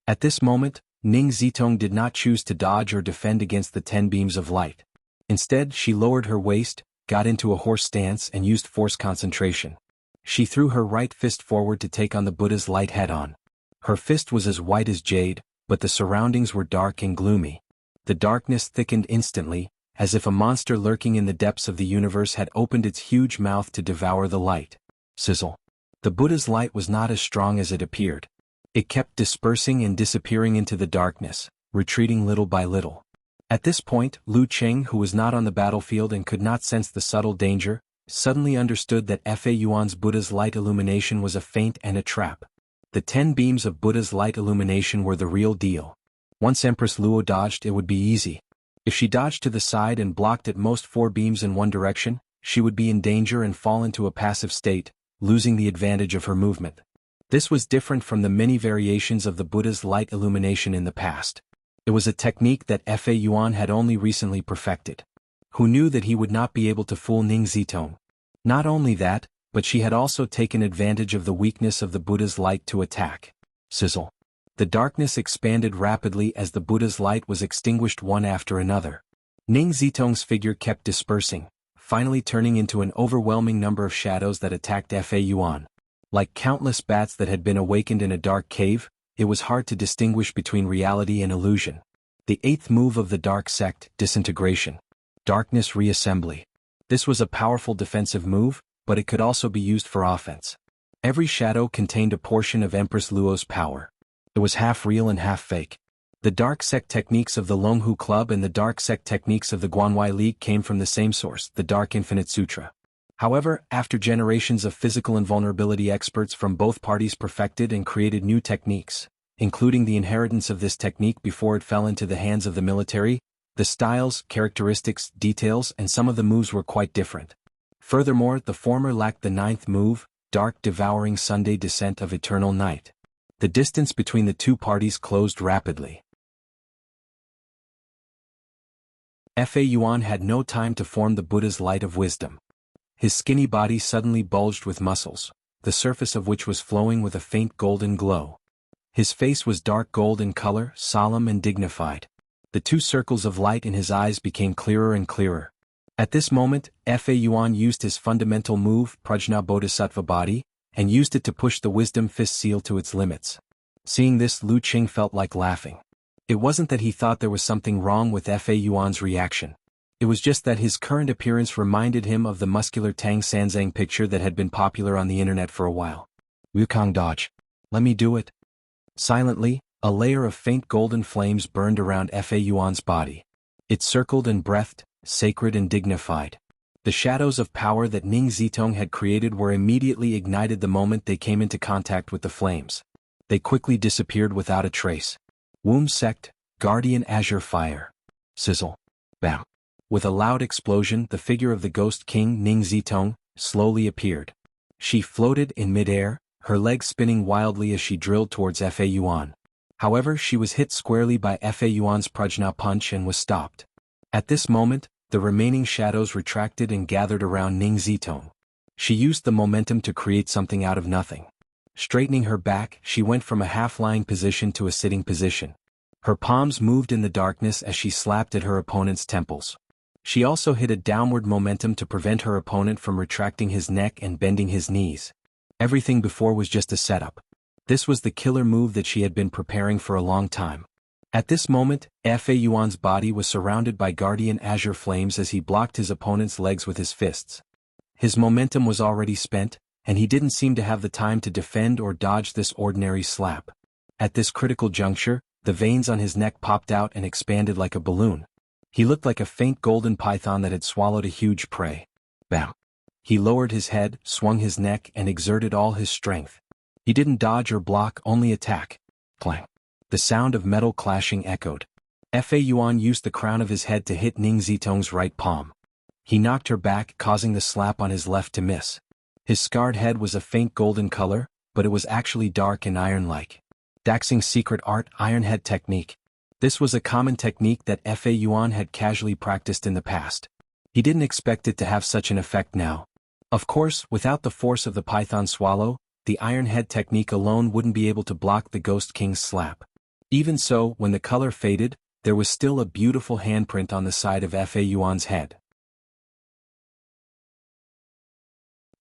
At this moment, Ning Zitong did not choose to dodge or defend against the 10 beams of light. Instead, she lowered her waist, got into a horse stance and used force concentration. She threw her right fist forward to take on the Buddha's light head-on. Her fist was as white as jade, but the surroundings were dark and gloomy. The darkness thickened instantly, as if a monster lurking in the depths of the universe had opened its huge mouth to devour the light. Sizzle. The Buddha's light was not as strong as it appeared. It kept dispersing and disappearing into the darkness, retreating little by little. At this point, Lu Qing, who was not on the battlefield and could not sense the subtle danger, suddenly understood that Fa Yuan's Buddha's light illumination was a feint and a trap. The 10 beams of Buddha's light illumination were the real deal. Once Empress Luo dodged, it would be easy. If she dodged to the side and blocked at most 4 beams in one direction, she would be in danger and fall into a passive state, losing the advantage of her movement. This was different from the many variations of the Buddha's light illumination in the past. It was a technique that Fa Yuan had only recently perfected. Who knew that he would not be able to fool Ning Zitong? Not only that, but she had also taken advantage of the weakness of the Buddha's light to attack. Sizzle. The darkness expanded rapidly as the Buddha's light was extinguished one after another. Ning Zitong's figure kept dispersing, finally turning into an overwhelming number of shadows that attacked Fa Yuan. Like countless bats that had been awakened in a dark cave, it was hard to distinguish between reality and illusion. The eighth move of the dark sect, disintegration. Darkness reassembly. This was a powerful defensive move, but it could also be used for offense. Every shadow contained a portion of Empress Luo's power. It was half real and half fake. The dark sect techniques of the Longhu Club and the dark sect techniques of the Guanwai League came from the same source, the Dark Infinite Sutra. However, after generations of physical invulnerability experts from both parties perfected and created new techniques, including the inheritance of this technique before it fell into the hands of the military, the styles, characteristics, details, and some of the moves were quite different. Furthermore, the former lacked the ninth move, Dark Devouring Sunday Descent of Eternal Night. The distance between the two parties closed rapidly. Fa Yuan had no time to form the Buddha's light of wisdom. His skinny body suddenly bulged with muscles, the surface of which was flowing with a faint golden glow. His face was dark gold in color, solemn and dignified. The two circles of light in his eyes became clearer and clearer. At this moment, Fa Yuan used his fundamental move, Prajna Bodhisattva Body, and used it to push the wisdom fist seal to its limits. Seeing this, Lu Qing felt like laughing. It wasn't that he thought there was something wrong with Fa Yuan's reaction. It was just that his current appearance reminded him of the muscular Tang Sanzang picture that had been popular on the internet for a while. Wukong dodge. Let me do it. Silently, a layer of faint golden flames burned around Fa Yuan's body. It circled and breathed, sacred and dignified. The shadows of power that Ning Zitong had created were immediately ignited the moment they came into contact with the flames. They quickly disappeared without a trace. Womb Sect, Guardian Azure Fire. Sizzle. Bam. With a loud explosion, the figure of the Ghost King Ning Zitong slowly appeared. She floated in midair, her legs spinning wildly as she drilled towards Fa Yuan. However, she was hit squarely by Fa Yuan's Prajna punch and was stopped. At this moment, the remaining shadows retracted and gathered around Ning Zitong. She used the momentum to create something out of nothing. Straightening her back, she went from a half-lying position to a sitting position. Her palms moved in the darkness as she slapped at her opponent's temples. She also hit a downward momentum to prevent her opponent from retracting his neck and bending his knees. Everything before was just a setup. This was the killer move that she had been preparing for a long time. At this moment, Fa Yuan's body was surrounded by guardian azure flames as he blocked his opponent's legs with his fists. His momentum was already spent, and he didn't seem to have the time to defend or dodge this ordinary slap. At this critical juncture, the veins on his neck popped out and expanded like a balloon. He looked like a faint golden python that had swallowed a huge prey. Bam. He lowered his head, swung his neck, and exerted all his strength. He didn't dodge or block, only attack. Clang. The sound of metal clashing echoed. Fa Yuan used the crown of his head to hit Ning Zitong's right palm. He knocked her back, causing the slap on his left to miss. His scarred head was a faint golden color, but it was actually dark and iron-like. Daxing's secret art, Iron Head technique. This was a common technique that Fa Yuan had casually practiced in the past. He didn't expect it to have such an effect now. Of course, without the force of the python swallow, the Iron Head technique alone wouldn't be able to block the Ghost King's slap. Even so, when the color faded, there was still a beautiful handprint on the side of Fa Yuan's head.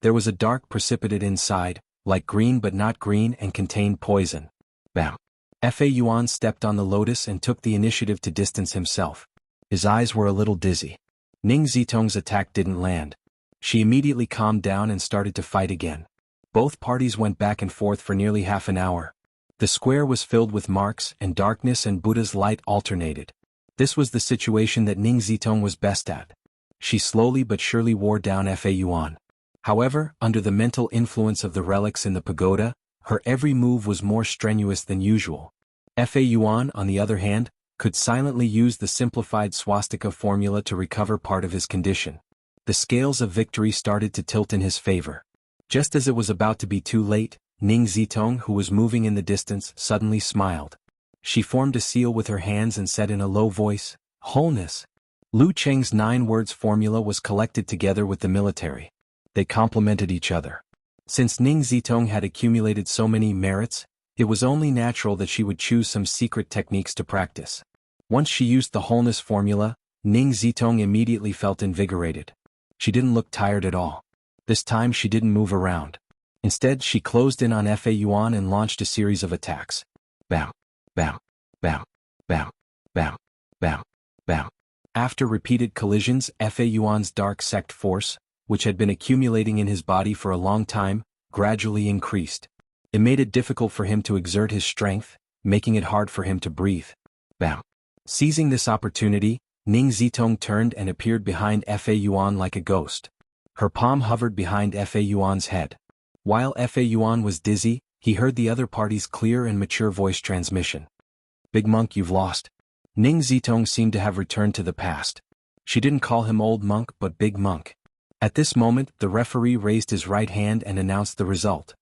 There was a dark precipitate inside, like green but not green and contained poison. Bam. Fa Yuan stepped on the lotus and took the initiative to distance himself. His eyes were a little dizzy. Ning Zitong's attack didn't land. She immediately calmed down and started to fight again. Both parties went back and forth for nearly half an hour. The square was filled with marks, and darkness and Buddha's light alternated. This was the situation that Ning Zitong was best at. She slowly but surely wore down Fa Yuan. However, under the mental influence of the relics in the pagoda, her every move was more strenuous than usual. Fa Yuan, on the other hand, could silently use the simplified swastika formula to recover part of his condition. The scales of victory started to tilt in his favor. Just as it was about to be too late, Ning Zitong, who was moving in the distance, suddenly smiled. She formed a seal with her hands and said in a low voice, "Wholeness." Lu Cheng's 9 words formula was collected together with the military. They complemented each other. Since Ning Zitong had accumulated so many merits, it was only natural that she would choose some secret techniques to practice. Once she used the wholeness formula, Ning Zitong immediately felt invigorated. She didn't look tired at all. This time she didn't move around. Instead, she closed in on Fa Yuan and launched a series of attacks. Bam, bam, bam, bam, bam, bam, bam. After repeated collisions, Fa Yuan's dark sect force, which had been accumulating in his body for a long time, gradually increased. It made it difficult for him to exert his strength, making it hard for him to breathe. Bam. Seizing this opportunity, Ning Zitong turned and appeared behind Fa Yuan like a ghost. Her palm hovered behind Fa Yuan's head. While Fa Yuan was dizzy, he heard the other party's clear and mature voice transmission. "Big monk, you've lost." Ning Zitong seemed to have returned to the past. She didn't call him old monk but big monk. At this moment, the referee raised his right hand and announced the result.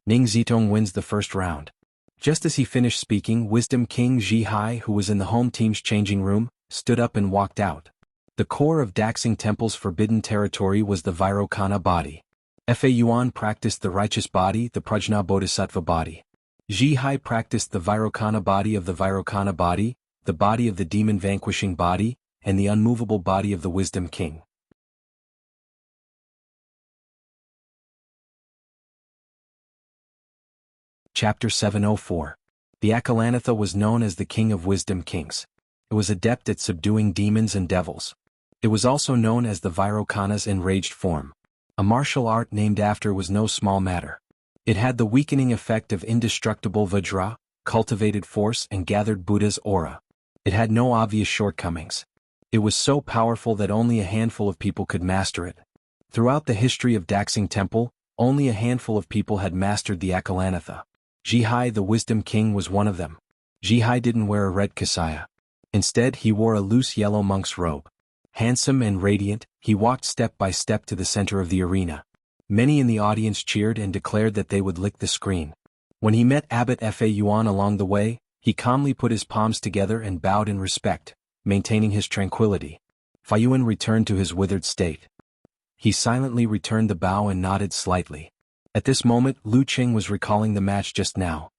Ning Zitong wins the first round. Just as he finished speaking, Wisdom King Zhihai, who was in the home team's changing room, stood up and walked out. The core of Daxing Temple's forbidden territory was the Vairocana body. Fa Yuan practiced the righteous body, the Prajna Bodhisattva body. Zhihai practiced the Vairocana body of the Vairocana body, the body of the demon-vanquishing body, and the unmovable body of the Wisdom King. Chapter 704. The Akalanatha was known as the King of Wisdom Kings. It was adept at subduing demons and devils. It was also known as the Vairocana's enraged form. A martial art named after was no small matter. It had the weakening effect of indestructible Vajra, cultivated force, and gathered Buddha's aura. It had no obvious shortcomings. It was so powerful that only a handful of people could master it. Throughout the history of Daxing Temple, only a handful of people had mastered the Akalanatha. Zhihai, the Wisdom King, was one of them. Zhihai didn't wear a red kasaya. Instead, he wore a loose yellow monk's robe. Handsome and radiant, he walked step by step to the center of the arena. Many in the audience cheered and declared that they would lick the screen. When he met Abbot Fa Yuan along the way, he calmly put his palms together and bowed in respect, maintaining his tranquility. Fa Yuan returned to his withered state. He silently returned the bow and nodded slightly. At this moment, Lu Qing was recalling the match just now.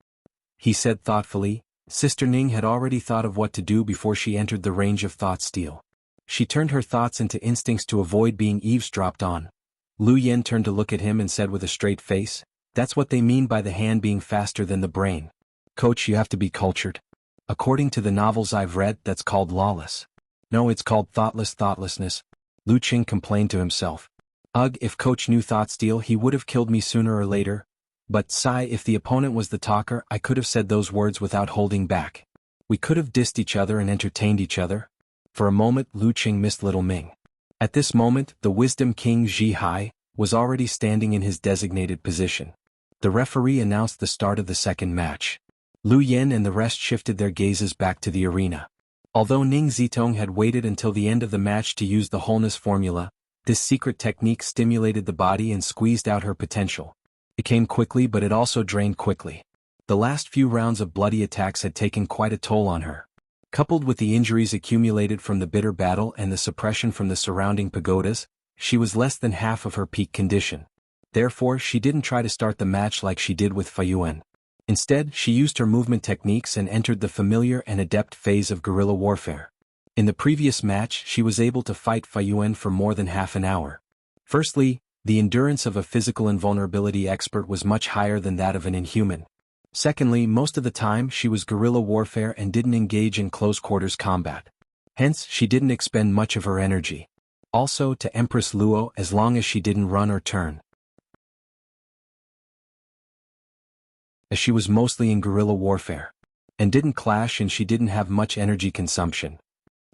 He said thoughtfully, Sister Ning had already thought of what to do before she entered the range of thought steel. She turned her thoughts into instincts to avoid being eavesdropped on. Lu Yen turned to look at him and said with a straight face, "That's what they mean by the hand being faster than the brain. Coach, you have to be cultured. According to the novels I've read, that's called lawless." "No, it's called thoughtlessness," Lu Qing complained to himself. "Ugh, if Coach knew thought steel, he would have killed me sooner or later. But sigh, if the opponent was the talker, I could have said those words without holding back. We could have dissed each other and entertained each other." For a moment, Lu Qing missed Little Ming. At this moment, the Wisdom King Zhihai was already standing in his designated position. The referee announced the start of the second match. Lu Yen and the rest shifted their gazes back to the arena. Although Ning Zitong had waited until the end of the match to use the wholeness formula, this secret technique stimulated the body and squeezed out her potential. It came quickly, but it also drained quickly. The last few rounds of bloody attacks had taken quite a toll on her. Coupled with the injuries accumulated from the bitter battle and the suppression from the surrounding pagodas, she was less than half of her peak condition. Therefore, she didn't try to start the match like she did with Fa Yuan. Instead, she used her movement techniques and entered the familiar and adept phase of guerrilla warfare. In the previous match, she was able to fight Fa Yuan for more than half an hour. Firstly, the endurance of a physical invulnerability expert was much higher than that of an inhuman. Secondly, most of the time she was guerrilla warfare and didn't engage in close-quarters combat. Hence, she didn't expend much of her energy. Also, to Empress Luo, as long as she didn't run or turn, as she was mostly in guerrilla warfare, and didn't clash, and she didn't have much energy consumption.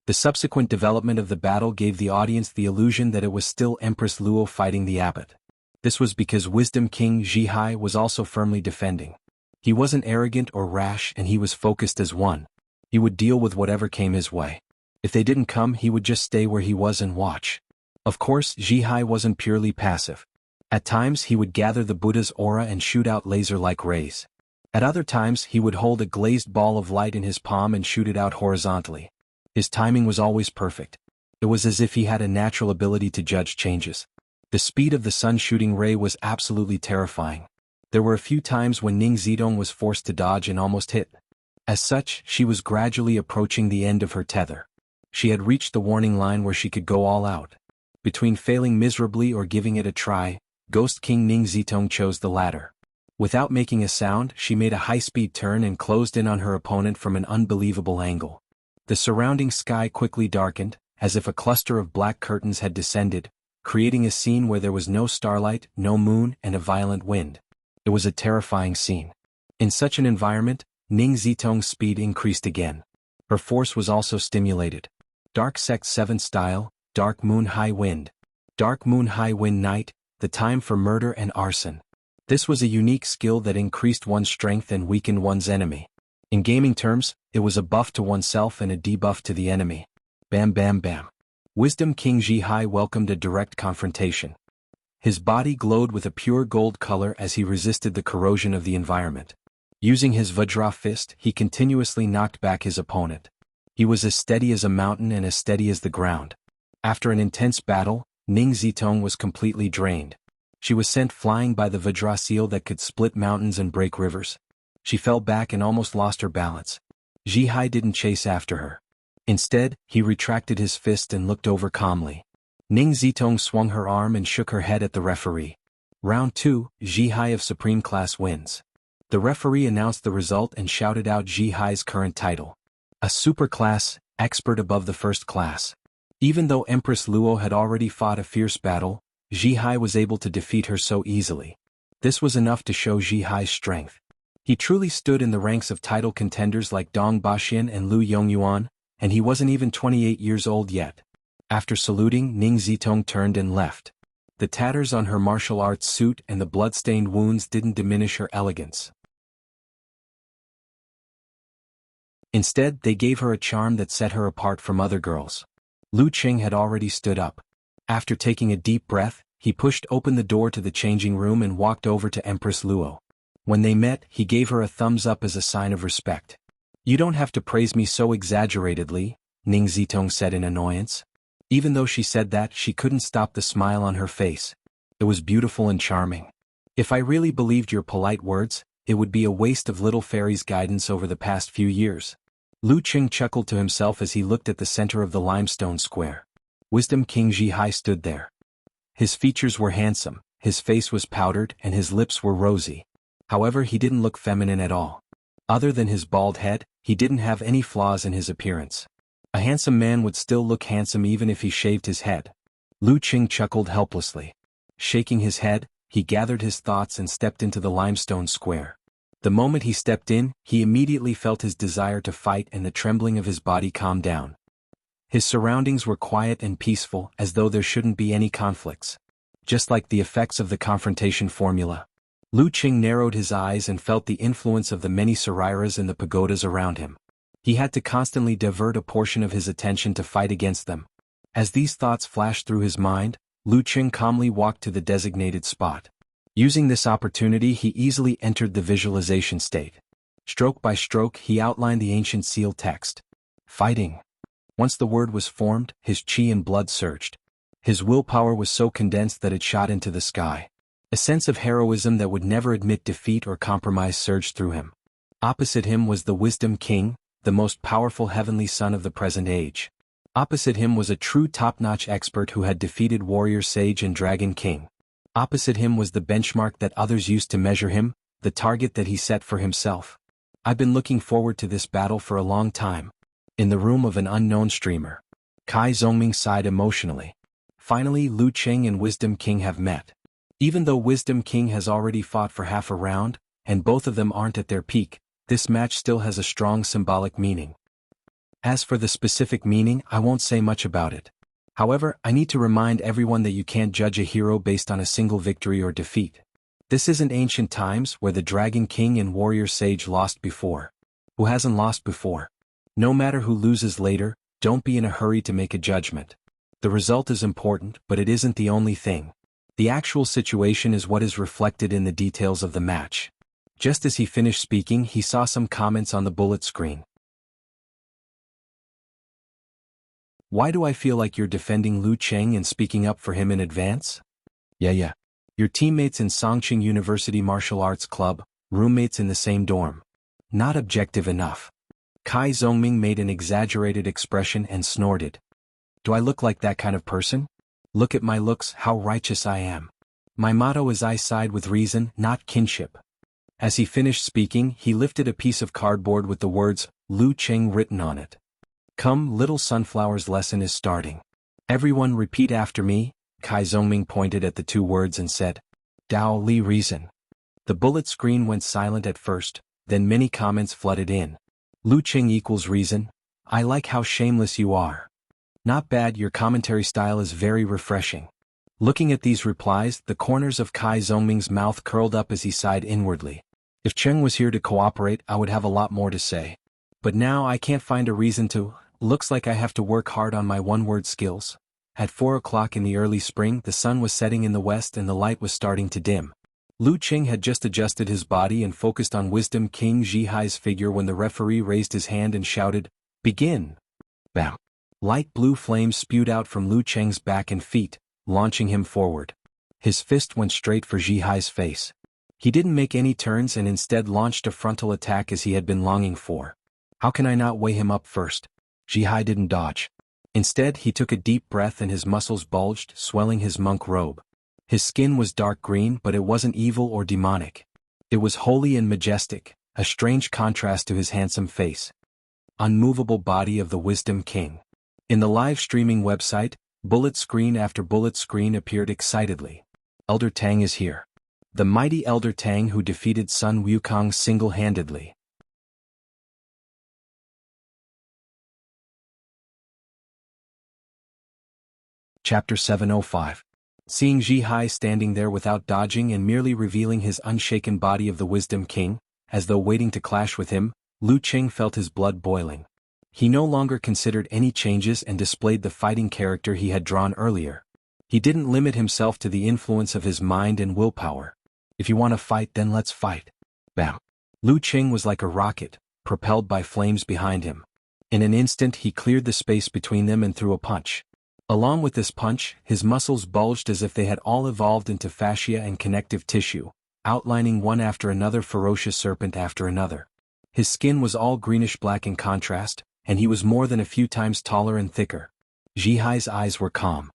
The subsequent development of the battle gave the audience the illusion that it was still Empress Luo fighting the abbot. This was because Wisdom King Zhihai was also firmly defending. He wasn't arrogant or rash, and he was focused as one. He would deal with whatever came his way. If they didn't come, he would just stay where he was and watch. Of course, Zhihai wasn't purely passive. At times he would gather the Buddha's aura and shoot out laser-like rays. At other times he would hold a glazed ball of light in his palm and shoot it out horizontally. His timing was always perfect. It was as if he had a natural ability to judge changes. The speed of the sun-shooting ray was absolutely terrifying. There were a few times when Ning Zitong was forced to dodge and almost hit. As such, she was gradually approaching the end of her tether. She had reached the warning line where she could go all out. Between failing miserably or giving it a try, Ghost King Ning Zitong chose the latter. Without making a sound, she made a high-speed turn and closed in on her opponent from an unbelievable angle. The surrounding sky quickly darkened, as if a cluster of black curtains had descended, creating a scene where there was no starlight, no moon, and a violent wind. It was a terrifying scene. In such an environment, Ning Zitong's speed increased again. Her force was also stimulated. Dark Sect 7 style, Dark Moon High Wind. Dark Moon High Wind Night, the time for murder and arson. This was a unique skill that increased one's strength and weakened one's enemy. In gaming terms, it was a buff to oneself and a debuff to the enemy. Bam bam bam. Wisdom King Zhihai welcomed a direct confrontation. His body glowed with a pure gold color as he resisted the corrosion of the environment. Using his Vajra fist, he continuously knocked back his opponent. He was as steady as a mountain and as steady as the ground. After an intense battle, Ning Zitong was completely drained. She was sent flying by the Vajra seal that could split mountains and break rivers. She fell back and almost lost her balance. Zhihai didn't chase after her. Instead, he retracted his fist and looked over calmly. Ning Zitong swung her arm and shook her head at the referee. Round 2, Zhihai of Supreme Class wins. The referee announced the result and shouted out Zhihai's current title. A super class, expert above the first class. Even though Empress Luo had already fought a fierce battle, Zhihai was able to defeat her so easily. This was enough to show Zhihai's strength. He truly stood in the ranks of title contenders like Dong Baxian and Lu Yongyuan, and he wasn't even 28 years old yet. After saluting, Ning Zitong turned and left. The tatters on her martial arts suit and the blood-stained wounds didn't diminish her elegance. Instead, they gave her a charm that set her apart from other girls. Lu Qing had already stood up. After taking a deep breath, he pushed open the door to the changing room and walked over to Empress Luo. When they met, he gave her a thumbs up as a sign of respect. "You don't have to praise me so exaggeratedly," Ning Zitong said in annoyance. Even though she said that, she couldn't stop the smile on her face. It was beautiful and charming. "If I really believed your polite words, it would be a waste of little fairy's guidance over the past few years." Lu Qing chuckled to himself as he looked at the center of the limestone square. Wisdom King Zhihai stood there. His features were handsome, his face was powdered, and his lips were rosy. However, he didn't look feminine at all. Other than his bald head, he didn't have any flaws in his appearance. A handsome man would still look handsome even if he shaved his head. Lu Qing chuckled helplessly. Shaking his head, he gathered his thoughts and stepped into the limestone square. The moment he stepped in, he immediately felt his desire to fight and the trembling of his body calmed down. His surroundings were quiet and peaceful, as though there shouldn't be any conflicts. Just like the effects of the confrontation formula. Lu Qing narrowed his eyes and felt the influence of the many sariras in the pagodas around him. He had to constantly divert a portion of his attention to fight against them. As these thoughts flashed through his mind, Lu Qing calmly walked to the designated spot. Using this opportunity, he easily entered the visualization state. Stroke by stroke, he outlined the ancient seal text. Fighting. Once the word was formed, his qi and blood surged. His willpower was so condensed that it shot into the sky. A sense of heroism that would never admit defeat or compromise surged through him. Opposite him was the Wisdom King, the most powerful heavenly son of the present age. Opposite him was a true top-notch expert who had defeated Warrior Sage and Dragon King. Opposite him was the benchmark that others used to measure him, the target that he set for himself. "I've been looking forward to this battle for a long time." In the room of an unknown streamer, Kai Zongming sighed emotionally. Finally, Lu Qing and Wisdom King have met. Even though Wisdom King has already fought for half a round, and both of them aren't at their peak, this match still has a strong symbolic meaning. As for the specific meaning, I won't say much about it. However, I need to remind everyone that you can't judge a hero based on a single victory or defeat. This isn't ancient times where the Dragon King and Warrior Sage lost before. Who hasn't lost before? No matter who loses later, don't be in a hurry to make a judgment. The result is important, but it isn't the only thing. The actual situation is what is reflected in the details of the match. Just as he finished speaking, he saw some comments on the bullet screen. Why do I feel like you're defending Lu Cheng and speaking up for him in advance? Yeah. Your teammates in Songqing University Martial Arts Club, roommates in the same dorm. Not objective enough. Kai Zhongming made an exaggerated expression and snorted. Do I look like that kind of person? Look at my looks, how righteous I am. My motto is I side with reason, not kinship. As he finished speaking, he lifted a piece of cardboard with the words, Lu Cheng written on it. Come, little sunflower's lesson is starting. Everyone repeat after me. Kai Zhongming pointed at the two words and said, Dao Li reason. The bullet screen went silent at first, then many comments flooded in. Lu Cheng equals reason. I like how shameless you are. Not bad, your commentary style is very refreshing. Looking at these replies, the corners of Kai Zhongming's mouth curled up as he sighed inwardly. If Cheng was here to cooperate, I would have a lot more to say. But now I can't find a reason to. Looks like I have to work hard on my one-word skills. At 4 o'clock in the early spring, the sun was setting in the west and the light was starting to dim. Lu Cheng had just adjusted his body and focused on Wisdom King Zhihai's figure when the referee raised his hand and shouted, Begin! Bam! Light blue flames spewed out from Lu Cheng's back and feet, launching him forward. His fist went straight for Zhihai's face. He didn't make any turns and instead launched a frontal attack as he had been longing for. How can I not weigh him up first? Zhihai didn't dodge. Instead, he took a deep breath and his muscles bulged, swelling his monk robe. His skin was dark green, but it wasn't evil or demonic. It was holy and majestic, a strange contrast to his handsome face. Unmovable body of the Wisdom King. In the live streaming website, bullet screen after bullet screen appeared excitedly. Elder Tang is here. The mighty Elder Tang who defeated Sun Wukong single-handedly. Chapter 705. Seeing Zhihai standing there without dodging and merely revealing his unshaken body of the Wisdom King, as though waiting to clash with him, Lu Cheng felt his blood boiling. He no longer considered any changes and displayed the fighting character he had drawn earlier. He didn't limit himself to the influence of his mind and willpower. If you want to fight, then let's fight. Bam! Lu Cheng was like a rocket, propelled by flames behind him. In an instant he cleared the space between them and threw a punch. Along with this punch, his muscles bulged as if they had all evolved into fascia and connective tissue, outlining one after another ferocious serpent after another. His skin was all greenish-black in contrast, and he was more than a few times taller and thicker. Zhihai's eyes were calm.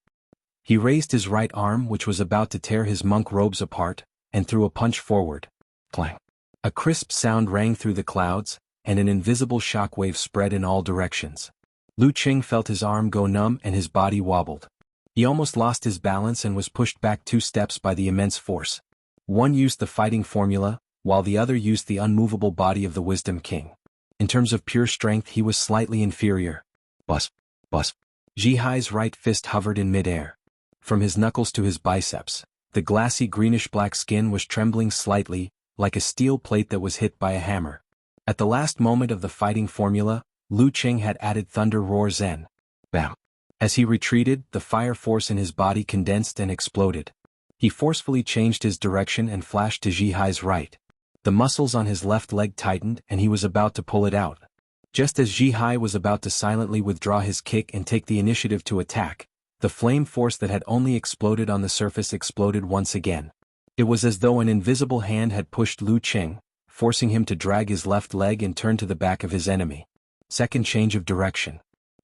He raised his right arm, which was about to tear his monk robes apart, and threw a punch forward. Clang! A crisp sound rang through the clouds, and an invisible shockwave spread in all directions. Lu Cheng felt his arm go numb and his body wobbled. He almost lost his balance and was pushed back 2 steps by the immense force. One used the fighting formula, while the other used the unmovable body of the Wisdom King. In terms of pure strength, he was slightly inferior. Bus. Zhihai's right fist hovered in midair. From his knuckles to his biceps, the glassy greenish-black skin was trembling slightly, like a steel plate that was hit by a hammer. At the last moment of the fighting formula, Lu Cheng had added Thunder Roar Zen. Bam! As he retreated, the fire force in his body condensed and exploded. He forcefully changed his direction and flashed to Zhihai's right. The muscles on his left leg tightened and he was about to pull it out. Just as Zhihai was about to silently withdraw his kick and take the initiative to attack, the flame force that had only exploded on the surface exploded once again. It was as though an invisible hand had pushed Lu Cheng, forcing him to drag his left leg and turn to the back of his enemy. Second change of direction.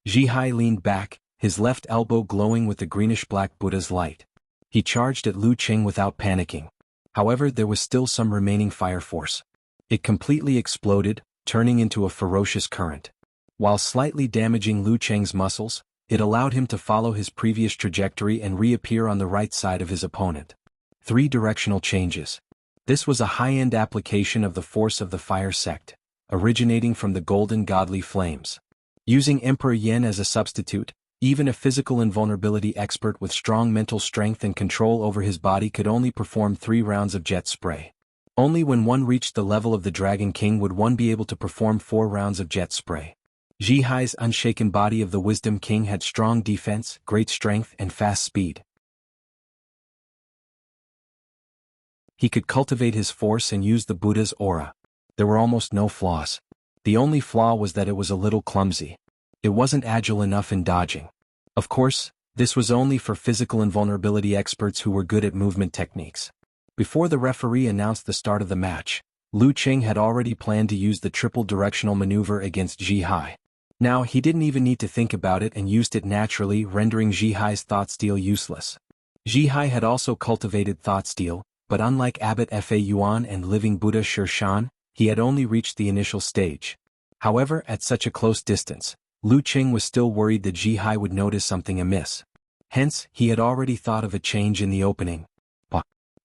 Zhihai leaned back, his left elbow glowing with the greenish-black Buddha's light. He charged at Lu Cheng without panicking. However, there was still some remaining fire force. It completely exploded, turning into a ferocious current. While slightly damaging Lu Cheng's muscles, it allowed him to follow his previous trajectory and reappear on the right side of his opponent. 3 directional changes. This was a high-end application of the force of the fire sect, originating from the golden godly flames. Using Emperor Yen as a substitute, even a physical invulnerability expert with strong mental strength and control over his body could only perform 3 rounds of jet spray. Only when one reached the level of the Dragon King would one be able to perform 4 rounds of jet spray. Zhihai's unshaken body of the Wisdom King had strong defense, great strength, and fast speed. He could cultivate his force and use the Buddha's aura. There were almost no flaws. The only flaw was that it was a little clumsy. It wasn't agile enough in dodging. Of course, this was only for physical invulnerability experts who were good at movement techniques. Before the referee announced the start of the match, Lu Qing had already planned to use the triple directional maneuver against Ji Hai. Now he didn't even need to think about it and used it naturally, rendering Ji Hai's thought steal useless. Ji Hai had also cultivated thought steal, but unlike Abbot Fa Yuan and Living Buddha Shi Shan, he had only reached the initial stage. However, at such a close distance, Lu Qing was still worried that Ji Hai would notice something amiss. Hence, he had already thought of a change in the opening.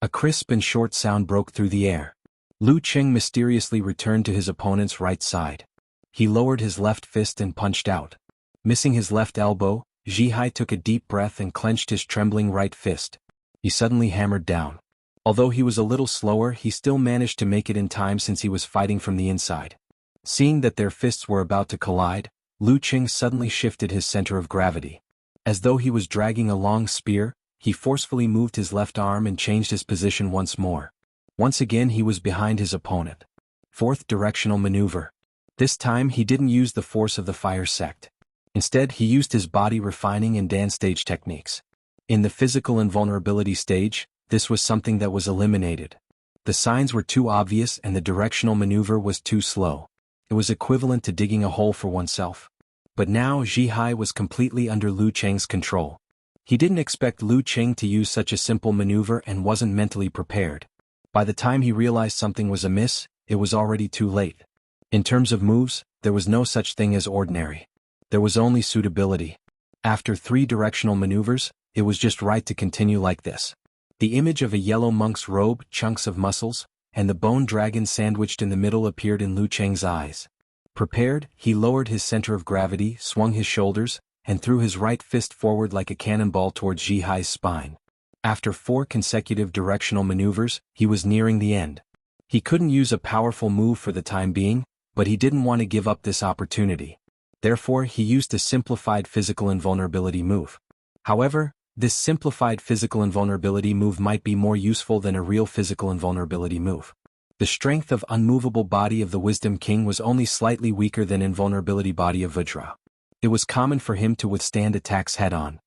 A crisp and short sound broke through the air. Lu Qing mysteriously returned to his opponent's right side. He lowered his left fist and punched out. Missing his left elbow, Ji Hai took a deep breath and clenched his trembling right fist. He suddenly hammered down. Although he was a little slower, he still managed to make it in time since he was fighting from the inside. Seeing that their fists were about to collide, Lu Qing suddenly shifted his center of gravity. As though he was dragging a long spear, he forcefully moved his left arm and changed his position once more. Once again he was behind his opponent. Fourth directional maneuver. This time he didn't use the force of the fire sect. Instead he used his body refining and dance stage techniques. In the physical invulnerability stage, this was something that was eliminated. The signs were too obvious and the directional maneuver was too slow. It was equivalent to digging a hole for oneself. But now Ji Hai was completely under Lu Qing's control. He didn't expect Lu Qing to use such a simple maneuver and wasn't mentally prepared. By the time he realized something was amiss, it was already too late. In terms of moves, there was no such thing as ordinary. There was only suitability. After 3 directional maneuvers, it was just right to continue like this. The image of a yellow monk's robe, chunks of muscles, and the bone dragon sandwiched in the middle appeared in Lu Qing's eyes. Prepared, he lowered his center of gravity, swung his shoulders, and threw his right fist forward like a cannonball towards Ji Hai's spine. After 4 consecutive directional maneuvers, he was nearing the end. He couldn't use a powerful move for the time being, but he didn't want to give up this opportunity. Therefore, he used a simplified physical invulnerability move. However, this simplified physical invulnerability move might be more useful than a real physical invulnerability move. The strength of unmovable body of the Wisdom King was only slightly weaker than invulnerability body of Vajra. It was common for him to withstand attacks head-on.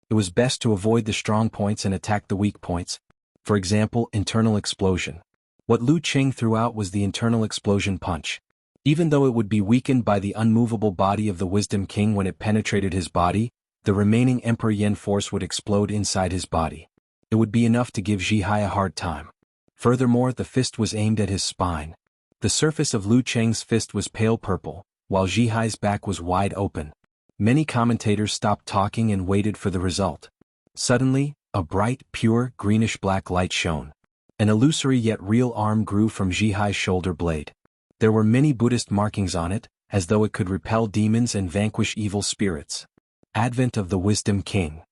It was best to avoid the strong points and attack the weak points. For example, internal explosion. What Lu Qing threw out was the internal explosion punch. Even though it would be weakened by the unmovable body of the Wisdom King when it penetrated his body, the remaining Emperor Yen force would explode inside his body. It would be enough to give Ji Hai a hard time. Furthermore, the fist was aimed at his spine. The surface of Lu Qing's fist was pale purple, while Ji Hai's back was wide open. Many commentators stopped talking and waited for the result. Suddenly, a bright, pure, greenish-black light shone. An illusory yet real arm grew from Ji Hai's shoulder blade. There were many Buddhist markings on it, as though it could repel demons and vanquish evil spirits. Advent of the Wisdom King.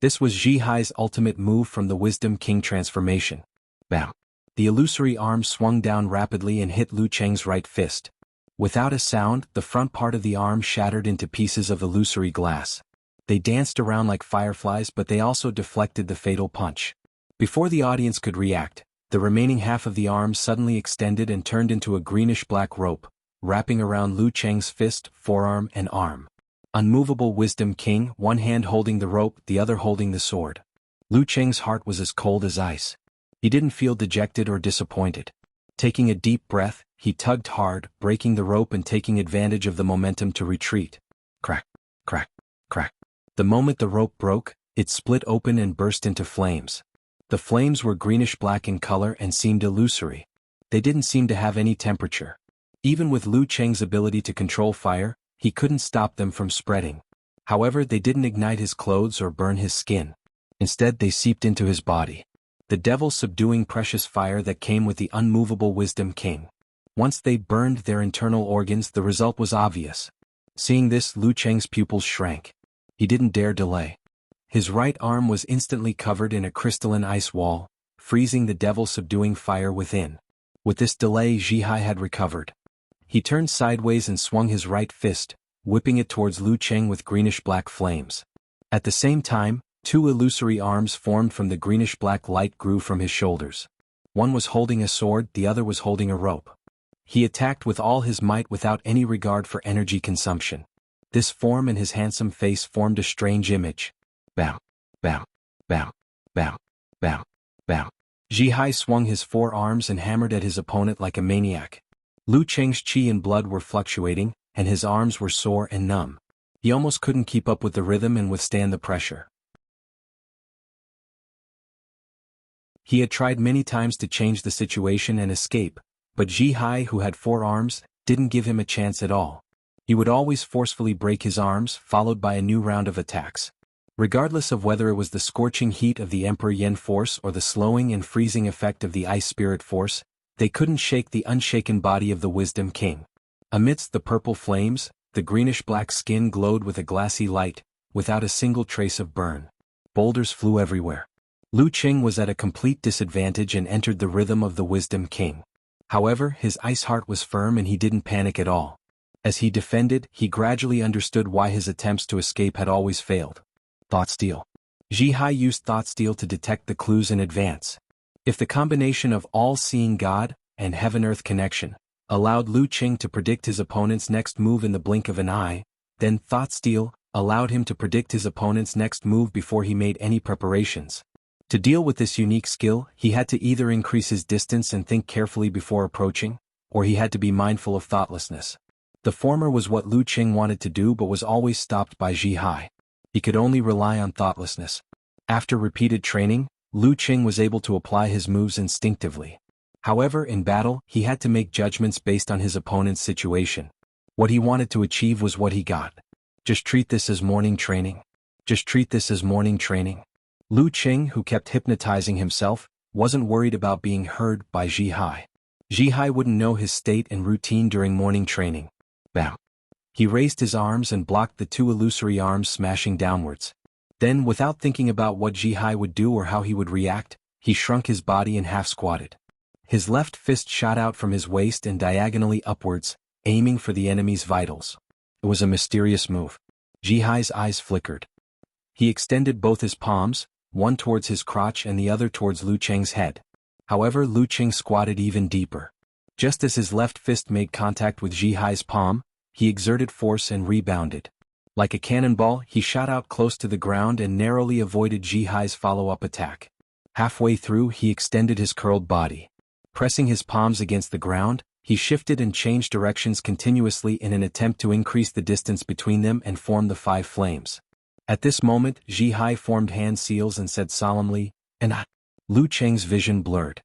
This was Ji Hai's ultimate move from the Wisdom King transformation. Bam! The illusory arm swung down rapidly and hit Lu Qing's right fist. Without a sound, the front part of the arm shattered into pieces of illusory glass. They danced around like fireflies, but they also deflected the fatal punch. Before the audience could react, the remaining half of the arm suddenly extended and turned into a greenish-black rope, wrapping around Lu Qing's fist, forearm, and arm. Unmovable Wisdom King, one hand holding the rope, the other holding the sword. Lu Qing's heart was as cold as ice. He didn't feel dejected or disappointed. Taking a deep breath, he tugged hard, breaking the rope and taking advantage of the momentum to retreat. Crack, crack, crack. The moment the rope broke, it split open and burst into flames. The flames were greenish-black in color and seemed illusory. They didn't seem to have any temperature. Even with Lu Qing's ability to control fire, he couldn't stop them from spreading. However, they didn't ignite his clothes or burn his skin. Instead, they seeped into his body. The devil subduing precious fire that came with the unmovable Wisdom King. Once they burned their internal organs, the result was obvious. Seeing this, Lu Qing's pupils shrank. He didn't dare delay. His right arm was instantly covered in a crystalline ice wall, freezing the devil subduing fire within. With this delay, Ji Hai had recovered. He turned sideways and swung his right fist, whipping it towards Lu Qing with greenish-black flames. At the same time, Two illusory arms formed from the greenish-black light grew from his shoulders. One was holding a sword, the other was holding a rope. He attacked with all his might without any regard for energy consumption. This form and his handsome face formed a strange image. Bam, bam, bam, bam, bam, bam. Jihai swung his four arms and hammered at his opponent like a maniac. Lu Cheng's qi and blood were fluctuating, and his arms were sore and numb. He almost couldn't keep up with the rhythm and withstand the pressure. He had tried many times to change the situation and escape, but Jihai, who had four arms, didn't give him a chance at all. He would always forcefully break his arms, followed by a new round of attacks. Regardless of whether it was the scorching heat of the Emperor Yen force or the slowing and freezing effect of the Ice Spirit force, they couldn't shake the unshaken body of the Wisdom King. Amidst the purple flames, the greenish-black skin glowed with a glassy light, without a single trace of burn. Boulders flew everywhere. Lu Qing was at a complete disadvantage and entered the rhythm of the Wisdom King. However, his ice heart was firm and he didn't panic at all. As he defended, he gradually understood why his attempts to escape had always failed. Thought Steal. Jihai used Thought Steal to detect the clues in advance. If the combination of All-Seeing God and Heaven-Earth Connection allowed Lu Qing to predict his opponent's next move in the blink of an eye, then Thought Steal allowed him to predict his opponent's next move before he made any preparations. To deal with this unique skill, he had to either increase his distance and think carefully before approaching, or he had to be mindful of thoughtlessness. The former was what Lu Qing wanted to do but was always stopped by Jihai. He could only rely on thoughtlessness. After repeated training, Lu Qing was able to apply his moves instinctively. However, in battle, he had to make judgments based on his opponent's situation. What he wanted to achieve was what he got. Just treat this as morning training. Just treat this as morning training. Lu Qing, who kept hypnotizing himself, wasn't worried about being heard by Jihai. Jihai wouldn't know his state and routine during morning training. Bam. He raised his arms and blocked the two illusory arms smashing downwards. Then, without thinking about what Jihai would do or how he would react, he shrunk his body and half-squatted. His left fist shot out from his waist and diagonally upwards, aiming for the enemy's vitals. It was a mysterious move. Jihai's eyes flickered. He extended both his palms, one towards his crotch and the other towards Lu Cheng's head. However, Lu Qing squatted even deeper. Just as his left fist made contact with Jihai's palm, he exerted force and rebounded. Like a cannonball, he shot out close to the ground and narrowly avoided Jihai's follow-up attack. Halfway through, he extended his curled body. Pressing his palms against the ground, he shifted and changed directions continuously in an attempt to increase the distance between them and form the five flames. At this moment, Jihai formed hand seals and said solemnly, "And I." Lu Cheng's vision blurred.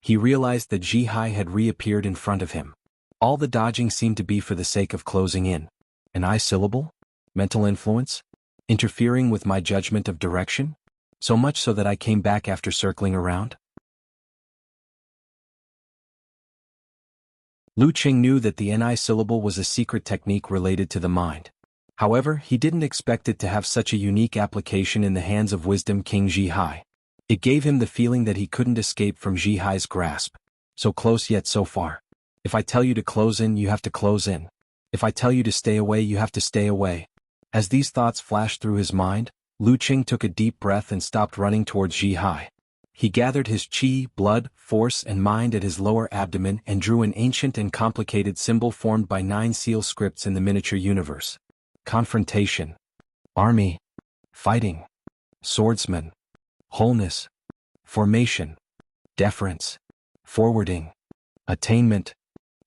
He realized that Jihai had reappeared in front of him. All the dodging seemed to be for the sake of closing in. An I syllable? Mental influence? Interfering with my judgment of direction? So much so that I came back after circling around? Lu Qing knew that the NI syllable was a secret technique related to the mind. However, he didn't expect it to have such a unique application in the hands of Wisdom King Jihai. It gave him the feeling that he couldn't escape from Jihai's grasp. So close yet so far. If I tell you to close in, you have to close in. If I tell you to stay away, you have to stay away. As these thoughts flashed through his mind, Lu Qing took a deep breath and stopped running towards Jihai. He gathered his qi, blood, force and mind at his lower abdomen and drew an ancient and complicated symbol formed by 9 seal scripts in the miniature universe. Confrontation. Army. Fighting. Swordsman. Wholeness. Formation. Deference. Forwarding. Attainment.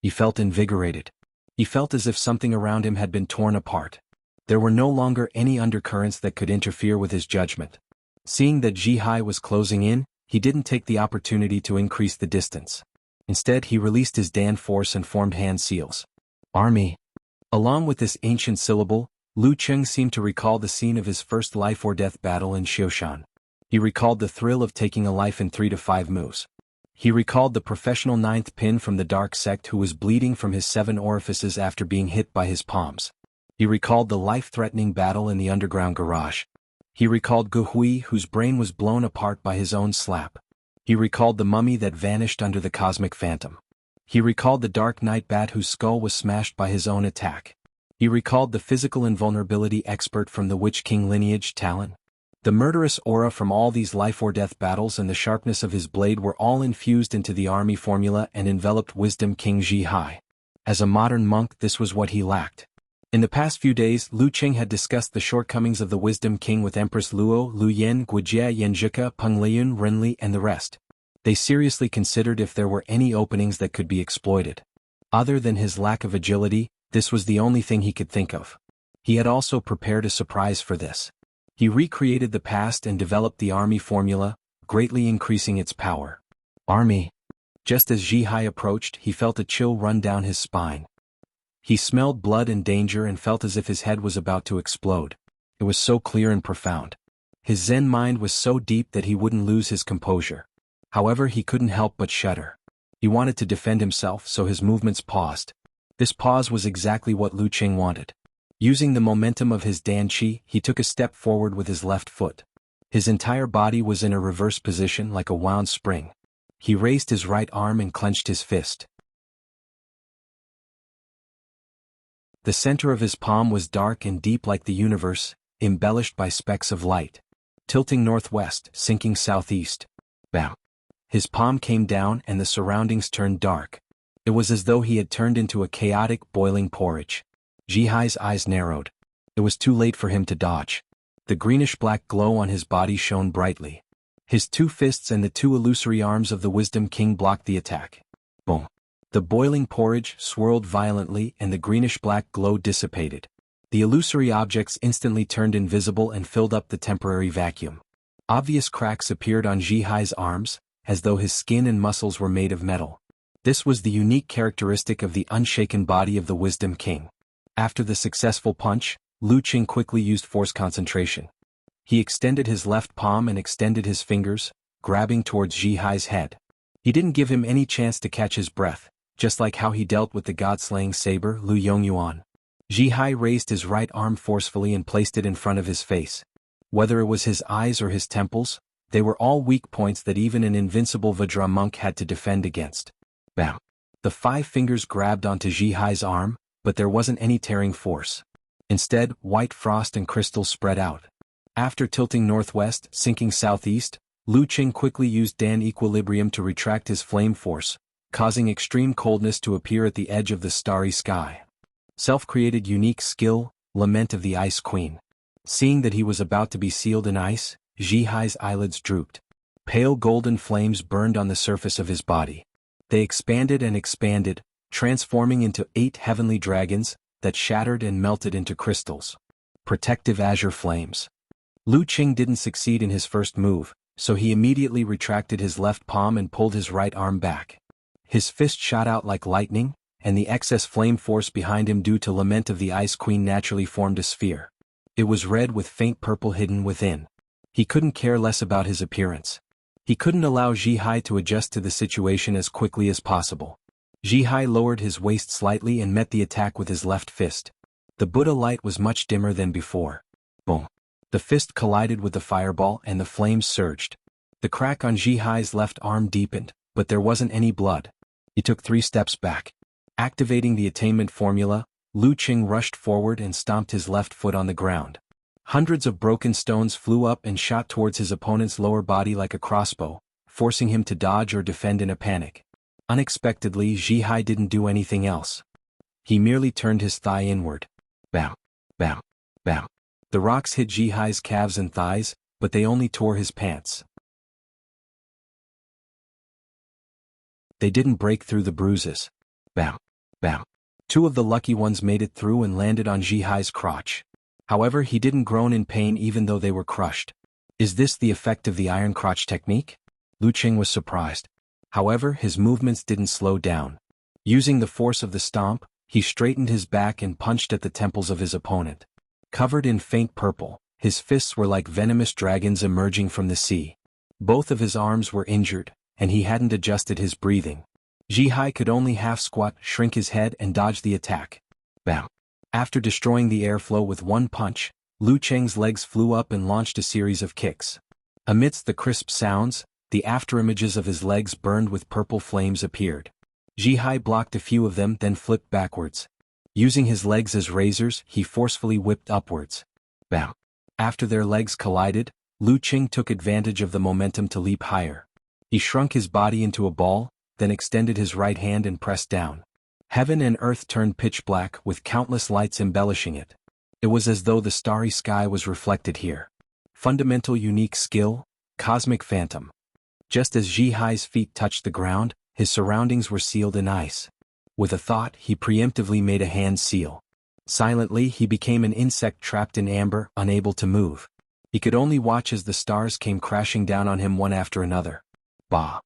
He felt invigorated. He felt as if something around him had been torn apart. There were no longer any undercurrents that could interfere with his judgment. Seeing that Jihai was closing in, he didn't take the opportunity to increase the distance. Instead, he released his Dan force and formed hand seals. Army. Along with this ancient syllable, Lu Qing seemed to recall the scene of his first life-or-death battle in Xiushan. He recalled the thrill of taking a life in 3 to 5 moves. He recalled the professional 9th pin from the Dark Sect who was bleeding from his 7 orifices after being hit by his palms. He recalled the life-threatening battle in the underground garage. He recalled Gu Hui, whose brain was blown apart by his own slap. He recalled the mummy that vanished under the cosmic phantom. He recalled the dark night bat whose skull was smashed by his own attack. He recalled the physical invulnerability expert from the Witch King lineage, Talon. The murderous aura from all these life-or-death battles and the sharpness of his blade were all infused into the army formula and enveloped Wisdom King Zhihai. As a modern monk, this was what he lacked. In the past few days, Lu Qing had discussed the shortcomings of the Wisdom King with Empress Luo, Lu Yen, Guijia, Yanzhika, Peng Liyun, Renli, and the rest. They seriously considered if there were any openings that could be exploited. Other than his lack of agility, this was the only thing he could think of. He had also prepared a surprise for this. He recreated the past and developed the army formula, greatly increasing its power. Army. Just as Zhihai approached, he felt a chill run down his spine. He smelled blood and danger and felt as if his head was about to explode. It was so clear and profound. His Zen mind was so deep that he wouldn't lose his composure. However, he couldn't help but shudder. He wanted to defend himself, so his movements paused. This pause was exactly what Lu Qing wanted. Using the momentum of his Dan Qi, he took a step forward with his left foot. His entire body was in a reverse position like a wound spring. He raised his right arm and clenched his fist. The center of his palm was dark and deep like the universe, embellished by specks of light. Tilting northwest, sinking southeast. Bam. His palm came down and the surroundings turned dark. It was as though he had turned into a chaotic, boiling porridge. Zhihai's eyes narrowed. It was too late for him to dodge. The greenish-black glow on his body shone brightly. His two fists and the two illusory arms of the Wisdom King blocked the attack. Boom. The boiling porridge swirled violently and the greenish-black glow dissipated. The illusory objects instantly turned invisible and filled up the temporary vacuum. Obvious cracks appeared on Zhihai's arms, as though his skin and muscles were made of metal. This was the unique characteristic of the unshaken body of the Wisdom King. After the successful punch, Lu Qing quickly used force concentration. He extended his left palm and extended his fingers, grabbing towards Zhihai's head. He didn't give him any chance to catch his breath, just like how he dealt with the god-slaying saber Lu Yongyuan. Zhihai raised his right arm forcefully and placed it in front of his face. Whether it was his eyes or his temples, they were all weak points that even an invincible Vajra monk had to defend against. Bam! The 5 fingers grabbed onto Zhihai's arm, but there wasn't any tearing force. Instead, white frost and crystals spread out. After tilting northwest, sinking southeast, Lu Qing quickly used Dan equilibrium to retract his flame force, causing extreme coldness to appear at the edge of the starry sky. Self-created unique skill, Lament of the Ice Queen. Seeing that he was about to be sealed in ice, Zhihai's eyelids drooped. Pale golden flames burned on the surface of his body. They expanded and expanded, transforming into 8 heavenly dragons that shattered and melted into crystals. Protective azure flames. Lu Qing didn't succeed in his first move, so he immediately retracted his left palm and pulled his right arm back. His fist shot out like lightning, and the excess flame force behind him due to Lament of the Ice Queen naturally formed a sphere. It was red with faint purple hidden within. He couldn't care less about his appearance. He couldn't allow Zhihai to adjust to the situation as quickly as possible. Zhihai lowered his waist slightly and met the attack with his left fist. The Buddha light was much dimmer than before. Boom. The fist collided with the fireball and the flames surged. The crack on Zhihai's left arm deepened, but there wasn't any blood. He took 3 steps back. Activating the attainment formula, Lu Qing rushed forward and stomped his left foot on the ground. Hundreds of broken stones flew up and shot towards his opponent's lower body like a crossbow, forcing him to dodge or defend in a panic. Unexpectedly, Zhihai didn't do anything else. He merely turned his thigh inward. Bam, bam, bam. The rocks hit Zhihai's calves and thighs, but they only tore his pants. They didn't break through the bruises. Bam, bam. 2 of the lucky ones made it through and landed on Zhihai's crotch. However, he didn't groan in pain even though they were crushed. Is this the effect of the iron crotch technique? Lu Qing was surprised. However, his movements didn't slow down. Using the force of the stomp, he straightened his back and punched at the temples of his opponent. Covered in faint purple, his fists were like venomous dragons emerging from the sea. Both of his arms were injured, and he hadn't adjusted his breathing. Zhihai could only half squat, shrink his head and dodge the attack. Bam. After destroying the airflow with 1 punch, Lu Qing's legs flew up and launched a series of kicks. Amidst the crisp sounds, the afterimages of his legs burned with purple flames appeared. Zhihai blocked a few of them then flipped backwards. Using his legs as razors, he forcefully whipped upwards. Bam. After their legs collided, Lu Qing took advantage of the momentum to leap higher. He shrunk his body into a ball, then extended his right hand and pressed down. Heaven and earth turned pitch black with countless lights embellishing it. It was as though the starry sky was reflected here. Fundamental unique skill, cosmic phantom. Just as Zhihai's feet touched the ground, his surroundings were sealed in ice. With a thought, he preemptively made a hand seal. Silently, he became an insect trapped in amber, unable to move. He could only watch as the stars came crashing down on him one after another. Ba.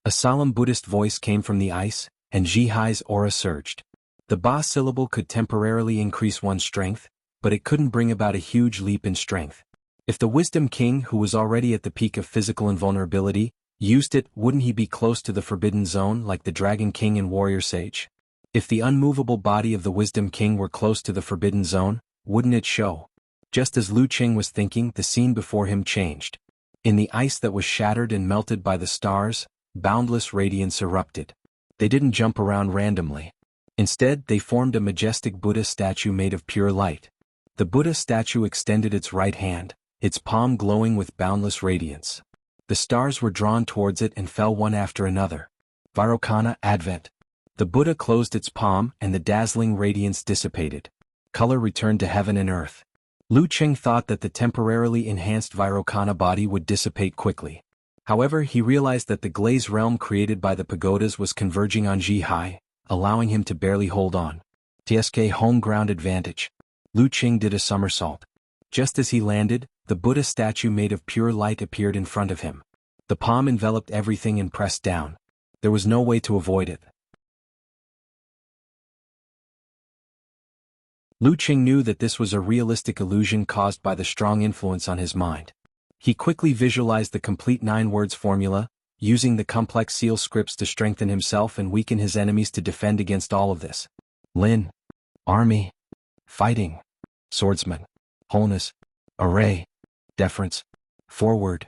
A solemn Buddhist voice came from the ice, and Zhihai's aura surged. The Ba syllable could temporarily increase one's strength, but it couldn't bring about a huge leap in strength. If the Wisdom King, who was already at the peak of physical invulnerability, used it, wouldn't he be close to the Forbidden Zone like the Dragon King and Warrior Sage? If the unmovable body of the Wisdom King were close to the Forbidden Zone, wouldn't it show? Just as Lu Qing was thinking, the scene before him changed. In the ice that was shattered and melted by the stars, boundless radiance erupted. They didn't jump around randomly. Instead, they formed a majestic Buddha statue made of pure light. The Buddha statue extended its right hand, its palm glowing with boundless radiance. The stars were drawn towards it and fell one after another. Vairocana Advent. The Buddha closed its palm and the dazzling radiance dissipated. Color returned to heaven and earth. Lu Qing thought that the temporarily enhanced Vairocana body would dissipate quickly. However, he realized that the glaze realm created by the pagodas was converging on Zhihai, allowing him to barely hold on. TSK home ground advantage. Lu Qing did a somersault. Just as he landed, the Buddha statue made of pure light appeared in front of him. The palm enveloped everything and pressed down. There was no way to avoid it. Lu Qing knew that this was a realistic illusion caused by the strong influence on his mind. He quickly visualized the complete 9-words formula, using the complex seal scripts to strengthen himself and weaken his enemies to defend against all of this. Lin. Army. Fighting. Swordsman. Wholeness. Array. Deference. Forward.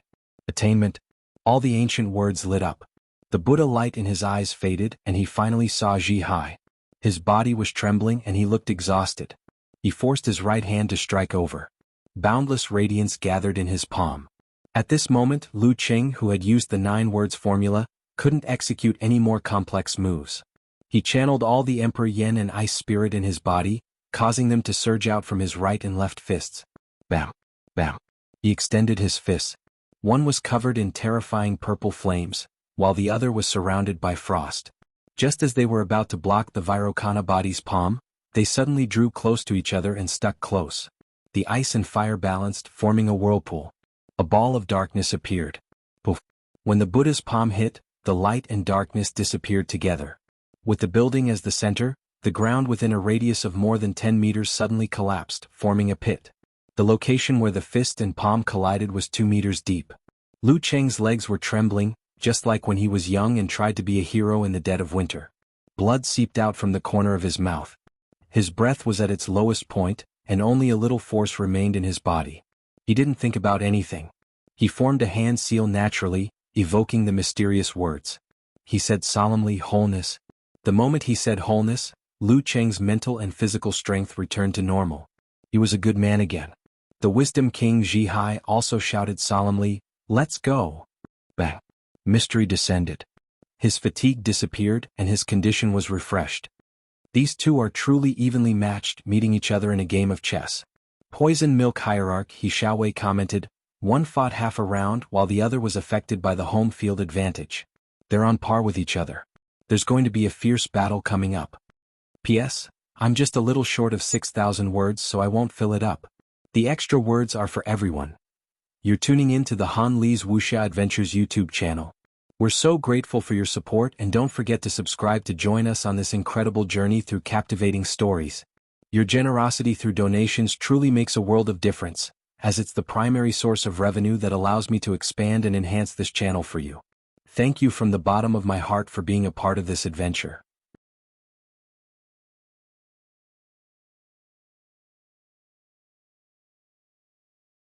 Attainment. All the ancient words lit up. The Buddha light in his eyes faded and he finally saw Zhihai. His body was trembling and he looked exhausted. He forced his right hand to strike over. Boundless radiance gathered in his palm. At this moment, Lu Qing, who had used the 9-words formula, couldn't execute any more complex moves. He channeled all the Emperor Yen and Ice Spirit in his body, causing them to surge out from his right and left fists. Bam! Bam! He extended his fists. One was covered in terrifying purple flames, while the other was surrounded by frost. Just as they were about to block the Vairocana body's palm, they suddenly drew close to each other and stuck close. The ice and fire balanced, forming a whirlpool. A ball of darkness appeared. Poof! When the Buddha's palm hit, the light and darkness disappeared together. With the building as the center, the ground within a radius of more than 10 meters suddenly collapsed, forming a pit. The location where the fist and palm collided was 2 meters deep. Lu Qing's legs were trembling, just like when he was young and tried to be a hero in the dead of winter. Blood seeped out from the corner of his mouth. His breath was at its lowest point, and only a little force remained in his body. He didn't think about anything. He formed a hand seal naturally, evoking the mysterious words. He said solemnly, "Wholeness." The moment he said wholeness, Lu Qing's mental and physical strength returned to normal. He was a good man again. The Wisdom King Zhihai also shouted solemnly, "Let's go." Bang! Mystery descended. His fatigue disappeared and his condition was refreshed. These two are truly evenly matched, meeting each other in a game of chess. Poison Milk Hierarch He Xiaowei commented, one fought half a round while the other was affected by the home field advantage. They're on par with each other. There's going to be a fierce battle coming up. P.S. I'm just a little short of 6,000 words, so I won't fill it up. The extra words are for everyone. You're tuning in to the Han Li's Wuxia Adventures YouTube channel. We're so grateful for your support, and don't forget to subscribe to join us on this incredible journey through captivating stories. Your generosity through donations truly makes a world of difference, as it's the primary source of revenue that allows me to expand and enhance this channel for you. Thank you from the bottom of my heart for being a part of this adventure.